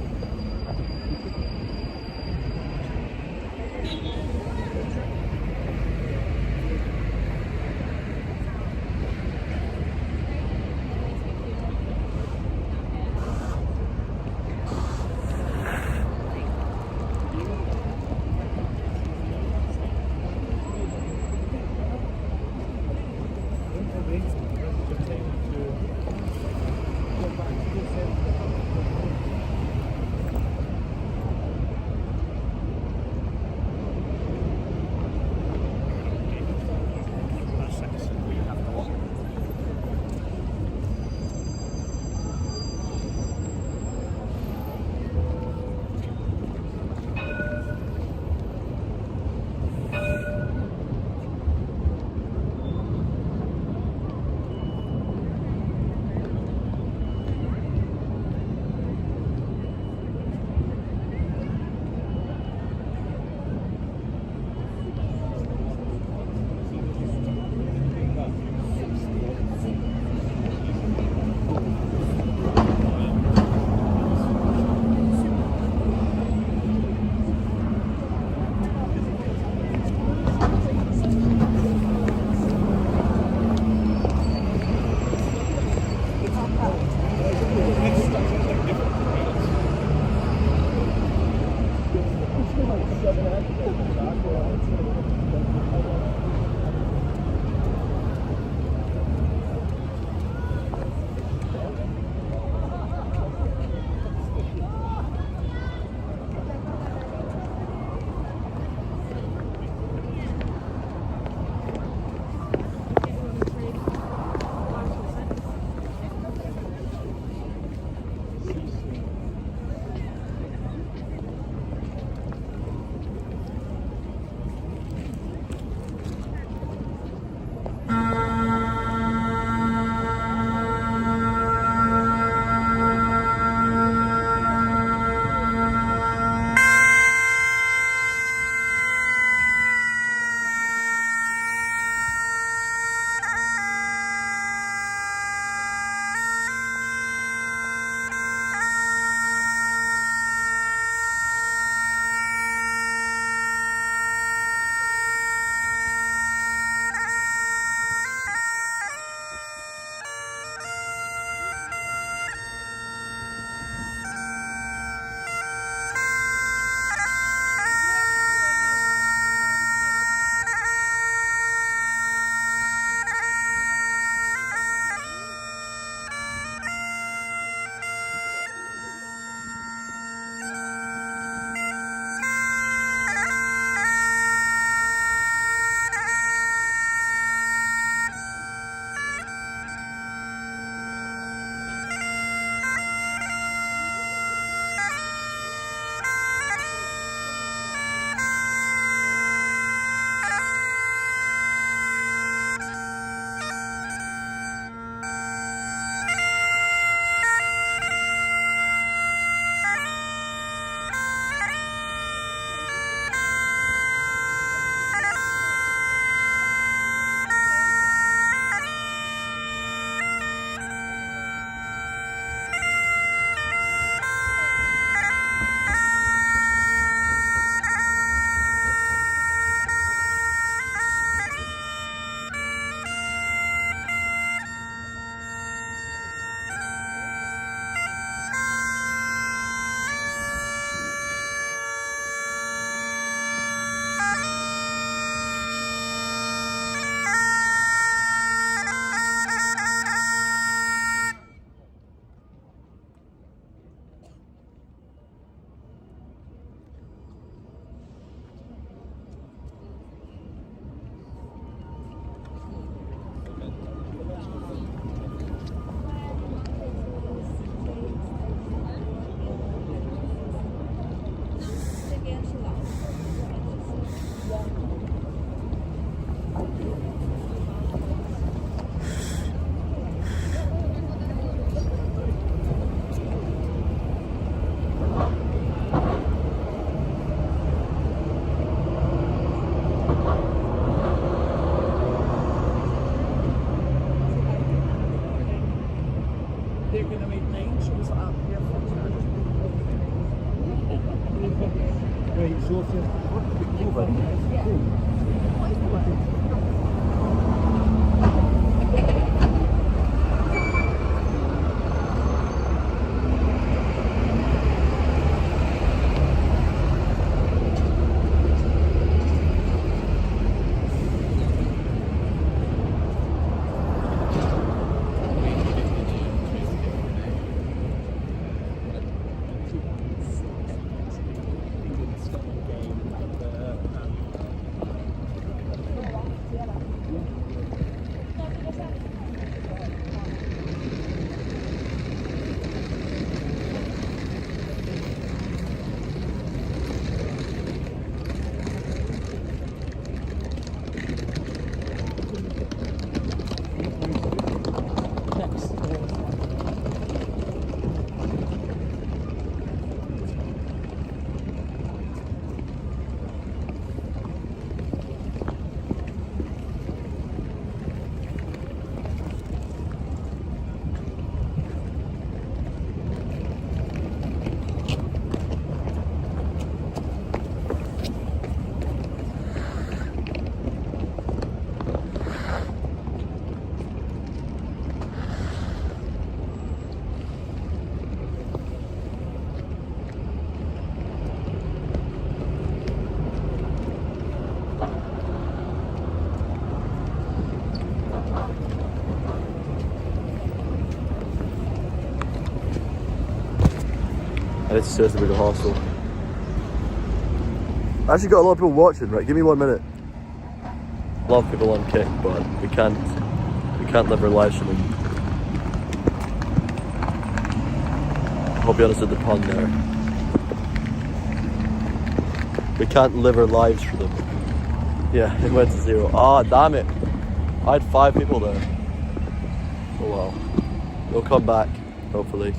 S11: they're going to make 9 shows up here for Right, so if you're
S1: It's seriously big a hostel. I actually got a lot of people watching, right? Give me 1 minute. A lot of people on kick, but we can't live our lives for them. I'll be honest with the pun there. We can't live our lives for them. Yeah, it went to 0. Ah, damn it. I had 5 people there. Oh well. They'll come back, hopefully.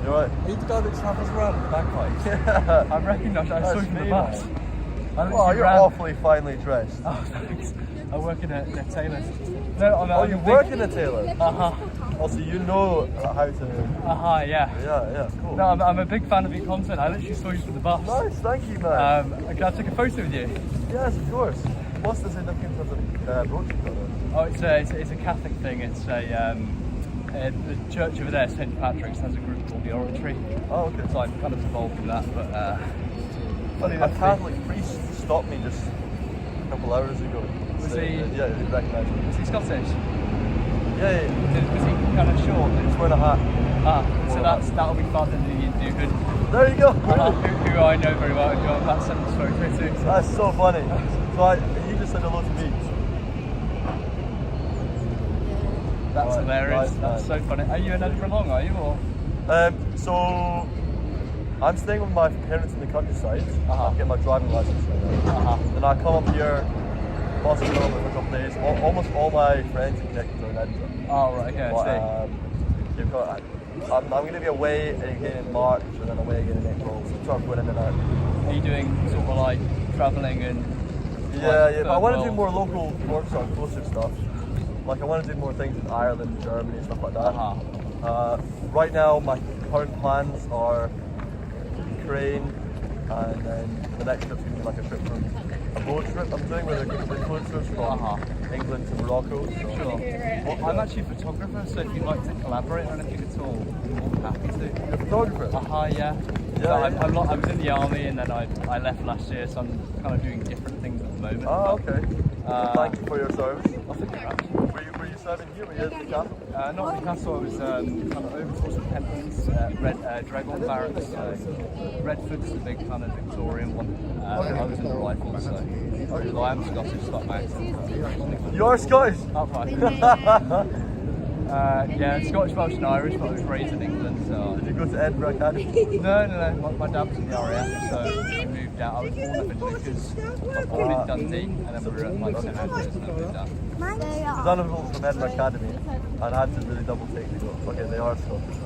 S6: Are you the guy that travels around with the bagpipes? Yeah. I recognise I saw you from the bus.
S1: Oh, you're awfully finely dressed.
S6: Oh, thanks. I work in a tailor's. No,
S1: you work in a tailor?
S6: Uh-huh.
S1: Also, you know how to...
S6: Uh-huh, yeah.
S1: Yeah, cool.
S6: No, I'm a big fan of your content. I literally saw you from the bus.
S1: Nice, thank you, man.
S6: Can I take a photo with you?
S1: Yes, of course. What's this significance of the brooch you've got on?
S6: Oh, it's a Catholic thing. It's the church over there, St. Patrick's, has a group called the Oratory.
S1: Oh, okay.
S6: So I'm kind of involved in that, but funny
S1: a Catholic priest stopped me just a couple hours ago.
S6: Was he?
S1: Yeah, he recognised me.
S6: Was he Scottish?
S1: Yeah.
S6: Was he kind of short?
S1: He was wearing a hat.
S6: So that'll be fun in the new hood.
S1: There you go.
S6: Who I know very well, who I'm about to send this photo to. So.
S1: That's so funny. So you just said hello to me.
S6: That's hilarious. That's so funny. Are you in Edinburgh long, are you? Or?
S1: So I'm staying with my parents in the countryside. I'm getting my driving license right now. Then I come up here, Busking for a couple of days. Almost all my friends and connections are in Edinburgh.
S6: Oh, right, okay, I see.
S1: I'm going to be away again in March and then away again in April. So I'm trying to go in and out.
S6: Are you doing sort of like travelling and...
S1: Yeah, but I want to do more local, more sort of closer stuff. Like I want to do more things in Ireland, Germany, and stuff like that. Right now, my current plans are Ukraine, and then the next trip's going to be like a trip from a boat trip I'm doing with a group of influencers from England to Morocco. So.
S6: Sure. Well, I'm actually a photographer, so if you'd like to collaborate on anything at all, I'm more than happy to.
S1: You're a photographer?
S6: Yeah. So I was in the army and then I left last year, so I'm kind of doing different things at the moment.
S1: Oh, okay. Thank you for your service.
S6: I think you're right.
S1: Were you serving here? Were you at the camp?
S6: Not Newcastle, I was kind of over towards Repentance, Dragon Barracks, Redford's the big kind of Victorian one. I was in the Rifles, so although I am Scottish, Scott accent.
S1: You are Scottish?
S6: Up high. Yeah, Scottish, Welsh and Irish, but I was raised in England, so...
S1: Did you go to Edinburgh Academy?
S6: No. My dad was in the RAF, so we moved out. I was born up in Vickers, I was born in Dundee, and then we were at like St Andrews and then moved out.
S1: There's other people from Edinburgh Academy, and I had to really double take the go. Okay, they are Scottish.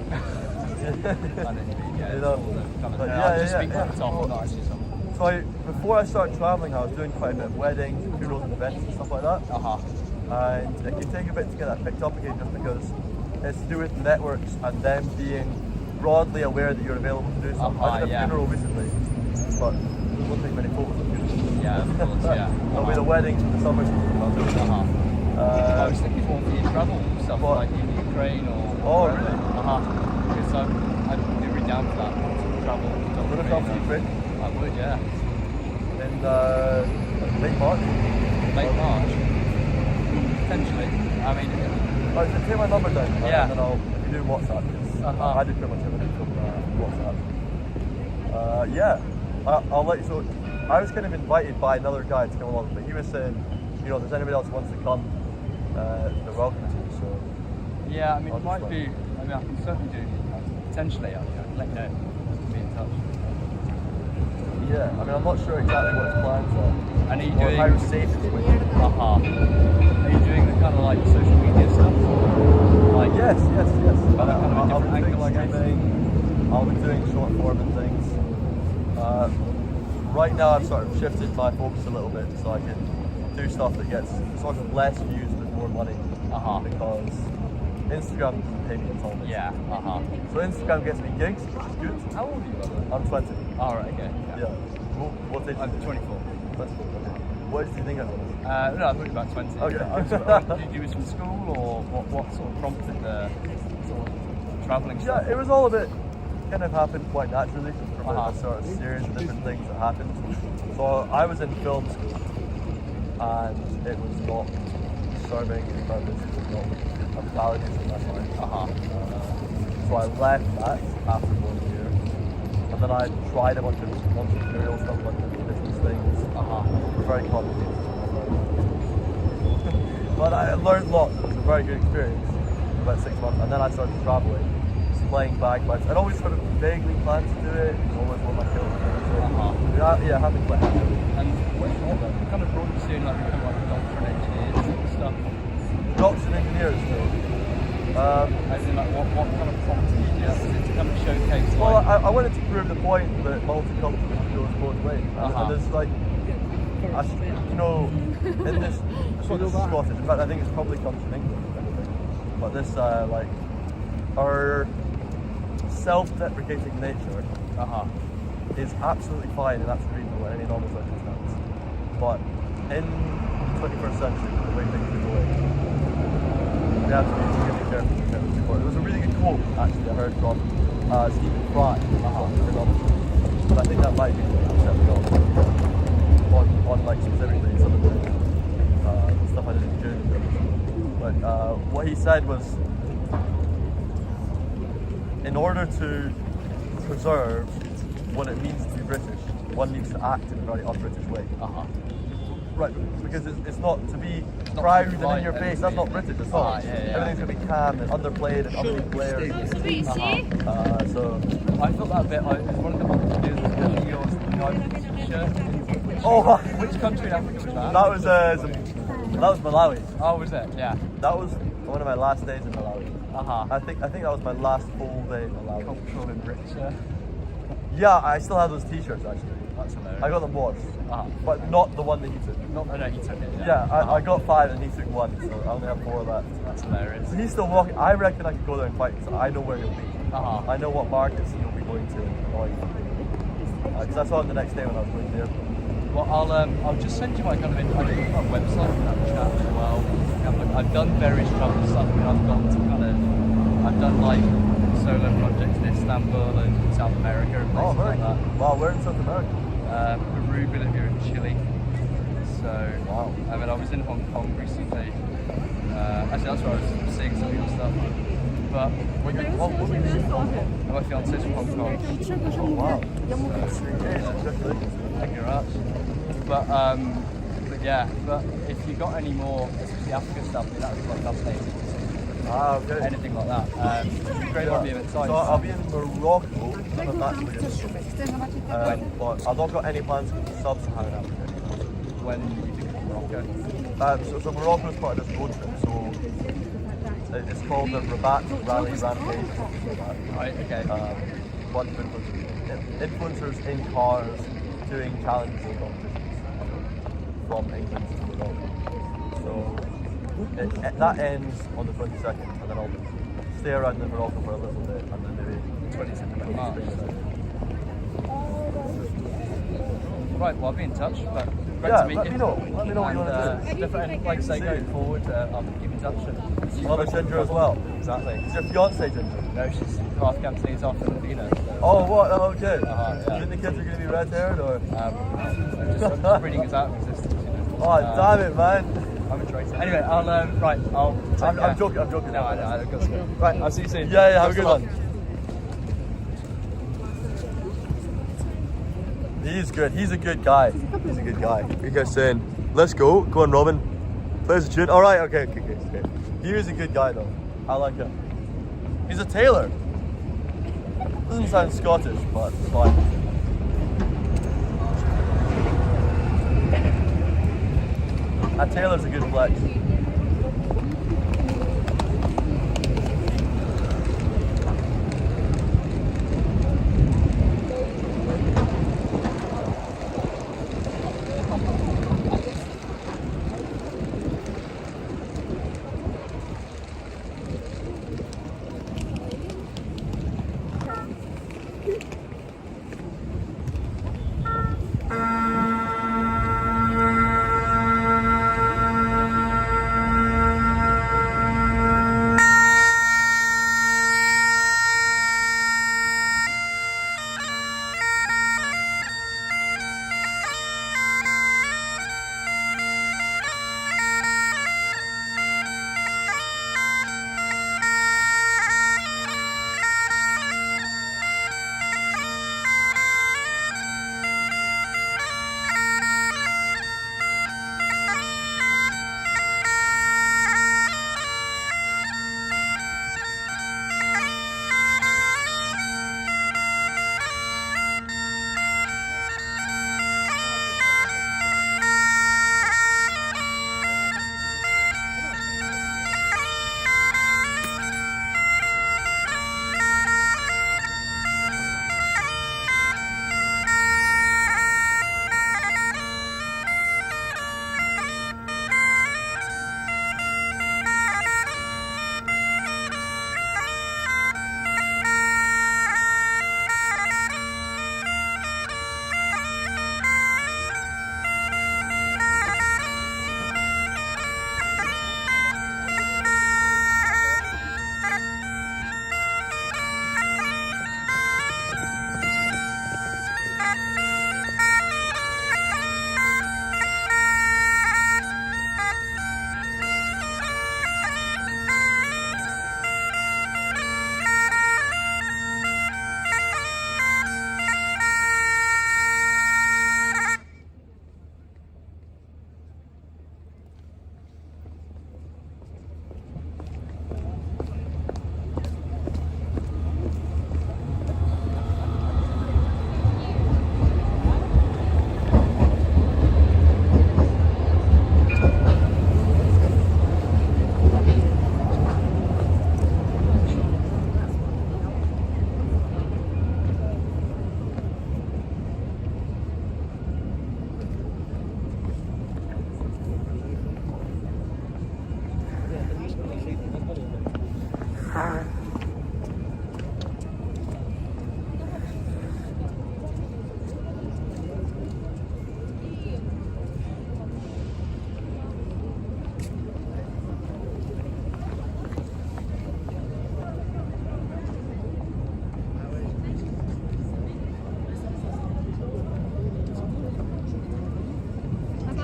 S6: And then, yeah,
S1: You know,
S6: kind of,
S1: but
S6: I just speak like top, I'm not actually something.
S1: So before I started travelling, I was doing quite a bit of weddings, funerals and events and stuff like that. And it can take a bit to get that picked up again, just because it's to do with networks and them being broadly aware that you're available to do something. I did a funeral recently, but there won't take many photos of funerals.
S6: Yeah, of course, yeah.
S1: It'll be the weddings in the summer.
S6: I was thinking more for your travel stuff, like in Ukraine or...
S1: Oh, really?
S6: Because I'd be really down for that, travel.
S1: Would have come to Ukraine?
S6: I would, yeah.
S1: In late March?
S6: Late March? Potentially. I mean...
S1: Right, so take my number down,
S6: yeah.
S1: And then I'll do WhatsApp, because I do pretty much everything from WhatsApp. Yeah, I'll let you, so I was kind of invited by another guy to come along, but he was saying, you know, if there's anybody else who wants to come, they're welcome to, so...
S6: Yeah, I mean, it might be, I mean, I can certainly do, potentially, I can let you know, be in touch.
S1: Yeah, I mean, I'm not sure exactly what his plans are.
S6: And are you
S1: or
S6: doing...
S1: how safe it's with you.
S6: Are you doing the kind of like social media stuff? Or like
S1: Yes.
S6: Kind of a different angle, I guess?
S1: I'll be doing short form and things. Right now I've sort of shifted my focus a little bit so I can do stuff that gets sort of less views but more money. Because Instagram doesn't pay me at all.
S6: Yeah,
S1: So Instagram gets me gigs, which is good.
S6: How old are you, brother?
S1: I'm 20.
S6: Alright, okay.
S1: Yeah. What age?
S6: I'm 24.
S1: 24, okay. What age do you think I was?
S6: No, I thought you were about 20.
S1: Okay.
S6: Did you was from school, or what sort of prompted the sort of travelling stuff?
S1: Yeah, it was all a bit, kind of happened quite naturally from a sort of series of different things that happened. So I was in film school, and it was not serving its purpose, it was not validating my life. So I left that after 1 year, and then I tried a bunch of entrepreneurial stuff, like business things. Very complicated. But I learned lots. It was a very good experience for about 6 months, and then I started travelling, just playing bagpipes. I'd always sort of vaguely planned to do it. It was always one of my kills. Yeah, having quite happy.
S6: And what kind of brought you to like become like doctor and engineers and stuff?
S1: Doctors and engineers, so.
S6: As in, like, what kind of prompted you to do that? Was it to kind of showcase?
S1: Well,
S6: like...
S1: I wanted to prove the point that multiculturalism goes both ways. And there's like, you know, in this, sort of Scottish, in fact I think it's probably comes from England, but this like, our self-deprecating nature is absolutely fine and that's reasonable in any normal circumstance. But in the 21st century, the way things are going, we have to be really careful with how we support. There was a really good quote actually I heard from Stephen Fry, but I think that might be accepted on like specifically some of the stuff I did in June. But what he said was, in order to preserve what it means to be British, one needs to act in a very un-British way. Right, because it's not to be proud and in your face, that's not British at all. Everything's going to be calm and underplayed and underneath layers. So
S6: I felt that a bit, it's one of the ones to do with your shirt.
S1: Oh,
S6: which country in Africa was that?
S1: That was Malawi.
S6: Oh, was it? Yeah.
S1: That was one of my last days in Malawi. I think that was my last full day in Malawi.
S6: Cultural enricher.
S1: Yeah, I still have those t-shirts actually.
S6: That's hilarious.
S1: I got them washed, but not the one that he took.
S6: No, he took it.
S1: Yeah, I got 5 and he took 1, so I only have 4 of that.
S6: That's hilarious.
S1: So he's still walking. I reckon I could go there and fight, so I know where he'll be. I know what markets he'll be going to. Because I saw him the next day when I was going there.
S6: Well, I'll just send you my kind of I think my website for that chat as well. I've done various travel stuff. I mean, I've done like solo projects in Istanbul and South America and places like that.
S1: Wow, where in South America?
S6: Peru, Bolivia, and Chile. So, I mean, I was in Hong Kong recently.
S13: Actually, that's where I was seeing some people stuff. But what were you my fiance's from Hong Kong.
S1: Oh wow.
S13: Thank you very much. But yeah, but if you got any more, especially Africa stuff, that would be quite fascinating.
S1: Ah, okay.
S13: Anything like that. It'd be great to be a bit tight.
S1: So I'll be in Morocco. I'm actually but I've not got any plans to sub-Saharan Africa.
S13: When you think of Morocco?
S1: So Morocco is part of this road trip. So it's called the Rabat Rally Rampage.
S13: Right. Okay.
S1: Bunch of influencers in cars doing challenges and competitions from England to Morocco. So that ends on the 22nd, and then I'll stay around in Morocco for a little bit, and then maybe 22nd of March.
S13: Right, well, I'll be in touch, but great
S1: Yeah,
S13: to meet
S1: let
S13: you.
S1: me know. Let me know what you want to do.
S13: And like I say, going forward, I'll keep in touch.
S1: Mother Ginger as well.
S13: Exactly.
S1: Is your fiance Ginger?
S13: No, she's half Cantonese, half Filipino. So,
S1: oh, what? Oh, okay.
S13: Yeah.
S1: Do you think the kids are going to be red-haired, or?
S13: I'm just reading us out of existence. You know?
S1: Oh, damn it, man.
S13: I'm a traitor. Anyway, I'll
S1: I'm joking.
S13: No, I know. I've got to go. Right, I'll see you soon.
S1: Yeah, have a good one. He's good. He's a good guy. He's a good guy. You guys saying, let's go. Go on, Robin. Play us a tune. All right. Okay. He is a good guy, though. I like him. He's a tailor. Doesn't sound Scottish, but it's fine. A tailor's a good flex.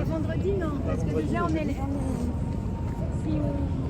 S8: Vendredi, non, parce que déjà on est... Si on...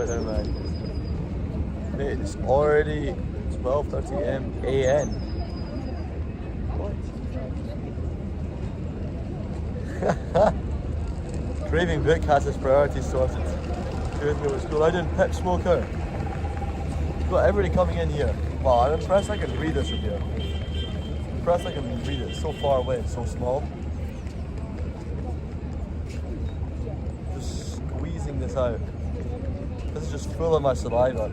S1: out there, man. Mate, it's already 12:30 a.m. What? Craving Vic has his priorities sorted. Good go to school. I didn't pip smoker. You've got everybody coming in here. Wow, I'm impressed I can read this from here. I'm impressed I can read it. It's so far away, it's so small. Just squeezing this out. This is just full of my saliva.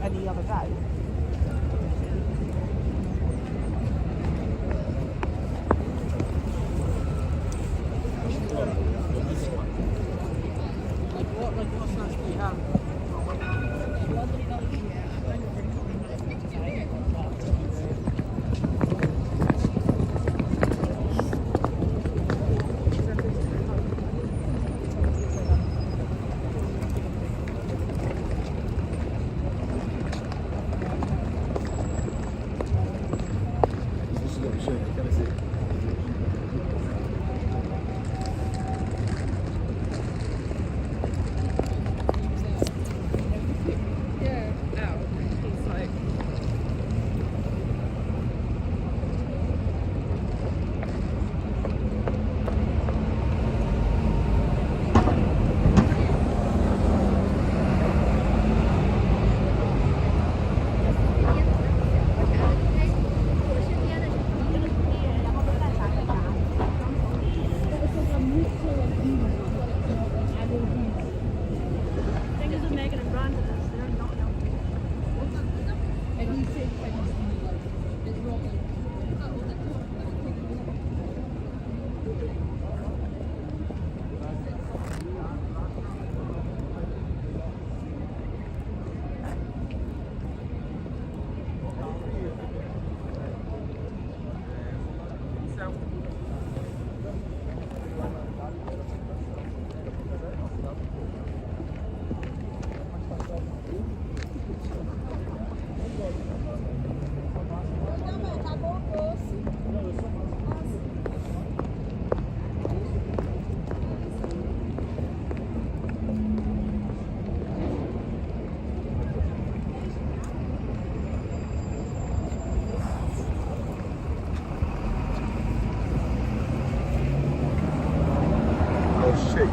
S5: Any other day. What snacks do you have?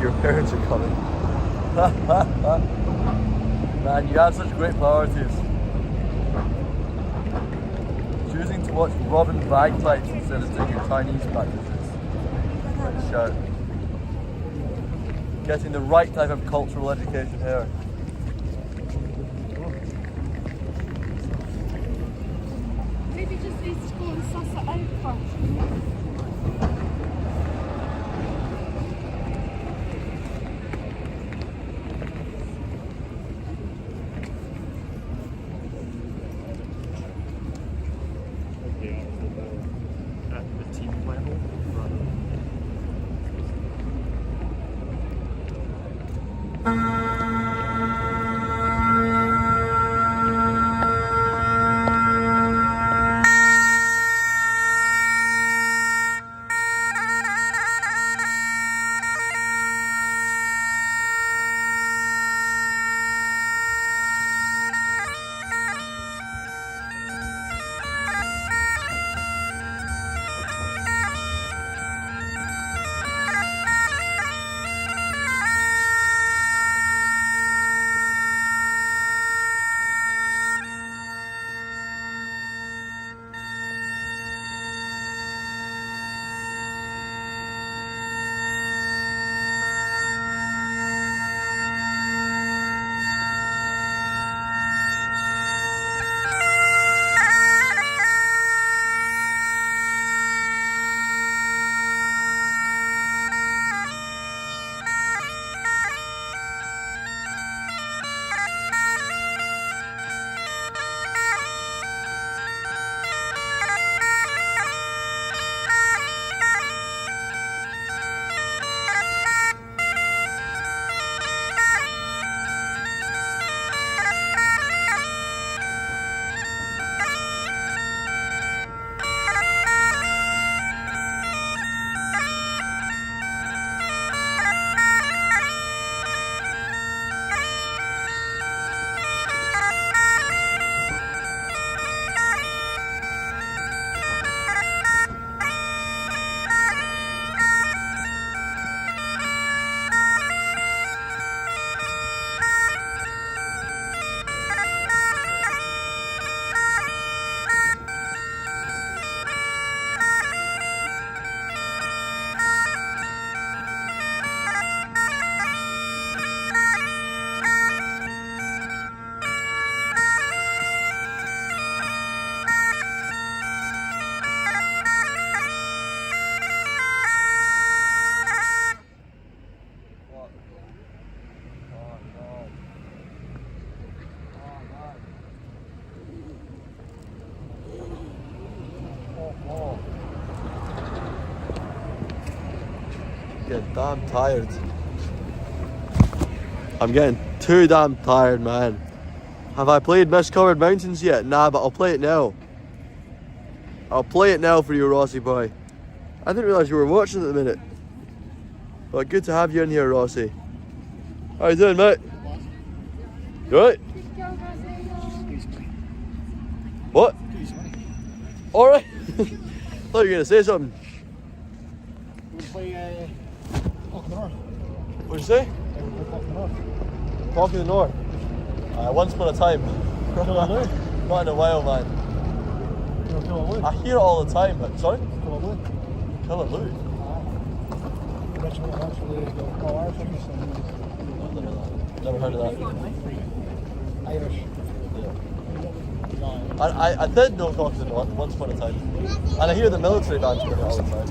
S1: Your parents are coming. Man, you have such great priorities. Choosing to watch Robin Bagpipes instead of doing your Chinese practices. Great shout. Getting the right type of cultural education here.
S8: Maybe just needs to go and suss it out first.
S1: damn tired. I'm getting too damn tired, man. Have I played Mist-Covered Mountains yet? Nah, but I'll play it now. I'll play it now for you, Rossi boy. I didn't realise you were watching at the minute. But good to have you in here, Rossi. How you doing, mate? You alright? What? Alright. Thought you were going to say something.
S11: We play Clock in the North.
S1: What'd you say?
S11: We play Clock in the North.
S1: Clock in the North. Once upon a time. Not in a while, man. I hear it all the time, but sorry? Killaloo. Never heard of that.
S11: Irish.
S1: Yeah. I did know Clock in the North once upon a time. And I hear the military bands play it all the time.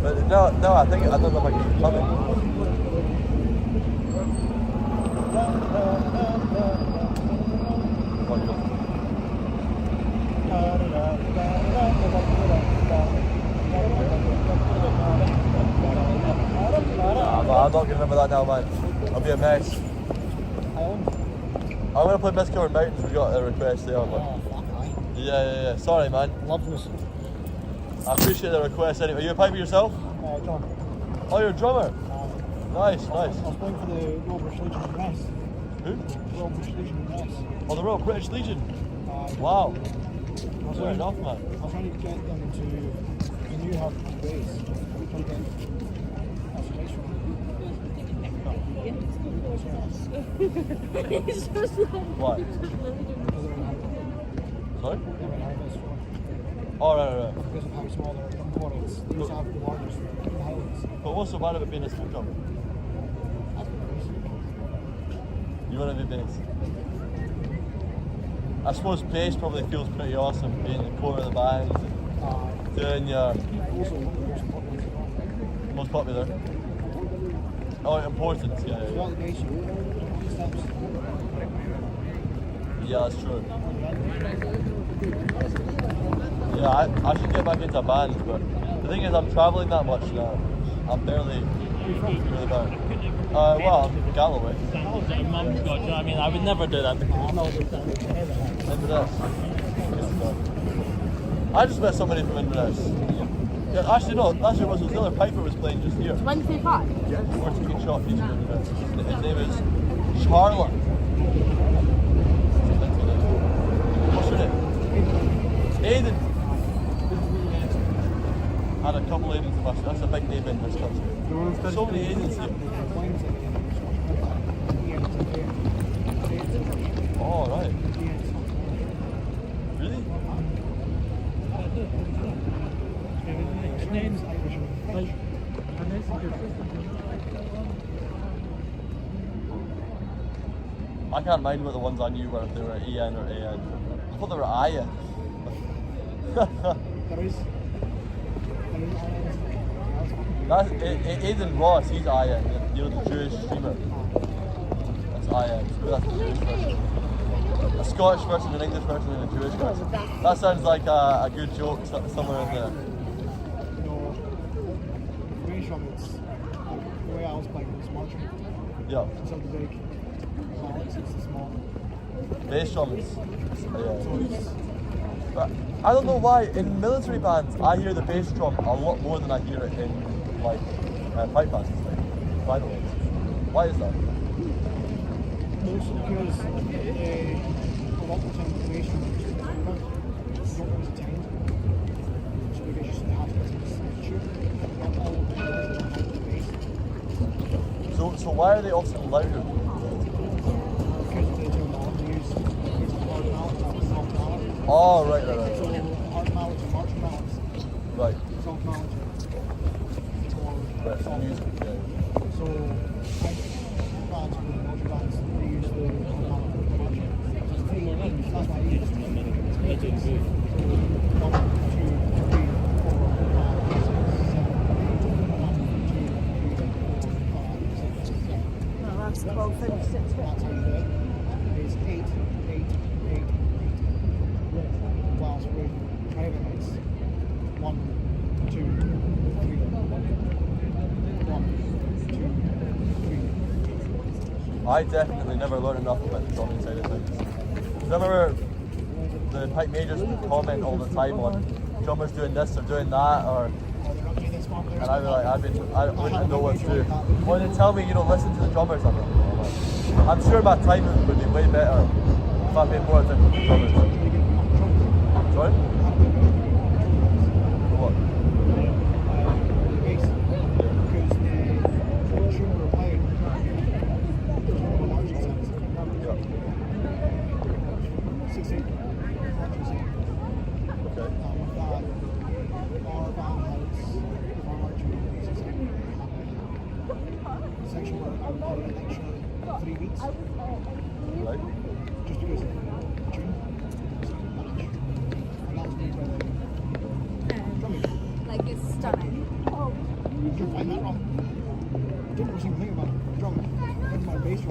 S1: But no, I don't know if I can keep coming. I'm not going to remember that now, man. I'll be a mess. I'm going to play Mist-Covered Mountains. We got a request there. Yeah. Sorry, man. I appreciate the request anyway. Are you a piper yourself?
S11: Drummer.
S1: Oh, you're a drummer? Nice.
S11: I was playing for the Royal British Legion in Brest.
S1: Who?
S11: Royal British Legion in Brest.
S1: Oh, the Royal British Legion? Wow. Fair enough, man.
S11: I was trying to get them to the new hub base. We played them. That's a nice one.
S8: It's just like...
S1: What? Sorry? Oh, right.
S11: Because of how small their quarters. They used to have the largest in the Highlands.
S1: But what's so bad about being a smoke cover? You want to be bass? I suppose bass probably feels pretty awesome, being the core of the band, doing your most popular. Oh, importance, yeah. Yeah, that's true. Yeah, I should get back into a band, but the thing is I'm travelling that much now. I'm barely really bad. Well, I'm Galloway.
S14: Mum's got, you know what I mean? I would never do that.
S1: Inverness. I just met somebody from Inverness. Yeah, actually no, actually it was the other piper was playing just here.
S5: Wednesday 5?
S1: Yeah, we're taking shot, he's from Inverness. His name is Charlotte. What's your name? Aiden. I had a couple Aidens in my street. That's a big name in this country. So many Aidens here. Oh, right. Really? I can't mind what the ones I knew were, if they were EN or AN. I thought they were IN. That's Aidan Ross, he's IN, you know, the Jewish streamer. That's IN. That's the Jewish person. A Scottish person, an English person, and a Jewish person. That sounds like a good joke somewhere in there.
S11: The way I was playing was marching.
S1: Yeah.
S11: So the big, it's the small.
S1: Bass drummers. Yeah. But I don't know why, in military bands, I hear the bass drum a lot more than I hear it in, like, pipe bands and stuff. By the way. Why is that?
S11: Mostly because a lot of the time the bass drum is not always attained. So because you still have to shoot. Not all of the players don't have the bass.
S1: So why are they often louder?
S11: Because they do not use hard mallet, not soft mallet.
S1: Oh, right.
S11: So hard mallets and marching mallets.
S1: Right.
S11: Soft mallets are
S1: Right,
S11: soft.
S1: music, yeah.
S11: So bands with the marching bands, they use the hard mallet for marching. That's why I use it. So 1, 2, 3, 4, 5, 6, 7, 8, 1, 2, 3, 4, 5, 6, 7.
S5: That's 12:36.
S11: That's how you do it. It's 8, 8, 8, 8. Whilst with private mates, 1, 2, 3.
S6: I definitely never learned enough about the drumming side of things. I remember the pipe majors would comment all the time on drummers doing this or doing that, or and I'd be like, I wouldn't know what to do. Well, they tell me, listen to the drummers. I'm sure my timing would be way better if I paid more attention to the drummers. Sorry? What?
S8: Like it's stunning.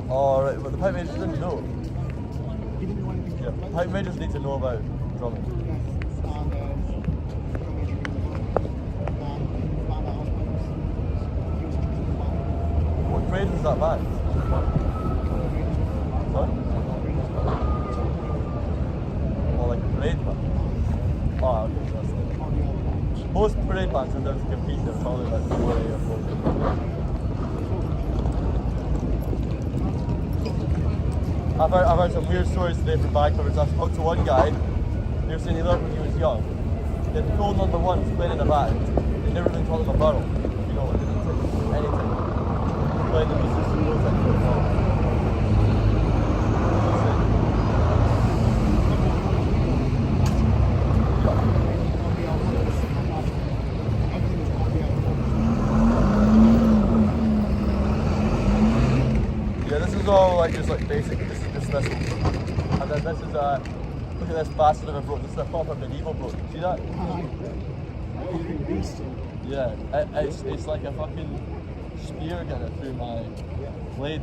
S6: Oh, right, but the pipe majors didn't know. Yeah, pipe majors need to know about drumming. What grade was that band? Sorry? Oh, like a parade band? Oh, okay, that's it. Most parade bands, if there's a compete, they're probably like 4A or 4B. I've heard some weird stories today from Bagpipers. I spoke to one guy, he was saying he learned when he was young. The full number one was playing in a band. They never even taught him a barrel. It didn't take anything. Playing the music schools and this is all like just like basic dismissal. And then this is look at this bastard of a brooch. This is a proper medieval brooch. See that? Yeah, it's like a fucking spear getting through my blade.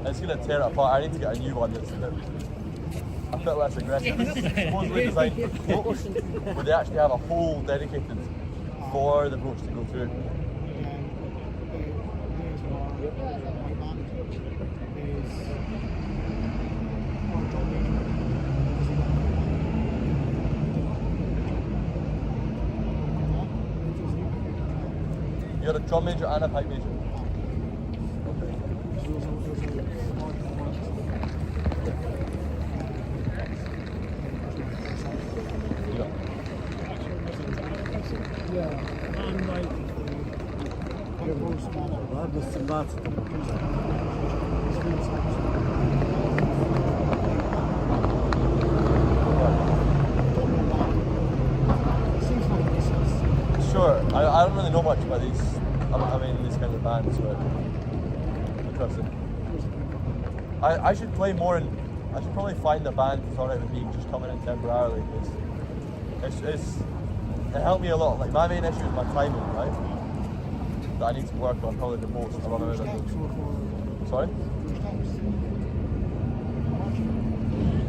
S6: It's gonna tear it apart. I need to get a new one that's a bit less aggressive. This is supposedly designed for brooch, where they actually have a hole dedicated for the brooch to go through. You're a drum major and a pipe major. Sure, I don't really know much about these. These kinds of bands, but I should play more and I should probably find a band that's alright with me just coming in temporarily, because it helped me a lot. Like my main issue is my timing, right? That I need to work on probably the most. I run out of things. Sorry?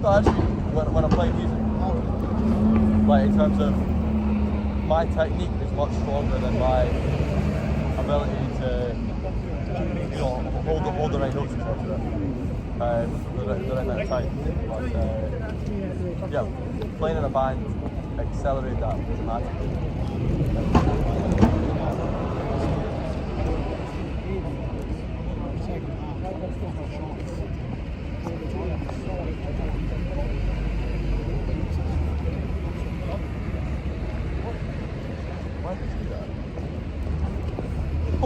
S6: No, actually, when I'm playing music, like in terms of my technique is much stronger than my ability to, hold the right notes and stuff the right amount of time. But yeah, playing in a band accelerate that dramatically.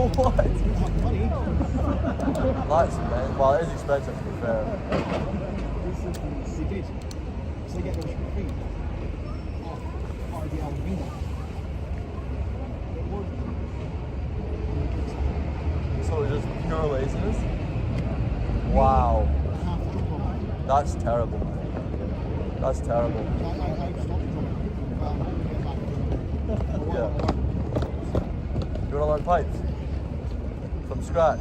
S6: What? That's man. Well, it is expensive to be fair. So it's just pure laziness? Wow. That's terrible. That's terrible. Yeah. You want to learn pipes? From scratch?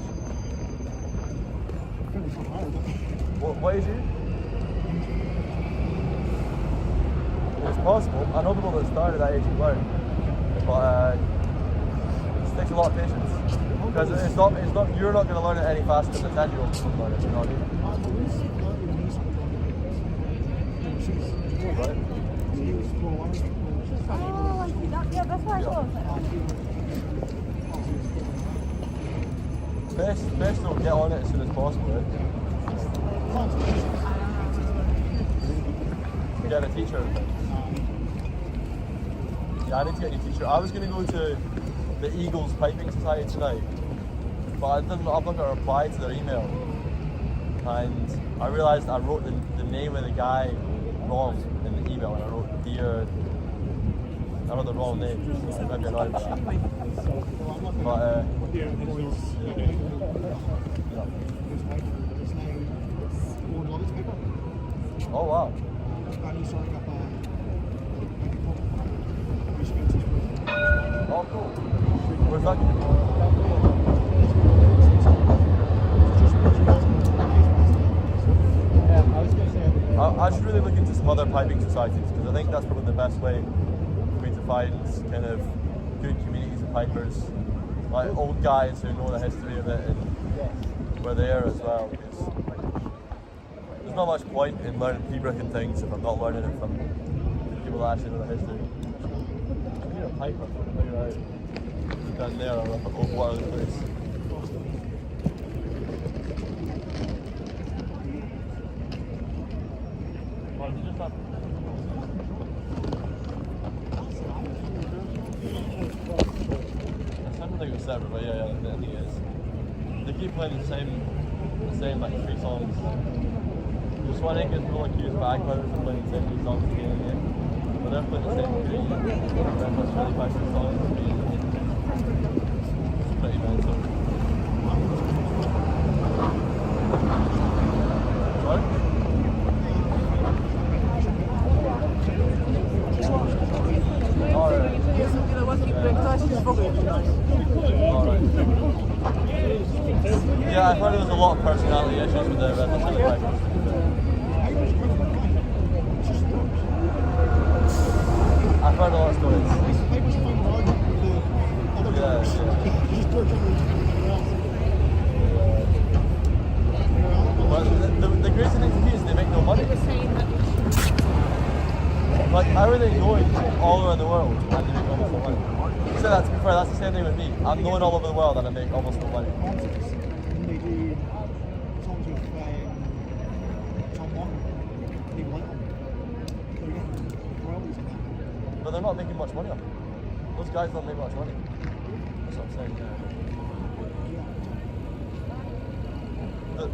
S6: What age are you? It's possible. I know people that started at that age and learn, but it takes a lot of patience.
S1: Because it's not, you're not going to learn it any faster than the 10-year-olds can learn it, you know what I mean? Right.
S5: Oh, I see that. Yeah, that's why I thought.
S1: Best to get on it as soon as possible, right? Get a teacher. Yeah, I need to get a new teacher. I was going to go to the Eagles Piping Society tonight, but I've not got a reply to their email. And I realised I wrote the name of the guy wrong in the email, and I wrote Dear. I wrote the wrong name, so I might be annoyed by that. But, oh wow. Oh cool. Where's that? I should really look into some other piping societies, because I think that's probably the best way for me to find kind of good communities of pipers, like old guys who know the history of it and were there as well. Because there's not much point in learning Pembroke and things if I'm not learning it from people that actually know the history. You're a piper, figure out down there or up at what other place. Separate, but yeah, I think it is. They keep playing the same like 3 songs. Just one English people accused bagpipers of playing the same 3 songs again and again. But they're playing the same 3 Red Hot Chili Peppers songs. It's pretty mental. Sorry? Alright. Yeah, I've heard there was a lot of personality issues with the Red Hot Chili Peppers. I've heard a lot of stories. Yeah. But the crazy thing to me is they make no money. Like, everything going all around the world and they make almost no money. So that, to be fair, that's the same thing with me. I'm going all over the world and I make almost no money. But they're not making much money off it. Those guys don't make much money. That's what I'm saying,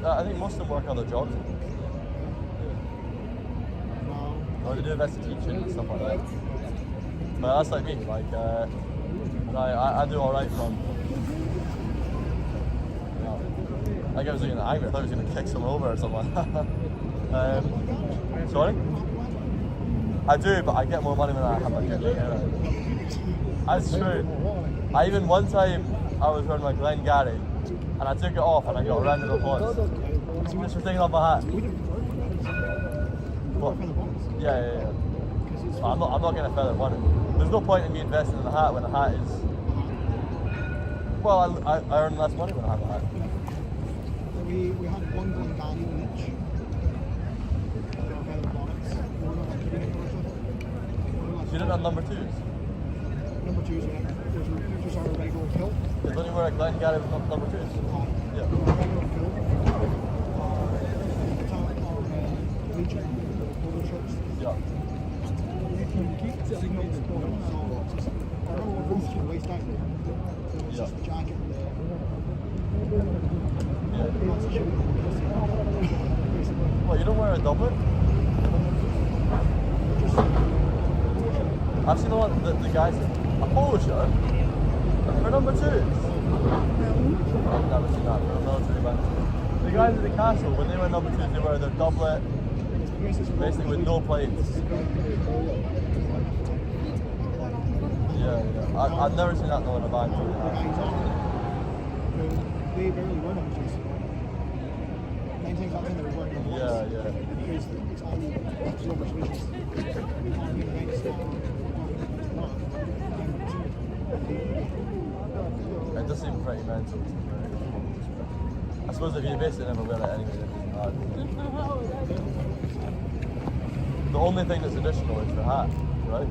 S1: yeah. I think most of them work other jobs. Or they do the best of teaching and stuff like that. But that's like me, like, I do alright from, like I was looking at angry, I thought I was going to kick someone over or something like that. Sorry? I do, but I get more money when I have my gym. That's true. One time, I was wearing my Glengarry, and I took it off and I got a round of applause. Just for taking off my hat. What? Yeah. I'm not getting a feather money. There's no point in me investing in a hat when a hat is... Well, I earn less money when I have a hat.
S11: We had one Glengarry each.
S1: You didn't have number 2s?
S11: Number 2s, yeah. Just our regular kilt.
S1: There's only wear a Glengarry with number 2s? Yeah. Yeah. What, you don't wear a doublet? I've seen the guys, a polo shirt for number 2s. I've never seen that for a military band. The guys at the castle, when they wear number 2s, they wear their doublet, basically with no plates. Yeah. I've never seen that though in a band.
S11: They barely wear number 2s. 9 times out of 10 they're wearing number 1s.
S1: Yeah.
S11: It's only silver switches.
S1: It does seem
S6: pretty mental. I suppose if you basically never wear it anyway, then it doesn't matter. The only thing that's additional is the hat, right?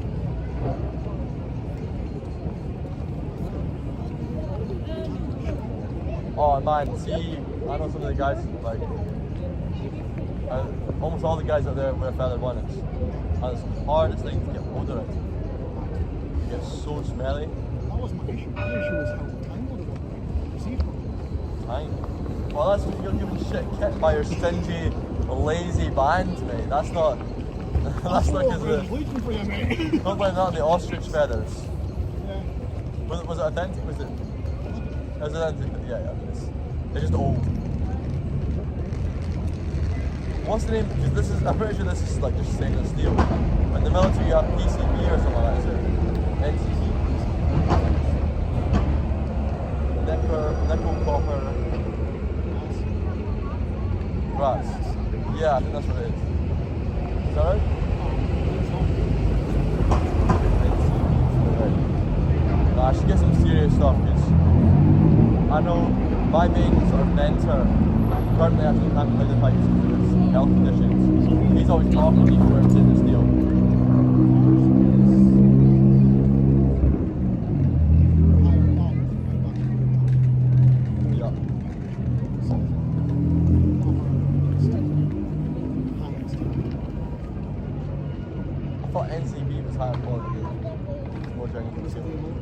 S6: Oh man, see, I know some of the guys, like, almost all the guys out there wear feathered bonnets. And it's the hardest thing to get odor in. It gets so smelly.
S11: That wasn't my issue. My issue was how tangled it was.
S6: Tiny. Well, that's because you're giving shit kit by your stingy, lazy band, mate. That's not. That's not because of the. Not by that, the ostrich feathers.
S11: Yeah.
S6: Was it authentic? Was it authentic? Yeah. They're just old. What's the name? Because this is. I'm pretty sure this is like just stainless steel. In the military, you have PCB or something like that. Is it NCC? Nickel, copper. Brass. Yeah, I think that's what it is. Is that right? I should get some serious stuff because I know my main sort of mentor currently actually can't play the pipes due to his health conditions. He's always talking to me where it's in the steel.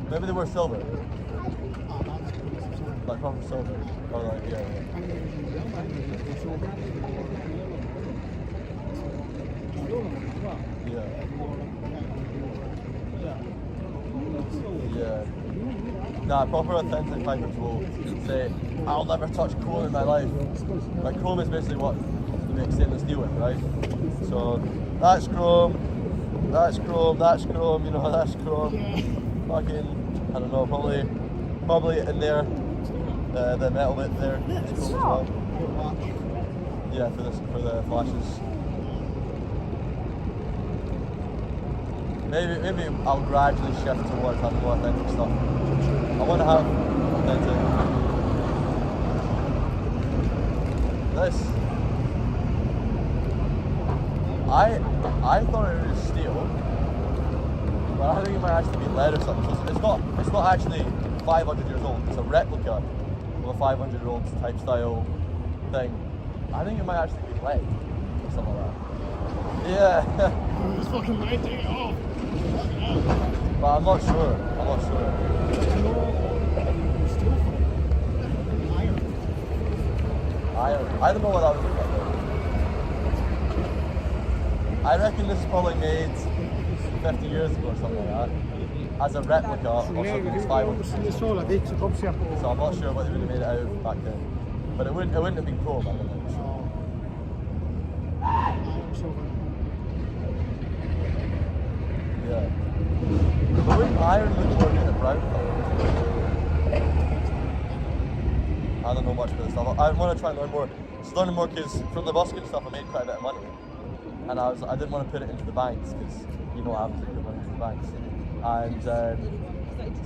S6: Maybe they were silver. Like proper silver. Or like, yeah. Yeah. Nah, proper authentic pipers will say, I'll never touch chrome in my life. Like chrome is basically what you make stainless steel with, right? So that's chrome, that's chrome, that's chrome, you know, that's chrome. Fucking, I don't know, probably in there, the metal bit there. Is cool as well. Yeah, for the flashes. Maybe I'll gradually shift towards having more authentic stuff. I want to have authentic. This. I thought it was steel. But I think it might actually be lead or something. So it's not actually 500 years old. It's a replica of a 500-year-old type style thing. I think it might actually be lead or something like that. Yeah.
S11: It's fucking lead, take it off.
S6: But I'm not sure. Iron. I don't know what that would look like. I reckon this is probably made 50 years ago or something like that, as a replica of something that's 500 years old. So I'm not sure what they would have made it out of back then. But it wouldn't have been chrome, I don't think. Yeah. But wouldn't iron look more good at brown colour? I don't know much about this stuff. I want to try and learn more. Just learning more because from the busking stuff I made quite a bit of money. And I didn't want to put it into the banks because you know what happens if you put money into the banks. And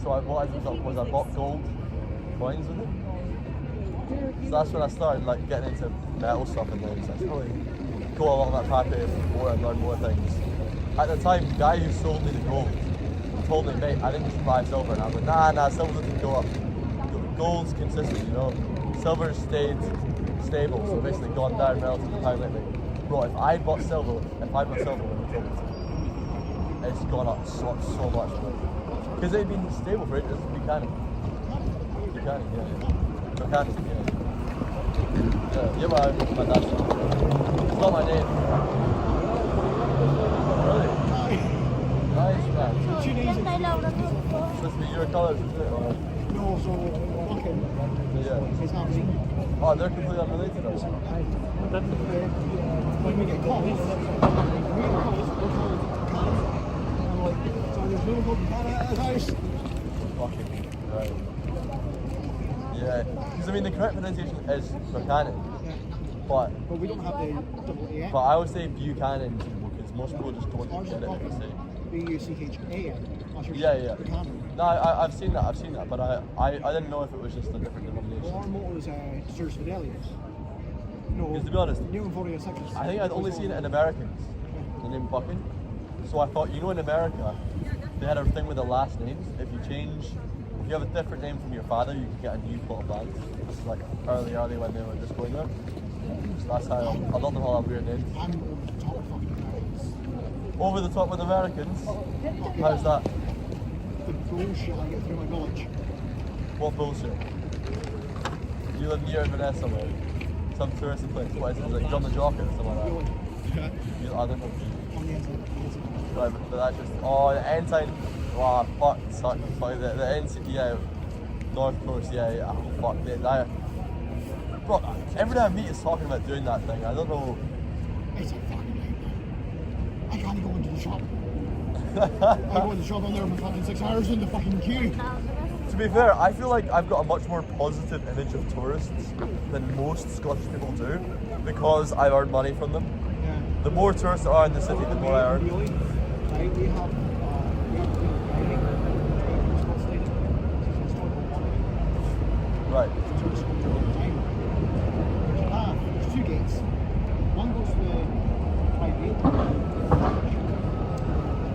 S6: so what I did was I bought gold coins with it. So that's when I started like getting into metal stuff and things. I should probably go along that path more and learn more things. At the time, the guy who sold me the gold told me, mate, I think you should buy silver. And I was like, nah, silver doesn't go up. Gold's consistent, you know. Silver's stayed stable, so basically gone down relative to time lately. Bro, if I bought silver when you told me to, it's gone up so much. Because they've been stable for ages. Buchanan, yeah. Yeah, but my dad's name. It's not my name. Really? Nice, man. Supposed to be your colours, isn't it? Or?
S11: No, so Busking.
S6: Yeah. Oh, they're completely unrelated, though.
S11: When we get calls, we're like, so there's no good house.
S6: Fucking right. Yeah, because I mean the correct pronunciation is Buchanan, but
S11: we don't have the double A.
S6: But I would say Buchanan because most people just don't get it if they say
S11: B-U-C-H-A-N.
S1: Yeah. No, I've seen that, but I didn't know if it was just a different denomination.
S11: Well, our motto is Sirs Fidelius. No,
S1: because to be honest, I think I'd only seen it in Americans, the name Busking. So I thought, in America, they had a thing with the last names. If you have a different name from your father, you can get a new plot of land. It's like early when they were just going there. So that's how I don't know how that weird name.
S11: I'm over the top with fucking Americans.
S1: Over the top with Americans? How's that?
S11: The bullshit I get through my village.
S1: What bullshit? You live near Vanessa, way. Some touristy place. What is it? Like John the Jocker or something like that? I don't know.
S11: On the inside.
S1: Right, but that's just. Oh, the ensign. Wow, fuck. The ensign. Yeah. North Coast, yeah. Oh, fuck. Bro, every time I meet is talking about doing that thing. I don't know.
S11: It's a fucking nightmare. I can't go into the shop. I go in the shop, I'm there for fucking 6 hours in the fucking queue.
S1: To be fair, I feel like I've got a much more positive image of tourists than most Scottish people do because I've earned money from them.
S11: Yeah.
S1: The more tourists there are in the city, the more I earn.
S11: Really? Right, we have
S1: Right.
S11: There's 2 gates. One goes to the right gate.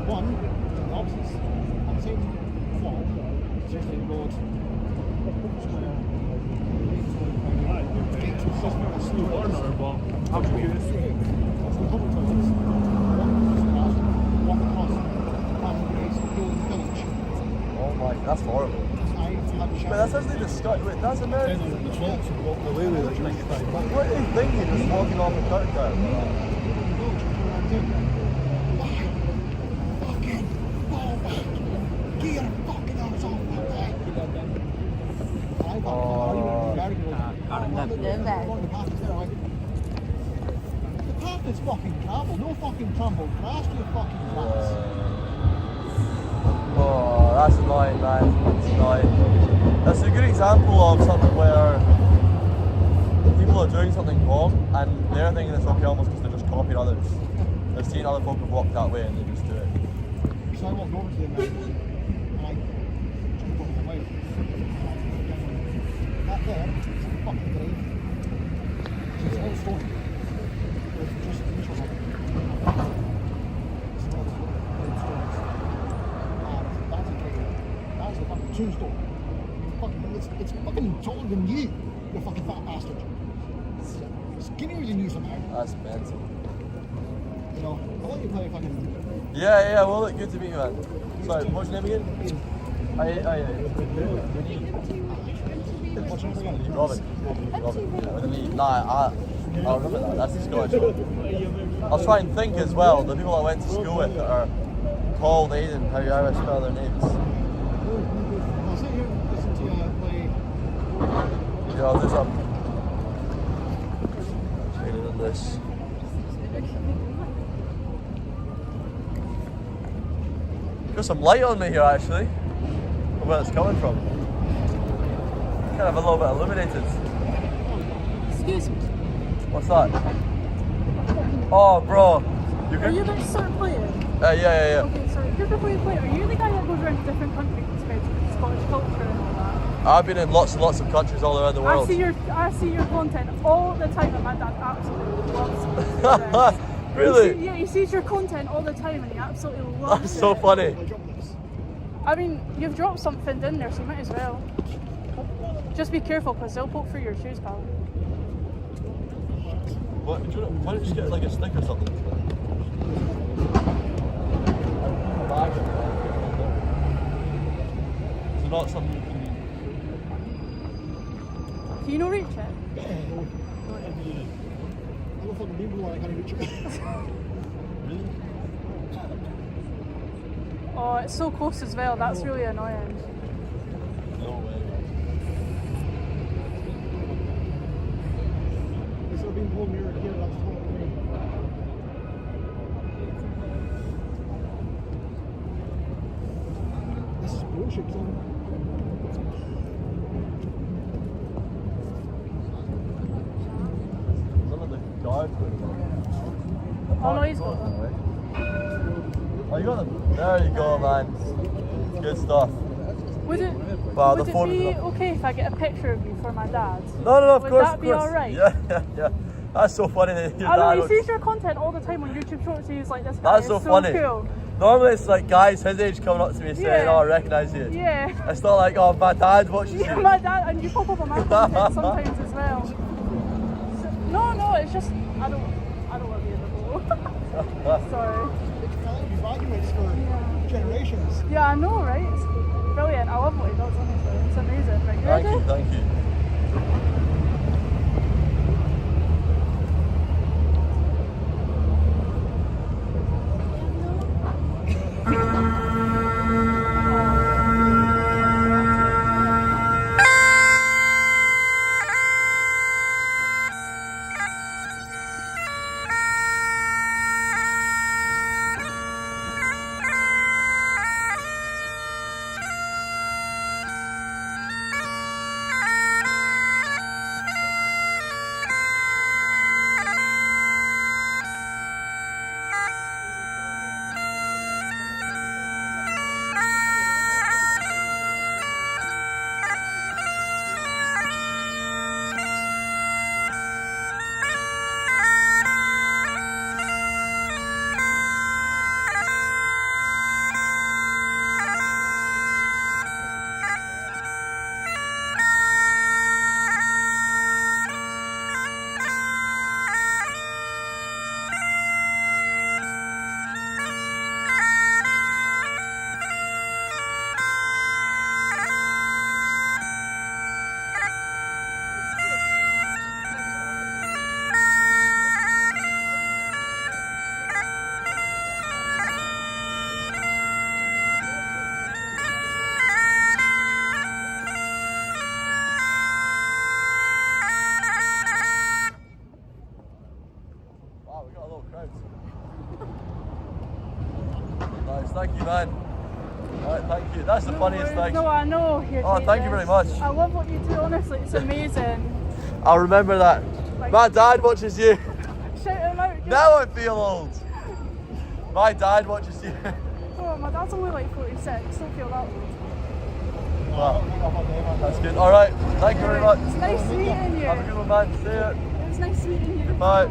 S11: One to the opposite. On the same wall, there's the road. It's just a slow corner, but how do we do this? It's the double toilets. One across the gates to go to the village.
S1: Oh my, that's horrible. But that's actually disgusting. Wait, that's American.
S6: Walking away with it next time.
S1: What are you thinking? Just walking off the curtain down?
S11: Fucking fall back. Get your fucking arms off my back. The path is fucking travel, no fucking tumble. Crash to your fucking class.
S1: Oh, that's annoying, man. That's annoying. That's a good example of something where people are doing something wrong and they're thinking it's okay almost because they're just copying others. They're seeing other folk have walked that way and they just do it.
S11: So I walked over to the Americans and I just walked away. That there is a fucking grave. It's all stone. It's just a initial one. It's all stones. That's a grave. That's a fucking tombstone. It's fucking taller than you fucking fat bastard. It's skinnier than you somehow.
S1: That's mental.
S11: You know, I'll let you play fucking.
S1: Yeah, well, look, good to meet you, man. Sorry, what's your name again?
S11: What's your name again?
S1: Robin. Yeah, with an E. Nah, I'll remember that. That's the Scottish one. I'll try and think as well, the people I went to school with that are called Aiden, how I spell their names.
S11: I'll sit here and listen to you play.
S1: Yeah, I'll do some training on this. Got some light on me here actually. Where it's coming from. Kind of a little bit illuminated.
S8: Excuse me.
S1: What's that? Oh, bro.
S8: Are you about to start playing?
S1: Yeah.
S8: Okay, sorry. Just before you play, are you the guy that goes around to different countries and spreads Scottish culture and all that?
S1: I've been in lots and lots of countries all around the world.
S8: I see your content all the time, and my dad absolutely loves it.
S1: Really?
S8: He sees your content all the time, and he absolutely loves it.
S1: That's so funny.
S8: I mean, you've dropped something in there, so you might as well. Just be careful, because they'll poke through your shoes, pal.
S1: Why don't you just get like a stick or something? Is it not something you can...
S8: Can you not reach it?
S11: I don't fucking remember why I can't reach it.
S1: Really?
S8: Oh, it's so close as well. That's really annoying.
S1: No way.
S11: It's been blown near here, that's totally. This is bullshit, son.
S1: Some of the guards were...
S8: Oh no, he's got one.
S1: Oh, you got them? There you go, man. Good stuff.
S8: Would it,
S1: Wow,
S8: would
S1: the
S8: it
S1: phone
S8: be
S1: is up.
S8: okay if I get a picture of you for my dad?
S1: No, of
S8: would
S1: course.
S8: Would that be alright?
S1: Yeah. That's so funny that your
S8: I know,
S1: dad
S8: he
S1: looks-
S8: sees your content all the time on YouTube Shorts. He's like, this guy
S1: That's
S8: is
S1: so
S8: so
S1: funny.
S8: cool.
S1: Normally it's like guys his age coming up to me saying,
S8: Yeah.
S1: oh, I recognise you.
S8: Yeah.
S1: It's not like, oh, my dad watches
S8: Yeah,
S1: you.
S8: my dad, and you pop up on my content sometimes as well. So, no, it's just, I don't want to be in the hole. Sorry.
S11: You've argued for generations.
S8: Yeah, I know, right? It's brilliant. I love what he does, honestly. It's amazing. Right, you ready?
S1: Thank you. Nice, thank you, man. Alright, thank you. That's the funniest thing.
S8: No, I know. Here,
S1: Oh,
S8: take
S1: thank you
S8: this.
S1: very much.
S8: I love what you do, honestly. It's amazing.
S1: I'll remember that. My dad watches you.
S8: Shout him out.
S1: Now I feel old. My dad watches you.
S8: Oh, my dad's only like 46. Don't feel that old.
S1: Wow. That's good. Alright, thank you very much.
S8: It's nice meeting you.
S1: Have a good one, man. See ya.
S8: It was nice meeting you.
S1: Goodbye.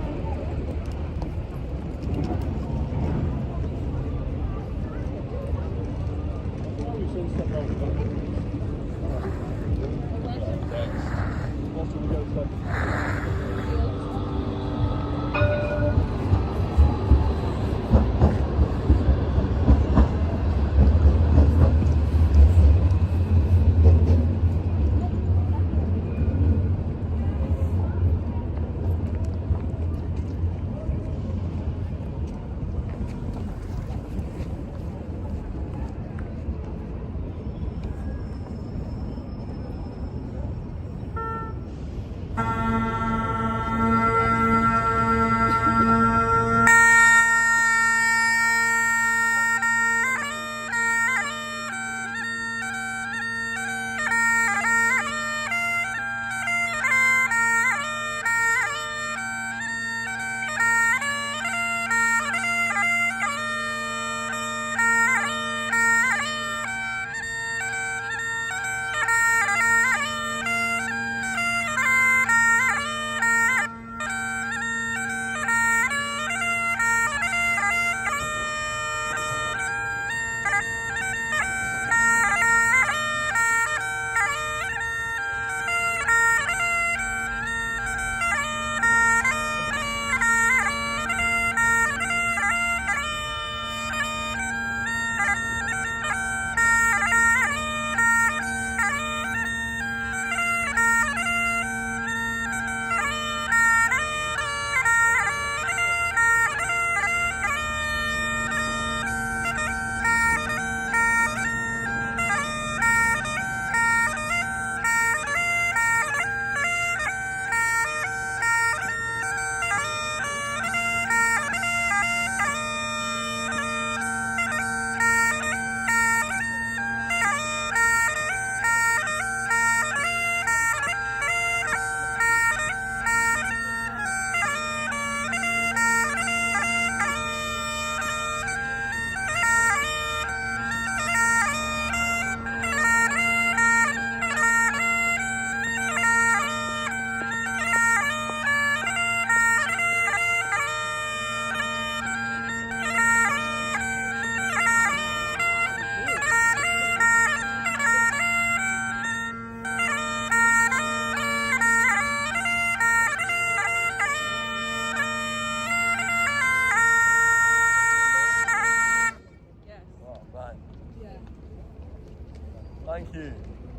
S1: you.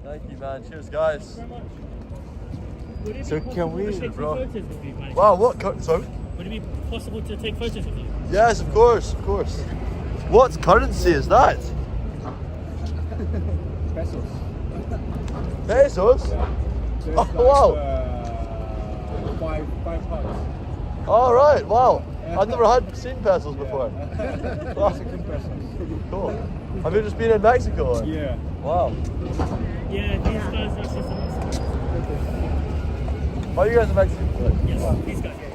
S1: Thank you, man. Cheers, guys.
S14: Would it
S12: So
S14: be
S12: can
S14: possible
S12: we-
S14: to take
S1: Bro.
S14: photos with you, mate?
S1: Wow, what? Sorry?
S14: Would it be possible to take photos with you?
S1: Yes, of course, of course. What currency is that?
S6: Pesos.
S1: Pesos?
S6: So it's
S1: Oh, wow.
S6: £5.
S1: All right, wow. I've never seen pesos before.
S6: Mexican pesos.
S1: Cool. Have you just been in Mexico? Or?
S6: Yeah.
S1: Wow.
S14: Yeah, these guys are just
S1: Oh, you guys are Mexican?
S14: Yes, these guys, yeah.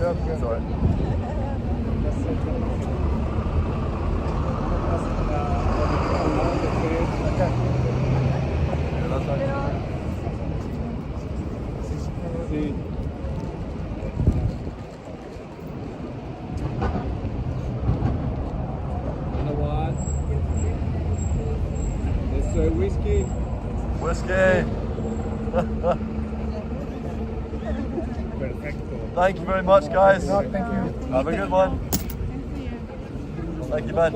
S1: Yeah, sorry.
S6: Sí. Another one. It's whiskey.
S1: Whiskey.
S6: Perfecto.
S1: Thank you very much, guys.
S6: Thank you.
S1: Have a good one. Thank you, man.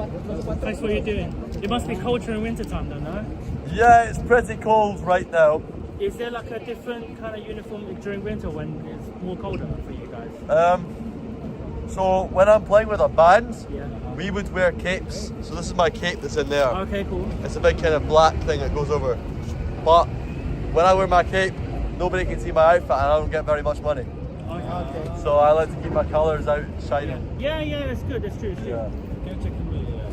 S14: Thanks for what you're doing. It must be cold during winter time though, no?
S1: Yeah, it's pretty cold right now.
S14: Is there like a different kind of uniform during winter when it's more colder for you guys?
S1: So when I'm playing with a band,
S14: Yeah.
S1: we would wear capes. So this is my cape that's in there.
S14: Okay, cool.
S1: It's a big kind of black thing that goes over. But when I wear my cape, nobody can see my outfit and I don't get very much money.
S14: Okay.
S1: So I like to keep my colours out shining.
S14: Yeah, yeah, that's good. That's true. That's true.
S1: Yeah.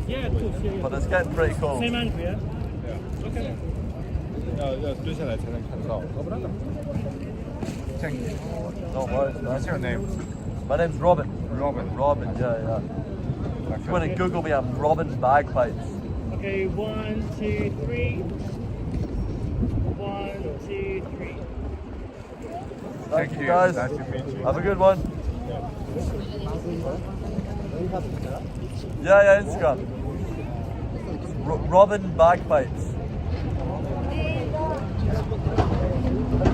S14: Yeah, of course. Yeah, yeah.
S1: But it's getting pretty cold.
S14: Same angle, yeah. Okay.
S6: 要蹲下来才能看到。Thank you.
S1: No worries, man.
S6: What's your name?
S1: My name's Robin.
S6: Robin.
S1: Robin, yeah. If you want to Google me, I'm Robin Bagpipes.
S14: Okay, 1, 2, 3. 1, 2, 3.
S1: Thank you, guys.
S6: Nice to meet you.
S1: Have a good one. Yeah, Instagram. Robin Bagpipes.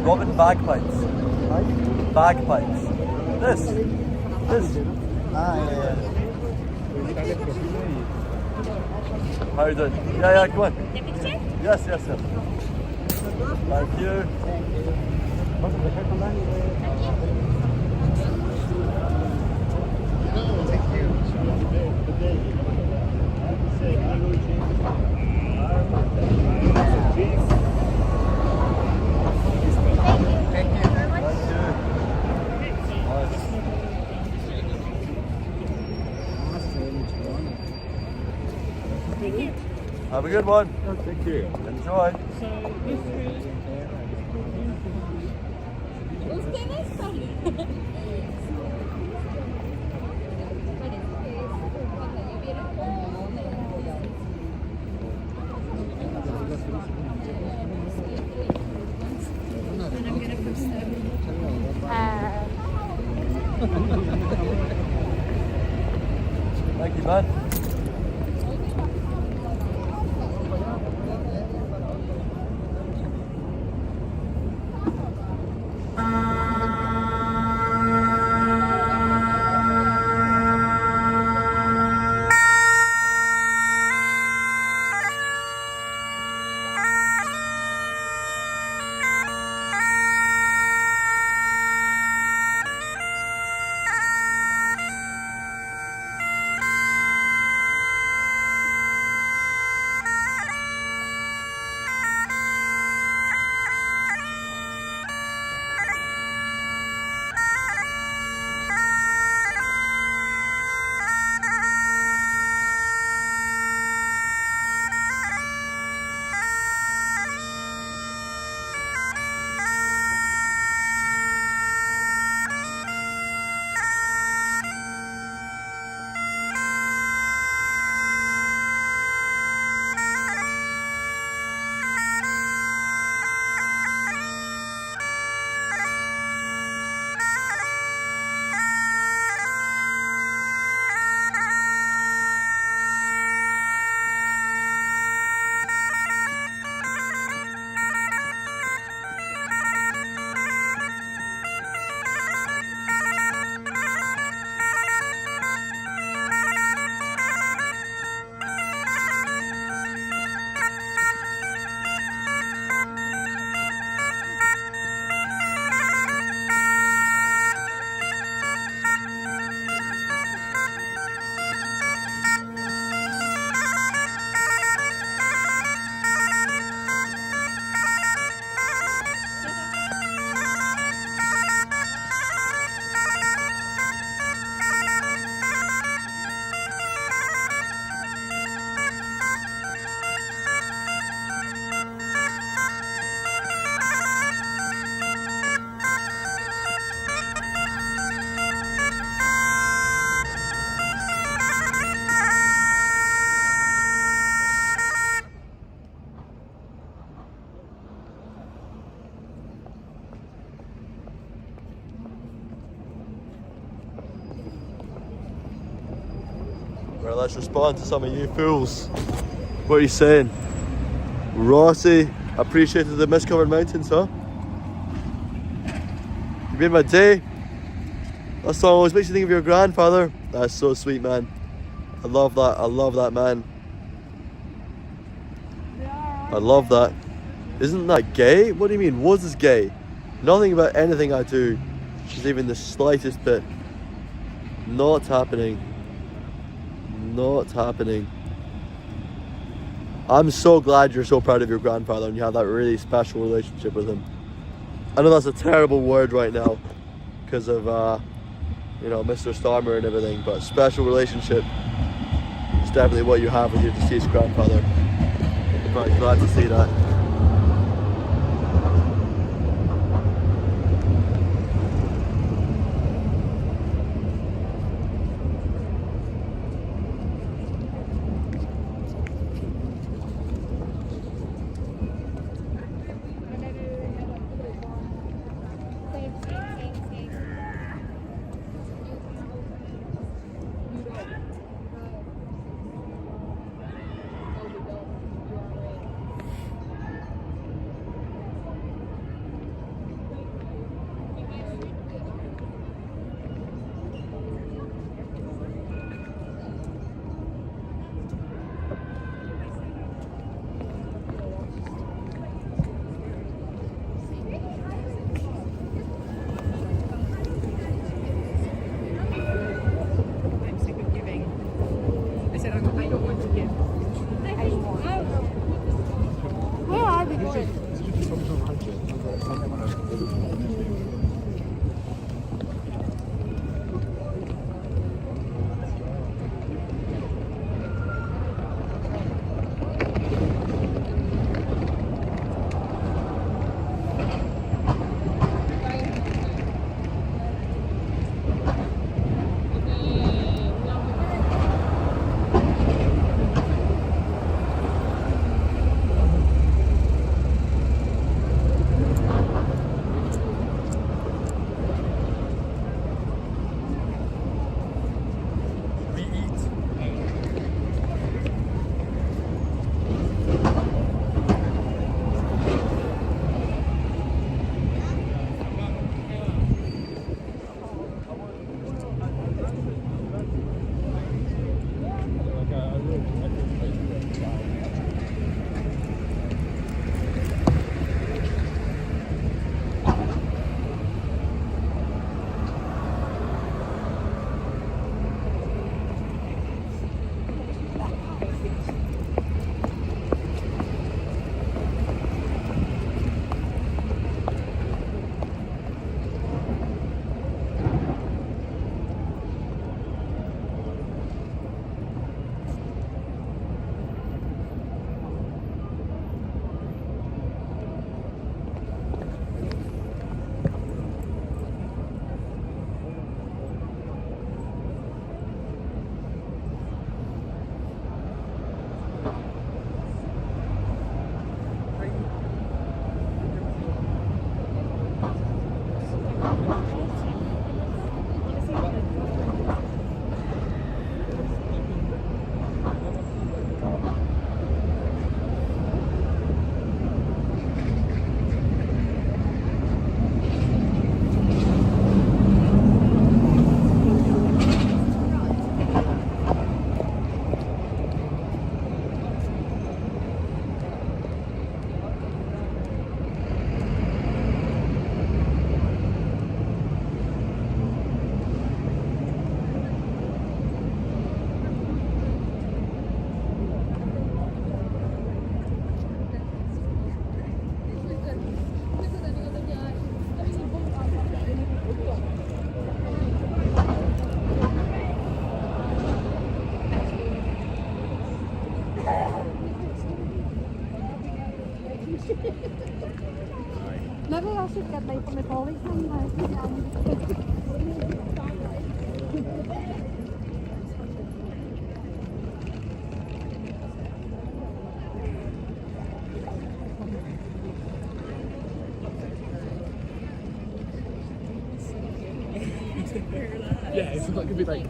S1: Robin Bagpipes. Bagpipes. This.
S12: Ah, yeah.
S1: How you doing? Yeah, come on. Yes. Thank you. Have a good one.
S6: Thank you.
S1: Enjoy. Thank you, man. Right, let's respond to some of you fools. What are you saying? Rossi appreciated the mist-covered mountains, huh? You made my day. That song always makes you think of your grandfather. That's so sweet, man. I love that. I love that, man. I love that. Isn't that gay? What do you mean? Was this gay? Nothing about anything I do is even the slightest bit. Not happening. Not happening. I'm so glad you're so proud of your grandfather and you have that really special relationship with him. I know that's a terrible word right now because of, you know, Mr. Starmer and everything, but special relationship is definitely what you have with your deceased grandfather. I'm very glad to see that.
S8: Maybe I should get like from the colleagues and
S15: yeah, it's like a bit like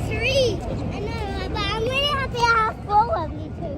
S15: Three. I know, but I'm really happy I have 4 of you too.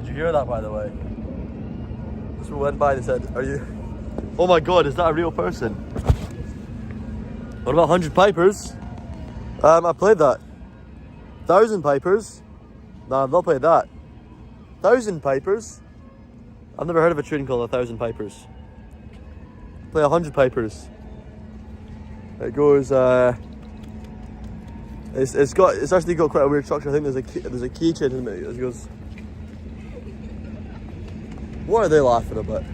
S1: Did you hear that, by the way? Just went by and said, "Are you? Oh my God, is that a real person?" What about 100 pipers? I played that. 1,000 pipers? Nah, I've not played that. 1,000 pipers? I've never heard of a tune called 1,000 pipers. Play 100 pipers. It goes. It's actually got quite a weird structure. I think there's a keychain in it. It goes. What are they laughing about?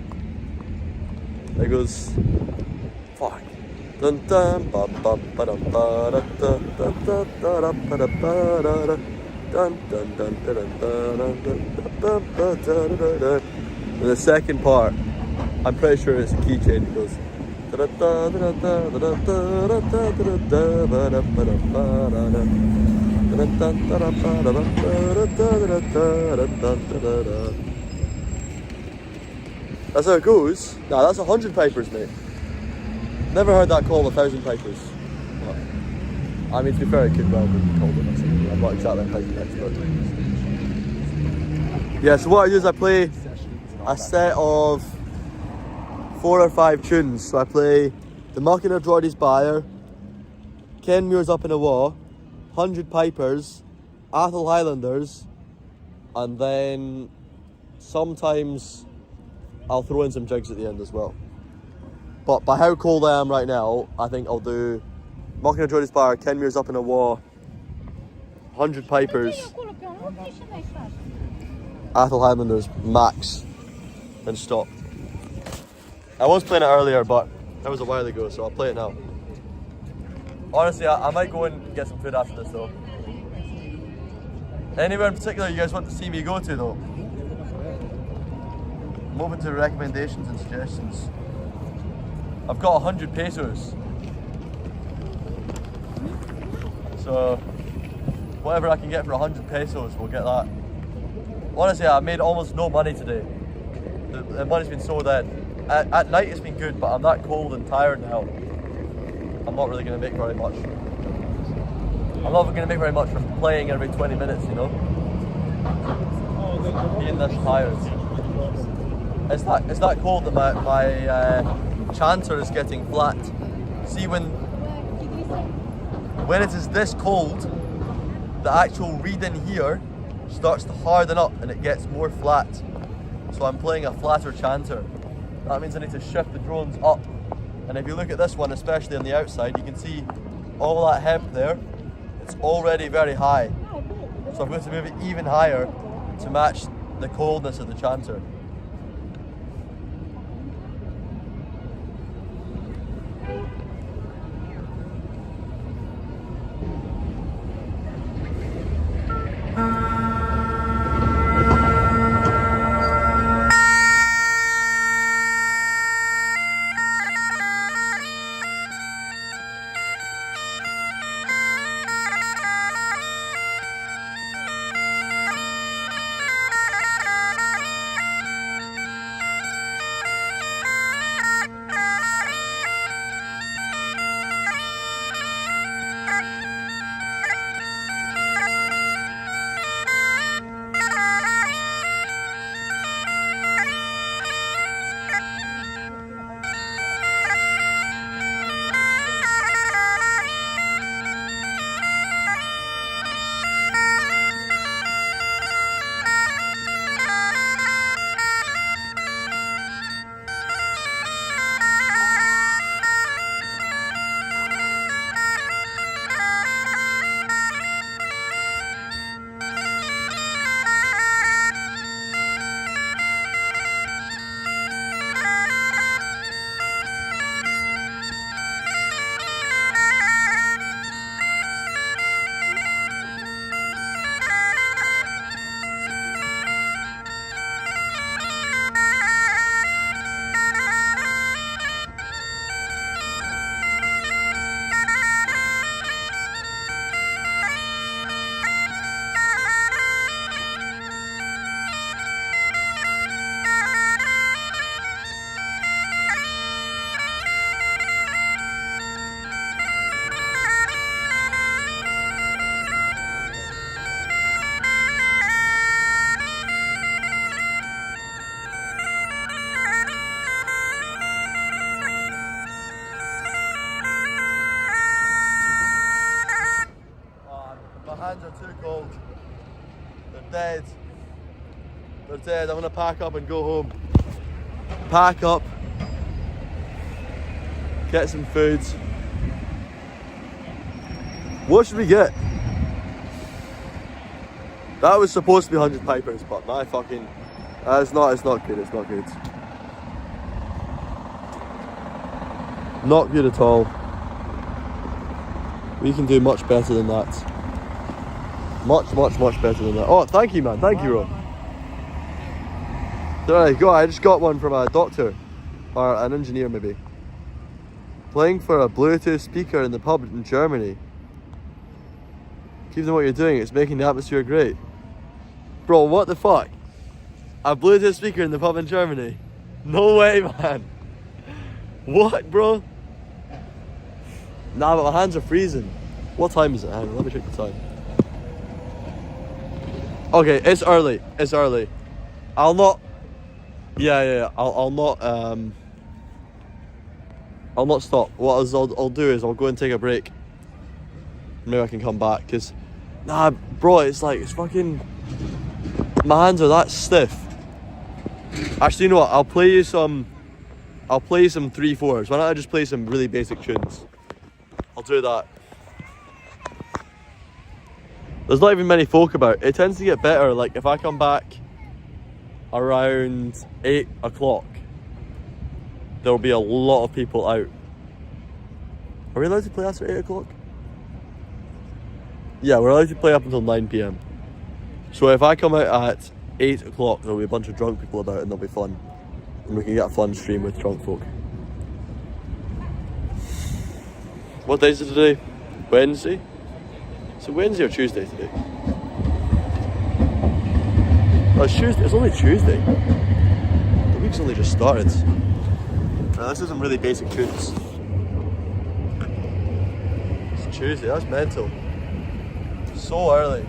S1: It goes. Fuck. Dun dun ba ba ba dum ba da da da da da da ba da ba da da dun dun dun dun dun dun dun ba da da da. And the second part, I'm pretty sure it's a keychain. It goes. Da da da da da da da da da da da ba da ba da ba da da. Dun dun da da ba da ba da da da da da da da. That's how it goes. Nah, that's 100 pipers, mate. Never heard that called 1,000 pipers. Well, I mean, to be fair, it could well be called it myself. I'm not exactly a piping expert. Yeah, so what I do is I play a set of 4 or 5 tunes. So I play The Mocking of Geordie's Buyer, Ken Muir's Up in a Wall, 100 Pipers, Athol Highlanders, and then sometimes I'll throw in some jigs at the end as well. But by how cold I am right now, I think I'll do Mocking of Geordie's Buyer, Ken Muir's Up in a Wall, 100 Pipers, Athol Highlanders, max, and stop. I was playing it earlier, but that was a while ago, so I'll play it now. Honestly, I might go and get some food after this though. Anywhere in particular you guys want to see me go to though? I'm open to recommendations and suggestions. I've got 100 pesos. So, whatever I can get for 100 pesos, we'll get that. Honestly, I made almost no money today. The money's been so dead. At night it's been good, but I'm that cold and tired now. I'm not really going to make very much. I'm not going to make very much from playing every 20 minutes, you know? Being this tired. It's that cold that my chanter is getting flat. See, when it is this cold, the actual reed in here starts to harden up and it gets more flat. So I'm playing a flatter chanter. That means I need to shift the drones up. And if you look at this one, especially on the outside, you can see all that hemp there. It's already very high. So I'm going to move it even higher to match the coldness of the chanter. hands are too cold. They're dead. They're dead. I'm gonna pack up and go home. Pack up. Get some food. What should we get? That was supposed to be 100 pipers, but my fucking... it's not good, it's not good. Not good at all. We can do much better than that. Much better than that. Oh, thank you, man. Thank you, Ron. There you go. I just got one from a doctor. Or an engineer, maybe. Playing for a Bluetooth speaker in the pub in Germany. Keep doing what you're doing. It's making the atmosphere great. Bro, what the fuck? A Bluetooth speaker in the pub in Germany? No way, man. What, bro? Nah, but my hands are freezing. What time is it? Hang on, let me check the time. Okay, it's early. It's early. I'll not... Yeah. I'll not stop. What I'll do is I'll go and take a break. Maybe I can come back, because... Nah, bro, it's fucking... My hands are that stiff. Actually, you know what? I'll play you some 3/4s. Why don't I just play some really basic tunes? I'll do that. There's not even many folk about. It tends to get better, like if I come back around 8 o'clock, there'll be a lot of people out. Are we allowed to play after 8 o'clock? Yeah, we're allowed to play up until 9 PM. So if I come out at 8 o'clock, there'll be a bunch of drunk people about and they'll be fun. And we can get a fun stream with drunk folk. What day is it today? Wednesday? Is it Wednesday or Tuesday today? Oh, it's Tuesday. It's only Tuesday. The week's only just started. Now, this is some really basic tunes. It's Tuesday. That's mental. So early.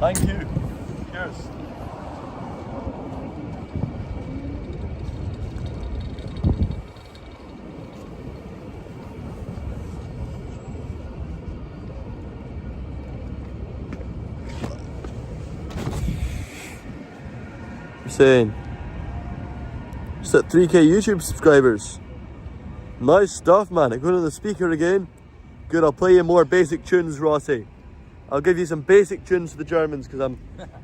S1: Thank you. Cheers. Saying just at 3k YouTube subscribers. Nice stuff, man. I'm going to the speaker again. Good, I'll play you more basic tunes, Rossi. I'll give you some basic tunes for the Germans because I'm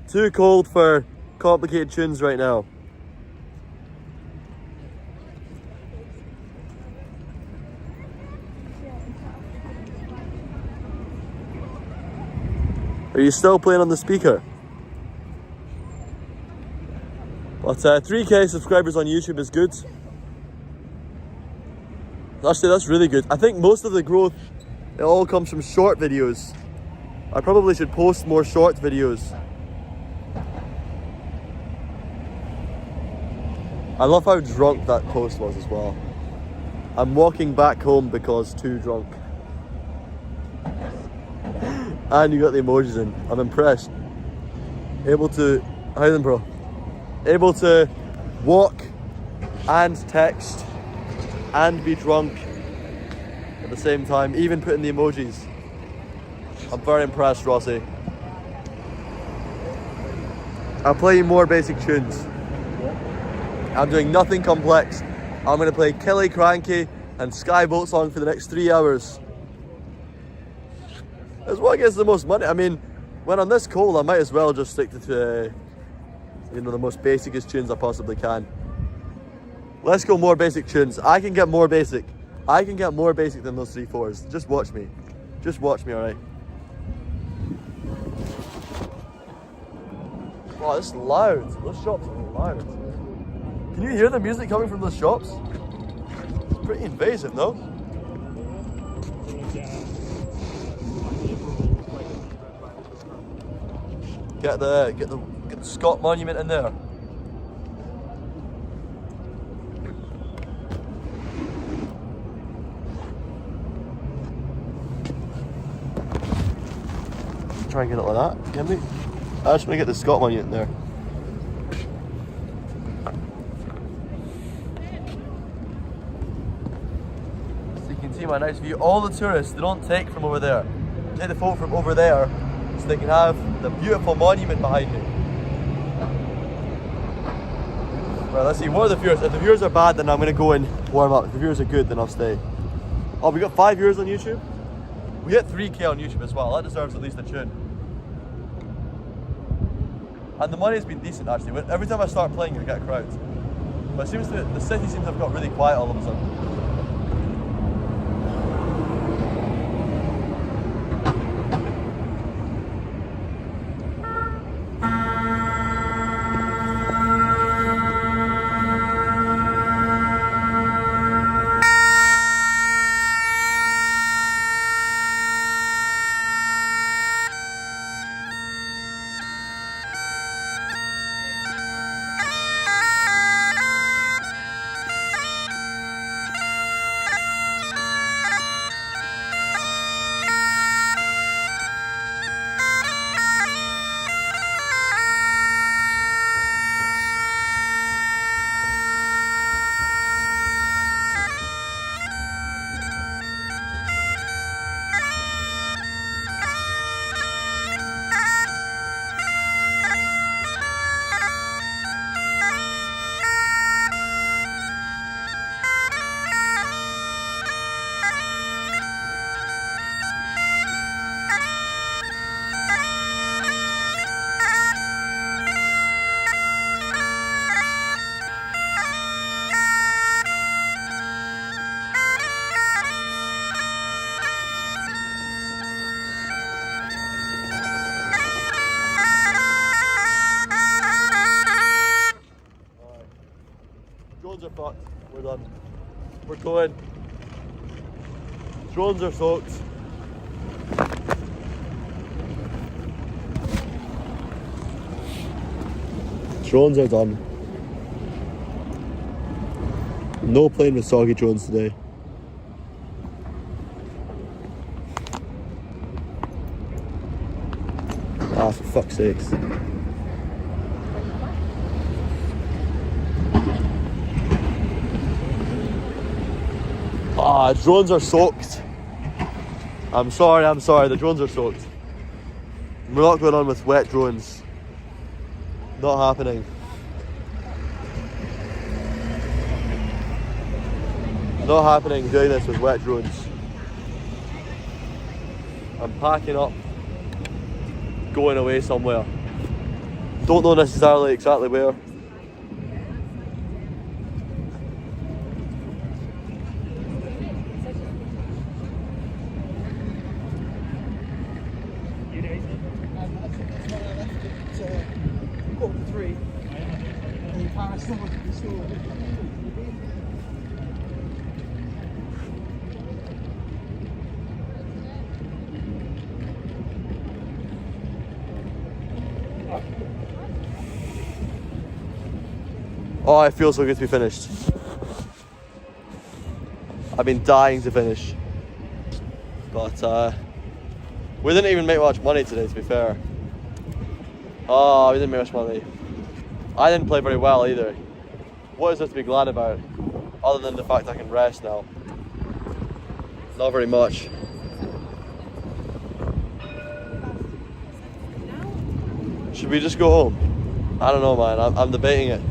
S1: too cold for complicated tunes right now. Are you still playing on the speaker? But 3k subscribers on YouTube is good. Actually, that's really good. I think most of the growth, it all comes from short videos. I probably should post more short videos. I love how drunk that post was as well. I'm walking back home because too drunk. And you got the emojis in. I'm impressed. Able to, hi then bro. Able to walk and text and be drunk at the same time, even putting the emojis. I'm very impressed, Rossi. I'll play you more basic tunes. I'm doing nothing complex. I'm going to play Kelly Cranky and Skyboat Song for the next 3 hours. That's what gets the most money. I mean, when I'm this cold, I might as well just stick to you know, the most basicest tunes I possibly can. Let's go more basic tunes. I can get more basic. I can get more basic than those 3/4s. Just watch me. Just watch me, alright? Wow, this is loud. Those shops are loud. Can you hear the music coming from those shops? It's pretty invasive, no? Get the Scott Monument in there. Try and get it like that. Get me? I just want to get the Scott Monument in there. So you can see my nice view. All the tourists, they don't take from over there. They take the photo from over there so they can have the beautiful monument behind me. Right, let's see, what are the viewers? If the viewers are bad, then I'm going to go and warm up. If the viewers are good, then I'll stay. Oh, we got 5 viewers on YouTube? We hit 3k on YouTube as well. That deserves at least a tune. And the money's been decent, actually. Every time I start playing, you get crowds. But it seems the city seems to have got really quiet all of a sudden. Drones are fucked. We're done. We're going. Drones are soaked. Drones are done. No playing with soggy drones today. Ah, for fuck's sakes. Ah, drones are soaked. I'm sorry, the drones are soaked. We're not going on with wet drones. Not happening. Not happening doing this with wet drones. I'm packing up, going away somewhere. Don't know necessarily exactly where. Oh, it feels so good to be finished. I've been dying to finish. But we didn't even make much money today, to be fair. Oh, we didn't make much money. I didn't play very well either. What is there to be glad about? Other than the fact I can rest now. Not very much. Should we just go home? I don't know, man. I'm debating it.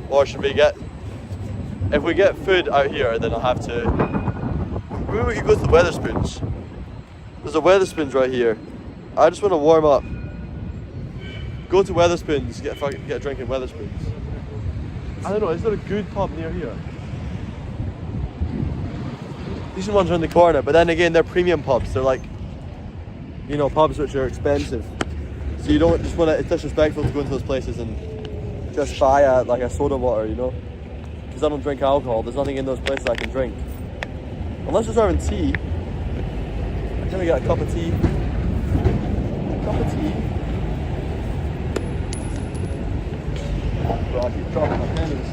S1: Or should we get... If we get food out here, then I'll have to... Maybe we could go to the Wetherspoons. There's a Wetherspoons right here. I just want to warm up. Go to Wetherspoons, get a drink in Wetherspoons. I don't know, is there a good pub near here? Decent ones around the corner, but then again, they're premium pubs. They're like, you know, pubs which are expensive. So you don't just want to, it's disrespectful to go into those places and just buy a soda water, you know? Because I don't drink alcohol, there's nothing in those places I can drink. Unless they're serving tea. Can we get a cup of tea? A cup of tea? I keep dropping my pennies.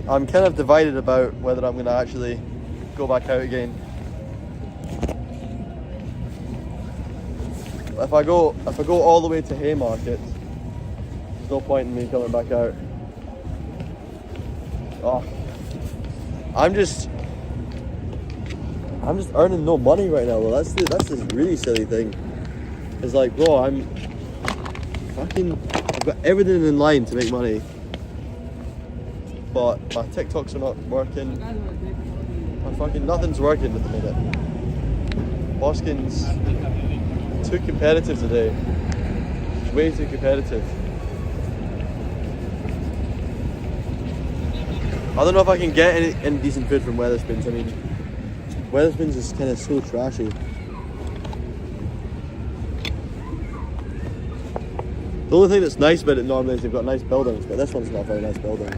S1: I'm kind of divided about whether I'm going to actually go back out again. If I go all the way to Haymarket, there's no point in me coming back out. Oh, I'm just earning no money right now. Well, that's this really silly thing. It's like, bro, I've got everything in line to make money. But my TikToks are not working. Nothing's working at the minute. Busking's too competitive today. Way too competitive. I don't know if I can get any decent food from Wetherspoons. I mean, Wetherspoons is kind of so trashy. The only thing that's nice about it normally is they've got nice buildings, but this one's not a very nice building.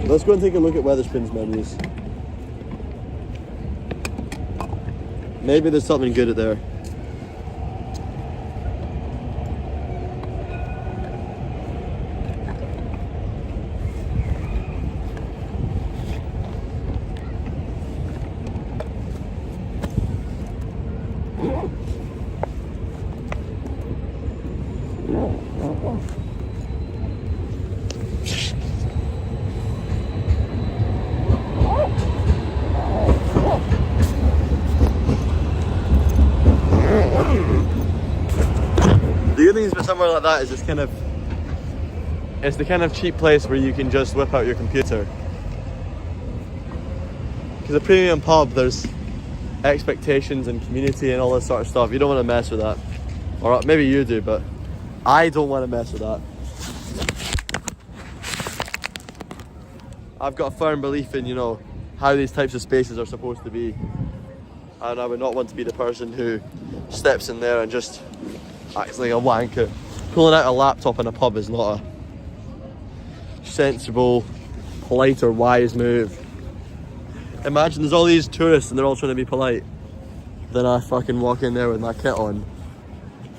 S1: Let's go and take a look at Wetherspoons menus. Maybe there's something good at there. The good thing about somewhere like that is it's the kind of cheap place where you can just whip out your computer. Because a premium pub, there's expectations and community and all this sort of stuff. You don't want to mess with that. Or maybe you do, but I don't want to mess with that. I've got a firm belief in, you know, how these types of spaces are supposed to be. and I would not want to be the person who steps in there and just acts like a wanker. Pulling out a laptop in a pub is not a sensible, polite or wise move. Imagine there's all these tourists and they're all trying to be polite. Then I fucking walk in there with my kit on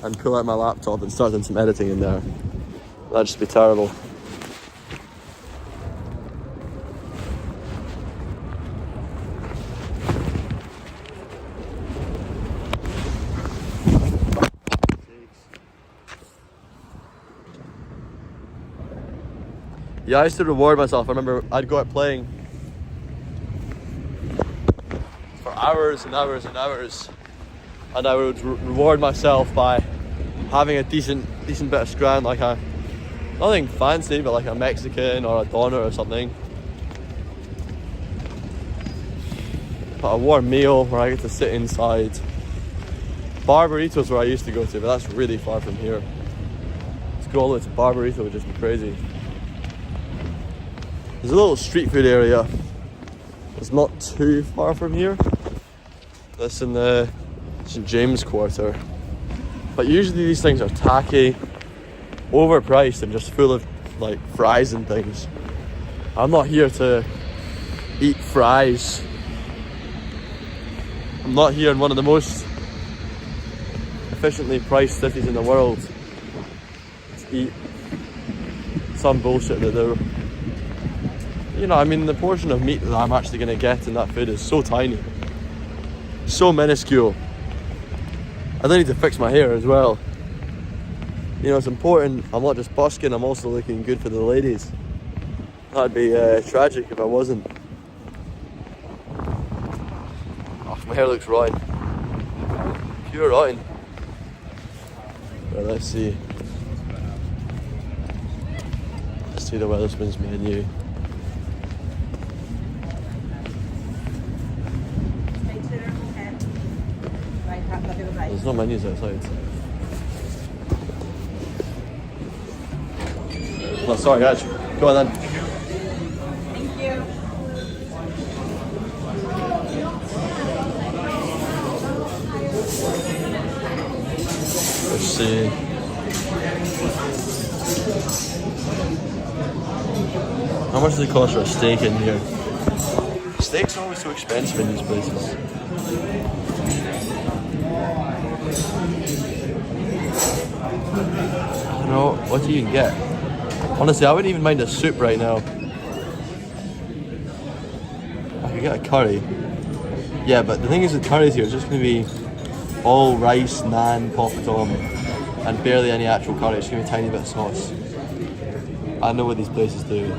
S1: and pull out my laptop and start doing some editing in there. That'd just be terrible. Yeah, I used to reward myself. I remember I'd go out playing for hours and hours and hours, and I would reward myself by having a decent bit of scran, like a nothing fancy, but like a Mexican or a doner or something. But a warm meal where I get to sit inside. Barbaritos where I used to go to, but that's really far from here. To go all the way to Barbarito would just be crazy. There's a little street food area. It's not too far from here. That's in the St. James Quarter. But usually these things are tacky, overpriced, and just full of like fries and things. I'm not here to eat fries. I'm not here in one of the most efficiently priced cities in the world to eat some bullshit that they're, you know, I mean, the portion of meat that I'm actually going to get in that food is so tiny, so minuscule. I then need to fix my hair as well. You know, it's important. I'm not just busking, I'm also looking good for the ladies. That'd be tragic if I wasn't. Oh, my hair looks rotten. Pure rotten. Right, let's see. Let's see the Wetherspoons menu. There's no menus outside. Oh, sorry, guys. Go on then.
S5: Thank you.
S1: Let's see. How much does it cost for a steak in here? Steaks are always so expensive in these places. I don't know, what do you get? Honestly, I wouldn't even mind a soup right now. I could get a curry. Yeah, but the thing is with curries here, it's just going to be all rice, naan, poppatom, and barely any actual curry. It's going to be a tiny bit of sauce. I know what these places do.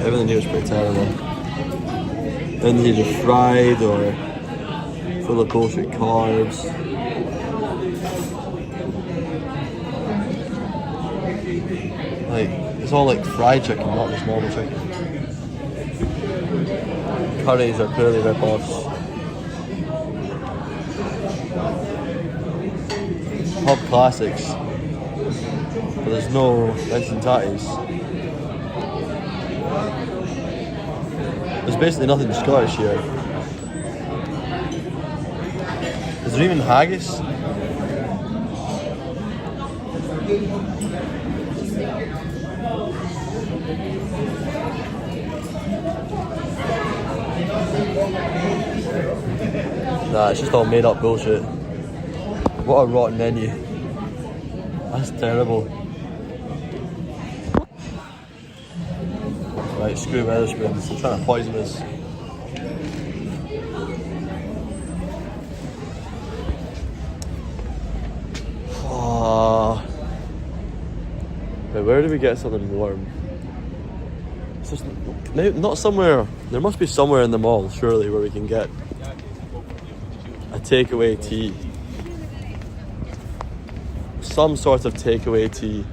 S1: Everything here is pretty terrible. Everything here is fried or full of bullshit carbs. Like, it's all like fried chicken, not just normal chicken. Curries are clearly rip-offs. Pub classics. But there's no instant tatties. There's basically nothing Scottish here. Is there even haggis? Nah, it's just all made up bullshit. What a rotten menu. That's terrible. Right, screw Wetherspoons. They're trying to poison us. Right, where do we get something warm? It's just not somewhere. There must be somewhere in the mall, surely, where we can get a takeaway tea. Some sort of takeaway tea.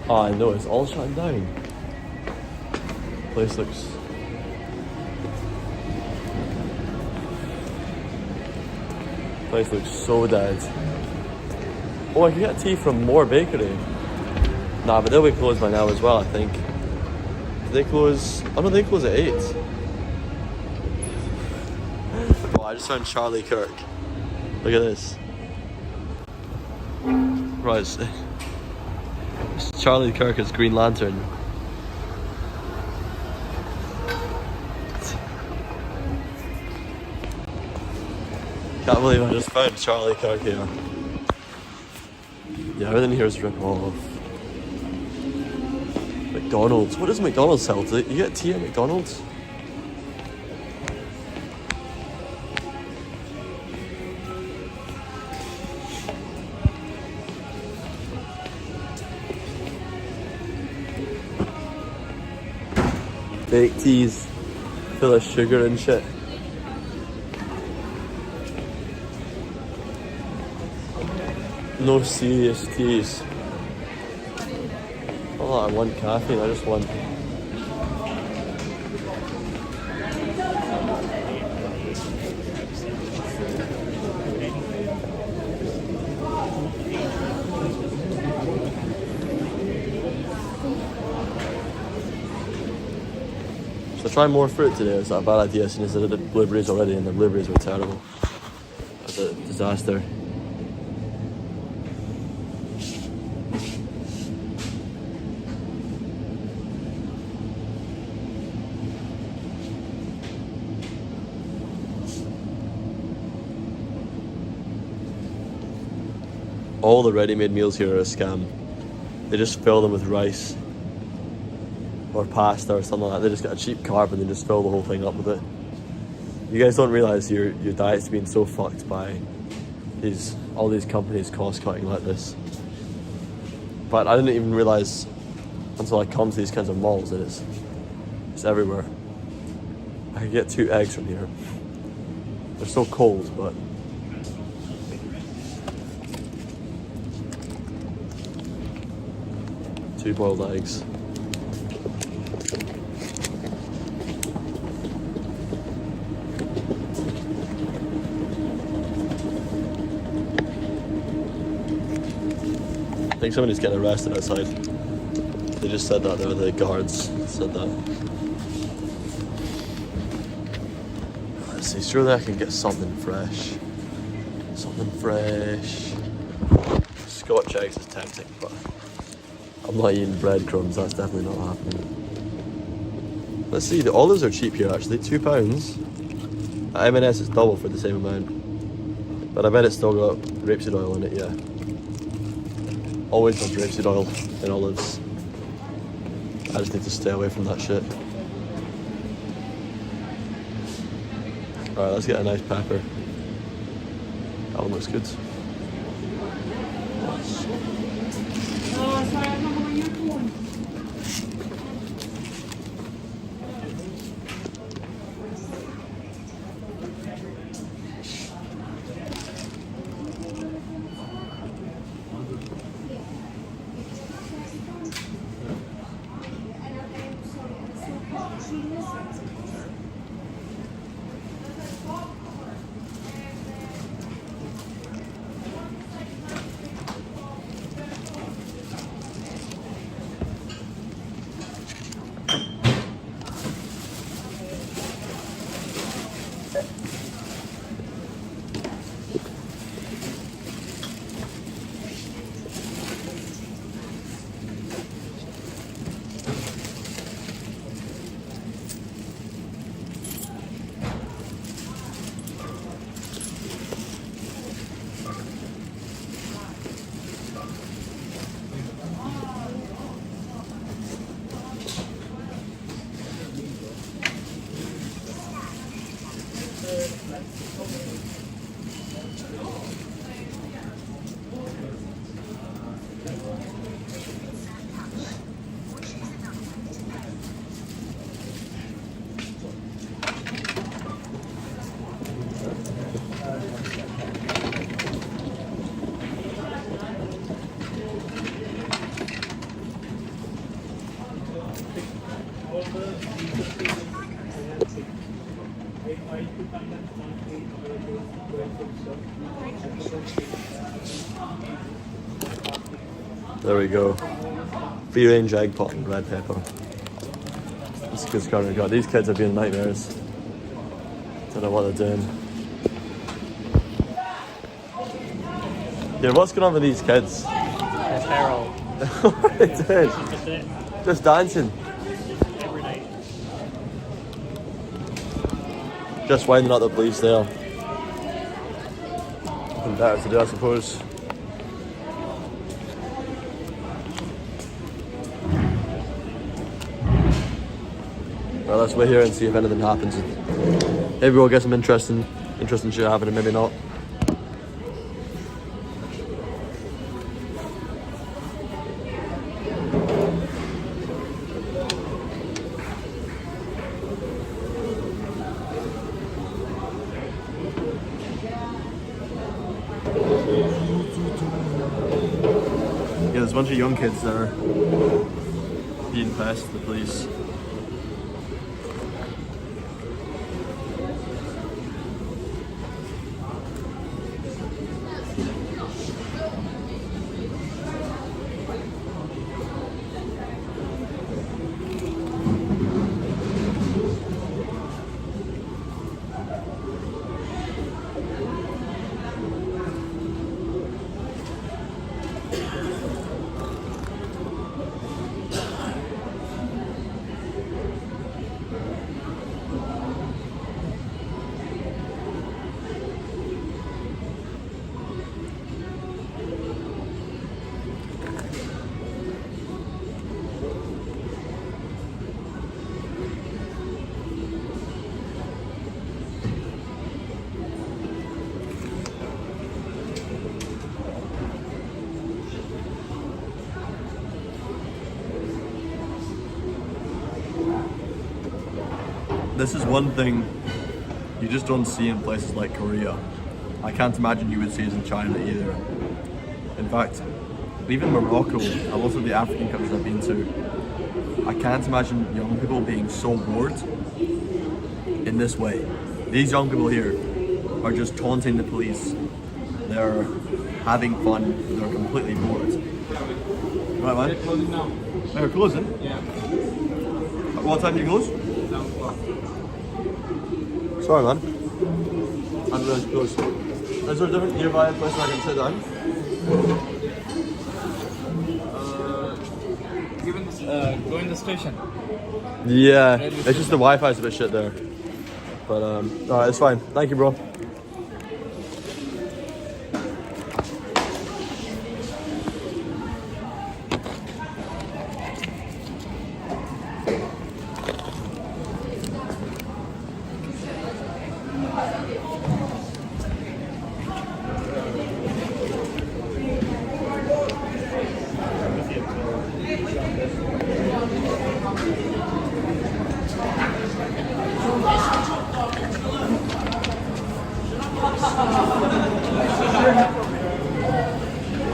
S1: Oh, I know, it's all shut down. Place looks... Place looks so dead. Oh, I can get tea from More Bakery. Nah, but they'll be closed by now as well, I think. Do they close? Oh no, they close at 8. Oh, I just found Charlie Kirk. Look at this. Right, it's Charlie Kirk's Green Lantern. Can't believe I just found Charlie Kirk here. Yeah, everything here is rip-off. McDonald's. What does McDonald's sell? Do you get tea at McDonald's? Baked teas full of sugar and shit. No serious teas. Oh, I want caffeine, I just want... So try more fruit today. Is that a bad idea since I did blueberries already and the blueberries were terrible? It was a disaster. All the ready-made meals here are a scam. They just fill them with rice or pasta or something like that. They just get a cheap carb and they just fill the whole thing up with it. You guys don't realise your diet's being so fucked by all these companies cost cutting like this. But I didn't even realise until I come to these kinds of malls that it's everywhere. I could get 2 eggs from here. They're so cold, but 2 boiled eggs. I think somebody's getting arrested outside. They just said that, the guards said that. Let's see, surely I can get something fresh. Something fresh. Scotch eggs is tempting, but I'm not eating breadcrumbs, that's definitely not happening. Let's see, the olives are cheap here actually, £2. At M&S it's double for the same amount. But I bet it's still got rapeseed oil in it, yeah. Always has rapeseed oil in olives. I just need to stay away from that shit. Alright, let's get a nice pepper. That one looks good. There we go. Free range egg pot and red pepper. This is good culinary. God, these kids are being nightmares. Don't know what they're doing. Yeah, what's going on with these kids?
S14: It's Harold.
S1: What are they doing? Just dancing.
S14: Every night.
S1: Just winding up the police there. Nothing better to do, I suppose. Well, let's wait here and see if anything happens. Maybe we'll get some interesting shit happening, maybe not. Yeah, there's a bunch of young kids that are being pest to the police. This is one thing you just don't see in places like Korea. I can't imagine you would see it in China either. In fact, even Morocco and lots of the African countries I've been to, I can't imagine young people being so bored in this way. These young people here are just taunting the police. They're having fun. They're completely bored. Right, man?
S9: They're closing now.
S1: They're closing?
S9: Yeah.
S1: At what time do you close?
S9: 7 o'clock.
S1: Sorry, man. I'm really close. Is there a different nearby place where I can sit down?
S9: Go in the station.
S1: Yeah, it's just the Wi-Fi's a bit shit there. But alright, it's fine. Thank you, bro.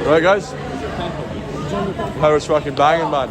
S1: Right, guys? Pirates fucking banging, man.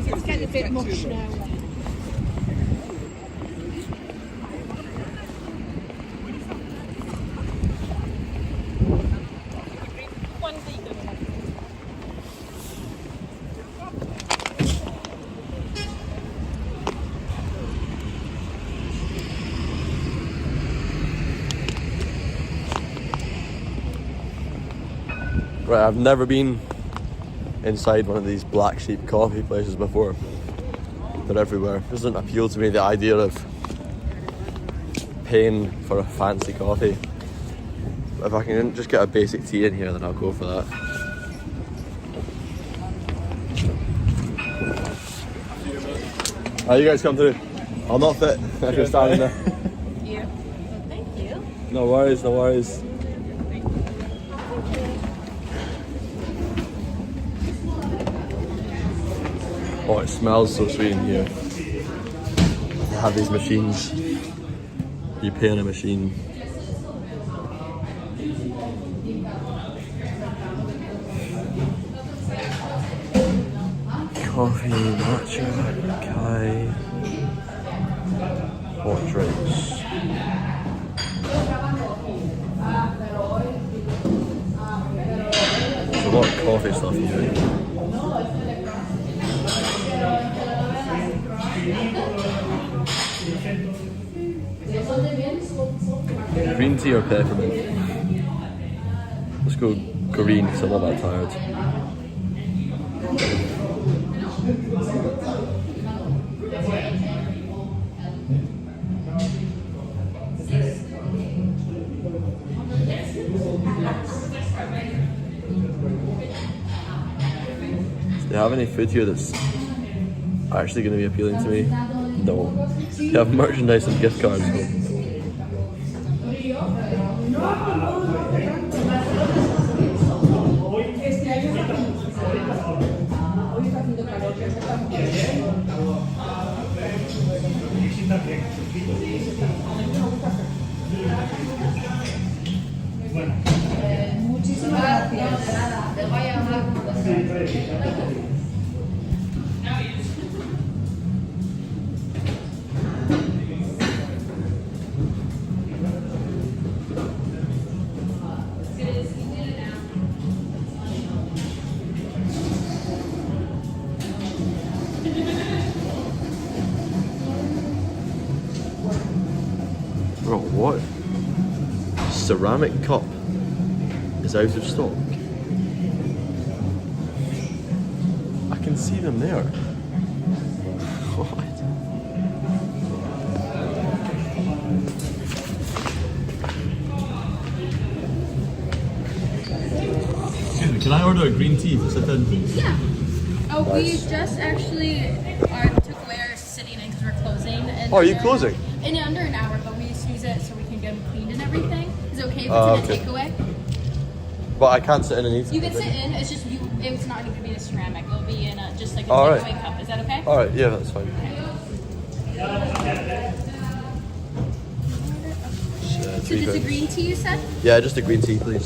S5: It's getting a bit much now.
S1: Right, I've never been inside one of these black sheep coffee places before. They're everywhere. It doesn't appeal to me, the idea of paying for a fancy coffee. If I can just get a basic tea in here, then I'll go for that. You guys come through. I'll not fit if you're standing there.
S10: You. Thank you.
S1: No worries, no worries. Oh, it smells so sweet in here. They have these machines. You pay on a machine. Coffee, matcha, Kai, hot drinks. There's a lot of coffee stuff here. Green tea or peppermint? Let's go green because I'm not that tired. Do you have any food here that's actually going to be appealing to me? No. Do you have merchandise and gift cards? No. Bro, what? Ceramic cup is out of stock. I can see them there. What? Excuse me, can I order a green tea to sit in?
S10: Yeah. Oh,
S1: Nice.
S10: we just actually took away our sitting in because we're closing. And
S1: Oh, are you closing?
S10: In under an hour, but we just use it so we can get them cleaned and everything. Is it okay if it's
S1: Oh,
S10: in
S1: okay.
S10: a takeaway?
S1: But I can't sit in and eat.
S10: You can sit in. It's just you. It's not going to be a ceramic. It'll be in a just like a
S1: All right.
S10: takeaway cup. Is that okay?
S1: Alright, yeah, that's fine.
S10: So just a green tea, you said?
S1: Yeah, just a green tea, please.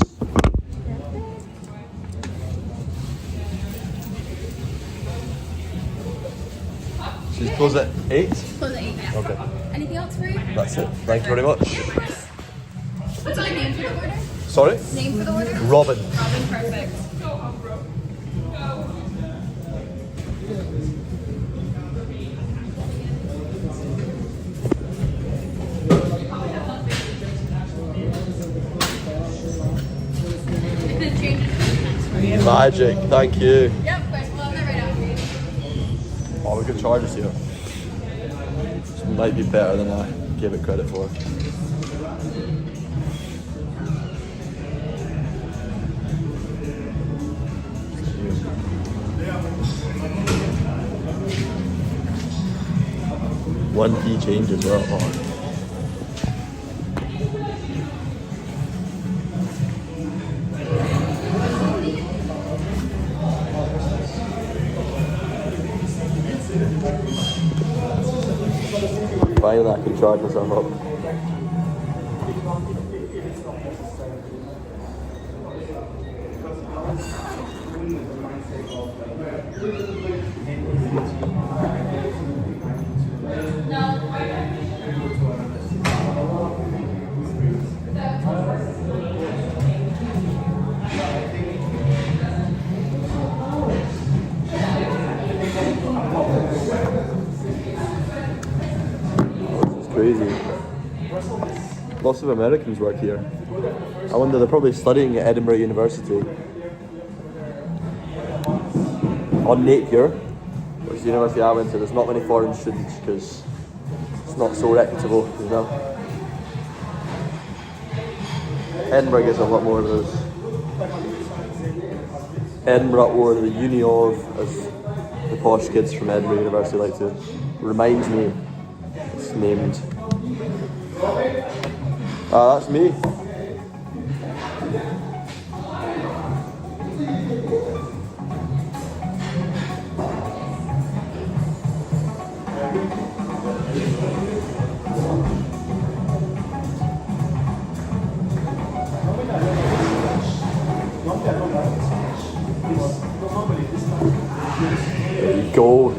S1: She's closed at 8?
S10: Close at 8, yeah.
S1: Okay.
S10: Anything else for you?
S1: That's it. Thank you very much.
S10: What's your name for the order?
S1: Sorry?
S10: Name for the order?
S1: Robin.
S10: Robin, perfect.
S1: Magic, thank you.
S10: Yep, of course. We'll have that right after you.
S1: Oh, we can charge us here. This might be better than I gave it credit for. One key change as well. Oh. Finally, I can charge myself up. Crazy. Lots of Americans work here. I wonder, they're probably studying at Edinburgh University on Napier, which is the university I went to. There's not many foreign students because it's not so reputable, you know. Edinburgh gets a lot more of those. Edinburgh, or the uni of, as the posh kids from Edinburgh University like to remind me. It's named. That's me. There you go.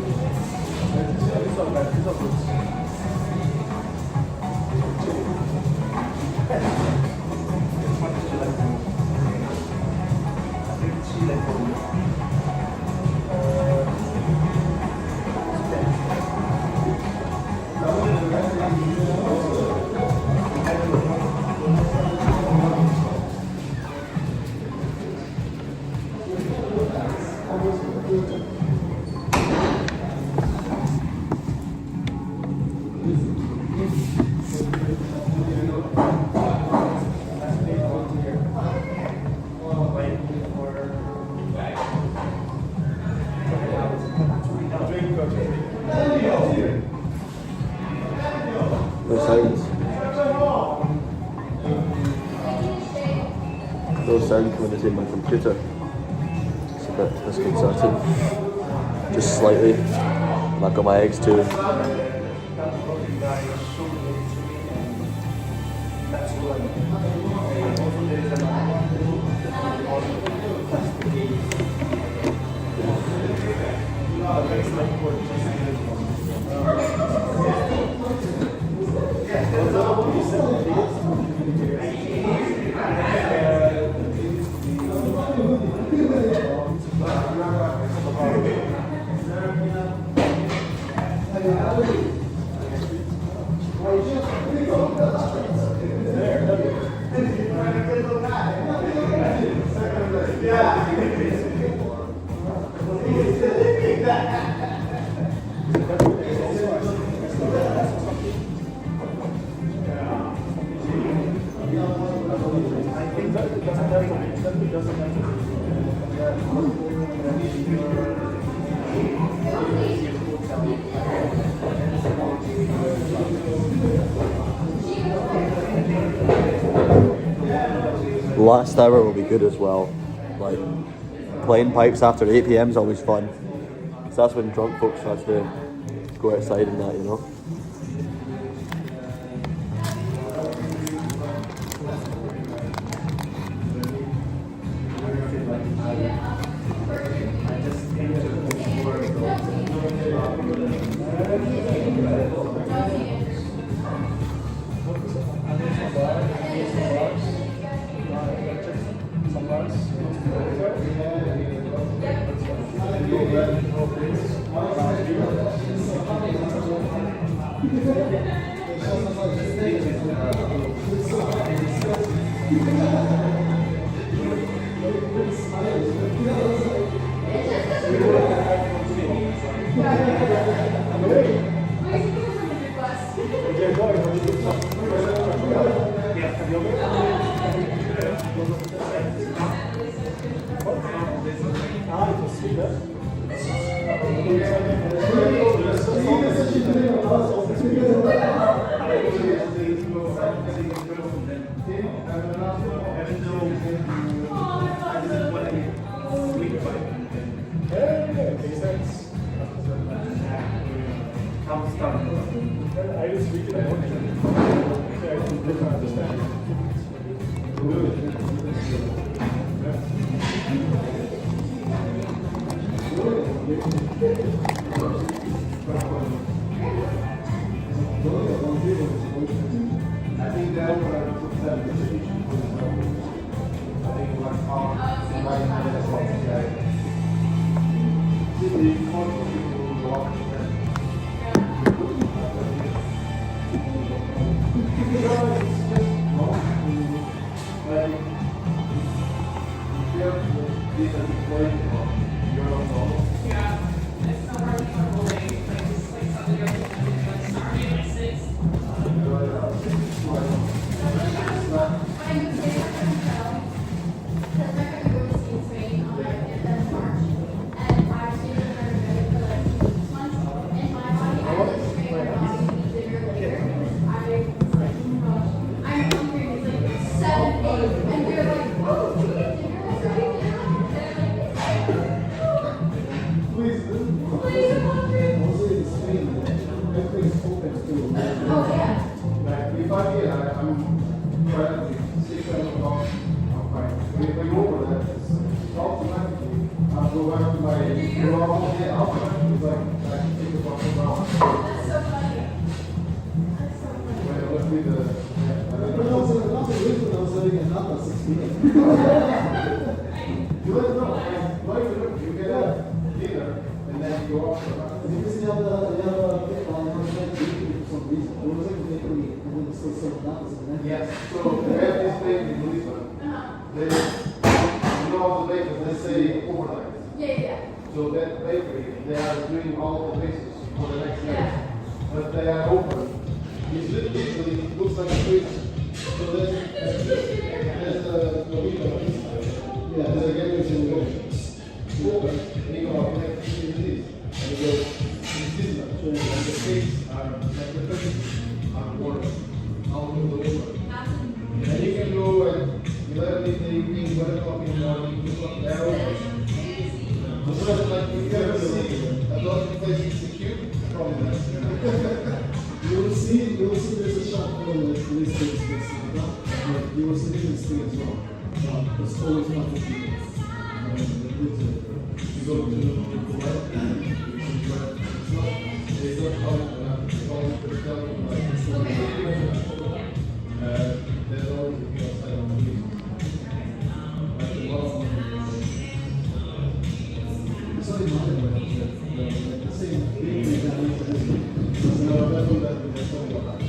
S1: Those sounds when it's in my computer. It's a bit disconcerting. Just slightly. And I've got my eggs too. Last hour will be good as well. Like playing pipes after 8 PM is always fun. So that's when drunk folks have to go outside and that, you know.
S16: Yes, so we have this place in Lisbon. They, you know all the bakers, they say overnight. Yeah. So that bakery, they are doing all the bases for the next day. But they are open. It's literally, it looks like a freezer. So there's a window. Yeah, there's a gateway to the ocean. You open, and you go, like, this is this. And you go, it's this much. And the cakes are, like, the cookies are warm. Out of the oven. And you can go at 11 in the evening, 1 o'clock in the morning, 2 o'clock in the hours. So like if you ever see a dog place in secure, probably not.
S11: You will see there's a shop called like listings, but you will see different things as well. It's always not the people. You go to the web and you can try it. It's not how it's always like it's there's always a few outside of the police. Like the one it's not even the same big thing that needs to happen. No, that's what that is talking about.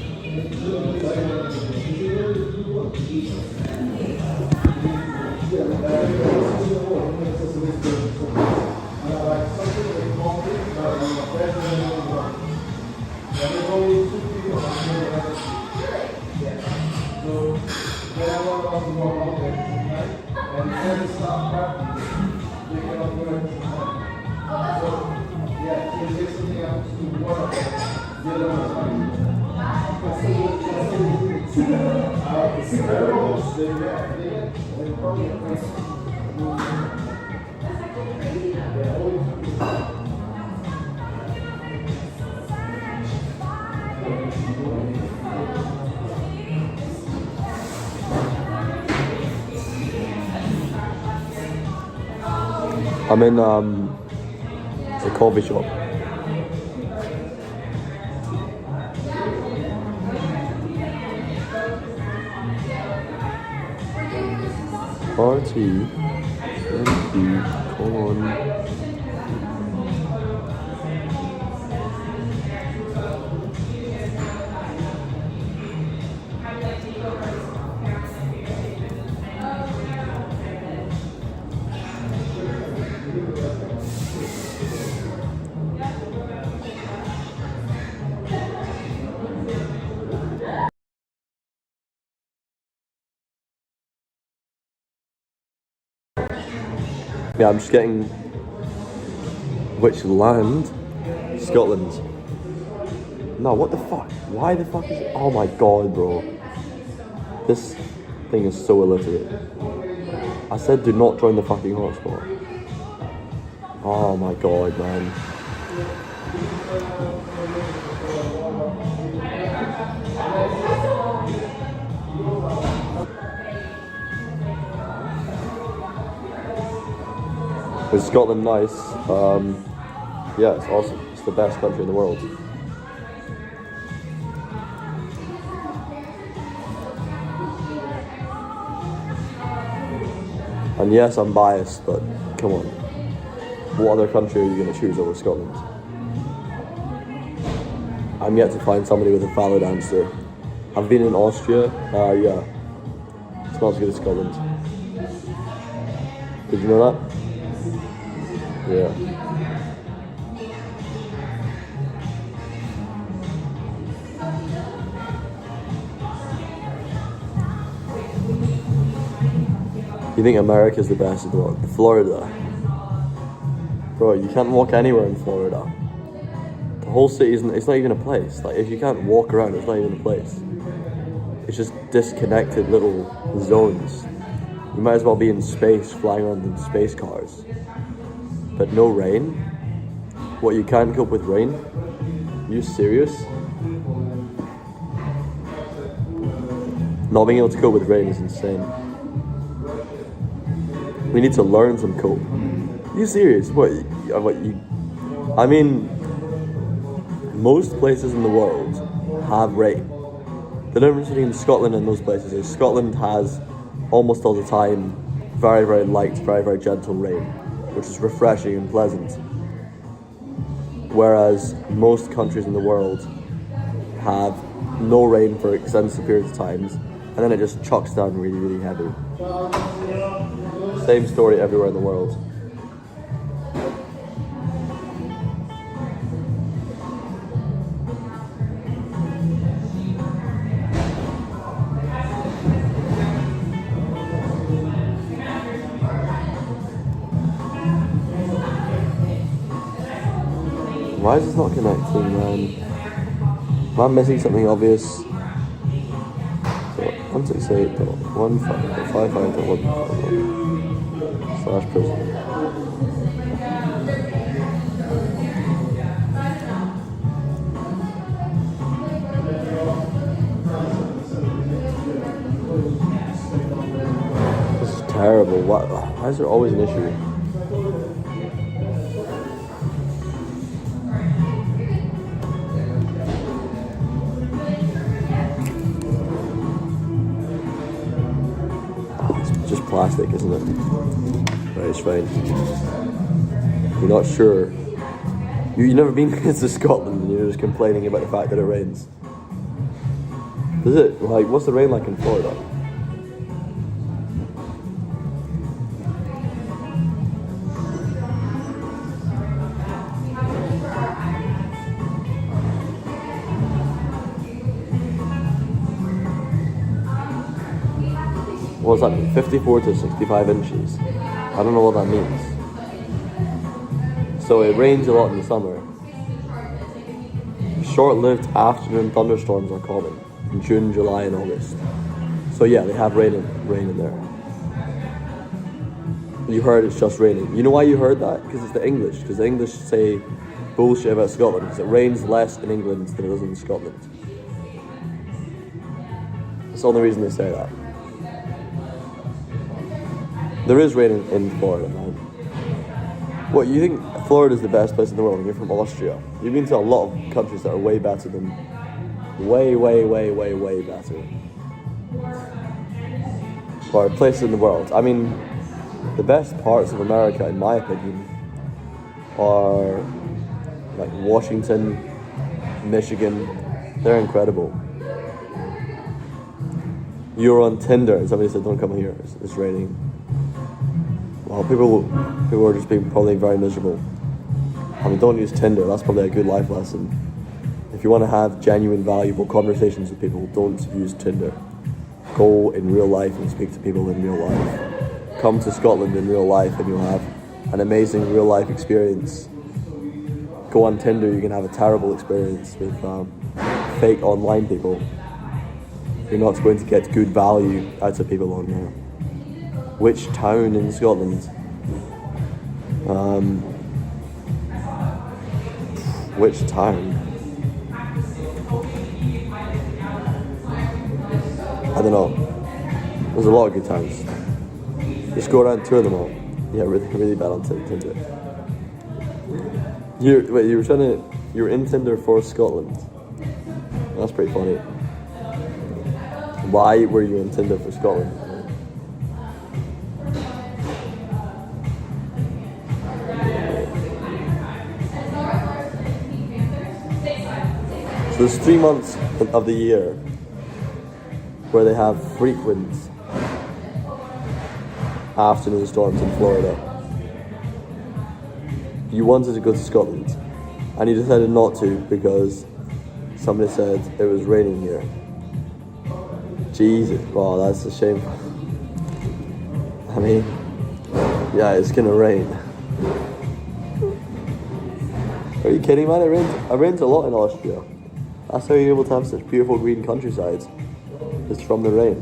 S1: I'm in a coffee shop. Party, come on. Yeah, I'm just getting which land? Scotland. No, what the fuck? Why the fuck is it? Oh my god, bro. This thing is so illiterate. I said do not join the fucking hotspot. Oh my god, man. Is Scotland nice? Yeah, it's awesome. It's the best country in the world. And yes, I'm biased, but come on. What other country are you going to choose over Scotland? I'm yet to find somebody with a valid answer. I've been in Austria. Yeah. It's not as good as Scotland. Did you know that? Yeah. You think America's the best in the world? Florida. Bro, you can't walk anywhere in Florida. The whole city isn't, it's not even a place. Like, if you can't walk around, it's not even a place. It's just disconnected little zones. You might as well be in space, flying around in space cars. But no rain? What, you can't cope with rain? Are you serious? Not being able to cope with rain is insane. We need to learn some cope. You serious? What you? I mean, most places in the world have rain. The difference between Scotland and those places is Scotland has almost all the time very, very light, very, very gentle rain, which is refreshing and pleasant. Whereas most countries in the world have no rain for extensive periods of times, and then it just chucks down really, really heavy. Same story everywhere in the world. Why is this not connecting, man? Am I missing something obvious? So 168.155.151/prison. This is terrible. Why is there always an issue? Plastic, isn't it? Right, it's fine. You're not sure. You've never been to Scotland and you're just complaining about the fact that it rains. Does it? Like, what's the rain like in Florida? What does that mean? 54 to 65 inches. I don't know what that means. So it rains a lot in the summer. Short-lived afternoon thunderstorms are common in June, July, and August. So yeah, they have rain in there. You heard it's just raining. You know why you heard that? Because it's the English. Because the English say bullshit about Scotland. Because it rains less in England than it does in Scotland. That's the only reason they say that. There is rain in Florida, man. What, you think Florida's the best place in the world and you're from Austria? You've been to a lot of countries that are way better than... Way better. Or places in the world. I mean, the best parts of America, in my opinion, are like Washington, Michigan. They're incredible. You're on Tinder and somebody said, don't come here, it's raining. Well, people are just being probably very miserable. I mean, don't use Tinder. That's probably a good life lesson. If you want to have genuine, valuable conversations with people, don't use Tinder. Go in real life and speak to people in real life. Come to Scotland in real life and you'll have an amazing real life experience. Go on Tinder, you can have a terrible experience with fake online people. You're not going to get good value out of people on there. Which town in Scotland? Which town? I don't know. There's a lot of good towns. Just go around and tour them all. Yeah, really bad on Tinder. You were in Tinder for Scotland. That's pretty funny. Why were you in Tinder for Scotland? So there's 3 months of the year where they have frequent afternoon storms in Florida. You wanted to go to Scotland and you decided not to because somebody said it was raining here. Jesus, wow, that's a shame. I mean, yeah, it's gonna rain. Are you kidding, man? It rains a lot in Austria. That's how you're able to have such beautiful green countryside. It's from the rain.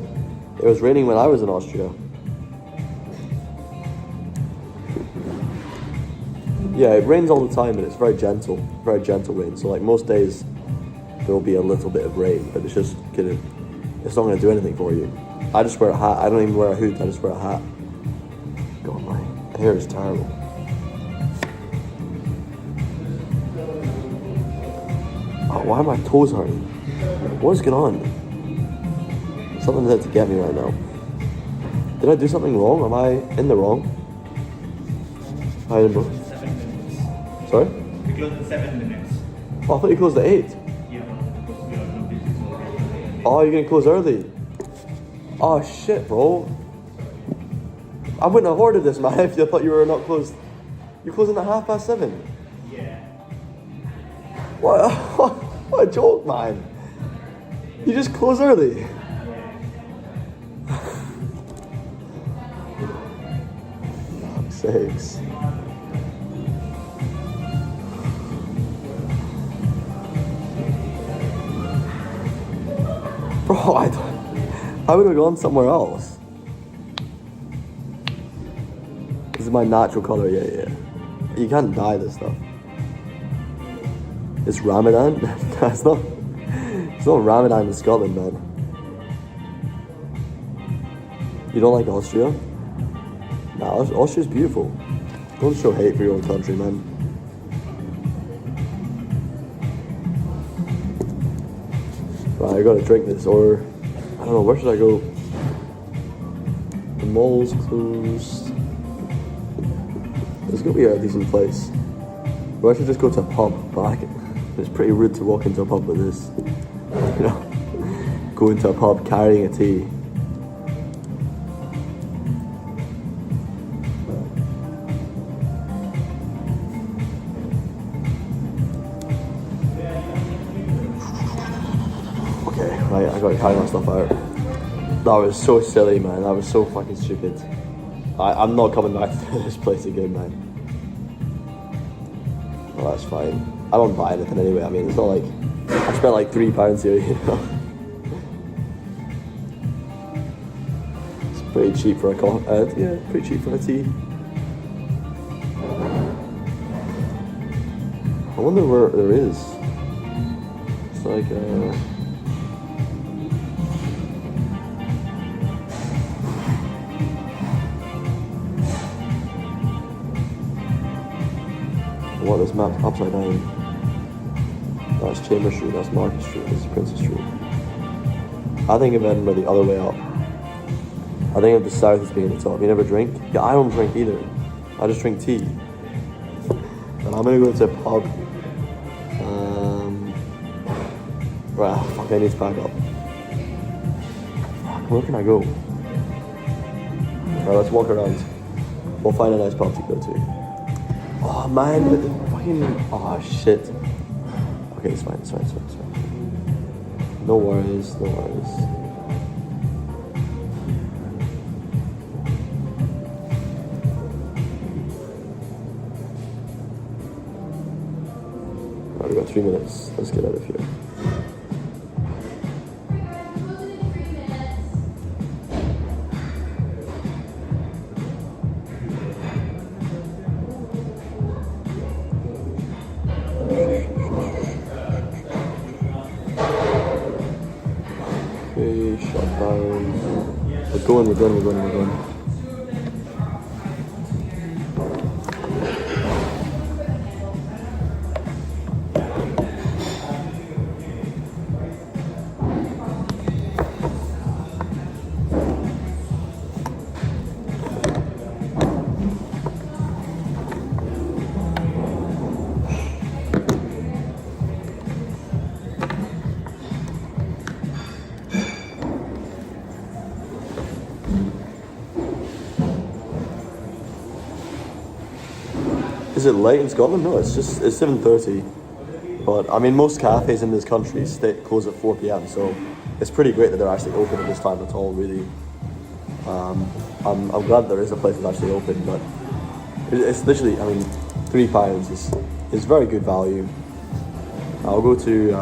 S1: It was raining when I was in Austria. Yeah, it rains all the time, but it's very gentle rain. So like most days, there will be a little bit of rain, but it's just it's not gonna do anything for you. I just wear a hat. I don't even wear a hood. I just wear a hat. God, my hair is terrible. Why are my toes hurting? What is going on? Something's out to get me right now. Did I do something wrong? Am I in the wrong? Hi, Edinburgh.
S17: 7 minutes.
S1: Sorry?
S17: We closed in 7 minutes.
S1: Oh, I thought you closed at 8.
S17: Yeah, because we are not busy, so we are
S1: Oh, you're gonna close early? Oh shit, bro. I wouldn't have ordered this, man, if you thought you were not closed. You're closing at 7:30?
S17: Yeah.
S1: What a joke, man. You just close early. Fuck's sakes. Bro, I would have gone somewhere else. This is my natural color, yeah. You can't dye this stuff. It's Ramadan? It's not Ramadan in Scotland, man. You don't like Austria? Nah, Austria's beautiful. Don't show hate for your own country, man. Right, I gotta drink this, or I don't know, where should I go? The mall's closed. There's gonna be a decent place. Or I should just go to a pub, but it's pretty rude to walk into a pub with this. You know, go into a pub carrying a tea. Okay, right, I gotta carry my stuff out. That was so silly, man. That was so fucking stupid. I'm not coming back to this place again, man. Well, that's fine. I don't buy anything anyway. I mean, it's not like I spent like £3 here, you know. It's pretty cheap for a coffee. Yeah, pretty cheap for a tea. I wonder where there is. It's like what, this map's upside down. That's Chambers Street, that's Market Street, this is Princess Street. I think of Edinburgh the other way up. I think of the south as being the top. You never drink? Yeah, I don't drink either. I just drink tea. And I'm gonna go to a pub. Right, fuck, I need to pack up. Fuck, where can I go? Alright, let's walk around. We'll find a nice pub to go to. Oh man, but the fucking... Oh shit. Okay, it's fine. No worries. Alright, we've got 3 minutes. Let's get out of here. Shut down. We're going. Is it late in Scotland? No, it's 7:30. But I mean, most cafes in this country close at 4 p.m. So it's pretty great that they're actually open at this time at all. Really, I'm glad there is a place that's actually open. But it's literally, I mean, £3 is very good value. I'll go to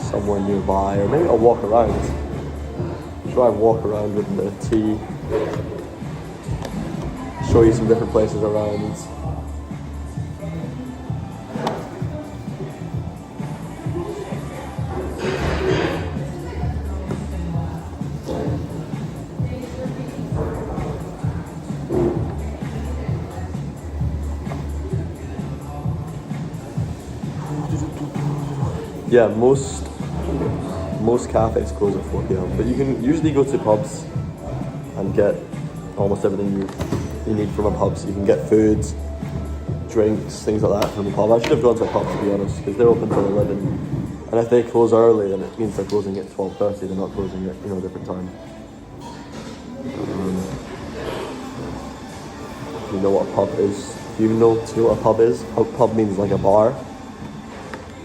S1: somewhere nearby, or maybe I'll walk around. Try and walk around with the tea. Show you some different places around. Yeah, most cafes close at 4 p.m. But you can usually go to pubs and get almost everything you need from a pub. So you can get food, drinks, things like that from the pub. I should have gone to a pub, to be honest, because they're open till 11. And if they close early, then it means they're closing at 12:30. They're not closing at a different time. You know what a pub is? Do you know what a pub is? A pub means like a bar,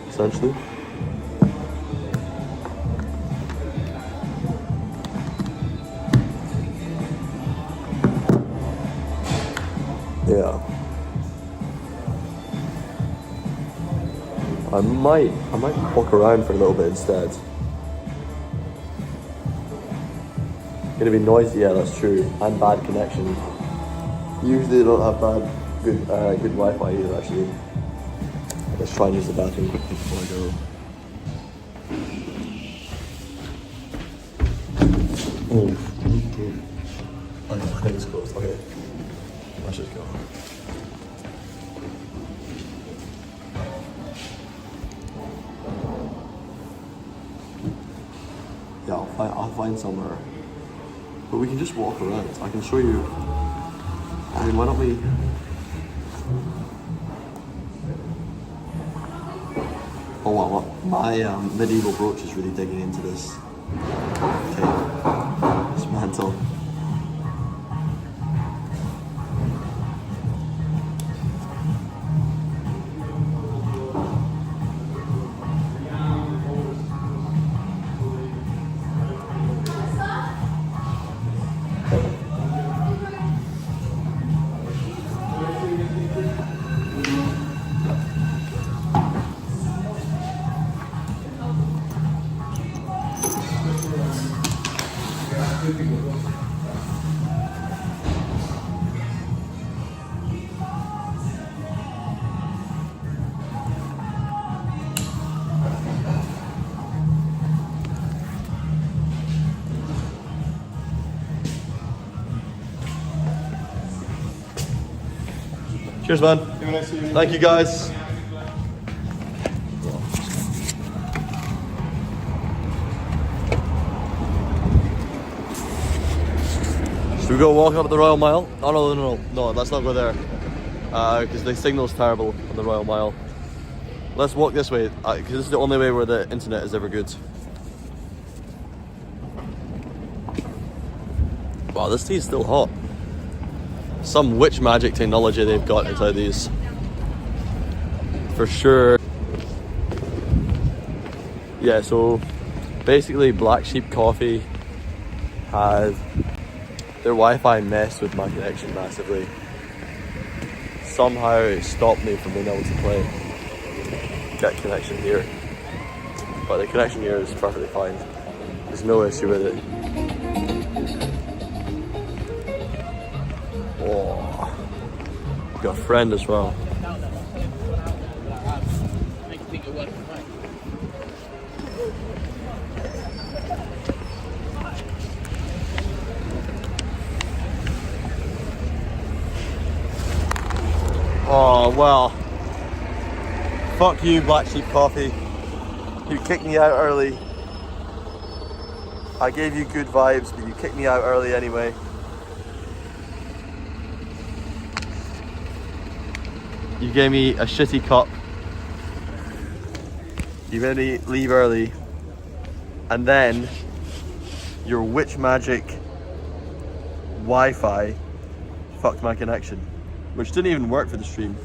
S1: essentially. Yeah. I might walk around for a little bit instead. Gonna be noisy, yeah, that's true, and bad connection. Usually they don't have good Wi-Fi either, actually. Let's try and use the bathroom quickly before I go. Oh, I think it's closed. Okay, let's just go. Yeah, I'll find somewhere. But we can just walk around. I can show you. I mean, why don't we? Oh wow, my medieval brooch is really digging into this. Okay, it's mental. Cheers, man. Thank you, guys. Should we go walk up the Royal Mile? Oh no, let's not go there. Because the signal's terrible on the Royal Mile. Let's walk this way, because this is the only way where the internet is ever good. Wow, this tea is still hot. Some witch magic technology they've got inside these. For sure. Yeah, so basically Black Sheep Coffee has their Wi-Fi messed with my connection massively. Somehow it stopped me from being able to get connection here. But the connection here is perfectly fine. There's no issue with it. Oh, got a friend as well. Oh well, fuck you, Black Sheep Coffee. You kicked me out early. I gave you good vibes, but you kicked me out early anyway. You gave me a shitty cup. You made me leave early. And then your witch magic Wi-Fi fucked my connection, which didn't even work for the stream.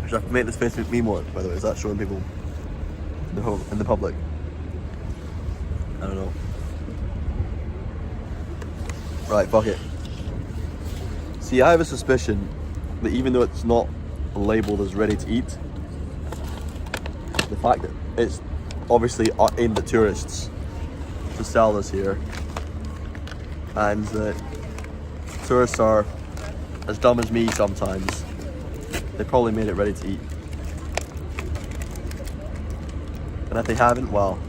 S1: Should I make this Facebook meme one, by the way? Is that showing people in the public? I don't know. Right, fuck it. See, I have a suspicion that even though it's not labelled as ready to eat, the fact that it's obviously aimed at tourists to sell this here, and that tourists are as dumb as me sometimes, they probably made it ready to eat. And if they haven't, well,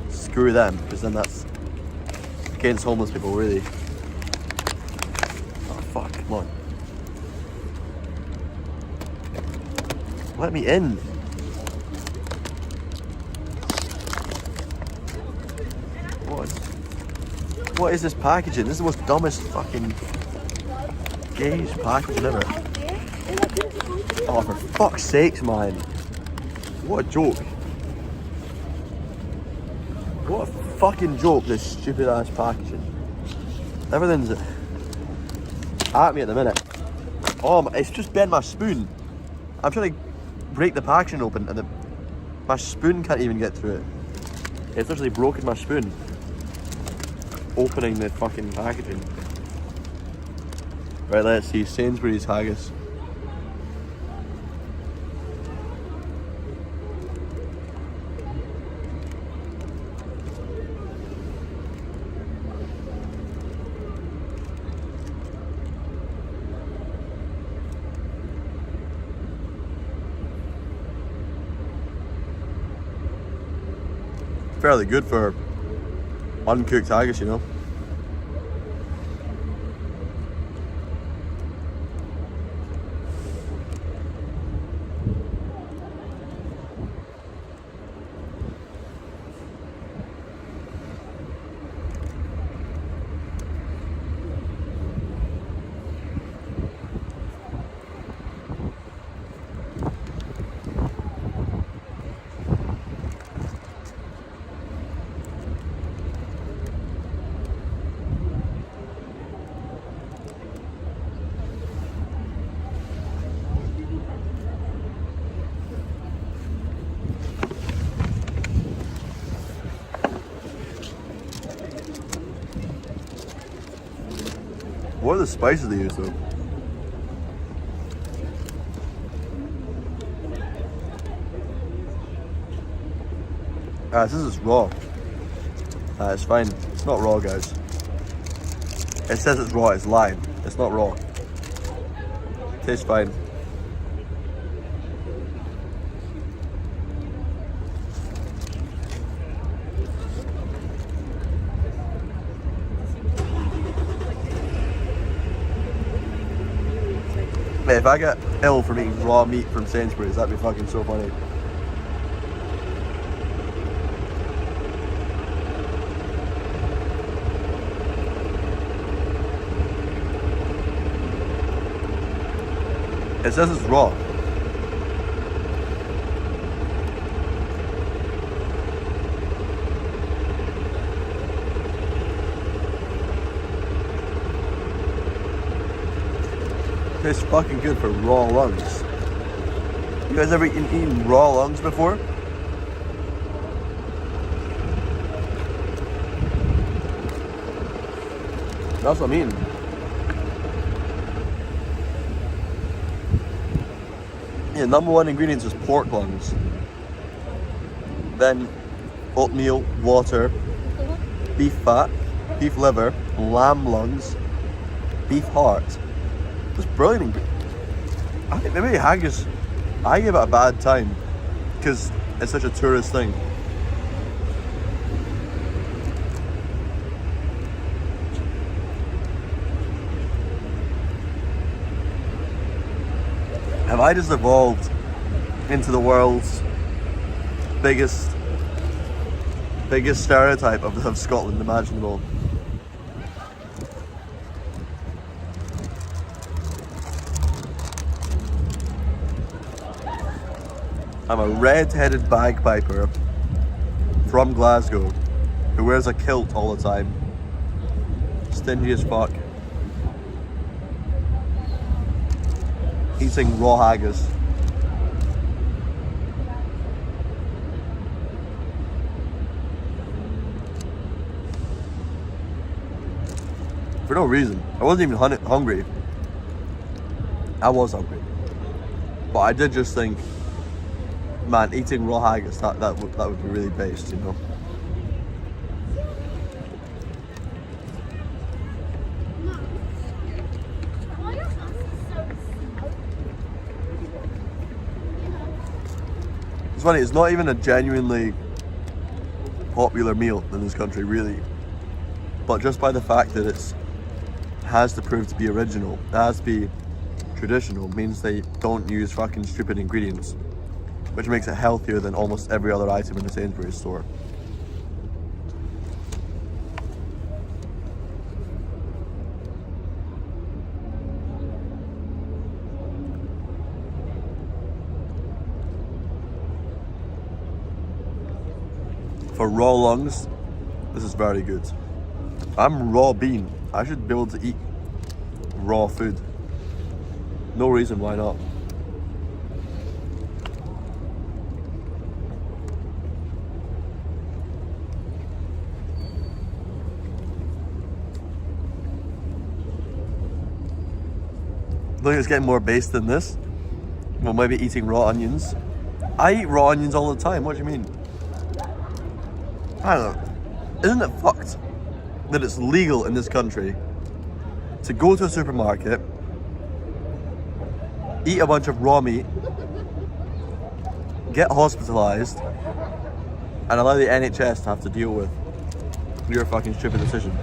S1: screw them, because then that's against homeless people, really. Oh fuck, come on. Let me in. What is this packaging? This is the most dumbest fucking gauge packaging ever. Oh, for fuck's sakes, man. What a joke. What a fucking joke, this stupid ass packaging. Everything's at me at the minute. Oh, it's just bent my spoon. I'm trying to break the packaging open and my spoon can't even get through it. It's literally broken my spoon. Opening the fucking packaging. Right, let's see. Sainsbury's haggis. Fairly good for uncooked haggis, you know. What are the spices they use though? This is raw. It's fine. It's not raw, guys. It says it's raw, it's lime. It's not raw. Tastes fine. Mate, if I get ill from eating raw meat from Sainsbury's, that'd be fucking so funny. It says it's raw. Tastes fucking good for raw lungs. You guys ever eaten raw lungs before? That's what I mean. Yeah, number one ingredients is pork lungs. Then oatmeal, water, beef fat, beef liver, lamb lungs, beef heart. It's brilliant. I think maybe haggis, I give it a bad time because it's such a tourist thing. Have I just evolved into the world's biggest stereotype of Scotland imaginable? I'm a red-headed bagpiper from Glasgow who wears a kilt all the time. Stingy as fuck. Eating raw haggis. For no reason. I wasn't even hungry. I was hungry. But I did just think, man, eating raw haggis, that would be really based, you know. It's funny, it's not even a genuinely popular meal in this country, really. But just by the fact that it has to prove to be original, it has to be traditional, means they don't use fucking stupid ingredients, which makes it healthier than almost every other item in the Sainsbury's store. For raw lungs, this is very good. I'm raw bean. I should be able to eat raw food. No reason why not. I think it's getting more base than this. Well, maybe eating raw onions. I eat raw onions all the time. What do you mean? I don't know. Isn't it fucked that it's legal in this country to go to a supermarket, eat a bunch of raw meat, get hospitalised, and allow the NHS to have to deal with your fucking stupid decision?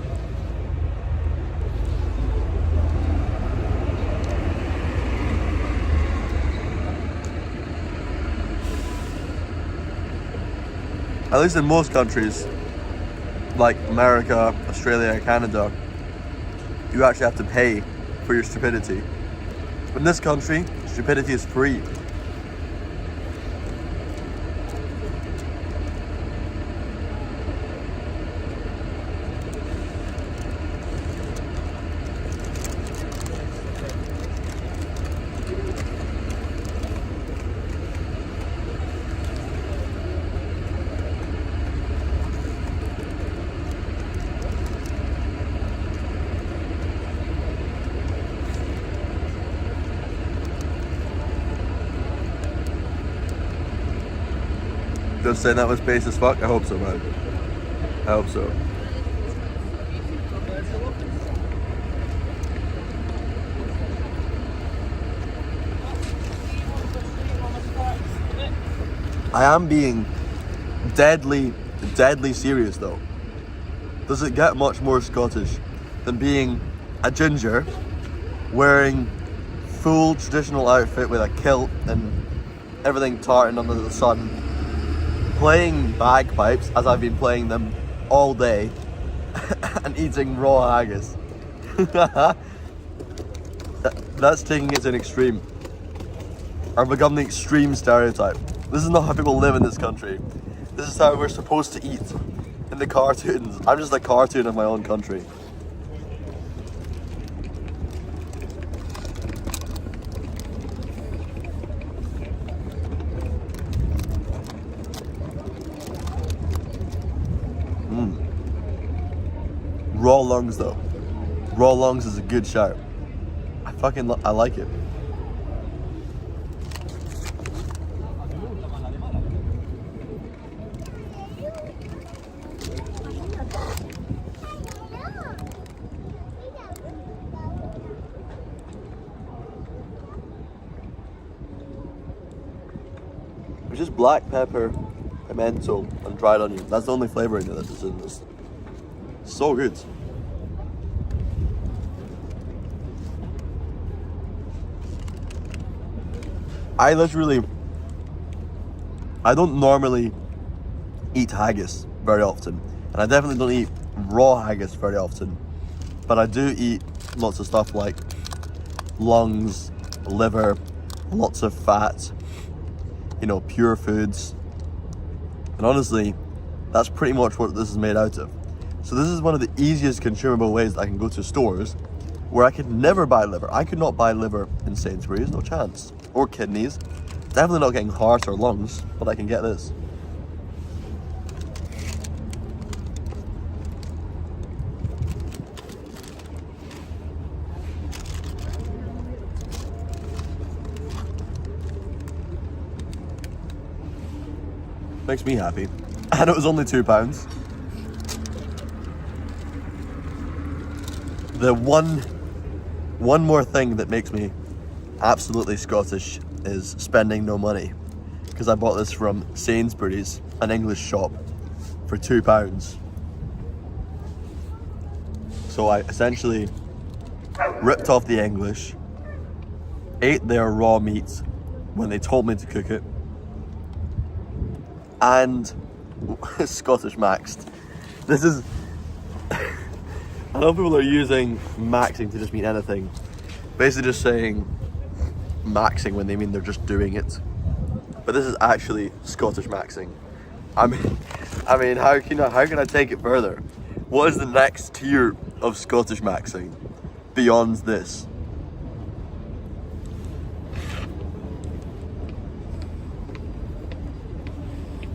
S1: At least in most countries, like America, Australia, Canada, you actually have to pay for your stupidity. But in this country, stupidity is free. Just saying that was base as fuck? I hope so, man. I hope so. I am being deadly serious though. Does it get much more Scottish than being a ginger wearing full traditional outfit with a kilt and everything tartan under the sun, playing bagpipes as I've been playing them all day, and eating raw haggis? That's taking it to an extreme. I've become the extreme stereotype. This is not how people live in this country. This is how we're supposed to eat in the cartoons. I'm just a cartoon of my own country. Raw lungs though. Raw lungs is a good shout. I like it. It's just black pepper, pimento, and dried onion. That's the only flavouring that is in this. So good. I don't normally eat haggis very often, and I definitely don't eat raw haggis very often, but I do eat lots of stuff like lungs, liver, lots of fat, you know, pure foods, and honestly, that's pretty much what this is made out of. So this is one of the easiest consumable ways that I can go to stores where I could never buy liver. I could not buy liver in Sainsbury's, no chance. Or kidneys. Definitely not getting heart or lungs, but I can get this. Makes me happy. And it was only £2. The one more thing that makes me absolutely Scottish is spending no money. because I bought this from Sainsbury's, an English shop, for £2. So I essentially ripped off the English, ate their raw meat when they told me to cook it, and Scottish maxed. This is, I know people are using maxing to just mean anything. Basically just saying maxing when they mean they're just doing it. But this is actually Scottish maxing. I mean, how can I take it further? What is the next tier of Scottish maxing beyond this?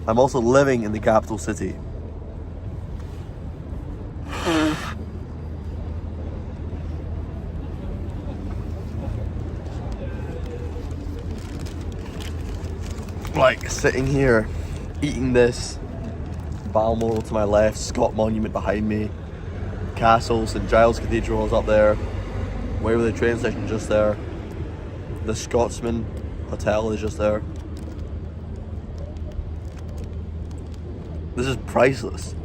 S1: I'm also living in the capital city. Like sitting here, eating this, Balmoral to my left, Scott Monument behind me, Castle, St Giles Cathedral is up there, Waverley train station just there, the Scotsman Hotel is just there. This is priceless.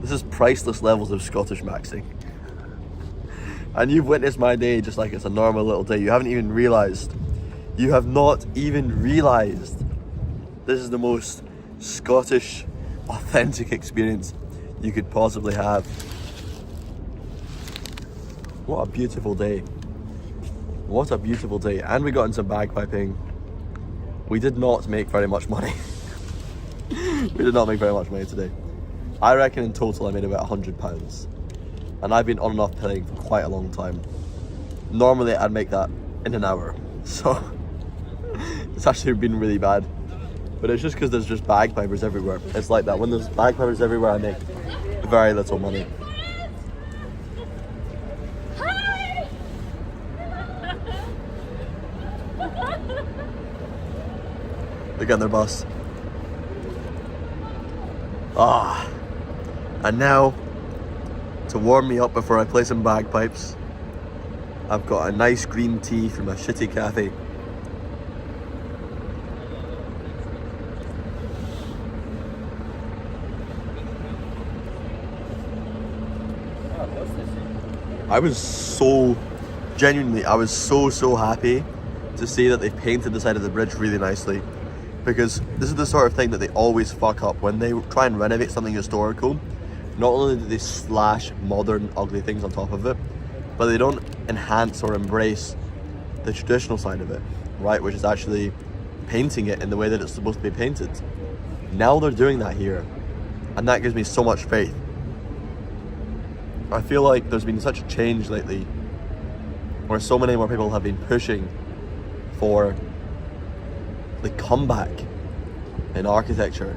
S1: This is priceless levels of Scottish maxing. And you've witnessed my day just like it's a normal little day. You haven't even realised. You have not even realised. This is the most Scottish, authentic experience you could possibly have. What a beautiful day. What a beautiful day. And we got into bagpiping. We did not make very much money. We did not make very much money today. I reckon in total I made about £100. And I've been on and off playing for quite a long time. Normally I'd make that in an hour. So it's actually been really bad. But it's just because there's just bagpipers everywhere. It's like that. When there's bagpipers everywhere, I make very little money. They're getting their bus. And now, to warm me up before I play some bagpipes, I've got a nice green tea from a shitty cafe. I was so happy to see that they've painted the side of the bridge really nicely, because this is the sort of thing that they always fuck up when they try and renovate something historical. Not only do they slash modern ugly things on top of it, but they don't enhance or embrace the traditional side of it, right, which is actually painting it in the way that it's supposed to be painted. Now they're doing that here, and that gives me so much faith. I feel like there's been such a change lately where so many more people have been pushing for the comeback in architecture.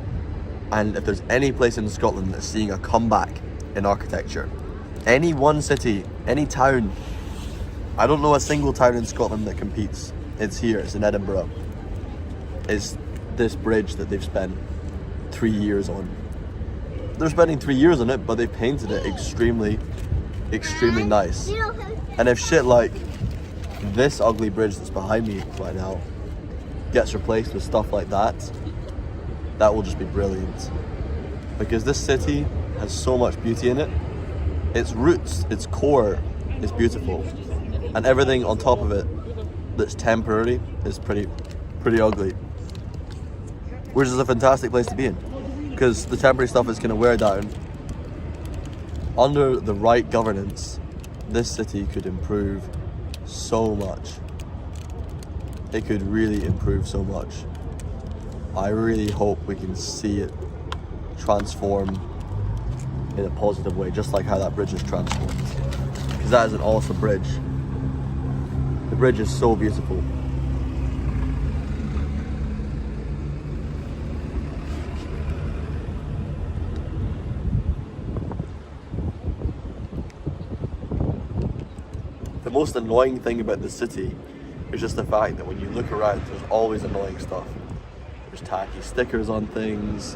S1: And if there's any place in Scotland that's seeing a comeback in architecture, any one city, any town, I don't know a single town in Scotland that competes. It's here, it's in Edinburgh. It's this bridge that they've spent 3 years on. They're spending 3 years on it, but they've painted it extremely nice. And if shit like this ugly bridge that's behind me right now gets replaced with stuff like that, that will just be brilliant. Because this city has so much beauty in it. Its roots, its core is beautiful. And everything on top of it that's temporary is pretty ugly. Which is a fantastic place to be in, because the temporary stuff is going to wear down. Under the right governance, this city could improve so much. It could really improve so much. I really hope we can see it transform in a positive way, just like how that bridge is transformed. Because that is an awesome bridge. The bridge is so beautiful. The most annoying thing about the city is just the fact that when you look around, there's always annoying stuff. There's tacky stickers on things,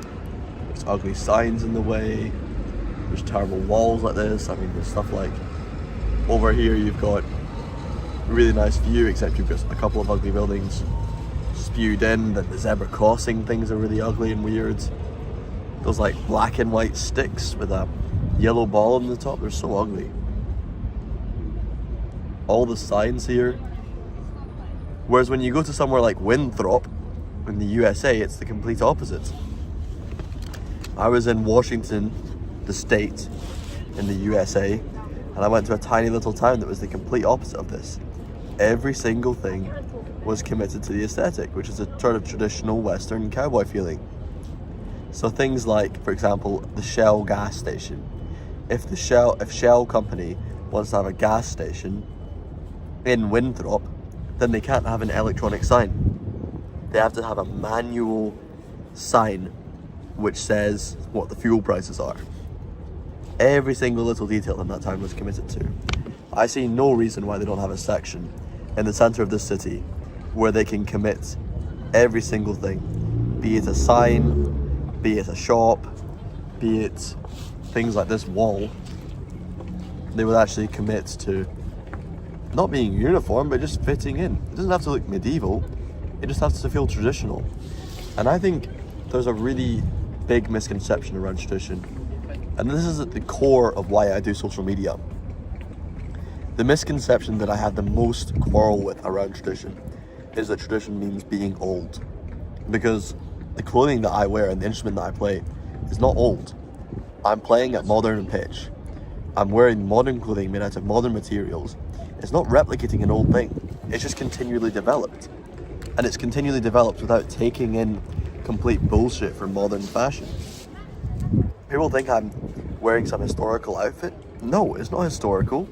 S1: there's ugly signs in the way, there's terrible walls like this. I mean, there's stuff like, over here you've got a really nice view, except you've got a couple of ugly buildings spewed in. Then the zebra crossing things are really ugly and weird. Those like black and white sticks with a yellow ball on the top, they're so ugly. All the signs here. Whereas when you go to somewhere like Winthrop in the USA, it's the complete opposite. I was in Washington, the state, in the USA, and I went to a tiny little town that was the complete opposite of this. Every single thing was committed to the aesthetic, which is a sort of traditional Western cowboy feeling. So things like, for example, the Shell gas station. If Shell company wants to have a gas station in Winthrop, then they can't have an electronic sign. They have to have a manual sign which says what the fuel prices are. Every single little detail in that town was committed to. I see no reason why they don't have a section in the center of the city where they can commit every single thing, be it a sign, be it a shop, be it things like this wall. They would actually commit to not being uniform, but just fitting in. It doesn't have to look medieval, it just has to feel traditional. And I think there's a really big misconception around tradition. And this is at the core of why I do social media. The misconception that I have the most quarrel with around tradition is that tradition means being old. Because the clothing that I wear and the instrument that I play is not old. I'm playing at modern pitch. I'm wearing modern clothing made out of modern materials. It's not replicating an old thing. It's just continually developed. And it's continually developed without taking in complete bullshit from modern fashion. People think I'm wearing some historical outfit. No, it's not historical.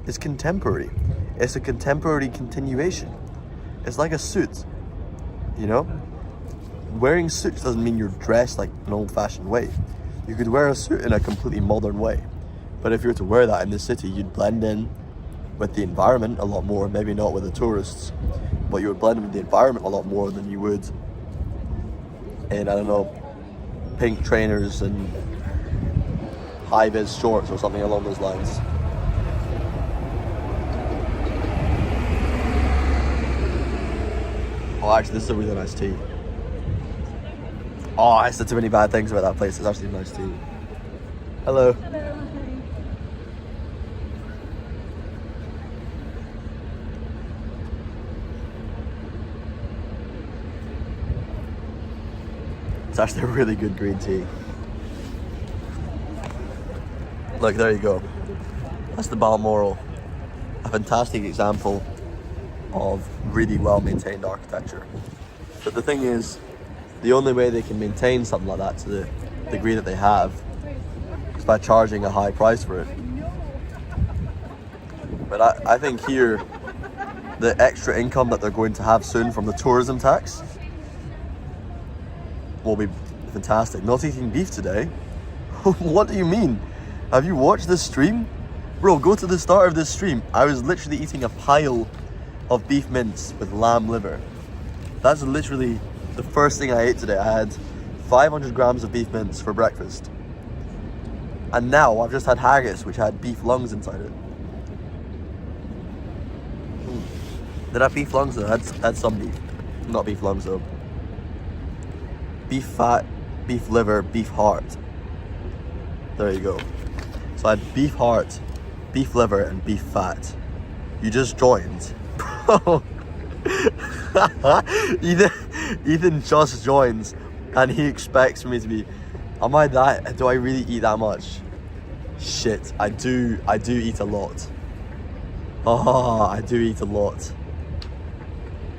S1: It's contemporary. It's a contemporary continuation. It's like a suit, you know? Wearing suits doesn't mean you're dressed like an old-fashioned way. You could wear a suit in a completely modern way. But if you were to wear that in the city, you'd blend in with the environment a lot more, maybe not with the tourists, but you would blend in with the environment a lot more than you would in, I don't know, pink trainers and high-vis shorts or something along those lines. Oh, actually, this is a really nice tea. Oh, I said too many bad things about that place. It's actually a nice tea. Hello.
S8: Hello.
S1: It's actually a really good green tea. Look, there you go. That's the Balmoral. A fantastic example of really well-maintained architecture. But the thing is, the only way they can maintain something like that to the degree that they have is by charging a high price for it. But I think here, the extra income that they're going to have soon from the tourism tax will be fantastic. Not eating beef today? What do you mean? Have you watched this stream? Bro, go to the start of this stream. I was literally eating a pile of beef mince with lamb liver. That's literally the first thing I ate today. I had 500 grams of beef mince for breakfast. And now I've just had haggis, which had beef lungs inside it. Did I have beef lungs though? I had some beef. Not beef lungs though. Beef fat, beef liver, beef heart. There you go. So I had beef heart, beef liver, and beef fat. You just joined. Bro. Ethan just joins and he expects me to be, do I really eat that much? Shit, I do eat a lot. Oh, I do eat a lot.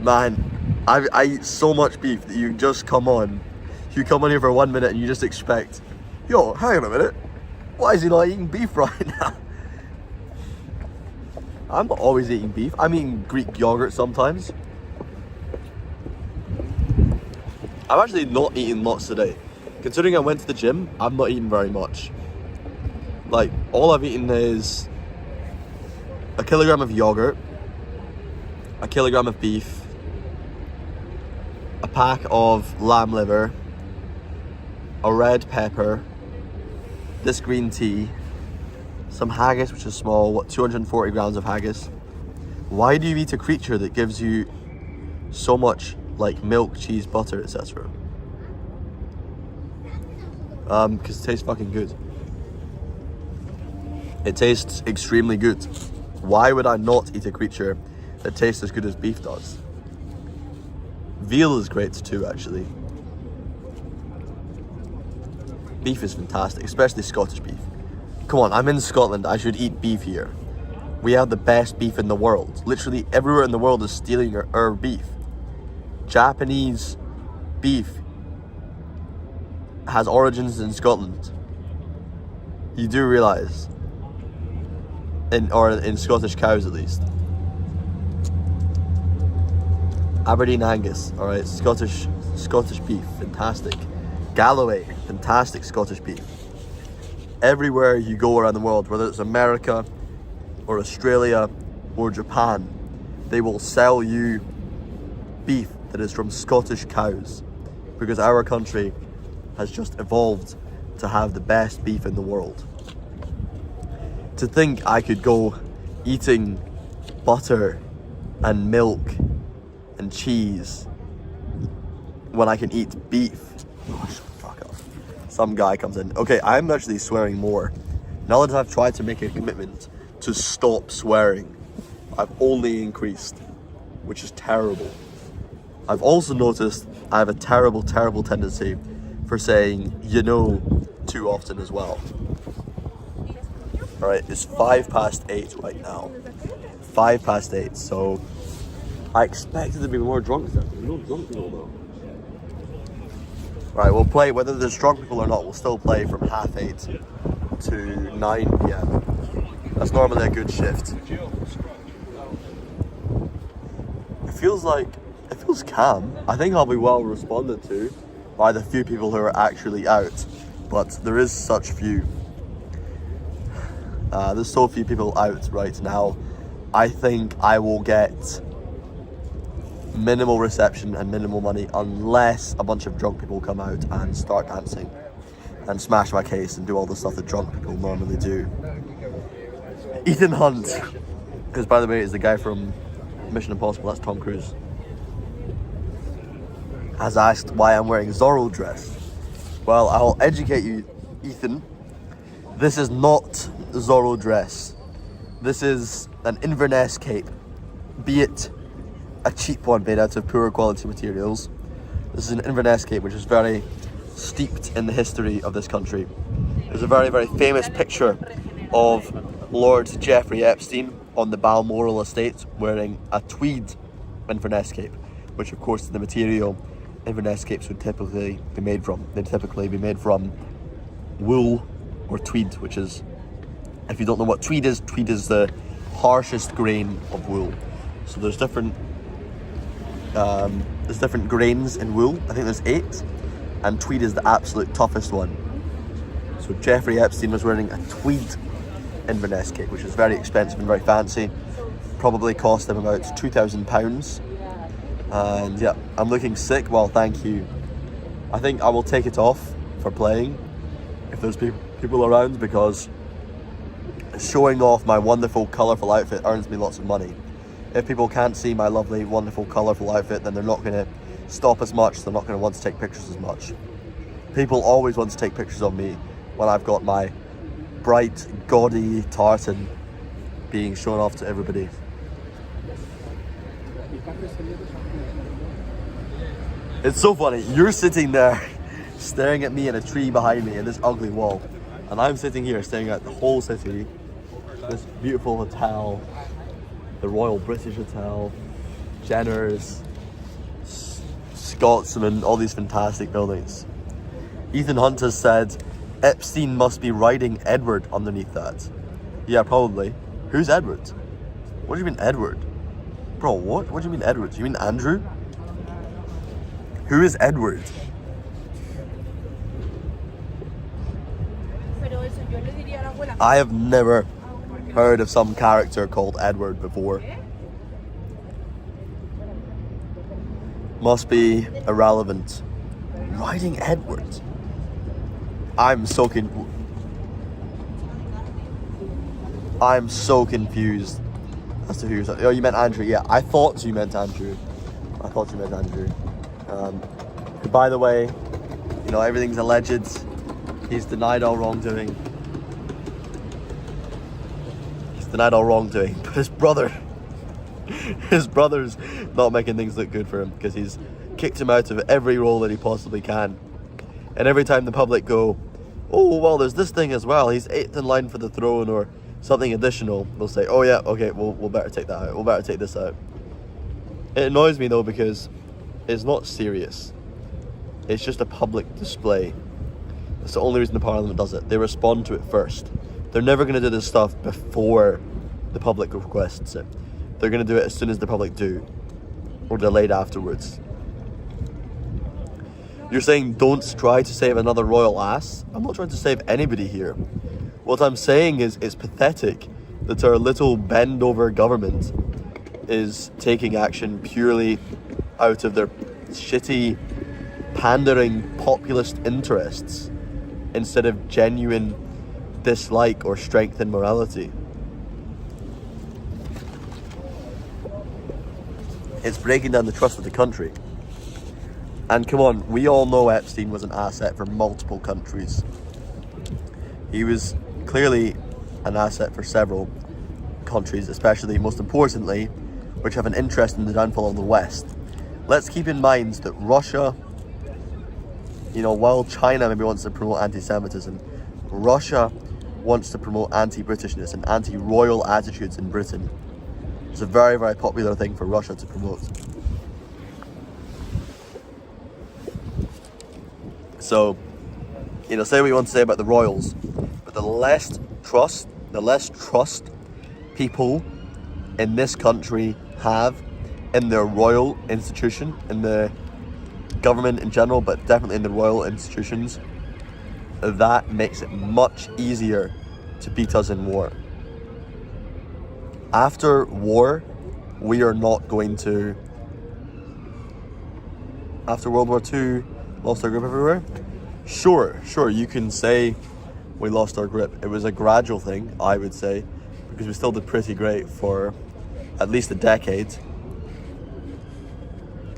S1: Man, I eat so much beef that you just come on. You come on here for 1 minute and you just expect, yo, hang on a minute. Why is he not eating beef right now? I'm not always eating beef. I'm eating Greek yogurt sometimes. I'm actually not eating lots today. Considering I went to the gym, I'm not eating very much. Like, all I've eaten is a kilogram of yogurt, a kilogram of beef, a pack of lamb liver, a red pepper, this green tea, some haggis, which is small, 240 grams of haggis. Why do you eat a creature that gives you so much like milk, cheese, butter, etc. Because it tastes fucking good. It tastes extremely good. Why would I not eat a creature that tastes as good as beef does? Veal is great too, actually. Beef is fantastic, especially Scottish beef. Come on, I'm in Scotland, I should eat beef here. We have the best beef in the world. Literally everywhere in the world is stealing our beef. Japanese beef has origins in Scotland. You do realise. In Scottish cows at least. Aberdeen Angus, alright, Scottish beef, fantastic. Galloway, fantastic Scottish beef. Everywhere you go around the world, whether it's America or Australia or Japan, they will sell you beef that is from Scottish cows, because our country has just evolved to have the best beef in the world. To think I could go eating butter and milk and cheese when I can eat beef. Oh, shut the fuck up. Some guy comes in. Okay, I'm actually swearing more. Now that I've tried to make a commitment to stop swearing, I've only increased, which is terrible. I've also noticed I have a terrible tendency for saying, you know, too often as well. Alright, it's 8:05 right now. 8:05, so I expected to be more drunk there. There's no drunk people though. Right, we'll play, whether there's drunk people or not, we'll still play from 8:30 to 9 PM. That's normally a good shift. It feels calm. I think I'll be well responded to by the few people who are actually out, but there is such few. There's so few people out right now. I think I will get minimal reception and minimal money unless a bunch of drunk people come out and start dancing and smash my case and do all the stuff that drunk people normally do. Ethan Hunt, because by the way is the guy from Mission Impossible, that's Tom Cruise, has asked why I'm wearing Zorro dress. Well, I'll educate you, Ethan. This is not Zorro dress. This is an Inverness cape, be it a cheap one made out of poor quality materials. This is an Inverness cape which is very steeped in the history of this country. There's a very, very famous picture of Lord Jeffrey Epstein on the Balmoral estate wearing a tweed Inverness cape, which of course is the material Inverness capes would typically be made from. They'd typically be made from wool or tweed, which is, if you don't know what tweed is the harshest grain of wool. So there's different grains in wool. I think there's 8, and tweed is the absolute toughest one. So Jeffrey Epstein was wearing a tweed Inverness cape, which is very expensive and very fancy. Probably cost him about £2,000. And yeah, I'm looking sick. Well, thank you. I think I will take it off for playing if there's people around, because showing off my wonderful, colourful outfit earns me lots of money. If people can't see my lovely, wonderful, colourful outfit, then they're not going to stop as much, they're not going to want to take pictures as much. People always want to take pictures of me when I've got my bright, gaudy tartan being shown off to everybody. It's so funny, you're sitting there staring at me and a tree behind me and this ugly wall, and I'm sitting here staring at the whole city, this beautiful hotel, the Royal British Hotel, Jenner's, Scotsman, all these fantastic buildings. Ethan Hunt has said Epstein must be riding Edward underneath that. Yeah, probably. Who's Edward? What do you mean Edward? Bro, what? What do you mean Edward? Do you mean Andrew? Who is Edward? I have never heard of some character called Edward before. Must be irrelevant. Riding Edward? I'm so confused as to who's... Oh, you meant Andrew. Yeah, I thought you meant Andrew. who, by the way, you know, everything's alleged. He's denied all wrongdoing. But his brother's not making things look good for him because he's kicked him out of every role that he possibly can. And every time the public go, oh, well, there's this thing as well, he's 8th in line for the throne or something additional, they'll say, oh yeah, okay, we'll better take that out, we'll better take this out. It annoys me though because it's not serious. It's just a public display. That's the only reason the Parliament does it. They respond to it first. They're never going to do this stuff before the public requests it. They're going to do it as soon as the public do, or delayed afterwards. You're saying don't try to save another royal ass? I'm not trying to save anybody here. What I'm saying is it's pathetic that our little bend-over government is taking action purely out of their shitty, pandering populist interests instead of genuine dislike or strength in morality. It's breaking down the trust of the country. And come on, we all know Epstein was an asset for multiple countries. He was clearly an asset for several countries, especially, most importantly, which have an interest in the downfall of the West. Let's keep in mind that Russia, you know, while China maybe wants to promote anti-Semitism, Russia wants to promote anti-Britishness and anti-royal attitudes in Britain. It's a very, very popular thing for Russia to promote. So, you know, say what you want to say about the royals, but the less trust people in this country have in their royal institution, in the government in general, but definitely in the royal institutions, that makes it much easier to beat us in war. After war, we are not going to... After World War II, lost our grip everywhere? Sure, you can say we lost our grip. It was a gradual thing, I would say, because we still did pretty great for at least a decade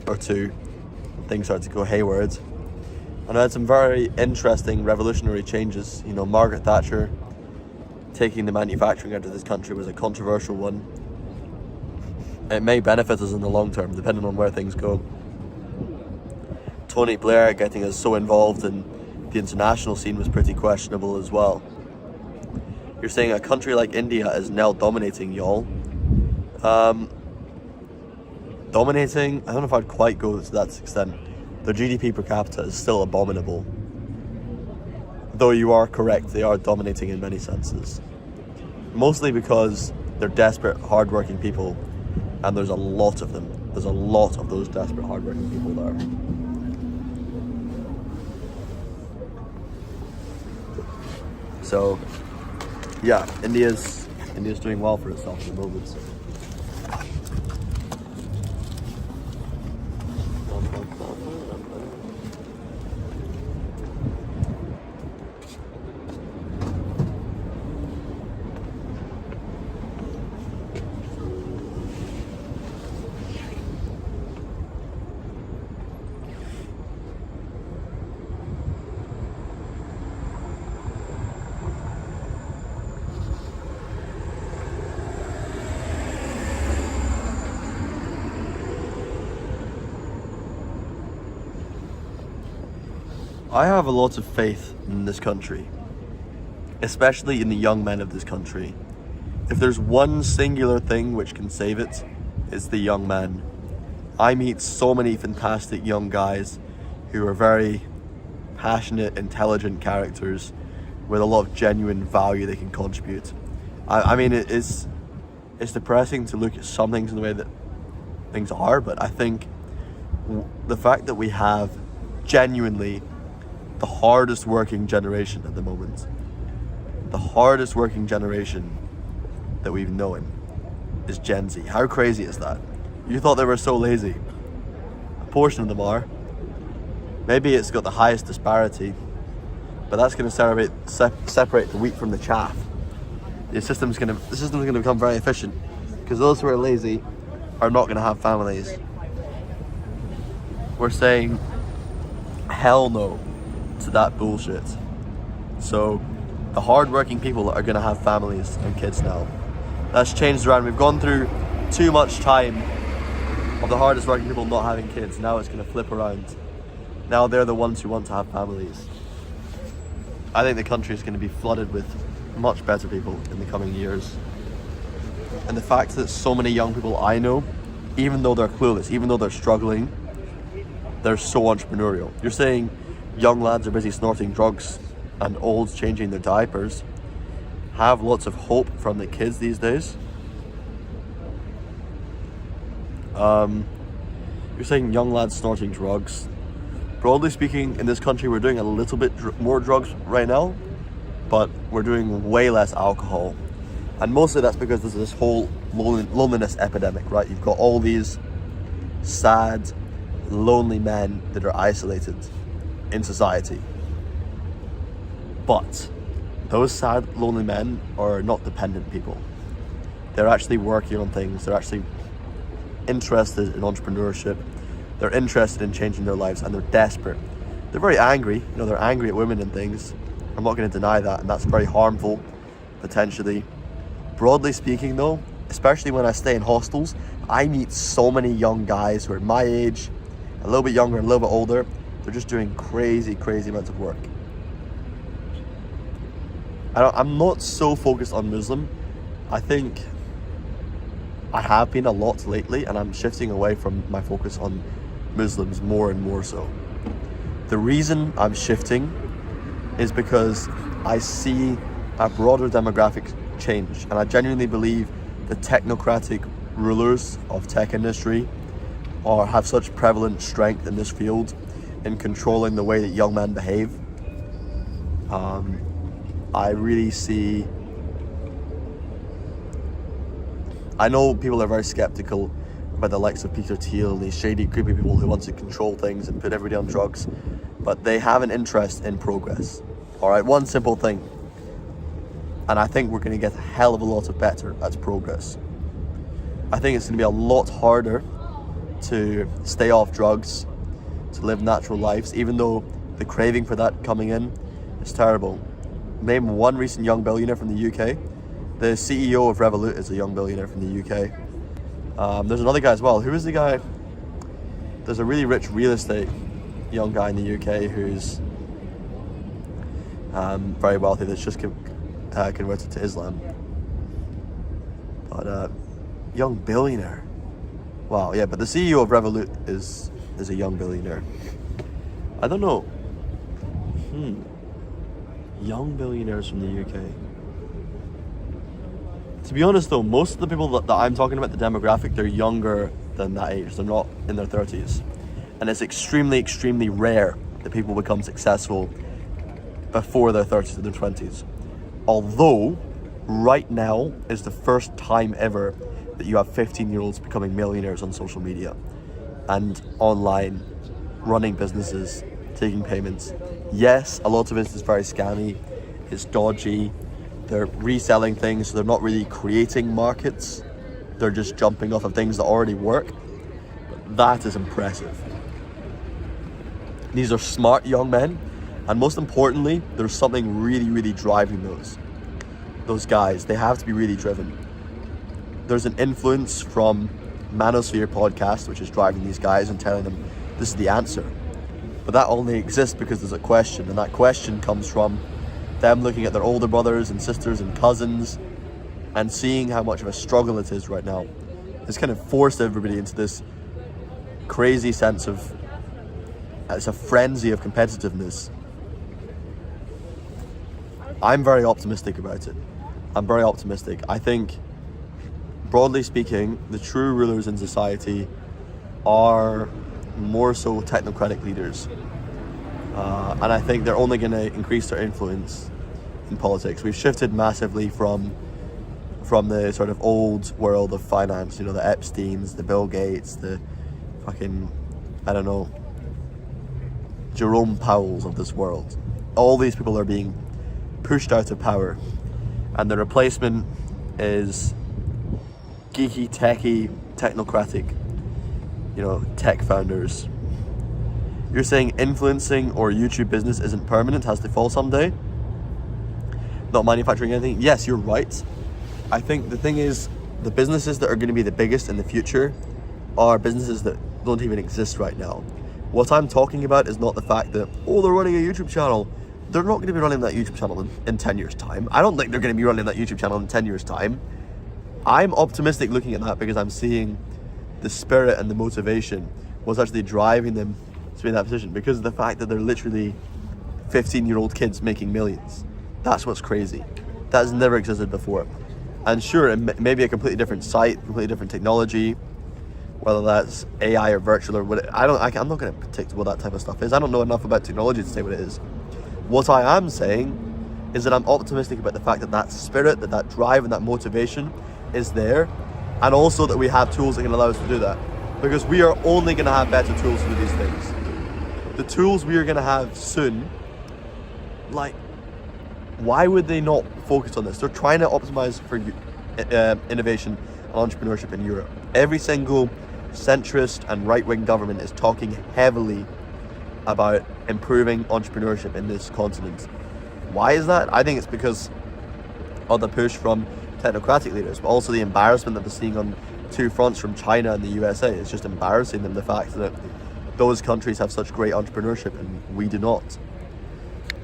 S1: or two. Things started to go hayward. And I had some very interesting revolutionary changes. You know, Margaret Thatcher taking the manufacturing out of this country was a controversial one. It may benefit us in the long term, depending on where things go. Tony Blair getting us so involved in the international scene was pretty questionable as well. You're saying a country like India is now dominating, y'all. Dominating, I don't know if I'd quite go to that extent. Their GDP per capita is still abominable. Though you are correct, they are dominating in many senses. Mostly because they're desperate, hardworking people, and there's a lot of them. There's a lot of those desperate, hardworking people there. So, yeah, India's doing well for itself at the moment. I have a lot of faith in this country, especially in the young men of this country. If there's one singular thing which can save it, it's the young men. I meet so many fantastic young guys who are very passionate, intelligent characters with a lot of genuine value they can contribute. I mean, it's depressing to look at some things in the way that things are, but I think the fact that we have genuinely the hardest working generation at the moment, the hardest working generation that we've known is Gen Z. How crazy is that? You thought they were so lazy. A portion of them are. Maybe it's got the highest disparity, but that's going to separate the wheat from the chaff. The system's going to become very efficient because those who are lazy are not going to have families. we're saying hell no to that bullshit. So the hard-working people are going to have families and kids now. That's changed around. We've gone through too much time of the hardest working people not having kids. Now it's going to flip around. Now they're the ones who want to have families. I think the country is going to be flooded with much better people in the coming years. And the fact that so many young people I know, even though they're clueless, even though they're struggling, they're so entrepreneurial. You're saying young lads are busy snorting drugs and olds changing their diapers, have lots of hope from the kids these days. You're saying young lads snorting drugs. Broadly speaking, in this country, we're doing a little bit more drugs right now, but we're doing way less alcohol. And mostly that's because there's this whole loneliness epidemic, right? You've got all these sad, lonely men that are isolated in society. But those sad, lonely men are not dependent people. They're actually working on things. They're actually interested in entrepreneurship. They're interested in changing their lives, and they're desperate. They're very angry. You know, they're angry at women and things. I'm not going to deny that, and that's very harmful, potentially. Broadly speaking, though, especially when I stay in hostels, I meet so many young guys who are my age, a little bit younger, a little bit older. They're just doing crazy, crazy amounts of work. I'm not so focused on Muslim. I think I have been a lot lately, and I'm shifting away from my focus on Muslims more and more so. The reason I'm shifting is because I see a broader demographic change, and I genuinely believe the technocratic rulers of tech industry have such prevalent strength in this field in controlling the way that young men behave. I really see, I know people are very skeptical about the likes of Peter Thiel, these shady, creepy people who want to control things and put everybody on drugs, but they have an interest in progress. All right, one simple thing, and I think we're going to get a hell of a lot better at progress. I think it's going to be a lot harder to stay off drugs, to live natural lives, even though the craving for that coming in is terrible. Name one recent young billionaire from the UK. The CEO of Revolut is a young billionaire from the UK. There's another guy as well. Who is the guy? There's a really rich real estate young guy in the UK who's very wealthy that's just converted to Islam. But young billionaire. Wow, yeah, but the CEO of Revolut is a young billionaire. I don't know. Young billionaires from the UK. To be honest though, most of the people that I'm talking about, the demographic, they're younger than that age. They're not in their 30s. And it's extremely, extremely rare that people become successful before their 30s or their 20s. Although, right now is the first time ever that you have 15-year-olds becoming millionaires on social media and online, running businesses, taking payments. Yes, a lot of it is very scammy, it's dodgy, they're reselling things, so they're not really creating markets, they're just jumping off of things that already work. But that is impressive. These are smart young men, and most importantly, there's something really, really driving those guys. They have to be really driven. There's an influence from Manosphere podcast, which is driving these guys and telling them this is the answer. But that only exists because there's a question, and that question comes from them looking at their older brothers and sisters and cousins and seeing how much of a struggle it is right now. It's kind of forced everybody into this crazy sense of, it's a frenzy of competitiveness. I'm very optimistic about it. I'm very optimistic. I think, broadly speaking, the true rulers in society are more so technocratic leaders. And I think they're only going to increase their influence in politics. We've shifted massively from the sort of old world of finance, you know, the Epsteins, the Bill Gates, the fucking, I don't know, Jerome Powells of this world. All these people are being pushed out of power, and the replacement is geeky, techie, technocratic, you know, tech founders You're saying influencing or YouTube business isn't permanent, has to fall someday? Not manufacturing anything? Yes, you're right. I think the thing is, the businesses that are going to be the biggest in the future are businesses that don't even exist right now. What I'm talking about is not the fact that, oh, they're running a YouTube channel. They're not going to be running that YouTube channel in 10 years' time. I don't think they're going to be running that YouTube channel in 10 years' time. I'm optimistic looking at that because I'm seeing the spirit and the motivation was actually driving them to be in that position, because of the fact that they're literally 15-year-old kids making millions. That's what's crazy. That has never existed before. And sure, it may be a completely different site, completely different technology, whether that's AI or virtual or what. I'm not going to predict what that type of stuff is. I don't know enough about technology to say what it is. What I am saying is that I'm optimistic about the fact that that spirit, that drive and that motivation is there, and also that we have tools that can allow us to do that. Because we are only going to have better tools to do these things. The tools we are going to have soon, like, why would they not focus on this? They're trying to optimize for innovation and entrepreneurship in Europe. Every single centrist and right-wing government is talking heavily about improving entrepreneurship in this continent. Why is that? I think it's because of the push from technocratic leaders, but also the embarrassment that they're seeing on two fronts from China and the USA. It's just embarrassing them, the fact that those countries have such great entrepreneurship and we do not.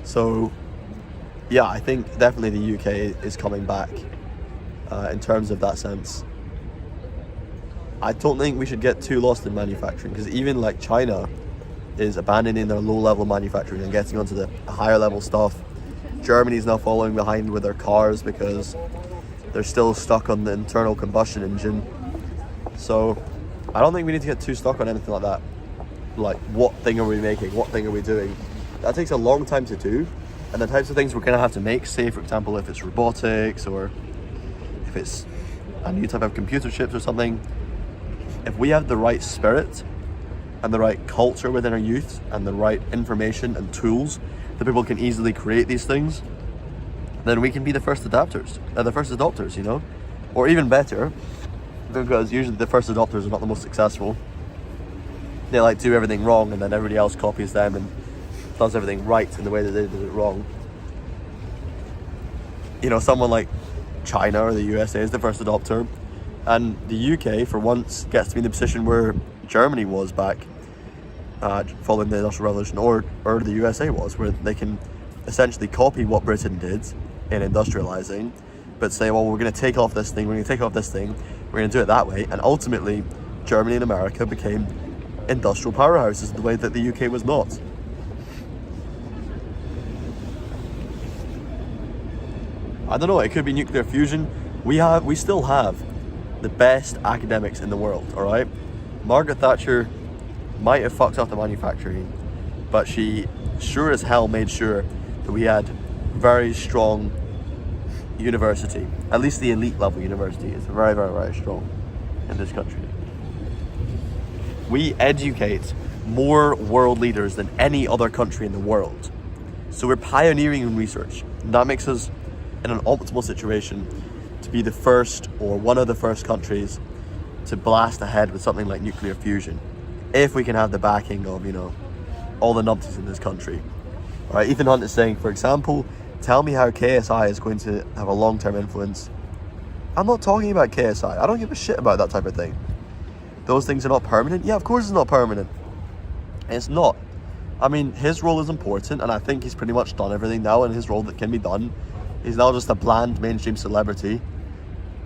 S1: So yeah, I think definitely the UK is coming back in terms of that sense. I don't think we should get too lost in manufacturing, because even like China is abandoning their low-level manufacturing and getting onto the higher level stuff. Germany's now following behind with their cars because they're still stuck on the internal combustion engine. So I don't think we need to get too stuck on anything like that. Like, what thing are we making? What thing are we doing? That takes a long time to do. And the types of things we're going to have to make, say for example if it's robotics or if it's a new type of computer chips or something, if we have the right spirit and the right culture within our youth and the right information and tools that people can easily create these things, then we can be the first adopters, you know? Or even better, because usually the first adopters are not the most successful. They like do everything wrong and then everybody else copies them and does everything right in the way that they did it wrong. You know, someone like China or the USA is the first adopter, and the UK for once gets to be in the position where Germany was back following the Industrial Revolution, or the USA was, where they can essentially copy what Britain did in industrializing, but say, well, we're going to take off this thing, we're going to take off this thing, we're going to do it that way, and ultimately Germany and America became industrial powerhouses the way that the UK was not. I don't know, it could be nuclear fusion. We still have the best academics in the world, all right? Margaret Thatcher might have fucked up the manufacturing, but she sure as hell made sure that we had very strong university. At least the elite level university is very, very, very strong in this country. We educate more world leaders than any other country in the world. So we're pioneering in research. And that makes us in an optimal situation to be the first or one of the first countries to blast ahead with something like nuclear fusion, if we can have the backing of, you know, all the numpties in this country. All right, Ethan Hunt is saying, for example, tell me how KSI is going to have a long-term influence. I'm not talking about KSI. I don't give a shit about that type of thing. Those things are not permanent. Yeah, of course it's not permanent. It's not. I mean, his role is important, and I think he's pretty much done everything now in his role that can be done. He's now just a bland mainstream celebrity.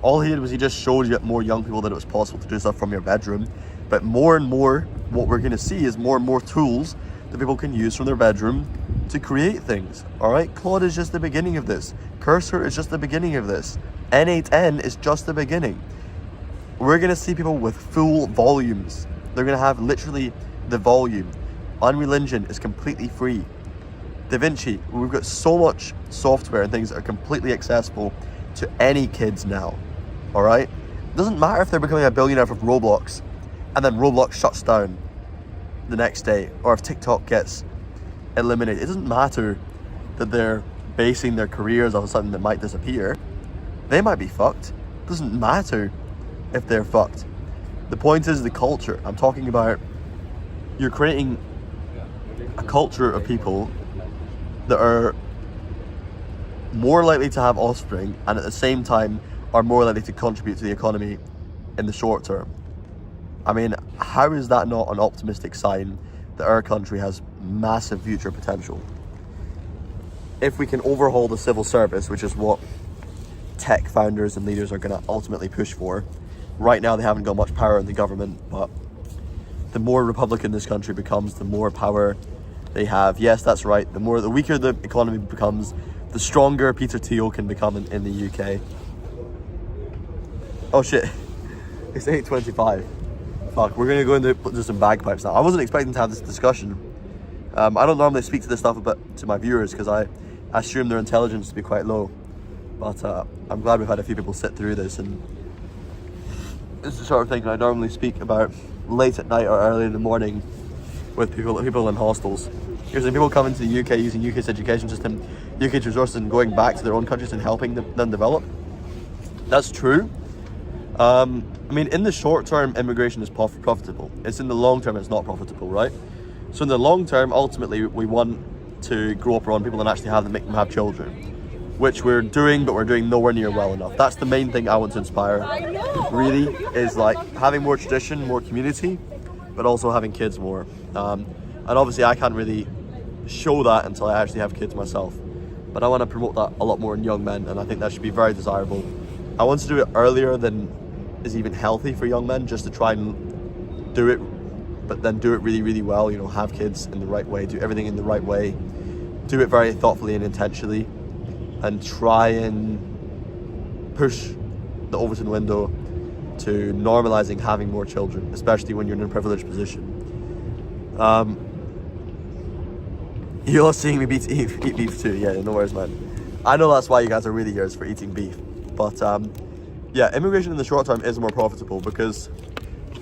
S1: All he did was he just showed you more young people that it was possible to do stuff from your bedroom. But more and more, what we're going to see is more and more tools that people can use from their bedroom to create things. All right, Claude is just the beginning of this. Cursor is just the beginning of this. N8N is just the beginning. We're going to see people with full volumes. They're going to have literally the volume. Unreal Engine is completely free. DaVinci, we've got so much software and things that are completely accessible to any kids now. All right? It doesn't matter if they're becoming a billionaire from Roblox and then Roblox shuts down the next day, or if TikTok gets eliminated. It doesn't matter that they're basing their careers off of something that might disappear. They might be fucked. It doesn't matter if they're fucked. The point is the culture. I'm talking about, you're creating a culture of people that are more likely to have offspring and at the same time are more likely to contribute to the economy in the short term. I mean, how is that not an optimistic sign that our country has massive future potential? If we can overhaul the civil service, which is what tech founders and leaders are going to ultimately push for. Right now they haven't got much power in the government, but the more Republican this country becomes, the more power they have. Yes, that's right. The weaker the economy becomes, the stronger Peter Thiel can become in the UK. Oh shit, it's 8:25. Fuck, we're gonna go into some bagpipes now. I wasn't expecting to have this discussion. I don't normally speak to this stuff to my viewers because I assume their intelligence to be quite low. But I'm glad we've had a few people sit through this, and it's the sort of thing I normally speak about late at night or early in the morning with people in hostels. Here's the people coming to the UK using UK's education system, UK's resources, and going back to their own countries and helping them develop. That's true. I mean, in the short term, immigration is profitable. It's in the long term, it's not profitable, right? So in the long term, ultimately, we want to grow up around people and actually make them have children, which we're doing, but we're doing nowhere near well enough. That's the main thing I want to inspire, really, is like having more tradition, more community, but also having kids more. And obviously I can't really show that until I actually have kids myself. But I want to promote that a lot more in young men, and I think that should be very desirable. I want to do it earlier than is even healthy for young men, just to try and do it, but then do it really, really well, you know, have kids in the right way, do everything in the right way, do it very thoughtfully and intentionally, and try and push the Overton window to normalizing having more children, especially when you're in a privileged position. You all seeing me eat beef too, yeah, no worries, man. I know that's why you guys are really here, is for eating beef. But yeah, immigration in the short term is more profitable because,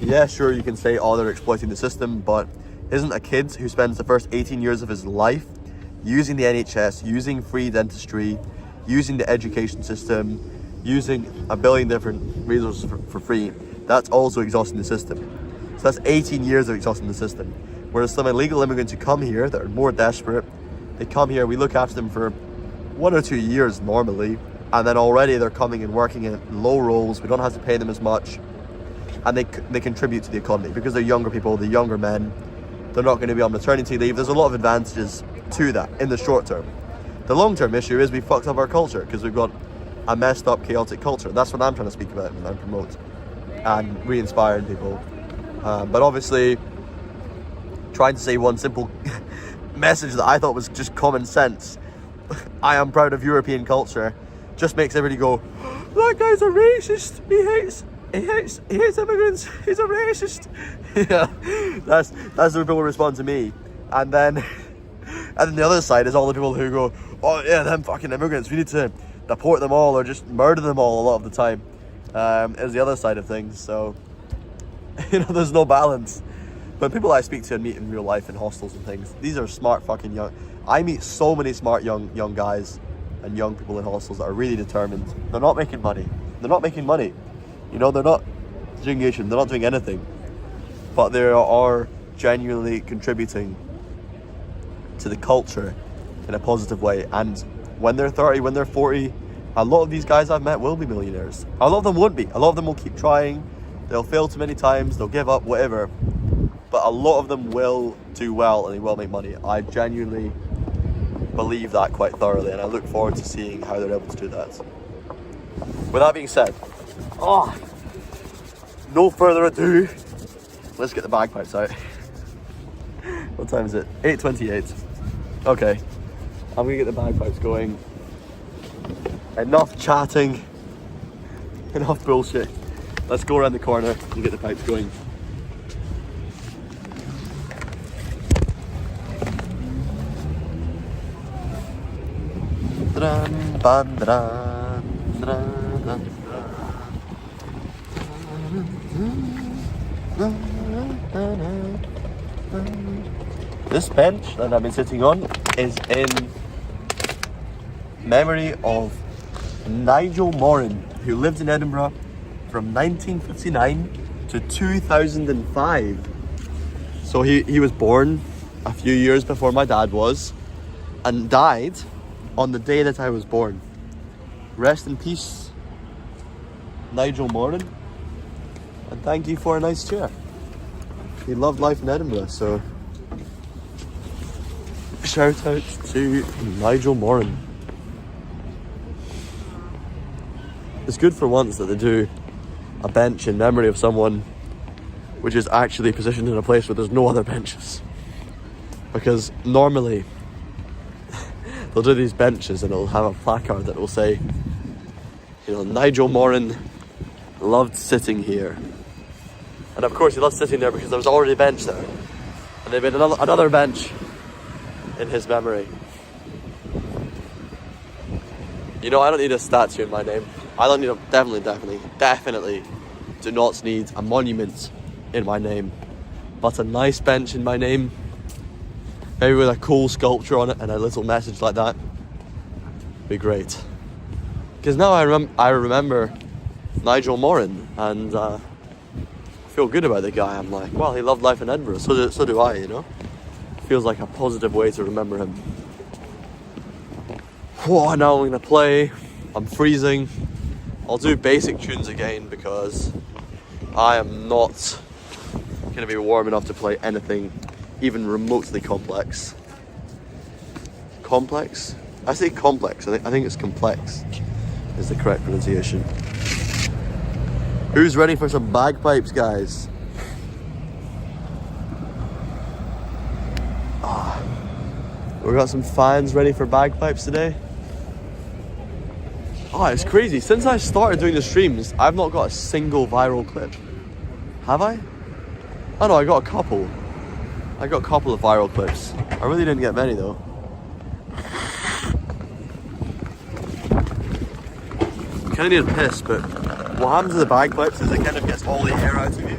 S1: yeah, sure, you can say, oh, they're exploiting the system, but isn't a kid who spends the first 18 years of his life using the NHS, using free dentistry, using the education system, using a billion different resources for free, that's also exhausting the system. So that's 18 years of exhausting the system. Whereas some illegal immigrants who come here that are more desperate, they come here, we look after them for 1 or 2 years normally, and then already they're coming and working in low roles, we don't have to pay them as much, and they contribute to the economy because they're younger people, they're younger men, they're not going to be on maternity leave. There's a lot of advantages to that in the short term. The long term issue is we fucked up our culture because we've got a messed up, chaotic culture. That's what I'm trying to speak about and promote and re-inspire in people. But obviously, trying to say one simple message that I thought was just common sense, I am proud of European culture, just makes everybody go, that guy's a racist, he hates immigrants, he's a racist. Yeah, that's the way people respond to me. And then the other side is all the people who go, oh yeah, them fucking immigrants, we need to deport them all or just murder them all a lot of the time. Is the other side of things. So, you know, there's no balance. But people I speak to and meet in real life in hostels and things, these are smart fucking young. I meet so many smart young guys and young people in hostels that are really determined. They're not making money. You know, they're not doing Asian, they're not doing anything. But they are genuinely contributing to the culture in a positive way. And when they're 30, when they're 40, a lot of these guys I've met will be millionaires. A lot of them won't be. A lot of them will keep trying. They'll fail too many times, they'll give up, whatever. But a lot of them will do well and they will make money. I genuinely believe that quite thoroughly, and I look forward to seeing how they're able to do that. With that being said, no further ado, let's get the bagpipes out. What time is it? 8:28. Okay, I'm gonna get the bagpipes going. Enough chatting, enough bullshit. Let's go around the corner and get the pipes going. This bench that I've been sitting on is in memory of Nigel Moran, who lived in Edinburgh from 1959 to 2005. So he was born a few years before my dad was, and died on the day that I was born. Rest in peace, Nigel Moran, and thank you for a nice chair. He loved life in Edinburgh, so shout out to Nigel Moran. It's good for once that they do a bench in memory of someone which is actually positioned in a place where there's no other benches. Because normally they'll do these benches and it'll have a placard that will say, you know, Nigel Moran loved sitting here. And of course he loved sitting there because there was already a bench there. And they made another bench in his memory. You know, I don't need a statue in my name. I don't need definitely do not need a monument in my name. But a nice bench in my name, maybe with a cool sculpture on it and a little message like that, be great. Because now I remember Nigel Moran, and I feel good about the guy. I'm like, well, he loved life in Edinburgh, so do I, you know? Feels like a positive way to remember him. Whoa, now I'm gonna play. I'm freezing. I'll do basic tunes again because I am not gonna be warm enough to play anything even remotely complex. Complex? I say complex. I think it's complex is the correct pronunciation. Who's ready for some bagpipes, guys? We got some fans ready for bagpipes today. Oh, it's crazy. Since I started doing the streams, I've not got a single viral clip. Have I? Oh no, I got a couple. I got a couple of viral clips. I really didn't get many though. Kind of need a piss, but what happens to the bagpipes is it kind of gets all the air out of you,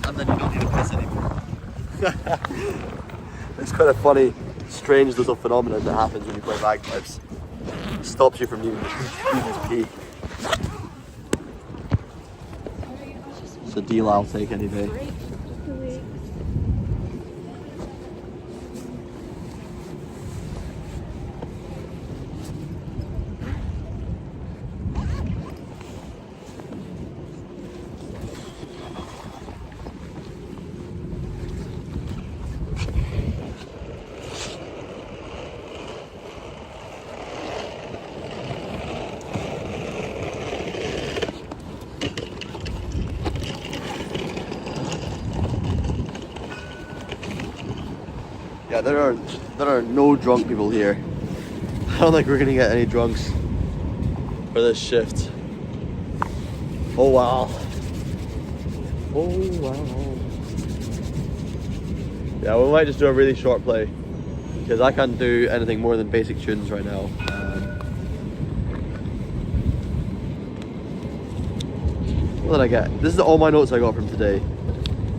S1: and then you don't need to piss anymore. It's quite a funny, strange little phenomenon that happens when you play bagpipes. It stops you from needing to pee. It's a deal I'll take any day. Yeah, there are no drunk people here. I don't think we're gonna get any drunks for this shift. Oh wow. Oh wow. Yeah, we might just do a really short play because I can't do anything more than basic tunes right now. What did I get? This is all my notes I got from today.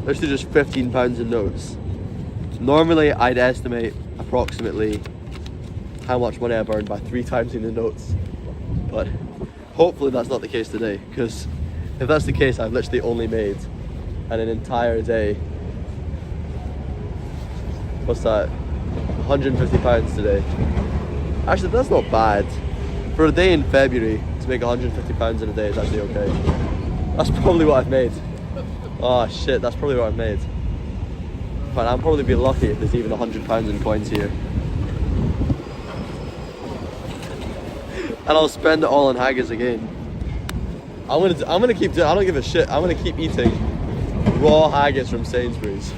S1: There's just £15 in notes. Normally, I'd estimate approximately how much money I burned by 3 times in the notes, but hopefully that's not the case today, because if that's the case, I've literally only made an entire day. What's that? £150 today. Actually, that's not bad. For a day in February, to make £150 in a day is actually okay. That's probably what I've made. Oh shit, that's probably what I've made. But I'll probably be lucky if there's even £100 in coins here. And I'll spend it all on haggis again. I'm gonna keep doing. I don't give a shit. I'm gonna keep eating raw haggis from Sainsbury's.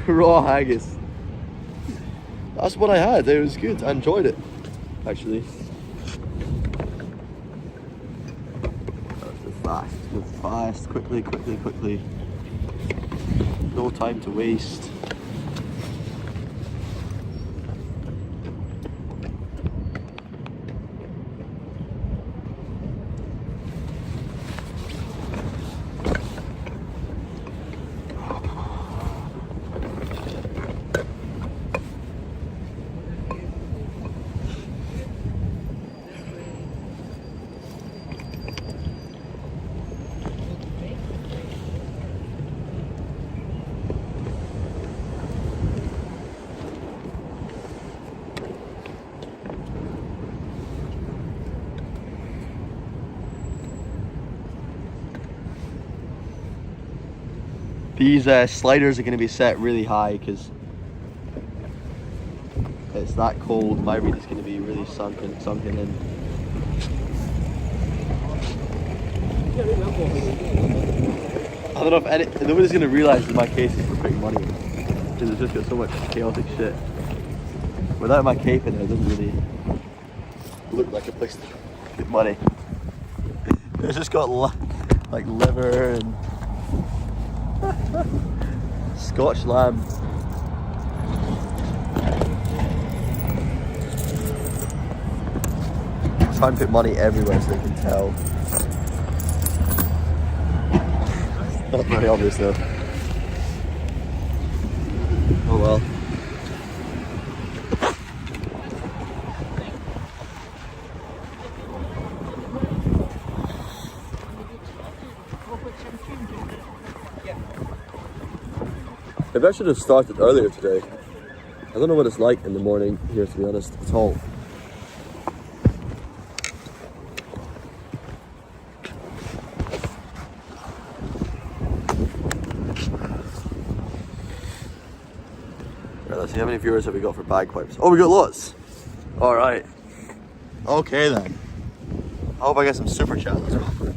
S1: Raw haggis. That's what I had. It was good. I enjoyed it, actually. Move fast. Quickly. No time to waste. These sliders are going to be set really high because it's that cold. My reed is going to be really sunken in. I don't know if nobody's going to realise that my case is for putting money in, because it's just got so much chaotic shit. Without my cape in there, it doesn't really look like a place to put money. It's just got like liver and Scotch lamb. Try and put money everywhere so they can tell. Not very obvious though. Oh well. Maybe I should have started earlier today. I don't know what it's like in the morning here, to be honest, at all. Right, let's see, how many viewers have we got for bagpipes? Oh, we got lots! Alright. Okay then. I hope I get some super chats as well.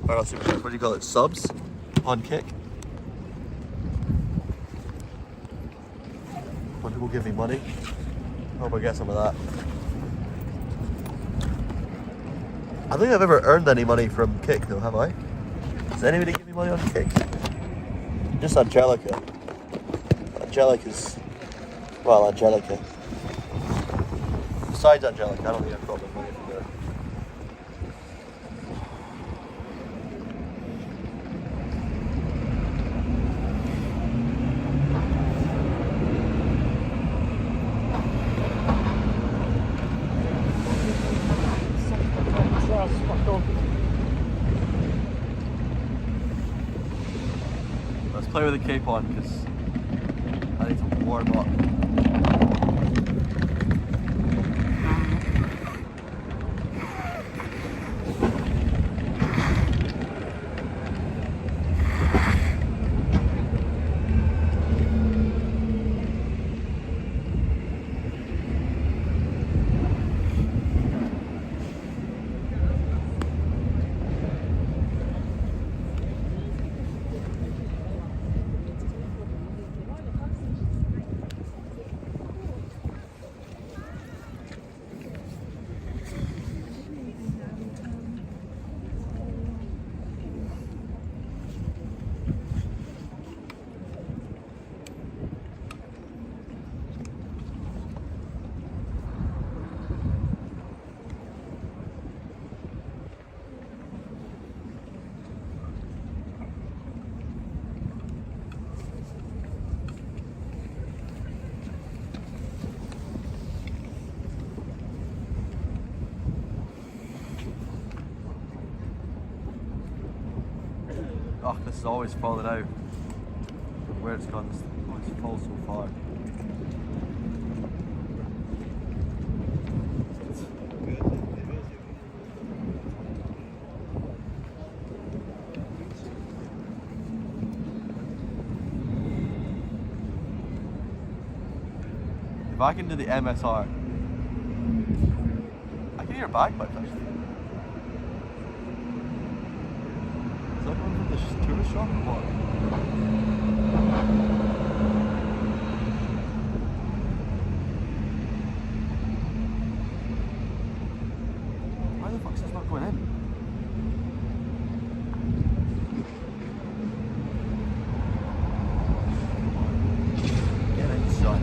S1: Or not super chats, what do you call it? Subs on Kick? When people give me money, I hope I get some of that. I don't think I've ever earned any money from Kick though, have I? Does anybody give me money on Kick? Just Angelica. Angelica's... well, Angelica. Besides Angelica, I don't think I've got my money from there. Let's play with the cape on because I need to warm up. Oh, this is always falling out. Where it's gone, it always falls so far. If I can do the MSR, I can hear bagpipes actually. Is that one from the tourist shop or what? Why the fuck is this not going in? Get in, son.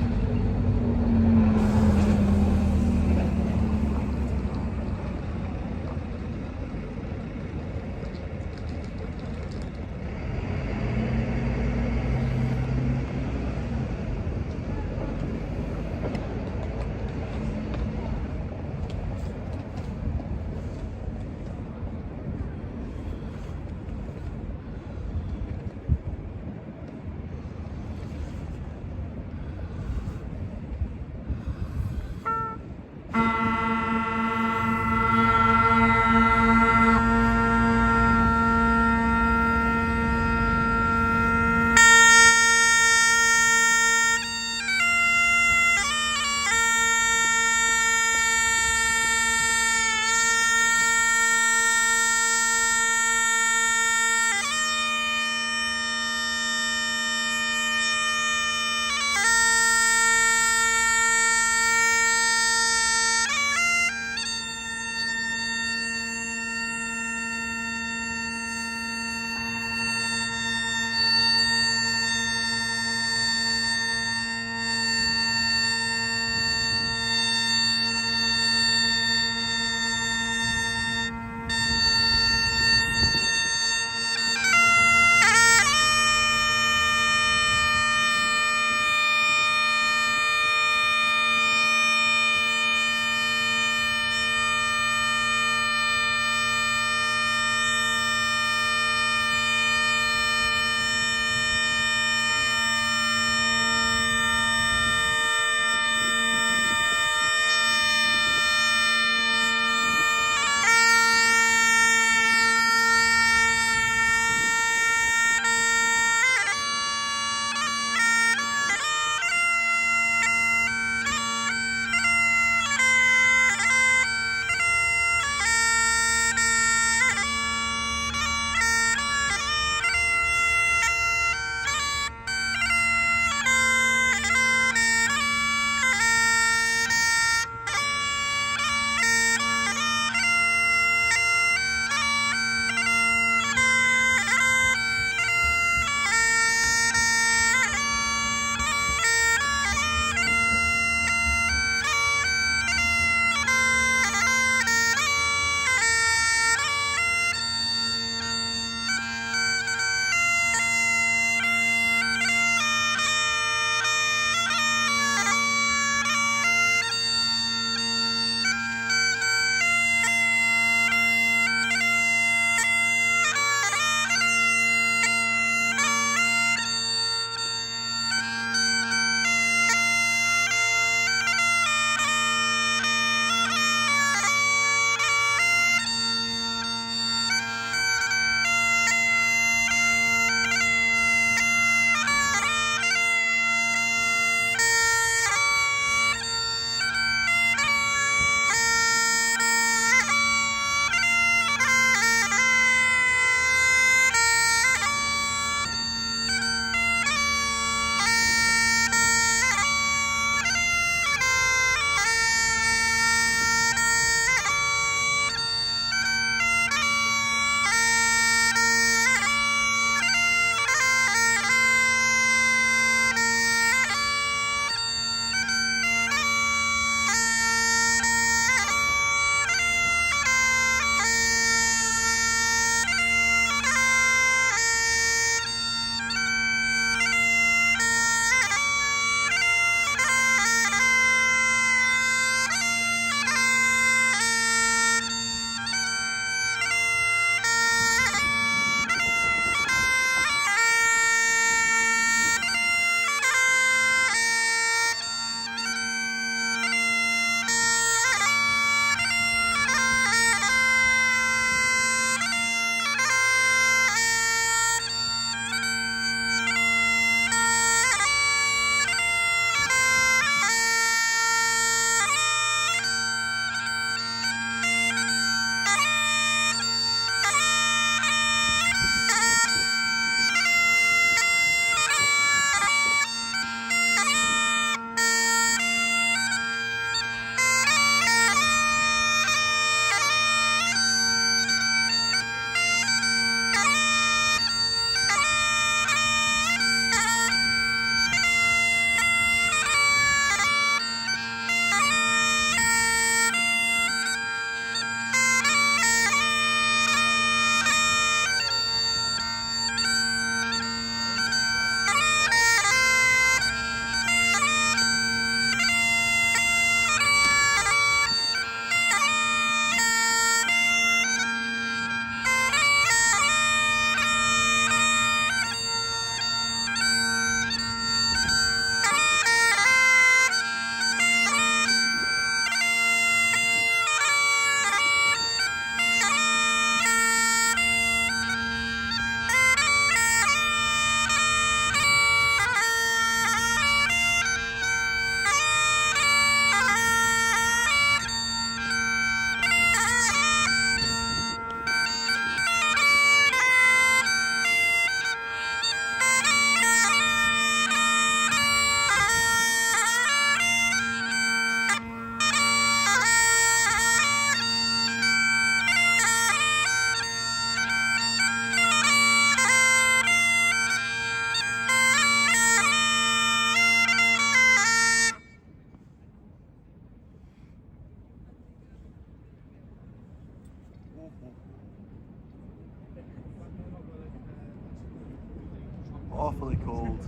S1: Awfully cold.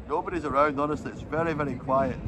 S1: Nobody's around, honestly. It's very, very quiet.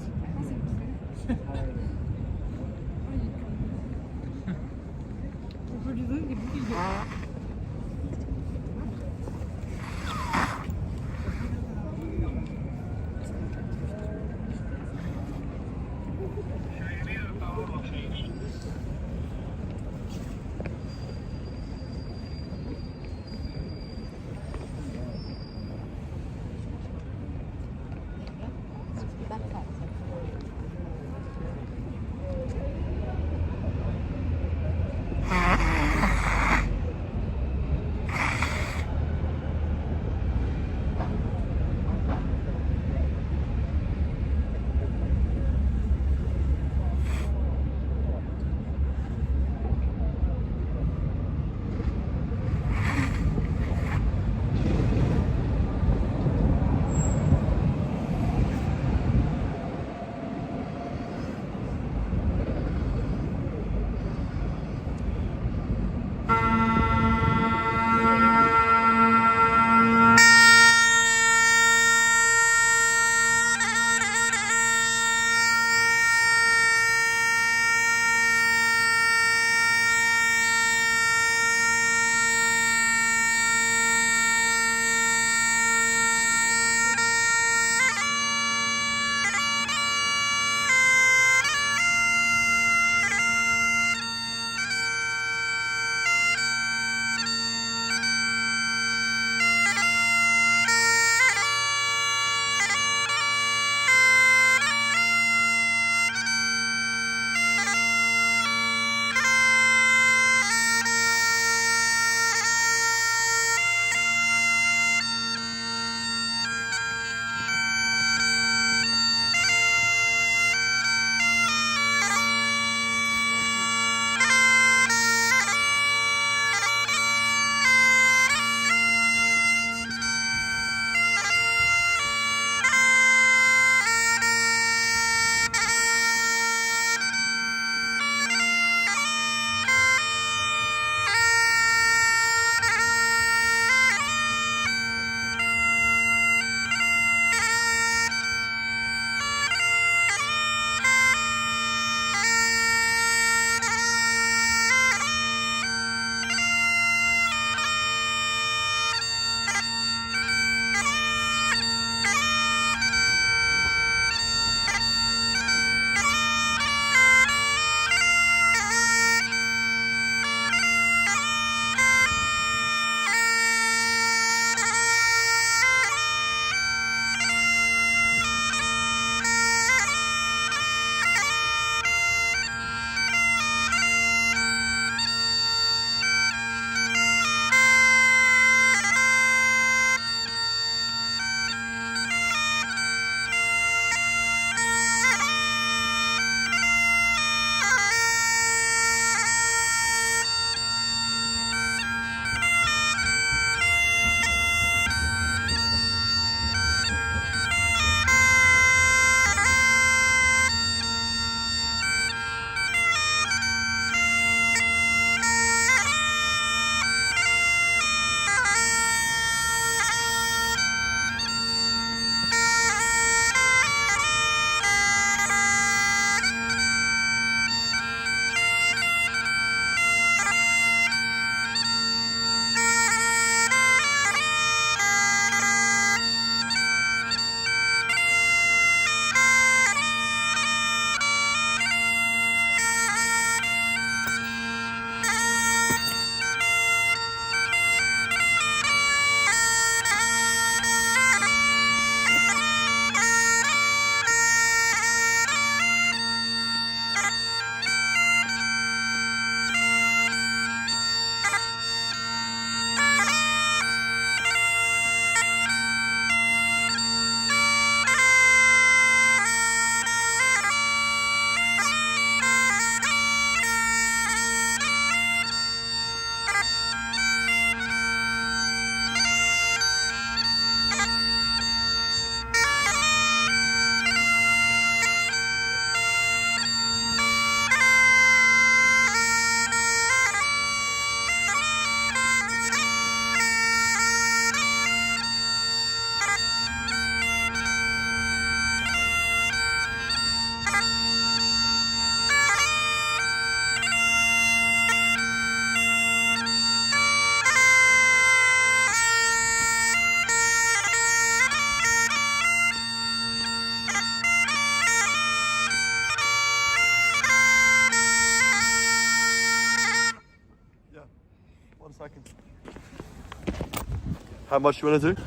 S1: How much you want to do?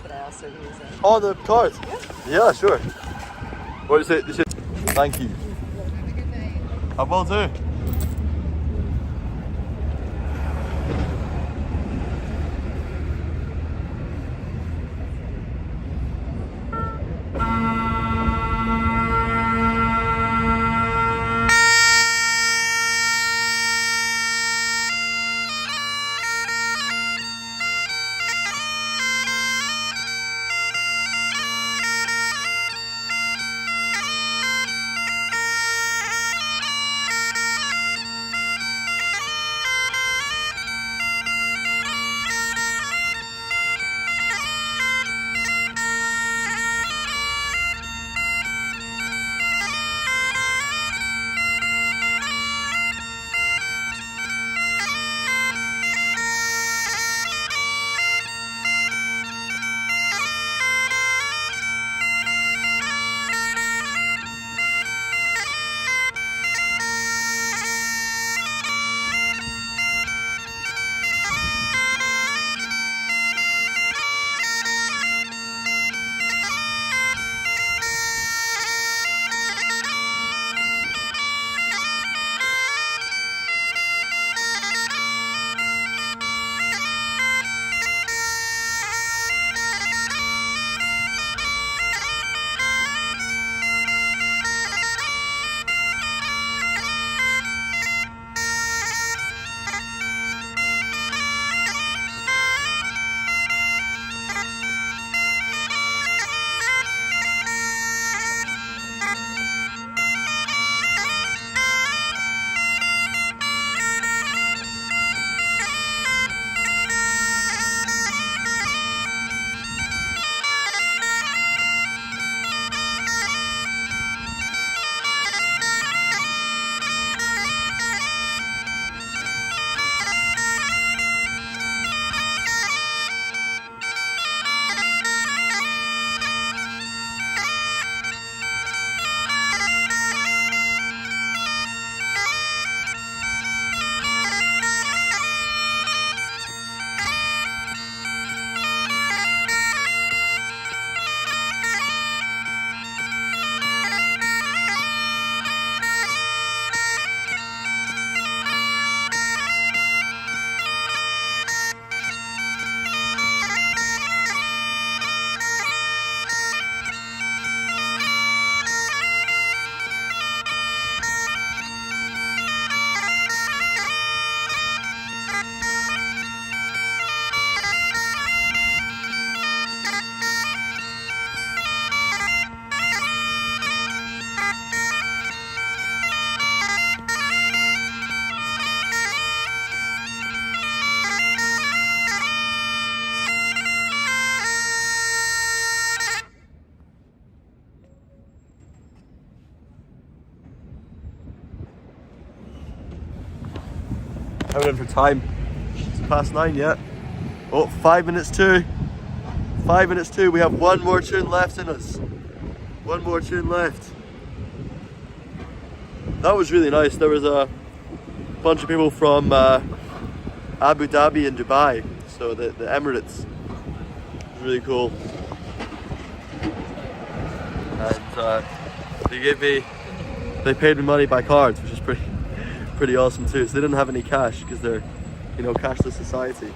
S18: Could I also use it?
S1: Oh, the card? Yeah, sure. What is it? Thank you. I will do. How are we doing for time? It's past 9 yet. Oh, 5 minutes to. 5 minutes to. We have one more tune left in us. One more tune left. That was really nice. There was a bunch of people from Abu Dhabi and Dubai, so the Emirates. It was really cool. And they paid me money by cards, which is pretty awesome too. So they didn't have any cash because they're, cashless society.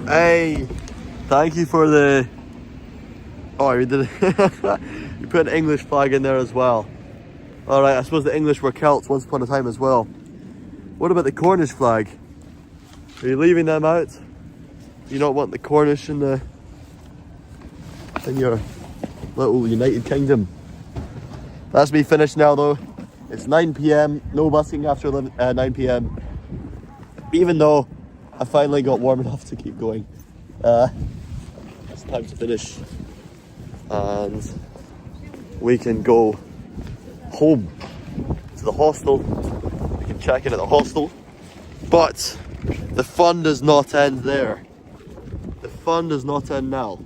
S1: Hey, thank you for the... Oh, you did it. You put an English flag in there as well. Alright, I suppose the English were Celts once upon a time as well. What about the Cornish flag? Are you leaving them out? You don't want the Cornish in your little United Kingdom? That's me finished now though. It's 9 PM, no busking after 9 PM. Even though I finally got warm enough to keep going. It's time to finish. And we can go home to the hostel. We can check in at the hostel. But the fun does not end there. The fun does not end now.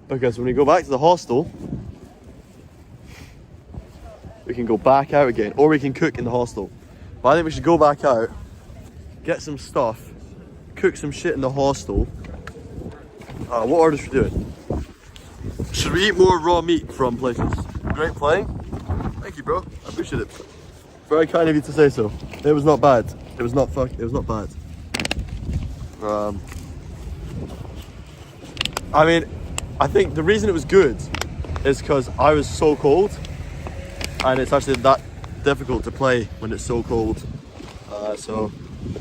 S1: Because when we go back to the hostel, we can go back out again, or we can cook in the hostel. But I think we should go back out, get some stuff, cook some shit in the hostel. What orders are we doing? Should we eat more raw meat from places? Great playing. Thank you, bro. I appreciate it. Very kind of you to say so. It was not bad. It was not bad. I mean, I think the reason it was good is because I was so cold. And it's actually that difficult to play when it's so cold. So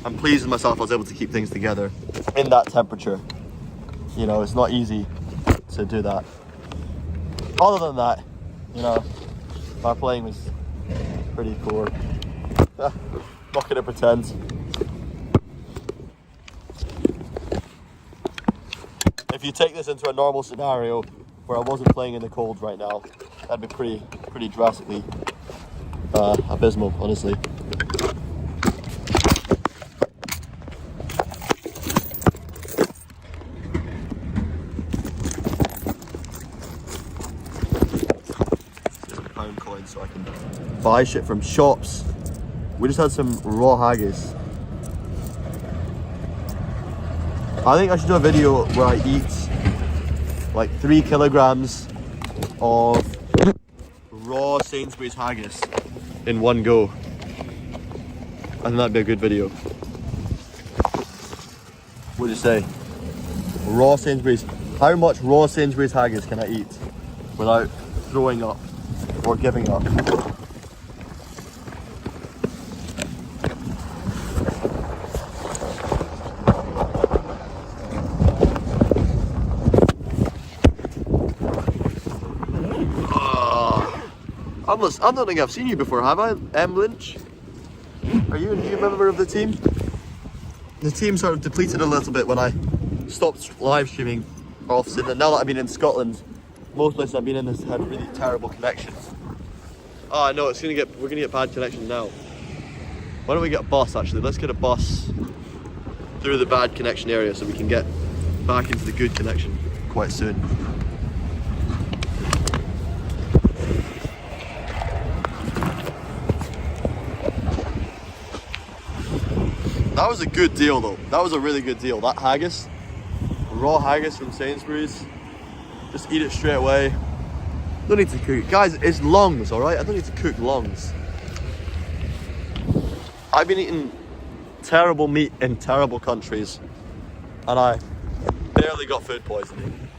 S1: I'm pleased with myself I was able to keep things together in that temperature. You know, it's not easy to do that. Other than that, you know, my playing was pretty poor. Not gonna pretend. If you take this into a normal scenario where I wasn't playing in the cold right now, that'd be pretty drastically abysmal, honestly. Pound coins so I can buy shit from shops. We just had some raw haggis. I think I should do a video where I eat like 3 kilograms of raw Sainsbury's haggis in one go. I think that'd be a good video. What do you say? Raw Sainsbury's. How much raw Sainsbury's haggis can I eat without throwing up or giving up? I don't think I've seen you before, have I, Lynch? Are you a new member of the team? The team sort of depleted a little bit when I stopped live streaming often, and now that I've been in Scotland, most places I've been in has had really terrible connections. Oh, I know, we're gonna get bad connection now. Why don't we get a bus actually? Let's get a bus through the bad connection area so we can get back into the good connection quite soon. That was a good deal though. That was a really good deal. That haggis, raw haggis from Sainsbury's. Just eat it straight away. Don't need to cook it. Guys, it's lungs, alright? I don't need to cook lungs. I've been eating terrible meat in terrible countries and I barely got food poisoning.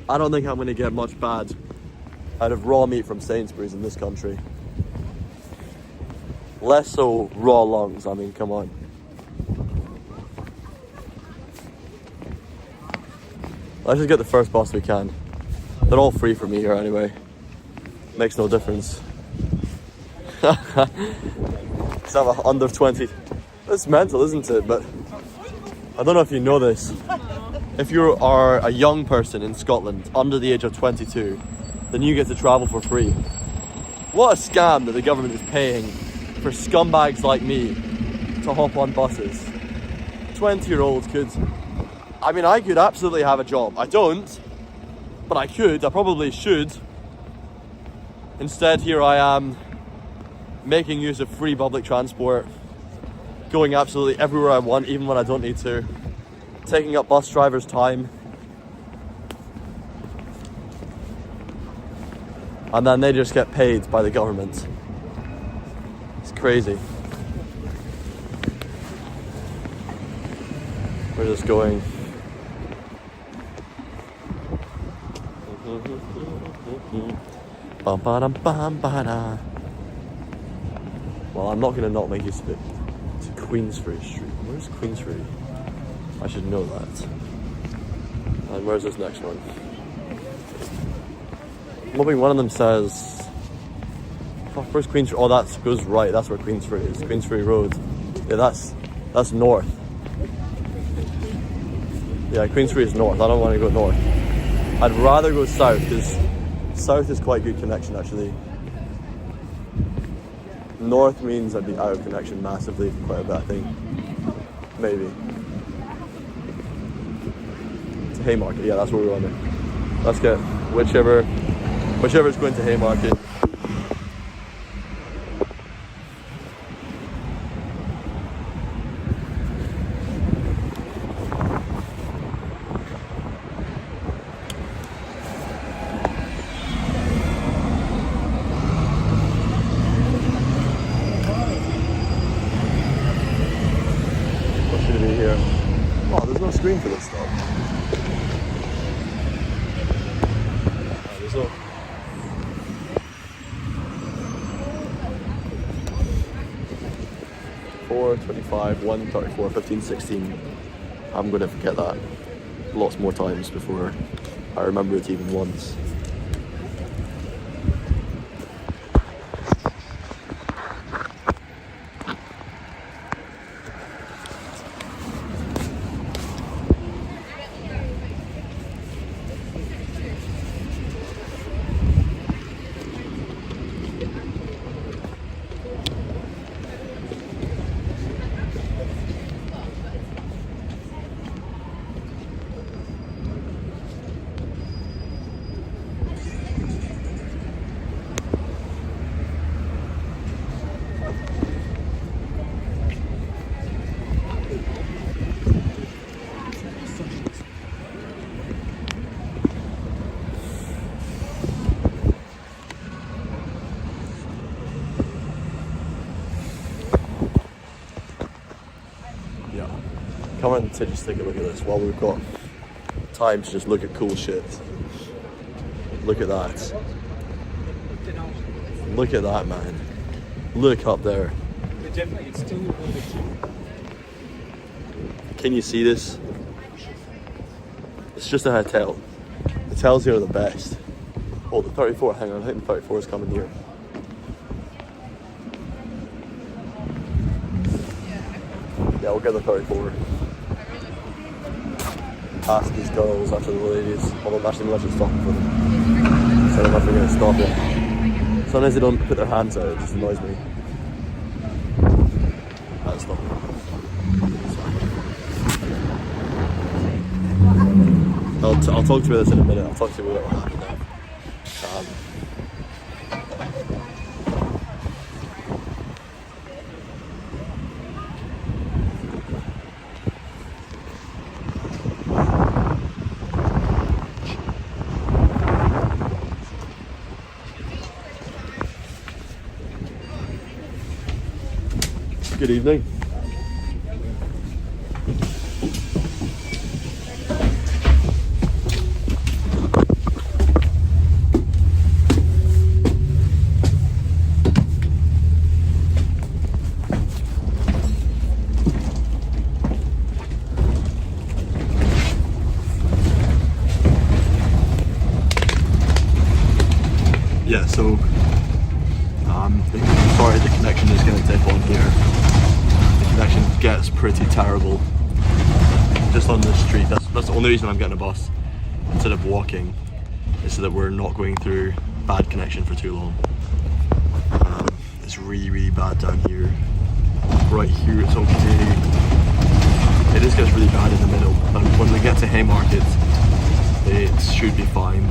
S1: I don't think I'm going to get much bad out of raw meat from Sainsbury's in this country. Less so raw lungs, I mean, come on. Let's just get the first bus we can. They're all free for me here anyway. Makes no difference. It's not under 20. It's mental, isn't it? But I don't know if you know this. If you are a young person in Scotland under the age of 22, then you get to travel for free. What a scam that the government is paying for scumbags like me to hop on buses. 20-year-olds could... I mean, I could absolutely have a job. I don't, but I could. I probably should. Instead, here I am, making use of free public transport, going absolutely everywhere I want, even when I don't need to, taking up bus drivers' time. And then they just get paid by the government. It's crazy. We're just going Well, I'm not going to not make you spit to Queensferry Street. Where's Queensferry? I should know that. And where's this next one? I'm hoping one of them says... Oh, where's Queensferry? Oh, that goes right. That's where Queensferry is. Queensferry Road. Yeah, that's north. Yeah, Queensferry is north. I don't want to go north. I'd rather go south, because south is quite good connection, actually. North means I'd be out of connection massively for quite a bit, I think. Maybe. To Haymarket, yeah, that's where we're on there. Let's get whichever's going to Haymarket. Screen for this stuff. There's no... $4.25, $1.34, $15, $16. I'm gonna forget that lots more times before I remember it even once. Come on to just take a look at this while we've got time to just look at cool shit. Look at that. Look at that, man. Look up there. Can you see this? It's just a hotel. Hotels here are the best. Oh, the 34, hang on, I think the 34 is coming here. Yeah, we'll get the 34. Past these girls after the ladies. Although actually I'm actually stopping for them. So I don't know if they're going to stop it. Sometimes they don't put their hands out, it just annoys me. That's not. I'll talk to you about this in a minute. I'll talk to you about what happened there. Good evening. Yeah, so sorry, the connection is going to dip on here. The connection gets pretty terrible just on this street. That's the only reason I'm getting a bus instead of walking, is so that we're not going through bad connection for too long. It's really bad down here. Right here it's okay. It just gets really bad in the middle, and when we get to Haymarket it should be fine.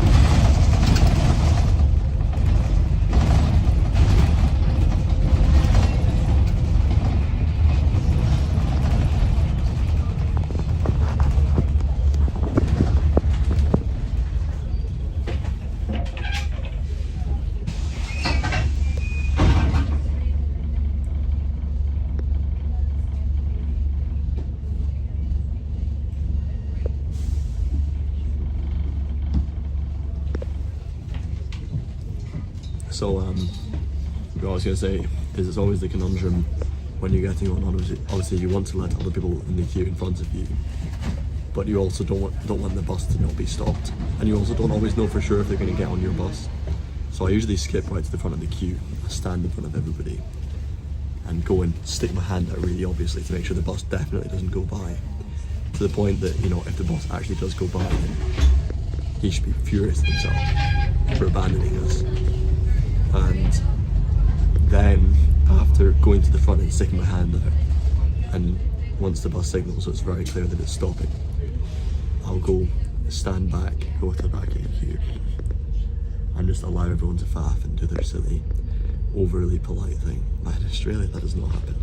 S1: So what I was going to say is it's always the conundrum when you're getting on. Obviously you want to let other people in the queue in front of you, but you also don't want the bus to not be stopped, and you also don't always know for sure if they're going to get on your bus. So I usually skip right to the front of the queue, I stand in front of everybody and go and stick my hand out really obviously to make sure the bus definitely doesn't go by, to the point that, you know, if the bus actually does go by, then he should be furious at himself for abandoning us. And then after going to the front and sticking my hand out, and once the bus signals so it's very clear that it's stopping, I'll go stand back, go to the back of the queue, and just allow everyone to faff and do their silly, overly polite thing. But in Australia, that does not happen.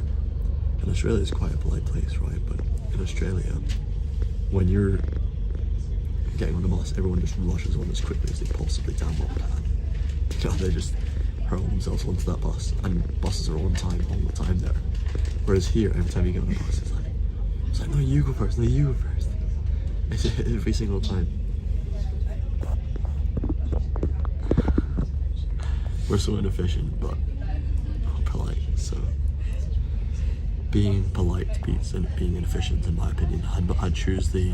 S1: And Australia is quite a polite place, right? But in Australia, when you're getting on the bus, everyone just rushes on as quickly as they possibly damn well can. You know, they just hurl themselves onto that bus, and buses are on time all the time there. Whereas here, every time you get on the bus, it's like, no, you go first, no, you go first. It's every single time. We're so inefficient, but polite, so being polite beats being inefficient, in my opinion. I'd choose the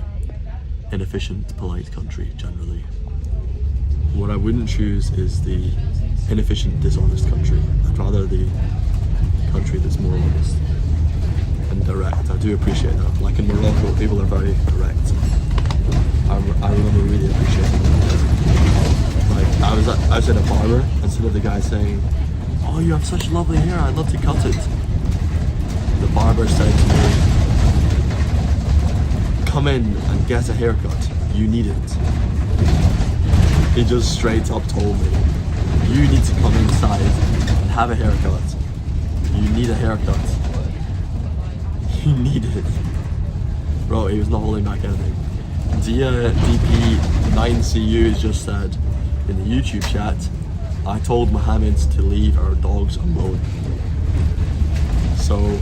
S1: inefficient, polite country, generally. What I wouldn't choose is the inefficient, dishonest country. I'd rather the country that's more honest and direct. I do appreciate that. Like in Morocco, people are very direct. I remember really appreciating that. Like, I was at a barber, instead of the guy saying, "Oh, you have such lovely hair, I'd love to cut it," the barber said to me, "Come in and get a haircut, you need it." He just straight up told me, "You need to come inside and have a haircut. You need a haircut. You need it." Bro, he was not holding back anything. Dia DP9CU just said in the YouTube chat, "I told Mohammed to leave our dogs alone." So,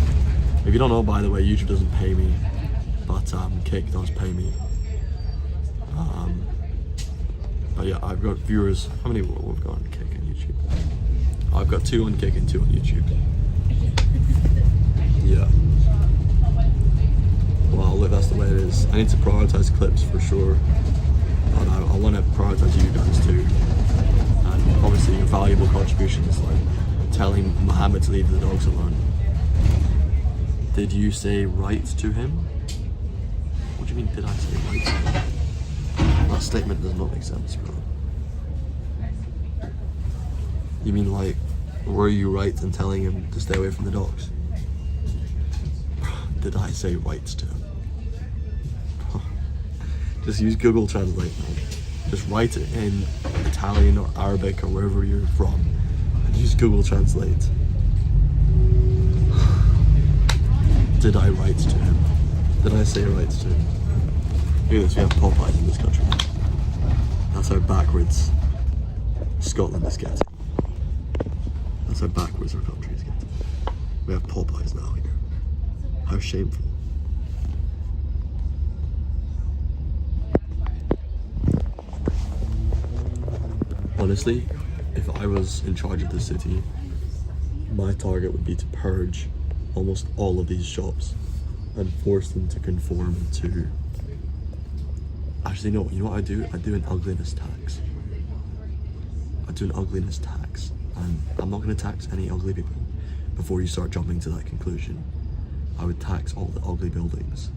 S1: if you don't know, by the way, YouTube doesn't pay me, but Kick does pay me. But yeah, I've got viewers. How many we've got on Kick and YouTube? I've got 2 on Kick and 2 on YouTube. Yeah. Well, look, that's the way it is. I need to prioritize clips for sure. But I want to prioritize you guys too. And obviously your valuable contributions, like telling Mohammed to leave the dogs alone. Did you say right to him? What do you mean, did I say right to him? That statement does not make sense, bro. You mean like, were you right in telling him to stay away from the dogs? Did I say right to him? Just use Google Translate, man. Just write it in Italian or Arabic or wherever you're from, and use Google Translate. Did I write to him? Did I say right to him? Look at this, we have Popeyes in this country. That's how backwards Scotland is getting. That's how backwards our country is getting. We have Popeyes now here. How shameful. Honestly, if I was in charge of the city, my target would be to purge almost all of these shops and force them to conform to... Actually, no, you know what I do? I do an ugliness tax. I do an ugliness tax. And I'm not going to tax any ugly people before you start jumping to that conclusion. I would tax all the ugly buildings.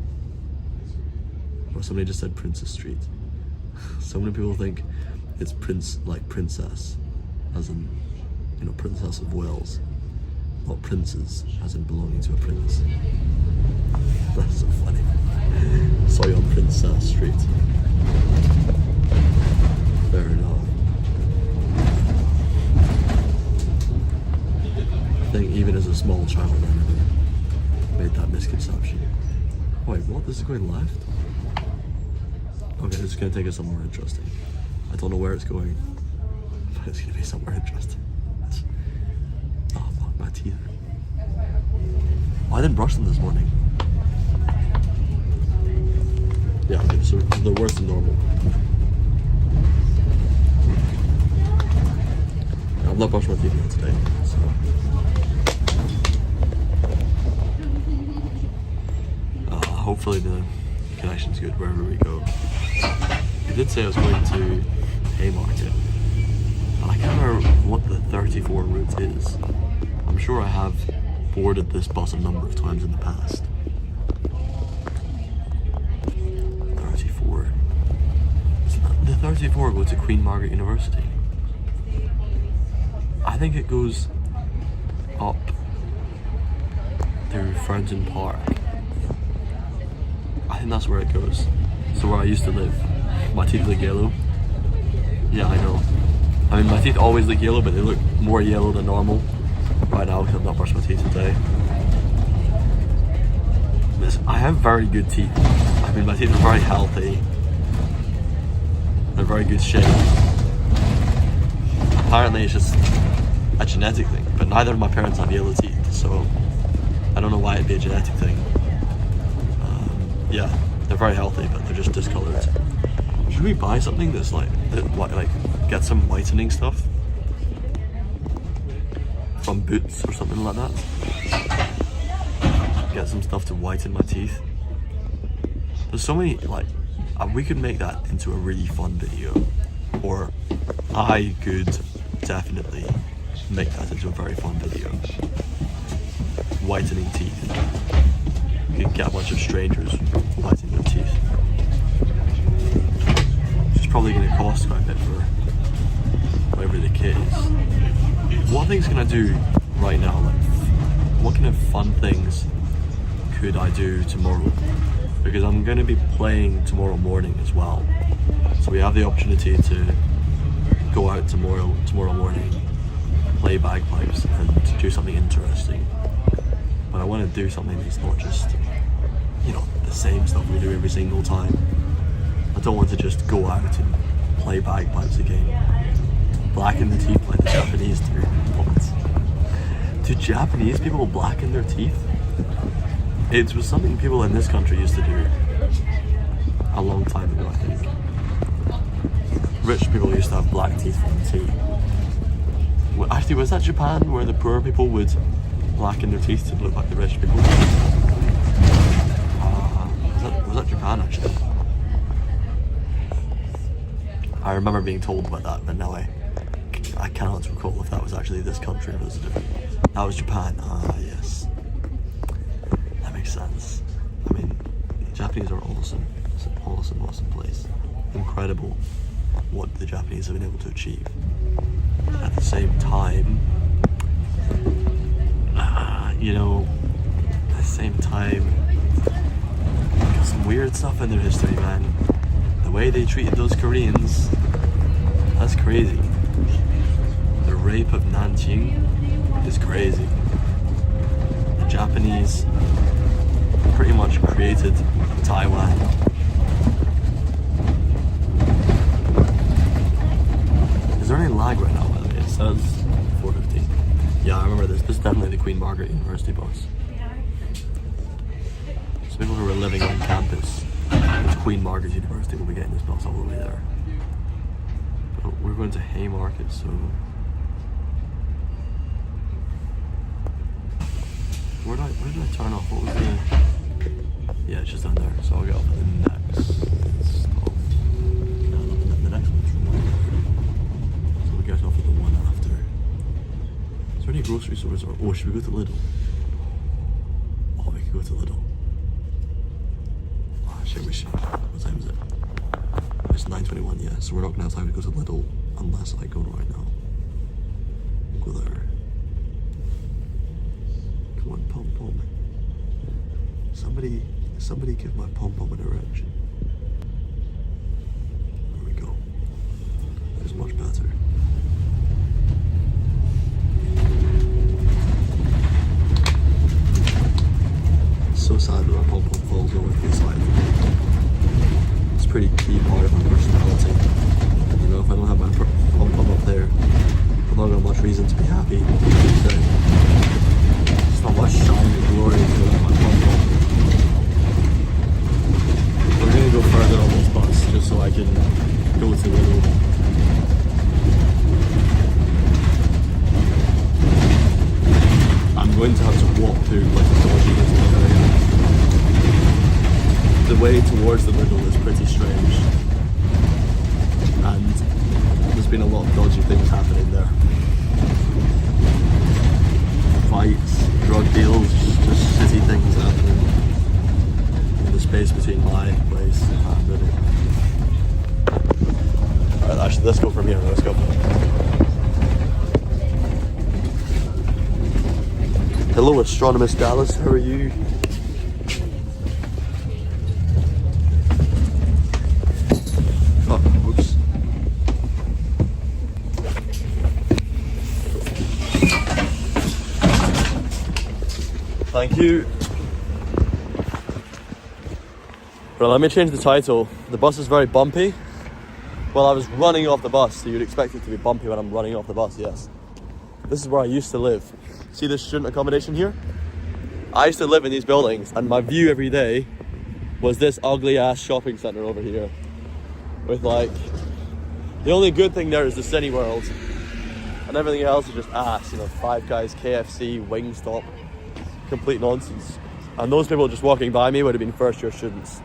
S1: Or somebody just said Princess Street. So many people think it's prince, like princess, as in, you know, Princess of Wales. Not princes, as in belonging to a prince. That's so funny. Saw you on Princess Street. Fair enough. I think even as a small child, I never made that misconception. Wait, what? This is going left? Okay, this is going to take us somewhere interesting. I don't know where it's going, but it's going to be somewhere interesting. Oh fuck, my teeth. Oh, I didn't brush them this morning. Yeah, okay, so they're worse than normal. I've not brushed my teeth yet today, so. Hopefully the connection's good wherever we go. I did say I was going to Haymarket, and I can't remember what the 34 route is. I'm sure I have boarded this bus a number of times in the past. 34. The 34 go to Queen Margaret University. I think it goes up through Fountain Park. I think that's where it goes. So where I used to live. My teeth look yellow. Yeah, I know. I mean, my teeth always look yellow, but they look more yellow than normal right now because I've not brushed my teeth today. I have very good teeth. I mean, my teeth are very healthy. They're very good shape. Apparently it's just a genetic thing, but neither of my parents have yellow teeth, so I don't know why it'd be a genetic thing. Yeah, they're very healthy, but they're just discolored. Should we buy something that's like get some whitening stuff from Boots or something like that? Get some stuff to whiten my teeth. There's so many, like, we could make that into a really fun video, or I could definitely make that into a very fun video. Whitening teeth. You can get a bunch of strangers whitening their teeth. It's probably going to cost quite a bit for whatever the kit is. What things can I do right now? Like, what kind of fun things could I do tomorrow? Because I'm going to be playing tomorrow morning as well. So we have the opportunity to go out tomorrow morning, play bagpipes and do something interesting. But I want to do something that's not just, you know, the same stuff we do every single time. I don't want to just go out and play bagpipes again. Blacken the teeth like the Japanese do. What? Do Japanese people blacken their teeth? It was something people in this country used to do a long time ago, I think. Rich people used to have black teeth from the tea. Actually, was that Japan where the poor people would blacken their teeth to look like the rich people? Was that Japan actually? I remember being told about that, but now I cannot recall if that was actually this country I visited. That was Japan. Ah, yes. That makes sense. I mean, the Japanese are awesome. It's an awesome, awesome place. Incredible what the Japanese have been able to achieve. At the same time, you know, at the same time, got some weird stuff in their history, man. The way they treated those Koreans, that's crazy. The rape of Nanjing is crazy. The Japanese pretty much created Taiwan. Is there any lag right now, by the way? It says 4:15. Yeah, I remember this. This is definitely the Queen Margaret University bus. So people who are living on campus at Queen Margaret University will be getting this bus all the way there. But we're going to Haymarket, so... Where did I turn off? What was the... Yeah, it's just down there, so I'll get off at the next stop. No, the next one's from 1:30. So we'll get off at the one after. Is there any grocery stores? Or, oh, should we go to Lidl? Oh, we could go to Lidl. Oh, shit, we should. What time is it? It's 9:21, yeah, so we're not going to have time to go to Lidl unless I go right now. We'll go there. Come on, pom-pom. Somebody give my pom-pom an erection. There we go. That's much better. It's so sad when my pom-pom falls over to the side of me. It's a pretty key part of my personality. You know, if I don't have my pom-pom up there, I'm not got much reason to be happy. There's not much shine and glory to my pom-pom. We're going to go further on this bus just so I can go to Lidl. actually, let's go from here. Let's go. Hello, Astronomist Dallas. How are you? Oh, oops. Thank you. Well, let me change the title. The bus is very bumpy. Well, I was running off the bus, so you'd expect it to be bumpy when I'm running off the bus, yes. This is where I used to live. See this student accommodation here? I used to live in these buildings, and my view every day was this ugly ass shopping centre over here. With like, the only good thing there is the Cineworld, and everything else is just ass, you know, Five Guys, KFC, Wingstop, complete nonsense. And those people just walking by me would have been first year students.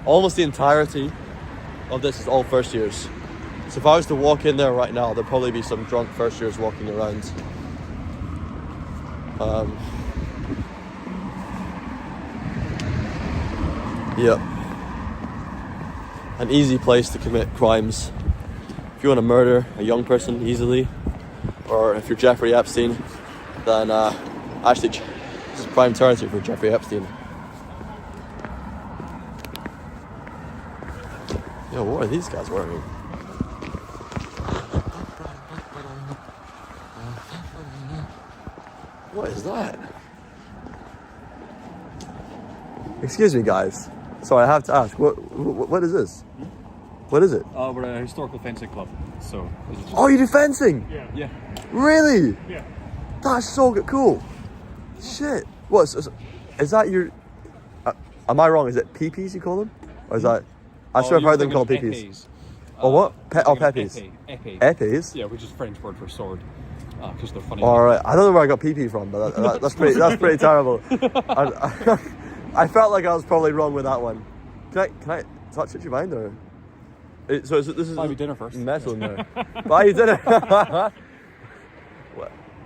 S1: Almost the entirety of this is all first years. So if I was to walk in there right now, there'd probably be some drunk first years walking around. Yeah. An easy place to commit crimes. If you want to murder a young person easily, or if you're Jeffrey Epstein, then actually this is prime territory for Jeffrey Epstein. Yo, what are these guys wearing? What is that? Excuse me, guys. Sorry, I have to ask. What is this? What is it?
S19: We're a historical fencing club. So.
S1: Oh, you do fencing?
S19: Yeah. Yeah.
S1: Really?
S19: Yeah.
S1: That's so good. Cool. Shit. What? Is that your? Am I wrong? Is it peepees you call them, or is that? I sure I've heard them called peepees. Oh what? Peppies. Eppies?
S19: Yeah, which is French word for sword. Because they're funny.
S1: All right. I don't know where I got pee from, but that's pretty terrible. I felt like I was probably wrong with that one. Can I touch it? Do you mind or? This is
S19: buy me dinner first.
S1: Metal in there. Buy you dinner.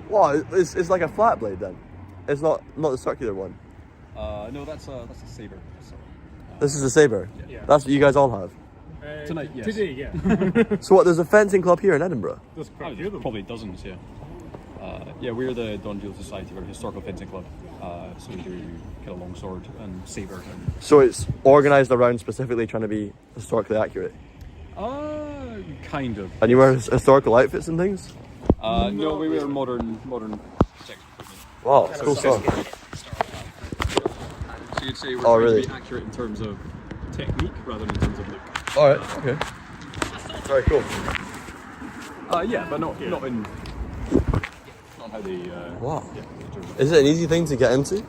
S1: What? It's like a flat blade then. It's not the circular one.
S19: No, that's a saber. So,
S1: this is a saber.
S19: Yeah.
S1: That's what you guys all have.
S19: Tonight, yes.
S3: Today, yeah.
S1: So what? There's a fencing club here in Edinburgh.
S19: There's probably dozens. Yeah. Yeah, we're the Don Deal Society. We're a historical fencing club. So we do get a long sword and saber.
S1: So it's organised around specifically trying to be historically accurate.
S19: Kind of.
S1: And you wear historical outfits and things?
S19: No, we wear modern protection equipment.
S1: Wow, that's cool stuff.
S19: So you'd say we're trying to be accurate in terms of technique rather than in terms of look.
S1: Alright, okay. Very cool.
S19: Yeah, but not in how they.
S1: Wow.
S19: Yeah,
S1: is it an easy thing to get into?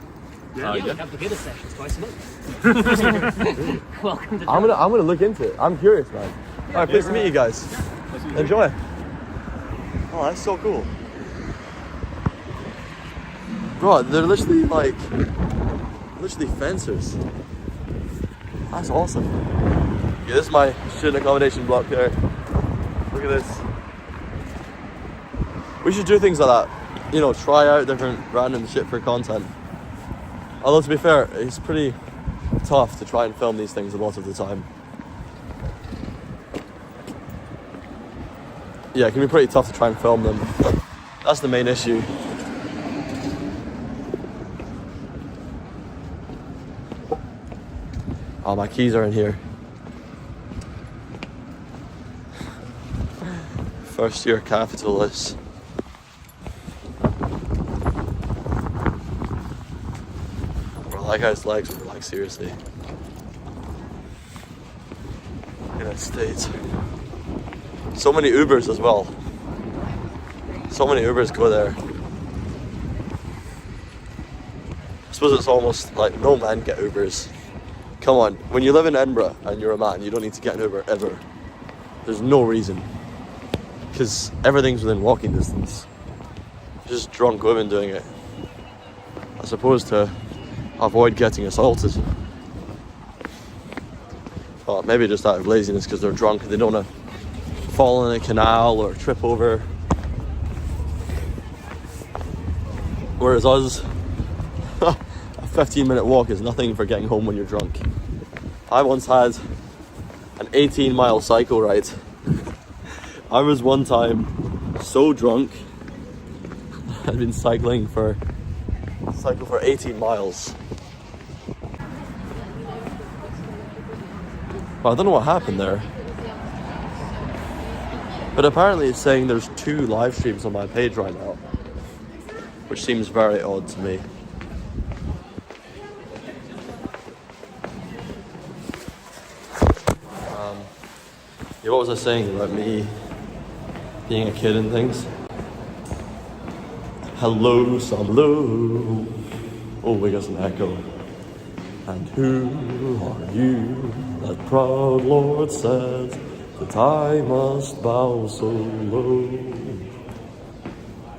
S20: Yeah, we have beginner sessions twice a month. Welcome to.
S1: I'm gonna look into it. I'm curious, man. Alright, pleased to meet you guys. Enjoy. Oh, that's so cool. Bro, they're literally fencers. That's awesome. Yeah, this is my student accommodation block here. Look at this. We should do things like that. You know, try out different random shit for content. Although to be fair, it's pretty tough to try and film these things a lot of the time. Yeah, it can be pretty tough to try and film them. That's the main issue. Oh, my keys are in here. First year capitalist. Bro, that guy's legs were like seriously. United States. So many Ubers as well. So many Ubers go there. I suppose it's almost like no man get Ubers. Come on, when you live in Edinburgh and you're a man, you don't need to get an Uber ever. There's no reason. Because everything's within walking distance. Just drunk women doing it. As opposed to avoid getting assaulted. Well, maybe just out of laziness because they're drunk and they don't want to fall in a canal or trip over. Whereas us, a 15-minute walk is nothing for getting home when you're drunk. I once had an 18-mile cycle ride I was one time so drunk, I'd been cycling for 18 miles. Well, I don't know what happened there. But apparently it's saying there's 2 live streams on my page right now, which seems very odd to me. Yeah, what was I saying about me being a kid and things? Hello, some hello. Oh, we got some echo. And who are you? That proud Lord says that I must bow so low.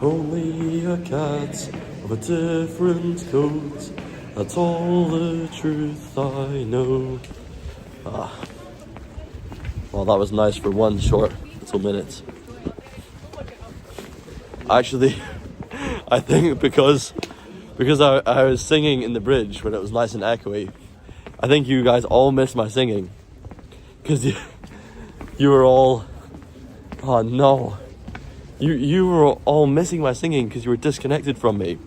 S1: Only a cat of a different coat. That's all the truth I know. Well, that was nice for one short little minute. Actually, I think because I was singing in the bridge when it was nice and echoey, I think you guys all missed my singing. Because you were all... Oh no. You were all missing my singing because you were disconnected from me.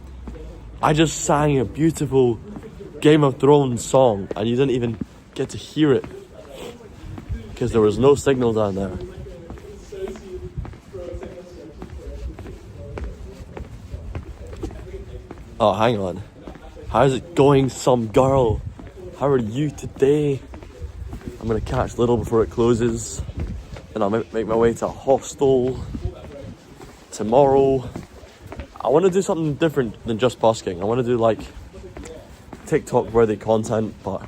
S1: I just sang a beautiful Game of Thrones song and you didn't even get to hear it. Because there was no signal down there. Oh, hang on. How's it going, some girl? How are you today? I'm gonna catch Little before it closes. Then I'll make my way to Hostel tomorrow. I want to do something different than just busking. I want to do like TikTok worthy content, but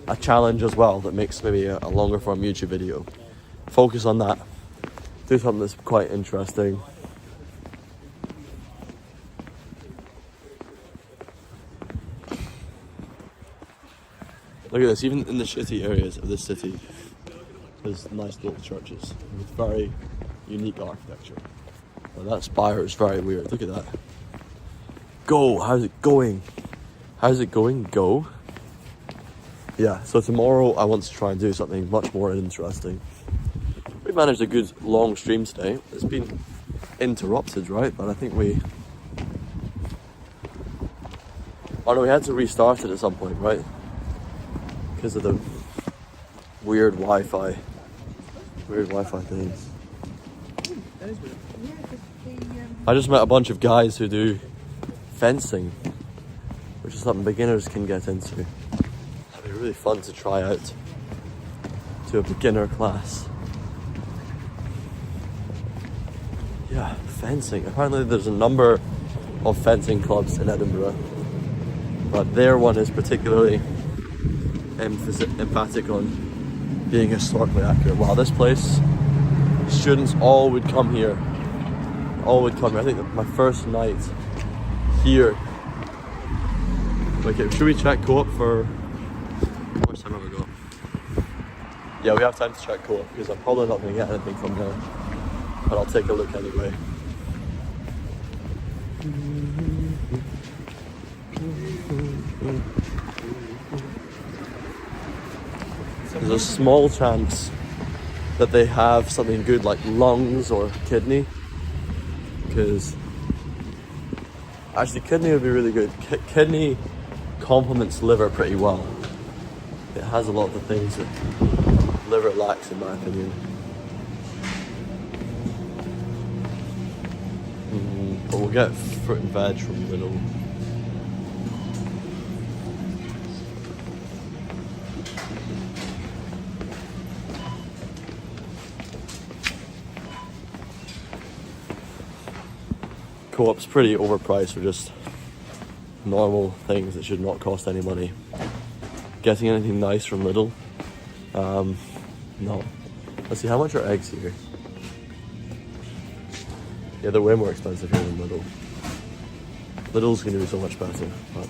S1: a challenge as well that makes maybe a longer form YouTube video. Focus on that. Do something that's quite interesting. Look at this, even in the shitty areas of this city, there's nice little churches with very unique architecture. Well, that spire is very weird, look at that. Go, how's it going? How's it going? Go. Yeah, so tomorrow I want to try and do something much more interesting. We managed a good long stream today. It's been interrupted, right? But I think oh no, we had to restart it at some point, right? Because of the weird Wi-Fi things.
S4: That is weird. Yeah, because
S1: I just met a bunch of guys who do fencing, which is something beginners can get into. That'd be really fun to try out to a beginner class. Yeah, fencing. Apparently there's a number of fencing clubs in Edinburgh, but their one is particularly emphatic on being historically accurate. Wow, this place, students all would come here. I think that my first night here. Okay, should we check Co-op for... How much time have we got? Yeah, we have time to check Co-op because I'm probably not going to get anything from there. But I'll take a look anyway. There's a small chance that they have something good like lungs or kidney, because actually kidney would be really good. Kidney complements liver pretty well. It has a lot of the things that liver lacks, in my opinion. But we'll get fruit and veg from Lidl. Co-op's pretty overpriced for just normal things that should not cost any money. Getting anything nice from Lidl? No. Let's see, how much are eggs here? Yeah, they're way more expensive here than Lidl. Lidl's gonna be so much better, but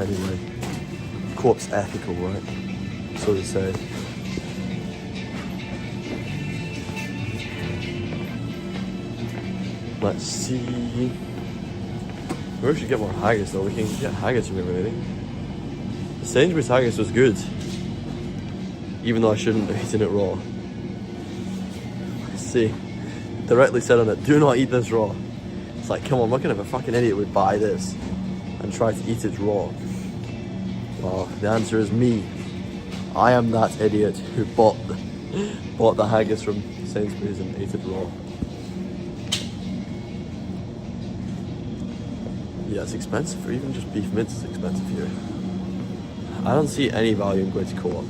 S1: anyway. Co-op's ethical, right? So they say. Let's see. We should get more haggis though. We can get haggis from here maybe. The Sainsbury's haggis was good, even though I shouldn't have eaten it raw. See, directly said on it, do not eat this raw. It's like, come on, what kind of a fucking idiot would buy this and try to eat it raw? Well, the answer is me. I am that idiot who bought the haggis from Sainsbury's and ate it raw. Yeah, it's expensive, or even just beef mince is expensive here. I don't see any value in going to Co-op.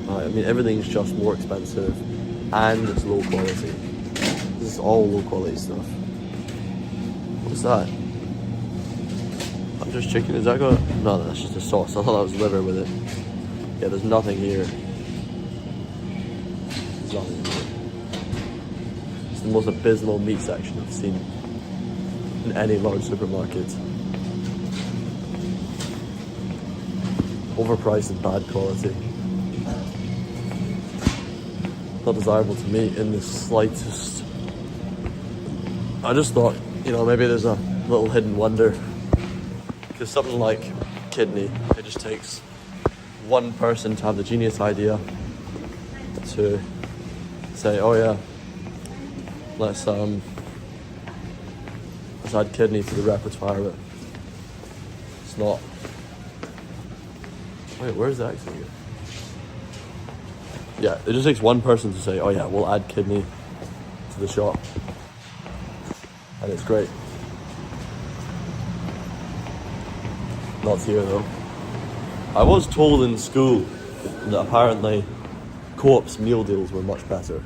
S1: I mean, everything's just more expensive and it's low quality. This is all low quality stuff. What's that? I'm just chicken, is that got? No, that's just a sauce. I thought that was liver with it. Yeah, there's nothing here. There's nothing here. It's the most abysmal meat section I've seen in any large supermarket. Overpriced and bad quality. Not desirable to me in the slightest. I just thought, you know, maybe there's a little hidden wonder. Because something like kidney, it just takes one person to have the genius idea to say, oh yeah, let's add kidney to the repertoire, but it's not. Wait, where's the accent again? Yeah, it just takes one person to say, oh yeah, we'll add kidney to the shop. And it's great. Not here though. I was told in school that apparently Co-op's meal deals were much better.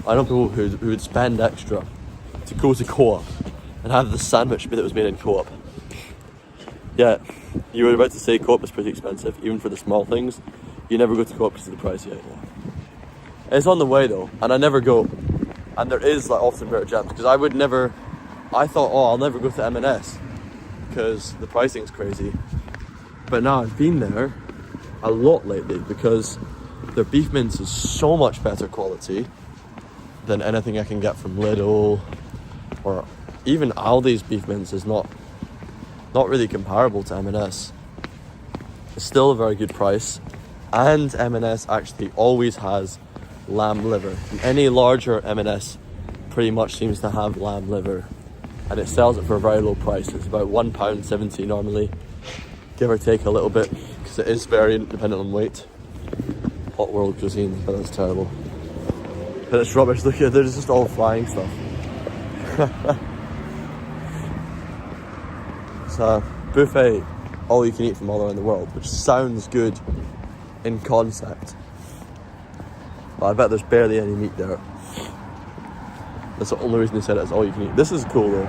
S1: I know people who would spend extra to go to Co-op and have the sandwich that was made in Co-op. Yeah, you were about to say Co-op is pretty expensive, even for the small things. You never go to Co-op because of the price yet. It's on the way though, and I never go. And there is like often better jams, because I thought, oh, I'll never go to M&S because the pricing's crazy. But now I've been there a lot lately because their beef mince is so much better quality than anything I can get from Lidl, or even Aldi's beef mince is not really comparable to M&S. It's still a very good price, and M&S actually always has lamb liver. Any larger M&S pretty much seems to have lamb liver, and it sells it for a very low price. It's about £1.70 normally, give or take a little bit, because it is very dependent on weight. Hot world cuisine, but that's terrible. But it's rubbish. Look at, there's just all flying stuff. It's a buffet, all you can eat from all around the world, which sounds good in concept, but I bet there's barely any meat there. That's the only reason they said it is all you can eat. This is cool though.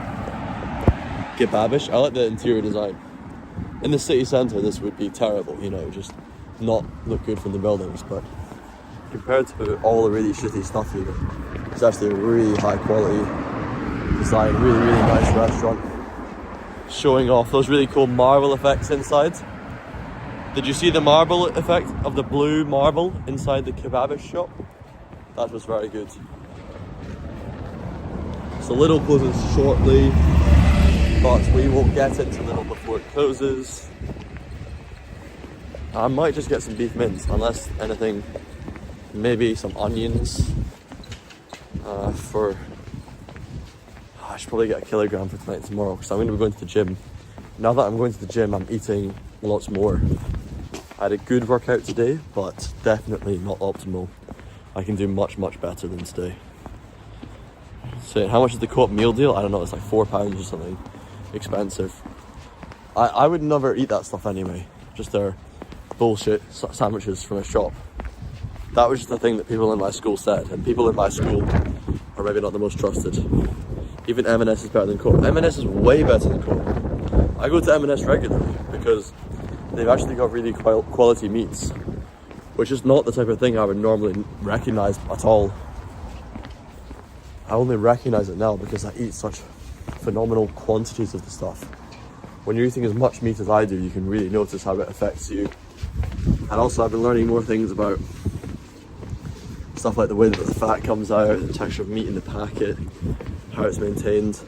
S1: Kebabish. I like the interior design. In the city centre this would be terrible, you know, just not look good from the buildings, but compared to all the really shitty stuff here, it's actually a really high quality design, really nice restaurant. Showing off those really cool marble effects inside. Did you see the marble effect of the blue marble inside the kebabish shop? That was very good. So Lidl closes shortly, but we will get into Lidl before it closes. I might just get some beef mince, unless anything, maybe some onions I should probably get a kilogram for tonight and tomorrow, because I'm going to be going to the gym. Now that I'm going to the gym, I'm eating lots more. I had a good workout today, but definitely not optimal. I can do much better than today. So how much is the Co-op meal deal? I don't know, it's like £4 or something. Expensive. I would never eat that stuff anyway. Just their bullshit sandwiches from a shop. That was just the thing that people in my school said, and people in my school are maybe not the most trusted. Even M&S is better than Co-op. M&S is way better than Co-op. I go to M&S regularly because they've actually got really quality meats, which is not the type of thing I would normally recognise at all. I only recognise it now because I eat such phenomenal quantities of the stuff. When you're eating as much meat as I do, you can really notice how it affects you. And also I've been learning more things about stuff like the way that the fat comes out, the texture of meat in the packet, how it's maintained.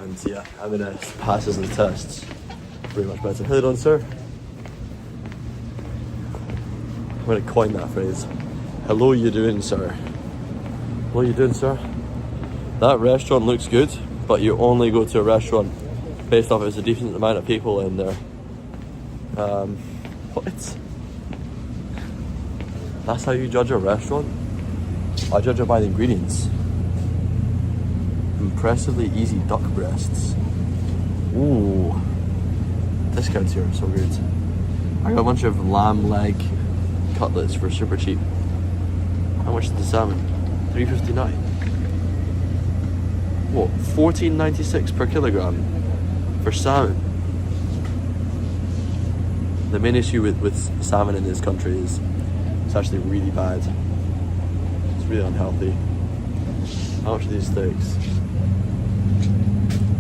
S1: And yeah, M&S passes the tests. Pretty much better. Hold on, sir. I'm going to coin that phrase. Hello, you doing, sir? What are you doing, sir? That restaurant looks good, but you only go to a restaurant based off if there's a decent amount of people in there. What? That's how you judge a restaurant? I judge it by the ingredients. Impressively easy duck breasts. Ooh. Discounts here are so good. I got a bunch of lamb leg cutlets for super cheap. How much is the salmon? $3.59. What? $14.96 per kilogram for salmon. The main issue with salmon in this country is it's actually really bad. It's really unhealthy. How much are these steaks?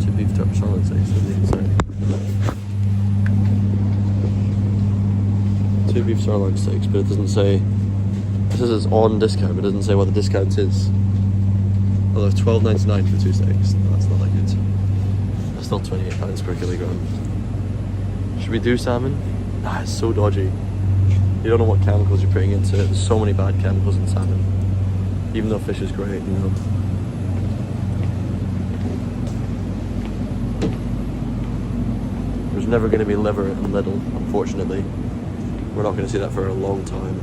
S1: 2 beef sirloin steaks. 2 beef sirloin steaks, but it doesn't say. It says it's on discount, but it doesn't say what the discount is. Oh, there's $12.99 for 2 steaks. No, that's not that good. That's still £28 per kilogram. Should we do salmon? Nah, it's so dodgy. You don't know what chemicals you're putting into it. There's so many bad chemicals in salmon. Even though fish is great, you know. There's never going to be liver in Lidl, unfortunately. We're not going to see that for a long time.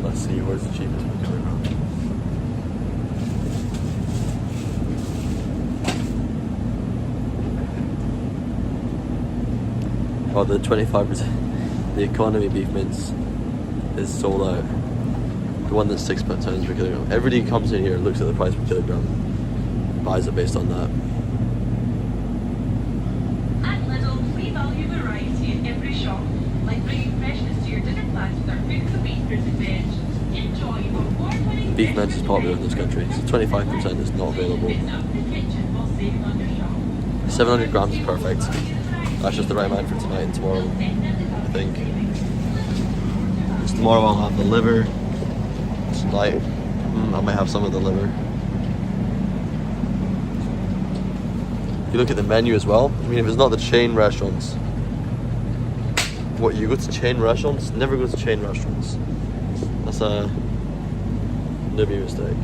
S1: Let's see, where's the cheapest per kilogram? Oh, the 25%, the economy beef mince is sold out. The one that's £6 per kilogram. Everybody comes in here, looks at the price per kilogram, buys it based on that.
S21: At Lidl, we value variety in every shop, like bringing freshness to your dinner plans with our food of the week fruit and veg. Enjoy award-winning
S1: Beef mince is popular in this country, so 25% is not available. 700 grams is perfect. That's just the right amount for tonight and tomorrow, I think. Because tomorrow I'll have the liver. Tonight, I might have some of the liver. You look at the menu as well. I mean, if it's not the chain restaurants. What, you go to chain restaurants? Never go to chain restaurants. That's a newbie mistake.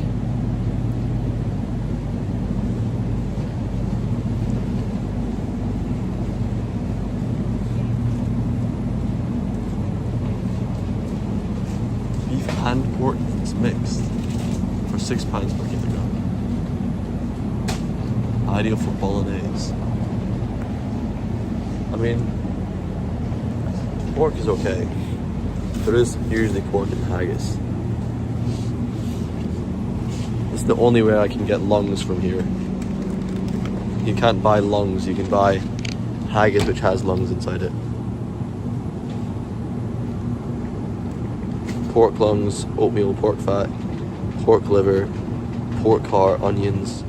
S1: Beef and pork that's mixed for £6 per kilogram. Ideal for bolognese. I mean, pork is okay. There is usually pork in haggis. It's the only way I can get lungs from here. You can't buy lungs, you can buy haggis which has lungs inside it. Pork lungs, oatmeal, pork fat, pork liver, pork heart, onions.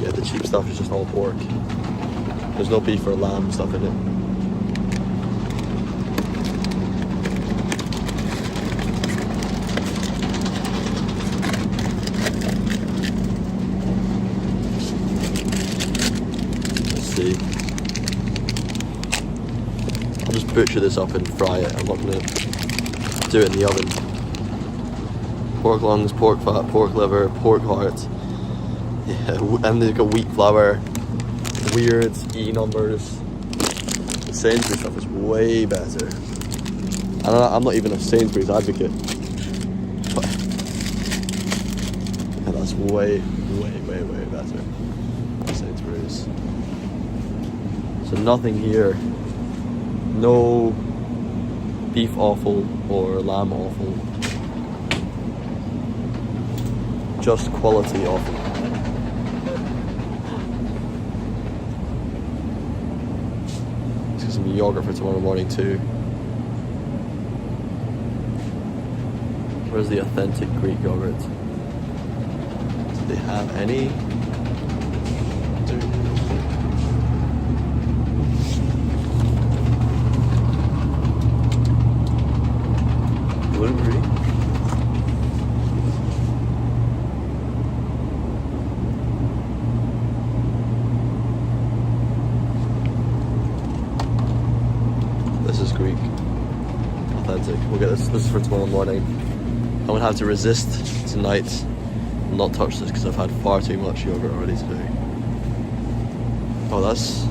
S1: Yeah, the cheap stuff is just all pork. There's no beef or lamb stuff in it. I'll just butcher this up and fry it. I'm not going to do it in the oven. Pork lungs, pork fat, pork liver, pork heart. Yeah, and they've got wheat flour, weird E numbers. The Sainsbury's stuff is way better. And I'm not even a Sainsbury's advocate. But yeah, that's way better. Sainsbury's. So nothing here. No beef offal or lamb offal. Just quality offal. Let's get some yogurt for tomorrow morning too. Where's the authentic Greek yogurt? Do they have any? This is for tomorrow morning. I'm gonna have to resist tonight and not touch this because I've had far too much yogurt already today. Oh, that's...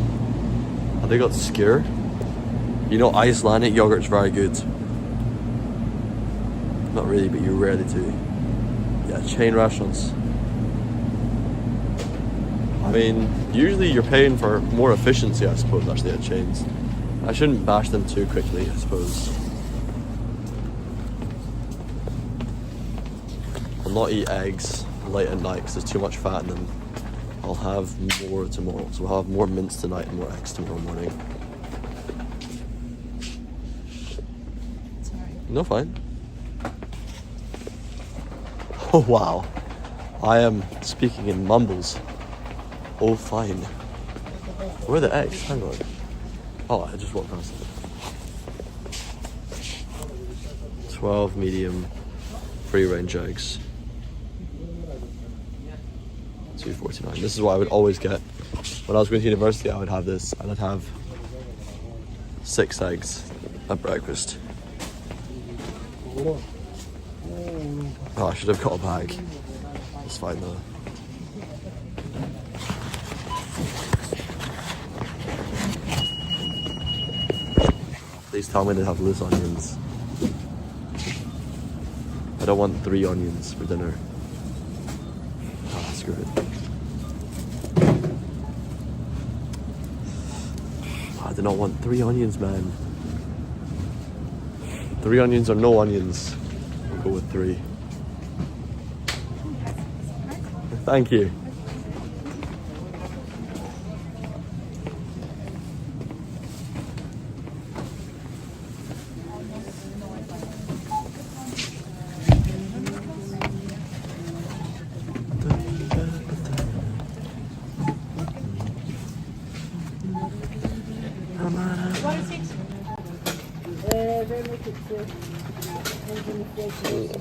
S1: Have they got skyr? You know, Icelandic yogurt's very good. Not really, but you rarely do. Yeah, chain restaurants. I mean, usually you're paying for more efficiency, I suppose, actually, at chains. I shouldn't bash them too quickly, I suppose. I'll not eat eggs late at night because there's too much fat in them. I'll have more tomorrow. So I'll have more mince tonight and more eggs tomorrow morning.
S8: Sorry.
S1: No, fine. Oh, wow. I am speaking in mumbles. Oh, fine. Where are the eggs? Hang on. Oh, I just walked past it. 12 medium free range eggs. $2.49. This is what I would always get. When I was going to university, I would have this, and I'd have 6 eggs at breakfast. Oh, I should have got a bag. It's fine though. Please tell me they have loose onions. I don't want 3 onions for dinner. Ah, screw it. I do not want 3 onions, man. 3 onions or no onions. I'll go with 3. Thank you.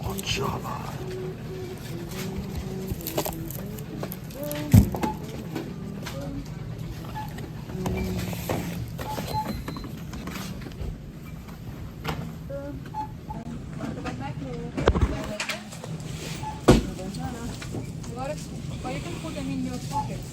S1: Oh, Java.
S8: But you can put them in your pockets.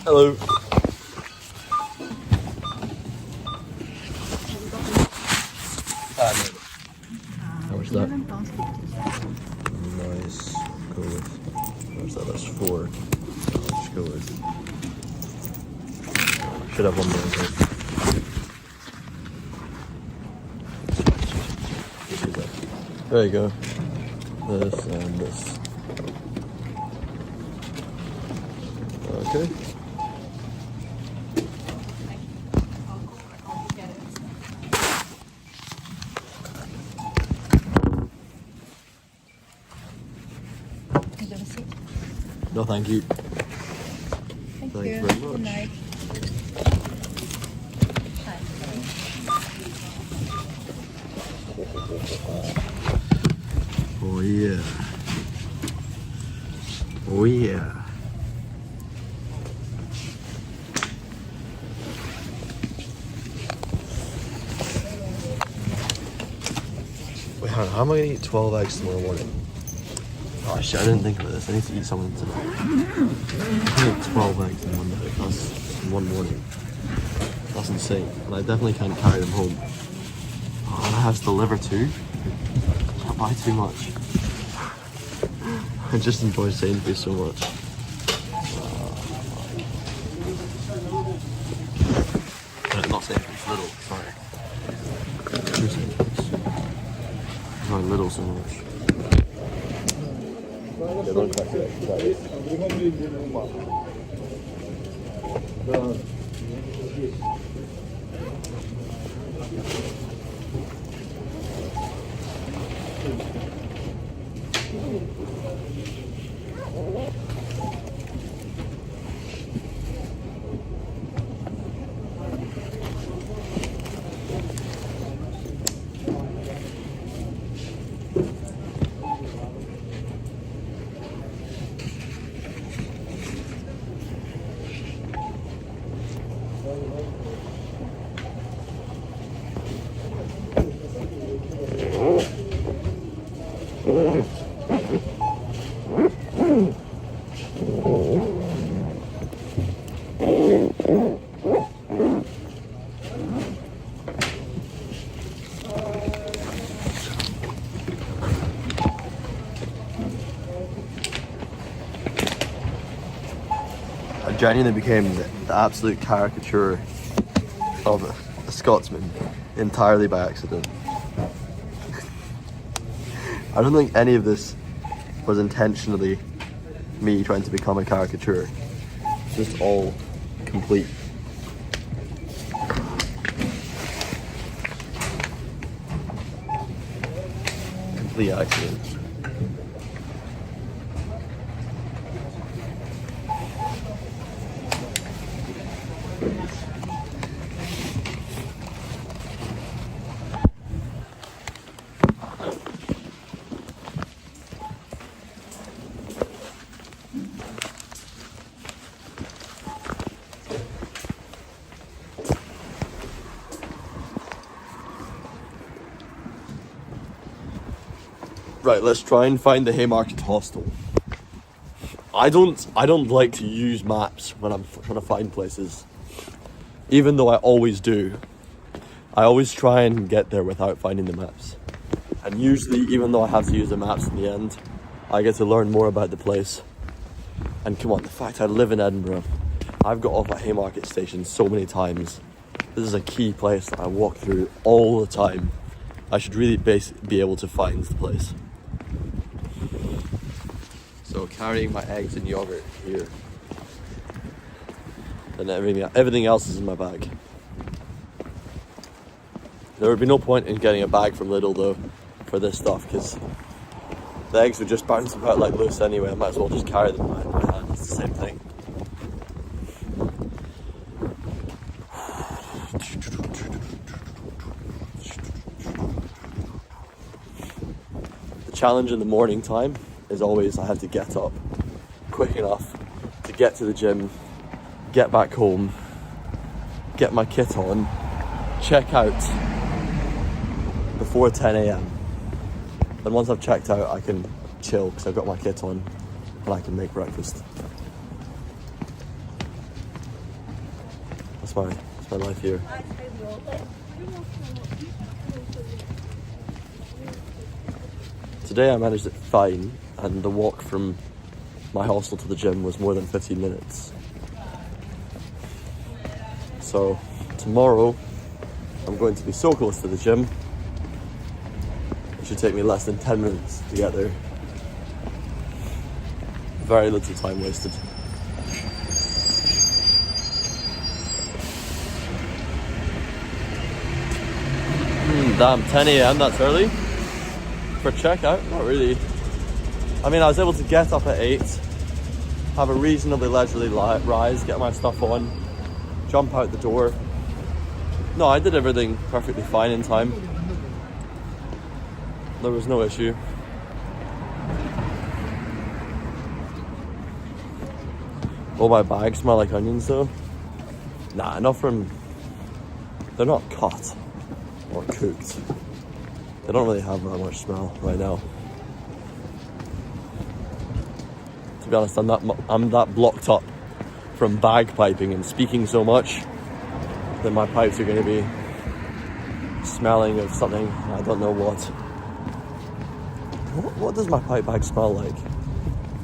S1: Hello. How much is that? Nice. Go with. How much is that? That's 4. Let's go with. Should have one more. Okay. There you go. This and this. Okay. No, thank you. Thank you very much.
S8: Good night.
S1: Oh yeah. Oh yeah. Wait, hang on, how am I gonna eat 12 eggs tomorrow morning? Oh shit, I didn't think of this. I need to eat something tonight. I can eat 12 eggs in one day. That's in one morning. That's insane. And I definitely can't carry them home. Oh, and I have to deliver too. I can't buy too much. I just enjoy Sainsbury's so much. Little, sorry. Not little so much. I genuinely became the absolute caricature of a Scotsman entirely by accident. I don't think any of this was intentionally me trying to become a caricature. It's just all complete accident. Right, let's try and find the Haymarket Hostel. I don't like to use maps when I'm trying to find places. Even though I always do. I always try and get there without finding the maps. And usually, even though I have to use the maps in the end, I get to learn more about the place. And come on, the fact I live in Edinburgh, I've got off at Haymarket Station so many times. This is a key place that I walk through all the time. I should really be able to find the place. So carrying my eggs and yogurt here. And everything else is in my bag. There would be no point in getting a bag from Lidl though for this stuff because the eggs would just bounce about like loose anyway. I might as well just carry them in my hand. It's the same thing. The challenge in the morning time is always I have to get up quick enough to get to the gym, get back home, get my kit on, check out before 10 a.m. Then once I've checked out, I can chill because I've got my kit on and I can make breakfast. That's my life here. Today I managed it fine, and the walk from my hostel to the gym was more than 15 minutes. So tomorrow I'm going to be so close to the gym, it should take me less than 10 minutes to get there. Very little time wasted. Damn, 10 a.m, that's early. For checkout, not really. I mean, I was able to get up at 8, have a reasonably leisurely rise, get my stuff on, jump out the door. No, I did everything perfectly fine in time. There was no issue. All my bags smell like onions though. Nah, not from... They're not cut or cooked. They don't really have that much smell right now. To be honest, I'm that blocked up from bagpiping and speaking so much that my pipes are going to be smelling of something. I don't know what. What does my pipe bag smell like?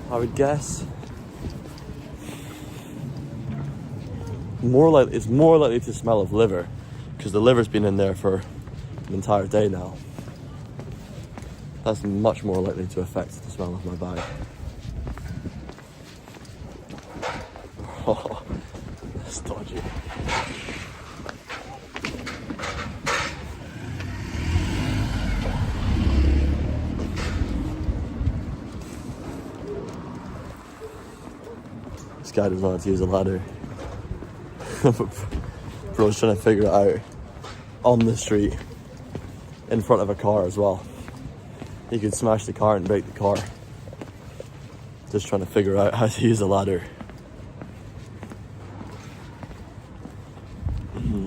S1: I would guess it's more likely to smell of liver because the liver's been in there for an entire day now. That's much more likely to affect the smell of my bag. Oh, that's dodgy. This guy does not know how to use a ladder. Bro's trying to figure it out on the street in front of a car as well. He could smash the car and break the car. Just trying to figure out how to use a ladder.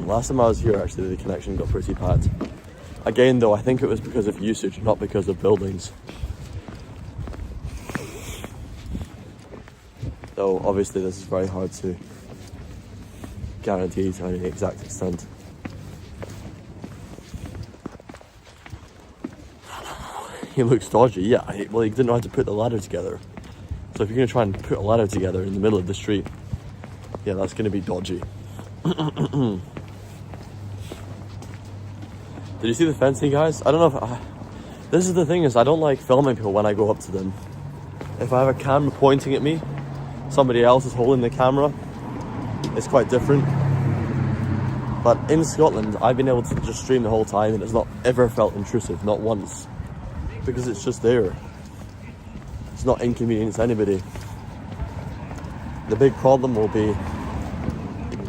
S1: Last time I was here, actually, the connection got pretty bad. Again, though, I think it was because of usage, not because of buildings. Though, obviously, this is very hard to guarantee to any exact extent. He looks dodgy, yeah. Well, he didn't know how to put the ladder together. So if you're going to try and put a ladder together in the middle of the street, yeah, that's going to be dodgy. Did you see the fencing, guys? I don't know if... this is the thing, is I don't like filming people when I go up to them. If I have a camera pointing at me, somebody else is holding the camera, it's quite different. But in Scotland, I've been able to just stream the whole time and it's not ever felt intrusive, not once. Because it's just there. It's not inconvenience to anybody. The big problem will be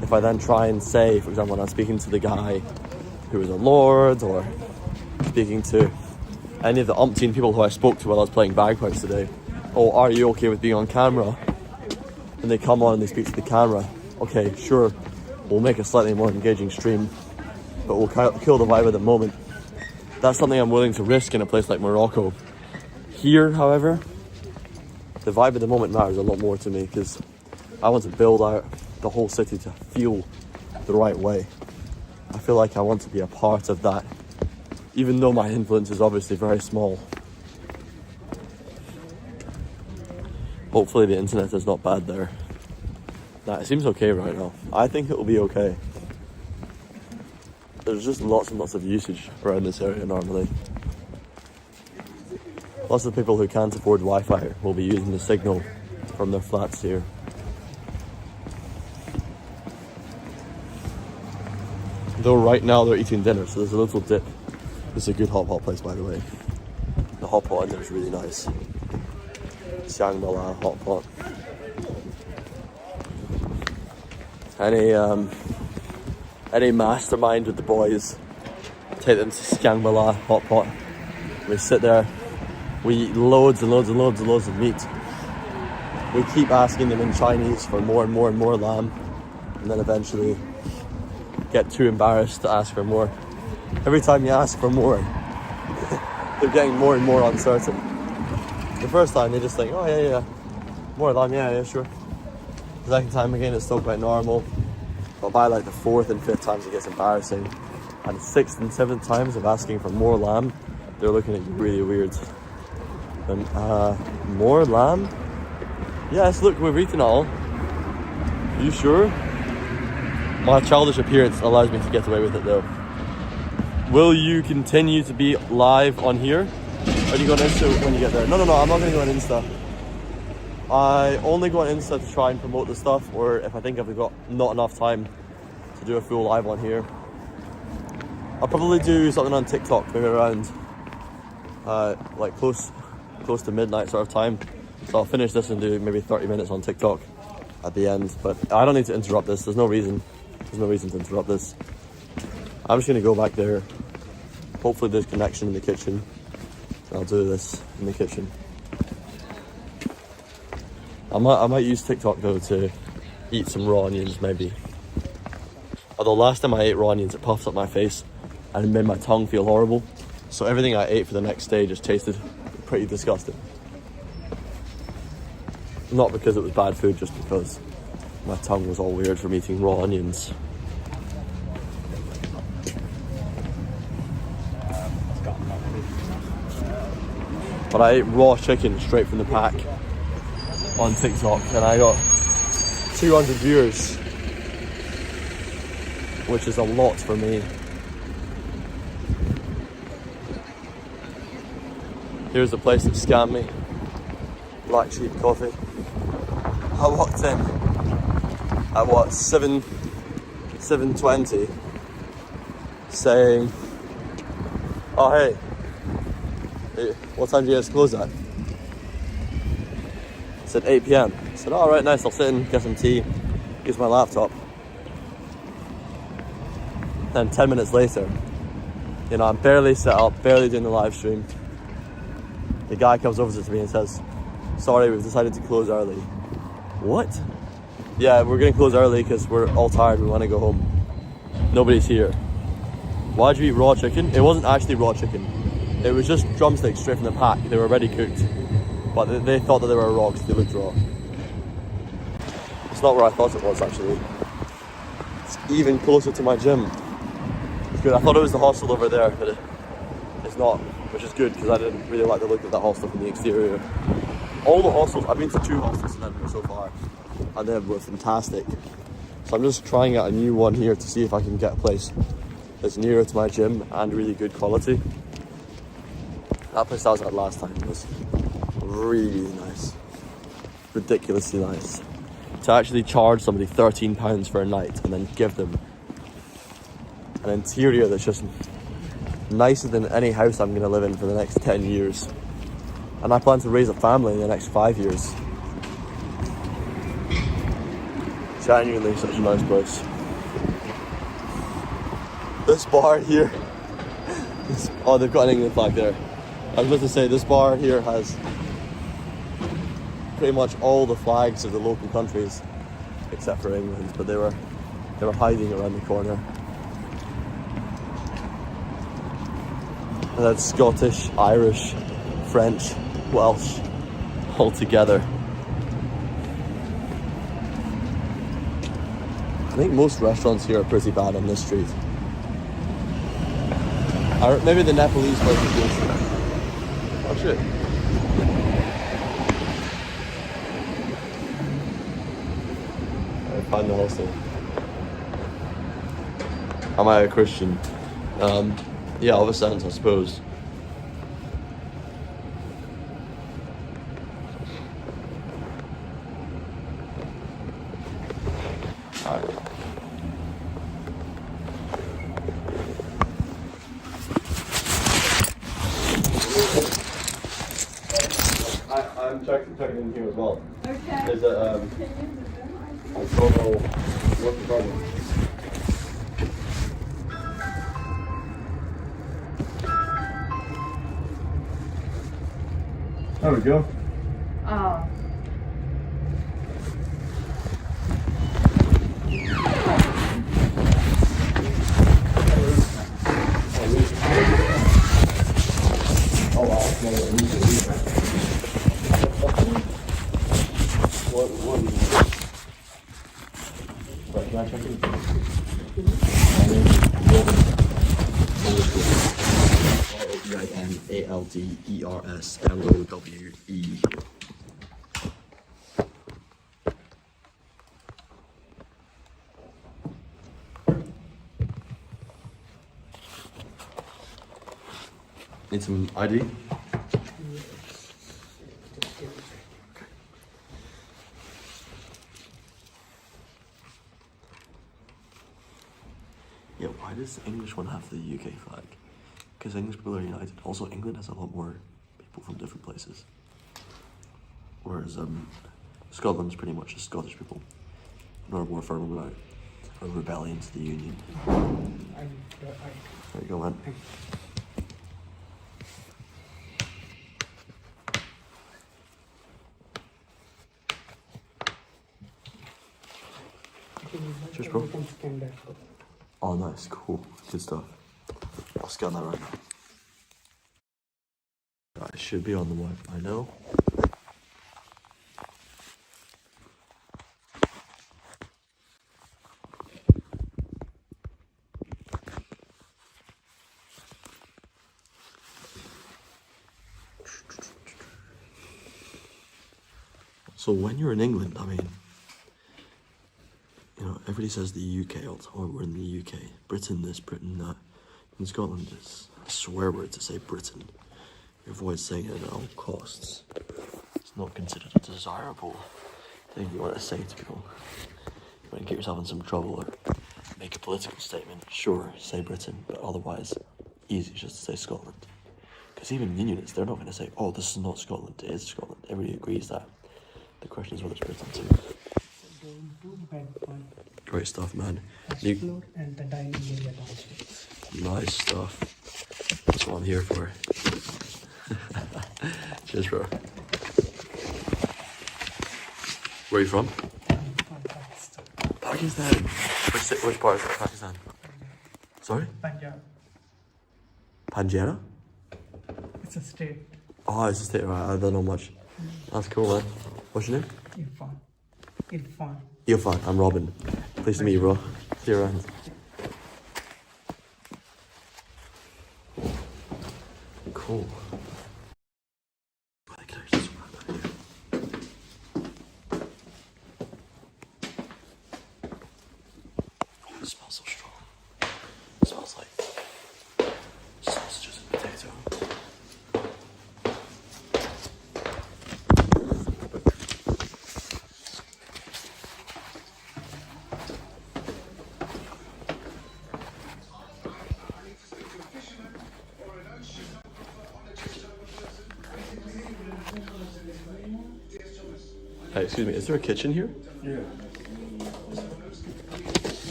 S1: if I then try and say, for example, when I'm speaking to the guy who is a lord, or speaking to any of the umpteen people who I spoke to while I was playing bagpipes today, oh, are you okay with being on camera? And they come on and they speak to the camera. Okay, sure, we'll make a slightly more engaging stream, but we'll kill the vibe at the moment. That's something I'm willing to risk in a place like Morocco. Here, however, the vibe at the moment matters a lot more to me because I want to build out the whole city to feel the right way. I feel like I want to be a part of that, even though my influence is obviously very small. Hopefully the internet is not bad there. Nah, it seems okay right now. I think it will be okay. There's just lots and lots of usage around this area normally. Lots of people who can't afford Wi-Fi will be using the signal from their flats here. Though right now they're eating dinner, so there's a little dip. This is a good hot pot place, by the way. The hot pot in there is really nice. Siang-Mala hot pot. Any mastermind with the boys, take them to Siang-Mala hot pot. We sit there, we eat loads and loads and loads and loads of meat. We keep asking them in Chinese for more and more and more lamb, and then eventually get too embarrassed to ask for more. Every time you ask for more, they're getting more and more uncertain. The first time they just think, oh yeah, more lamb, yeah, sure. The second time again, it's still quite normal. But by like the fourth and fifth times, it gets embarrassing. And the sixth and seventh times of asking for more lamb, they're looking at you really weird. And more lamb? Yes, look, we've eaten all. Are you sure? My childish appearance allows me to get away with it though. Will you continue to be live on here? Or do you go on Insta when you get there? No, I'm not going to go on Insta. I only go on Insta to try and promote the stuff, or if I think I've got not enough time to do a full live on here. I'll probably do something on TikTok, maybe around like close to midnight sort of time. So I'll finish this and do maybe 30 minutes on TikTok at the end. But I don't need to interrupt this. There's no reason to interrupt this. I'm just going to go back there. Hopefully there's connection in the kitchen. I'll do this in the kitchen. I might use TikTok though to eat some raw onions maybe. Although last time I ate raw onions, it puffed up my face and it made my tongue feel horrible. So everything I ate for the next day just tasted pretty disgusting. Not because it was bad food, just because my tongue was all weird from eating raw onions. But I ate raw chicken straight from the pack on TikTok and I got 200 viewers. which is a lot for me. Here's the place that scammed me. Black Sheep Coffee. I walked in at what, 7:20, saying, oh hey, what time do you guys close at? I said 8 PM. I said, oh right, nice, I'll sit in, get some tea, use my laptop. Then 10 minutes later, you know, I'm barely set up, barely doing the live stream. The guy comes over to me and says, sorry, we've decided to close early. What? Yeah, we're gonna close early because we're all tired, we wanna go home. Nobody's here. Why'd you eat raw chicken? It wasn't actually raw chicken. It was just drumsticks straight from the pack. They were already cooked. But they thought that they were raw because they looked raw. It's not where I thought it was actually. It's even closer to my gym. It's good. I thought it was the hostel over there, but it's not, which is good because I didn't really like the look of that hostel from the exterior. All the hostels, I've been to 2 hostels in Edinburgh so far, and they were fantastic. So I'm just trying out a new one here to see if I can get a place that's nearer to my gym and really good quality. That place I was at last time was really nice. Ridiculously nice. To actually charge somebody £13 for a night and then give them an interior that's just nicer than any house I'm going to live in for the next 10 years. And I plan to raise a family in the next 5 years. Genuinely such a nice place. This bar here, oh, they've got an England flag there. I was about to say, this bar here has pretty much all the flags of the local countries, except for England, but they were hiding around the corner. And that's Scottish, Irish, French, Welsh, all together. I think most restaurants here are pretty bad on this street. Maybe the Nepalese place is good. Oh shit. I found the hostel. Am I a Christian? Yeah, of a sense, I suppose. I'm checking in here as well. Okay. Is it a total work in progress? There we go.
S8: Oh.
S1: Oh wow, no, what is it? Right, can I check it? ROBINALDERSLOWE. Need some ID? Yeah, why does the English one have the UK flag? Because English people are united. Also, England has a lot more people from different places. Whereas Scotland's pretty much just Scottish people. Nor more firm about a rebellion to the Union. There you go, man. Cheers, bro. Oh, nice, cool, good stuff. I'll scan that right now. It should be on the Wi-Fi now. So when you're in England, I mean, you know, Everybody says the UK all the time. Oh, we're in the UK. Britain this, Britain that. In Scotland, it's a swear word to say Britain. You avoid saying it at all costs. It's not considered a desirable thing you want to say to people. You want to get yourself in some trouble or make a political statement. Sure, say Britain, but otherwise, easy just to say Scotland. Because even unionists, they're not going to say, oh, this is not Scotland, it is Scotland. Everybody agrees that. The question is whether it's Britain too. Great stuff, man.
S11: And the dining area downstairs.
S1: Nice stuff. That's what I'm here for. Cheers, bro. Where are you from? Pakistan. Which part of Pakistan? Sorry?
S11: Punjab.
S1: Panjara?
S11: It's a state.
S1: Oh, it's a state, right? I don't know much. That's cool, man. What's your name?
S11: Irfan. Irfan.
S1: Irfan. I'm Robin. Pleased to meet you, bro. See you around. Cool. It smells so strong. It smells like sausages and potato. Hey, excuse me, is there a kitchen here?
S6: Yeah.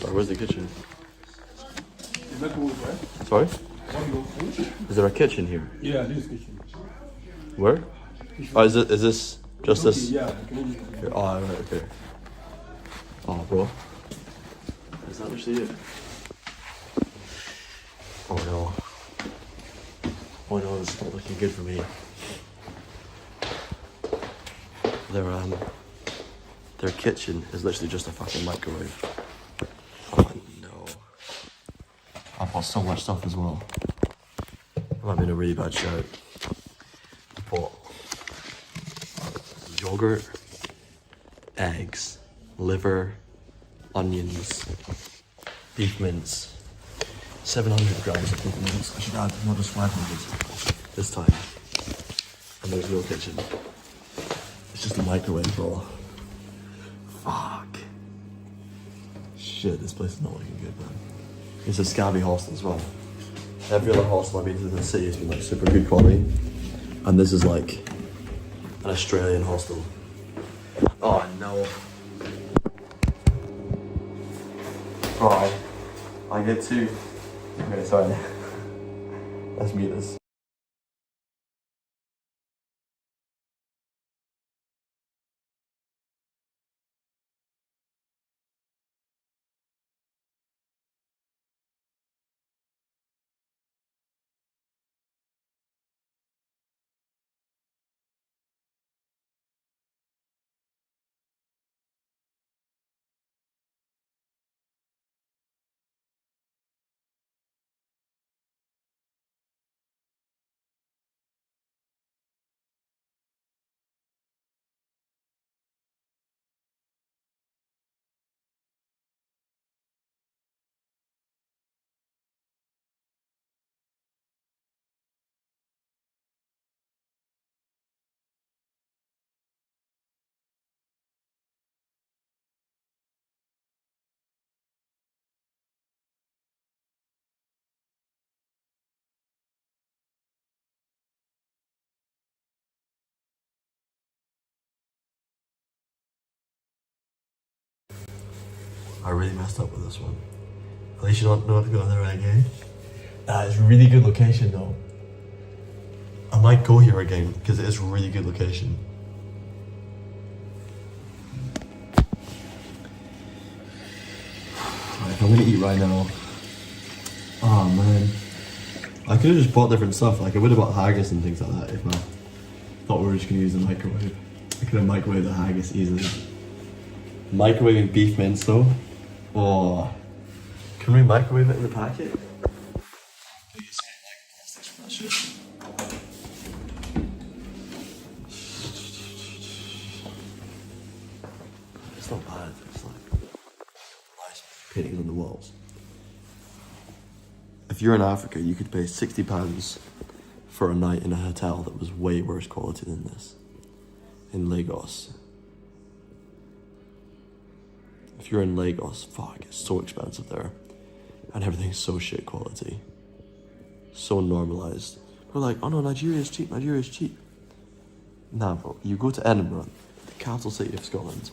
S1: Or where's the kitchen?
S6: Right?
S1: Sorry? Is there a kitchen here?
S6: Yeah, this kitchen.
S1: Where? Oh, is this just this?
S6: Yeah.
S1: Here. Oh, right, okay. Oh, bro. Is that actually it? Oh no. Oh no, this is not looking good for me. Their kitchen is literally just a fucking microwave. Oh no. I bought so much stuff as well. I might have been a really bad shout. I bought yogurt, eggs, liver, onions, beef mince, 700 grams of beef mince. I should add not just 500 this time. And there's no kitchen. It's just a microwave, bro. Fuck. Shit, this place is not looking good, man. It's a scabby hostel as well. Every other hostel I've been to in the city has been like super good quality. And this is like an Australian hostel. Oh no. Bro, I get two. Okay, sorry. Let's meet this. I really messed up with this one. At least you don't know how to go there again. It's a really good location though. I might go here again because it is a really good location. Right, I'm gonna eat right now. Oh man. I could have just bought different stuff. Like I would have bought haggis and things like that if I thought we were just gonna use the microwave. I could have microwaved the haggis easily. Microwaving beef mince though. Oh, can we microwave it in the packet? Please, plastics for that shit. It's not bad. It's like nice if you're in Africa, you could pay £60 for a night in a hotel that was way worse quality than this. In Lagos. If you're in Lagos, fuck, it's so expensive there. And everything's so shit quality. So normalised. We're like, oh no, Nigeria's cheap, Nigeria's cheap. Nah bro, you go to Edinburgh, the capital city of Scotland,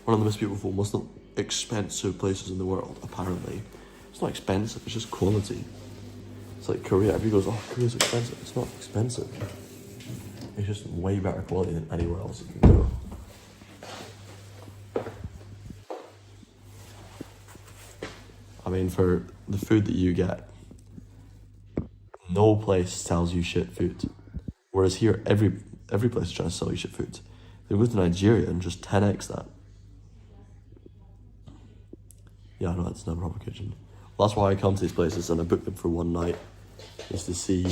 S1: one of the most beautiful, most expensive places in the world, apparently. It's not expensive, it's just quality. It's like Korea, everybody goes, oh, Korea's expensive. It's not expensive. It's just way better quality than anywhere else you can go. I mean, for the food that you get, no place sells you shit food. Whereas here, every place is trying to sell you shit food. They go to Nigeria and just 10x that. Yeah, I know, it's never proper kitchen. Well, that's why I come to these places and I book them for one night. Is to see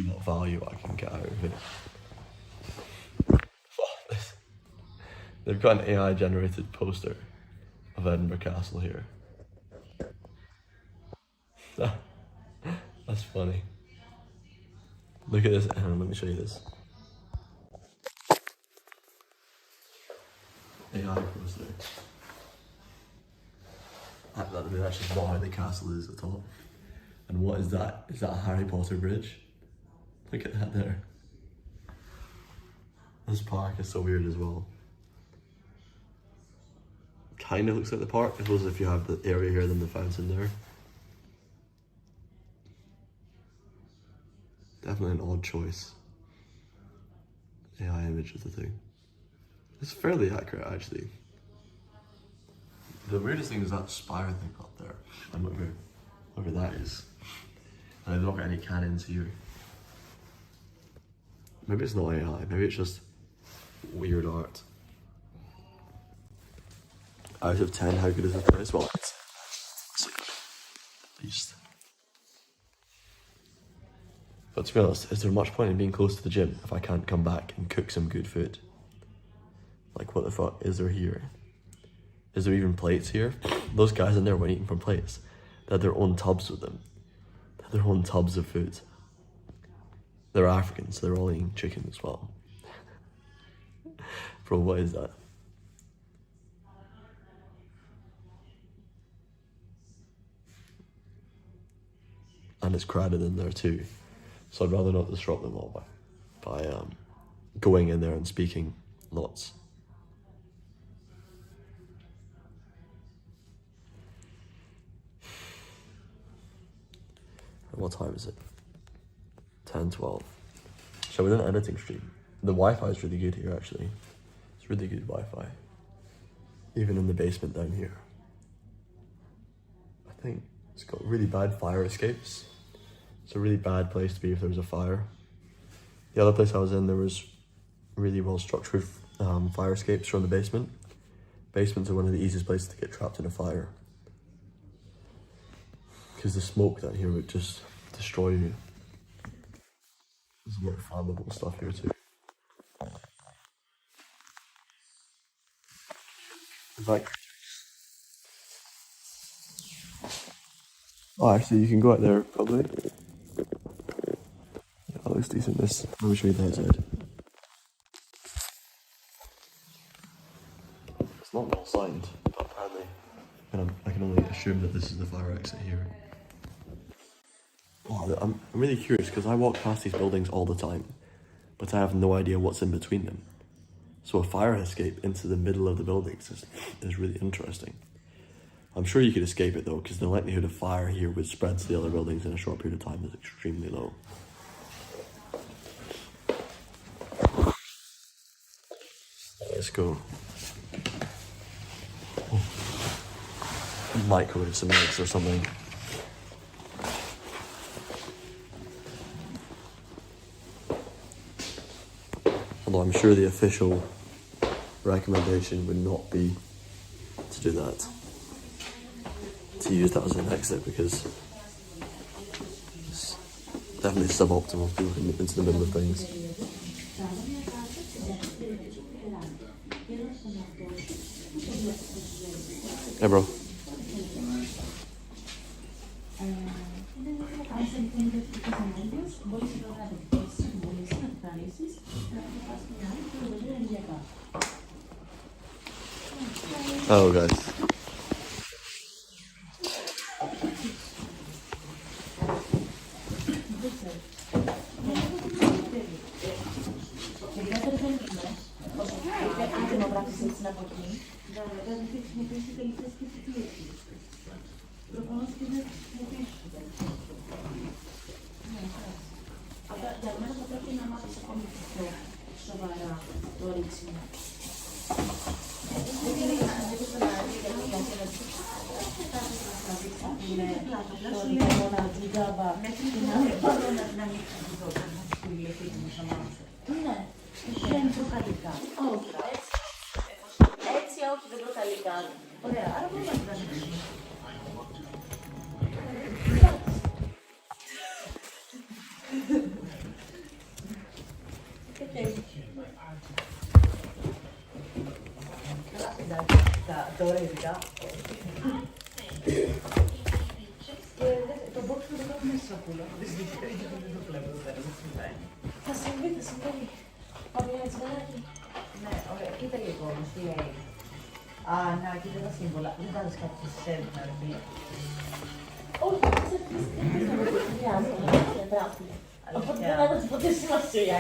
S1: what value I can get out of it. They've got an AI generated poster of Edinburgh Castle here. That's funny. Look at this. Hang on, let me show you this. AI poster. That's just not how the castle is at all. And what is that? Is that a Harry Potter bridge? Look at that there. This park is so weird as well. Kind of looks like the park. I suppose if you have the area here, then the fountain there. Definitely an odd choice. AI image of the thing. It's fairly accurate actually. The weirdest thing is that spire thing up there. And whatever that is. And they've not got any cannons here. Maybe it's not AI, maybe it's just weird art. Out of 10, how good is this place? Well, it's at least. But to be honest, is there much point in being close to the gym if I can't come back and cook some good food? Like, what the fuck is there here? Is there even plates here? Those guys in there weren't eating from plates. They had their own tubs with them. They had their own tubs of food. They're Africans, so they're all eating chicken as well. Bro, what is that? And it's crowded in there too. So I'd rather not disrupt them all by going in there and speaking lots. What time is it? 10:12. Shall we do an editing stream? The Wi-Fi is really good here actually. It's really good Wi-Fi. Even in the basement down here. I think it's got really bad fire escapes. It's a really bad place to be if there was a fire. The other place I was in, there was really well structured fire escapes from the basement. Basements are one of the easiest places to get trapped in a fire. Because the smoke down here would just destroy you. There's more flammable stuff here too. In fact, oh, actually, you can go out there probably. Yeah, that looks decent. Let me show you the outside. It's not well signed, but apparently, I can only assume that this is the fire exit here. Oh, I'm really curious because I walk past these buildings all the time, but I have no idea what's in between them. So a fire escape into the middle of the buildings is really interesting. I'm sure you could escape it though, because the likelihood of fire here would spread to the other buildings in a short period of time is extremely low. Let's go. Microwave some eggs or something. Although I'm sure the official recommendation would not be to do that. To use that as an exit because it's definitely suboptimal to go into the middle of things. Hey bro. Oh, guys.
S2: Έτσι, όχι, δεν προκαλεί κάτι. Ωραία, άρα μπορούμε να την ανοίξουμε. Τώρα ειδικά. Το box του δεν το έχουμε μέσα σακούλα. Δεν το βλέπω εδώ πέρα, δεν συμβαίνει. Θα συμβεί. Πάμε ένα τσιγαράκι. Ναι, ωραία. Κοίτα λίγο όμως, τι λέει. Α, να, κοίτα τα σύμβολα. Δεν βάζεις κάποιο σέντ να ρεμπεί. Όχι, δεν χρειάζεται. Οπότε δεν έβαζε ποτέ σημασία.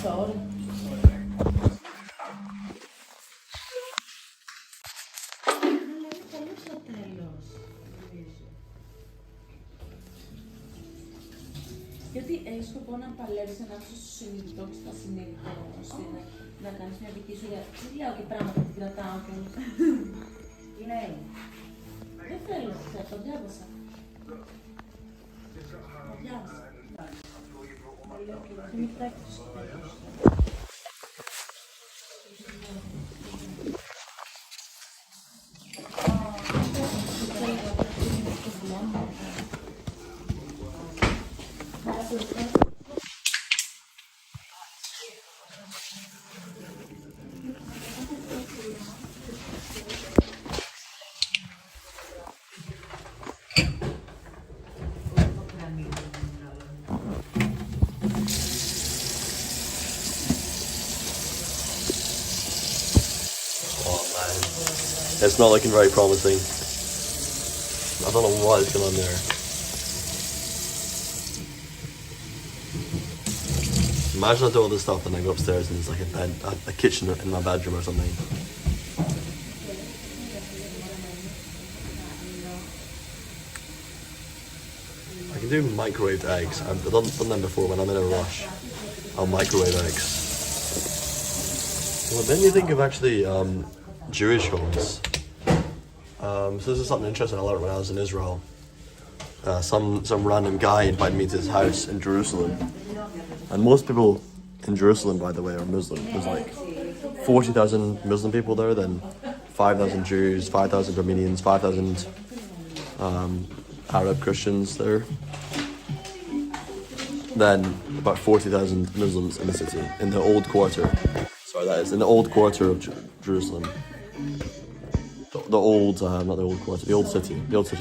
S2: Sorry. Γιατί έχεις σκοπό να παλέψεις να άξεις στο συνειδητό και στα συνειδητό, να κάνεις μια δική σου ιδέα. Δεν λέω και πράγματα που κρατάω και λέει. Δεν θέλω, το διάβασα. Το διάβασα. Και μην κοιτάξει τους σπίτους.
S1: It's not looking very promising. I don't know what is going on there. Imagine I do all this stuff and I go upstairs and there's like a kitchen in my bedroom or something. I can do microwaved eggs. I've done them before when I'm in a rush. I'll microwave eggs. Well, then you think of actually Jewish homes. So this is something interesting I learned when I was in Israel. Some random guy invited me to his house in Jerusalem. And most people in Jerusalem, by the way, are Muslim. There's like 40,000 Muslim people there, then 5,000 Jews, 5,000 Armenians, 5,000 Arab Christians there. Then about 40,000 Muslims in the city, in the old quarter. Sorry, that is in the old quarter of Jerusalem. The old, not the old quarter, the old city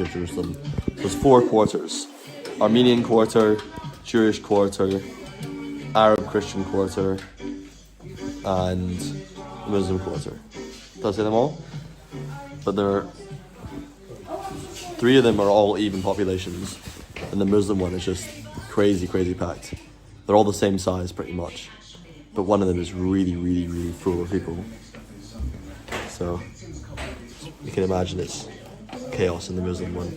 S1: of Jerusalem. So there's 4 quarters: Armenian quarter, Jewish quarter, Arab Christian quarter, and Muslim quarter. Did I say them all? But there, 3 of them are all even populations, and the Muslim one is just crazy packed. They're all the same size pretty much, but one of them is really full of people. So you can imagine it's chaos in the Muslim one.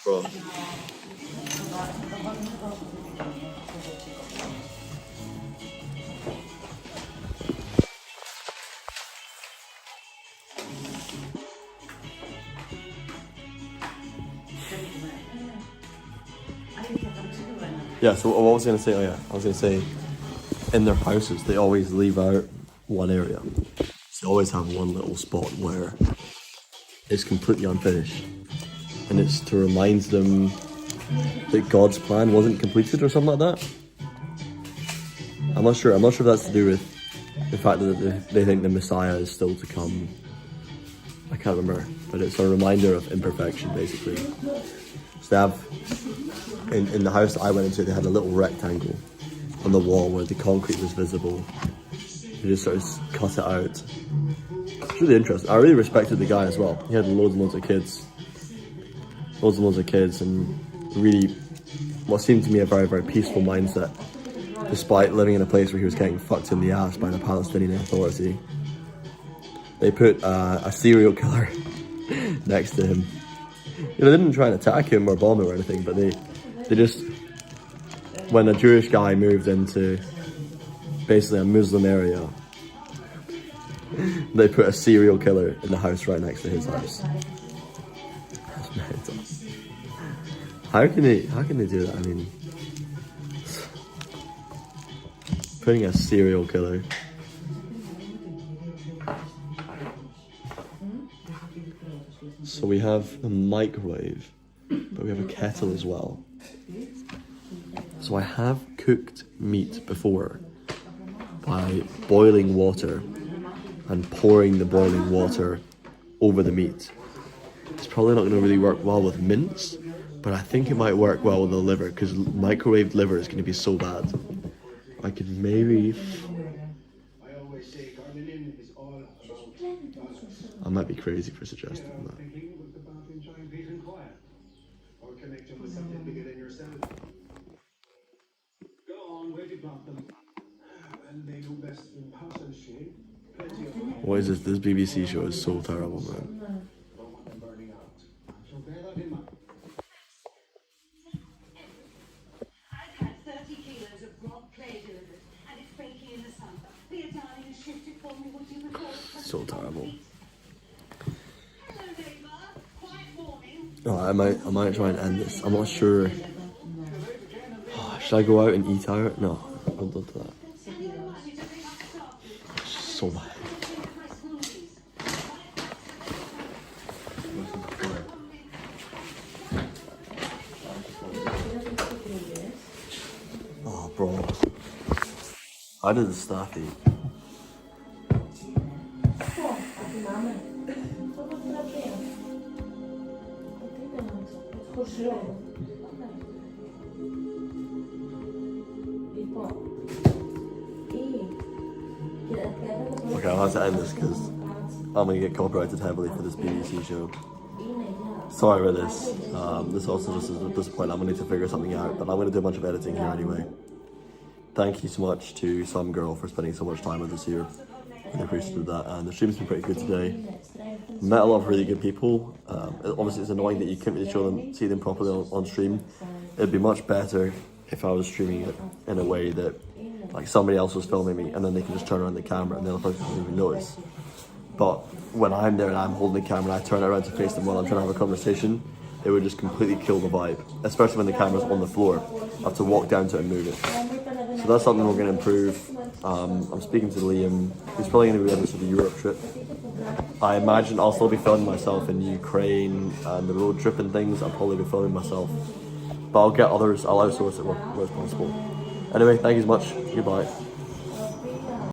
S1: Bro. Yeah, so what was I going to say? Oh yeah, I was going to say, in their houses, they always leave out one area. So they always have one little spot where it's completely unfinished. And it's to remind them that God's plan wasn't completed or something like that. I'm not sure if that's to do with the fact that they think the Messiah is still to come. I can't remember, but it's a reminder of imperfection, basically. So they have, in the house that I went into, they had a little rectangle on the wall where the concrete was visible. They just sort of cut it out. It's really interesting. I really respected the guy as well. He had loads and loads of kids. And really, what seemed to me a very, very peaceful mindset, despite living in a place where he was getting fucked in the ass by the Palestinian Authority. They put a serial killer next to him. You know, they didn't try and attack him or bomb him or anything, but they just, when a Jewish guy moved into basically a Muslim area, they put a serial killer in the house right next to his house. That's mental. How can they do that? I mean, putting a serial killer. So we have the microwave, but we have a kettle as well. So I have cooked meat before by boiling water and pouring the boiling water over the meat. It's probably not going to really work well with mince, but I think it might work well with the liver, because microwaved liver is going to be so bad. I could maybe... I might be crazy for suggesting that. What is this? This BBC show is so terrible, man. So terrible. Oh, I might try and end this. I'm not sure. Oh, should I go out and eat out? No, I don't do that. So bad. Oh, bro. How did the staff eat? Okay, I'll have to end this because I'm going to get copyrighted heavily for this BBC show. Sorry about this. This also just is a disappointment. I'm going to need to figure something out, but I'm going to do a bunch of editing here anyway. Thank you so much to some girl for spending so much time with us here. I appreciated that, and the stream's been pretty good today. Met a lot of really good people. Obviously it's annoying that you couldn't really see them properly on stream. It'd be much better if I was streaming it in a way that like somebody else was filming me and then they can just turn around the camera and the other person doesn't even notice. But when I'm there and I'm holding the camera and I turn it around to face them while I'm trying to have a conversation, it would just completely kill the vibe, especially when the camera's on the floor. I have to walk down to it and move it. So that's something we're going to improve. I'm speaking to Liam. He's probably going to be with us for the Europe trip. I imagine I'll still be filming myself in Ukraine and the road trip and things. I'll probably be filming myself. But I'll get others, I'll outsource it where it's possible. Anyway, thank you so much. Goodbye.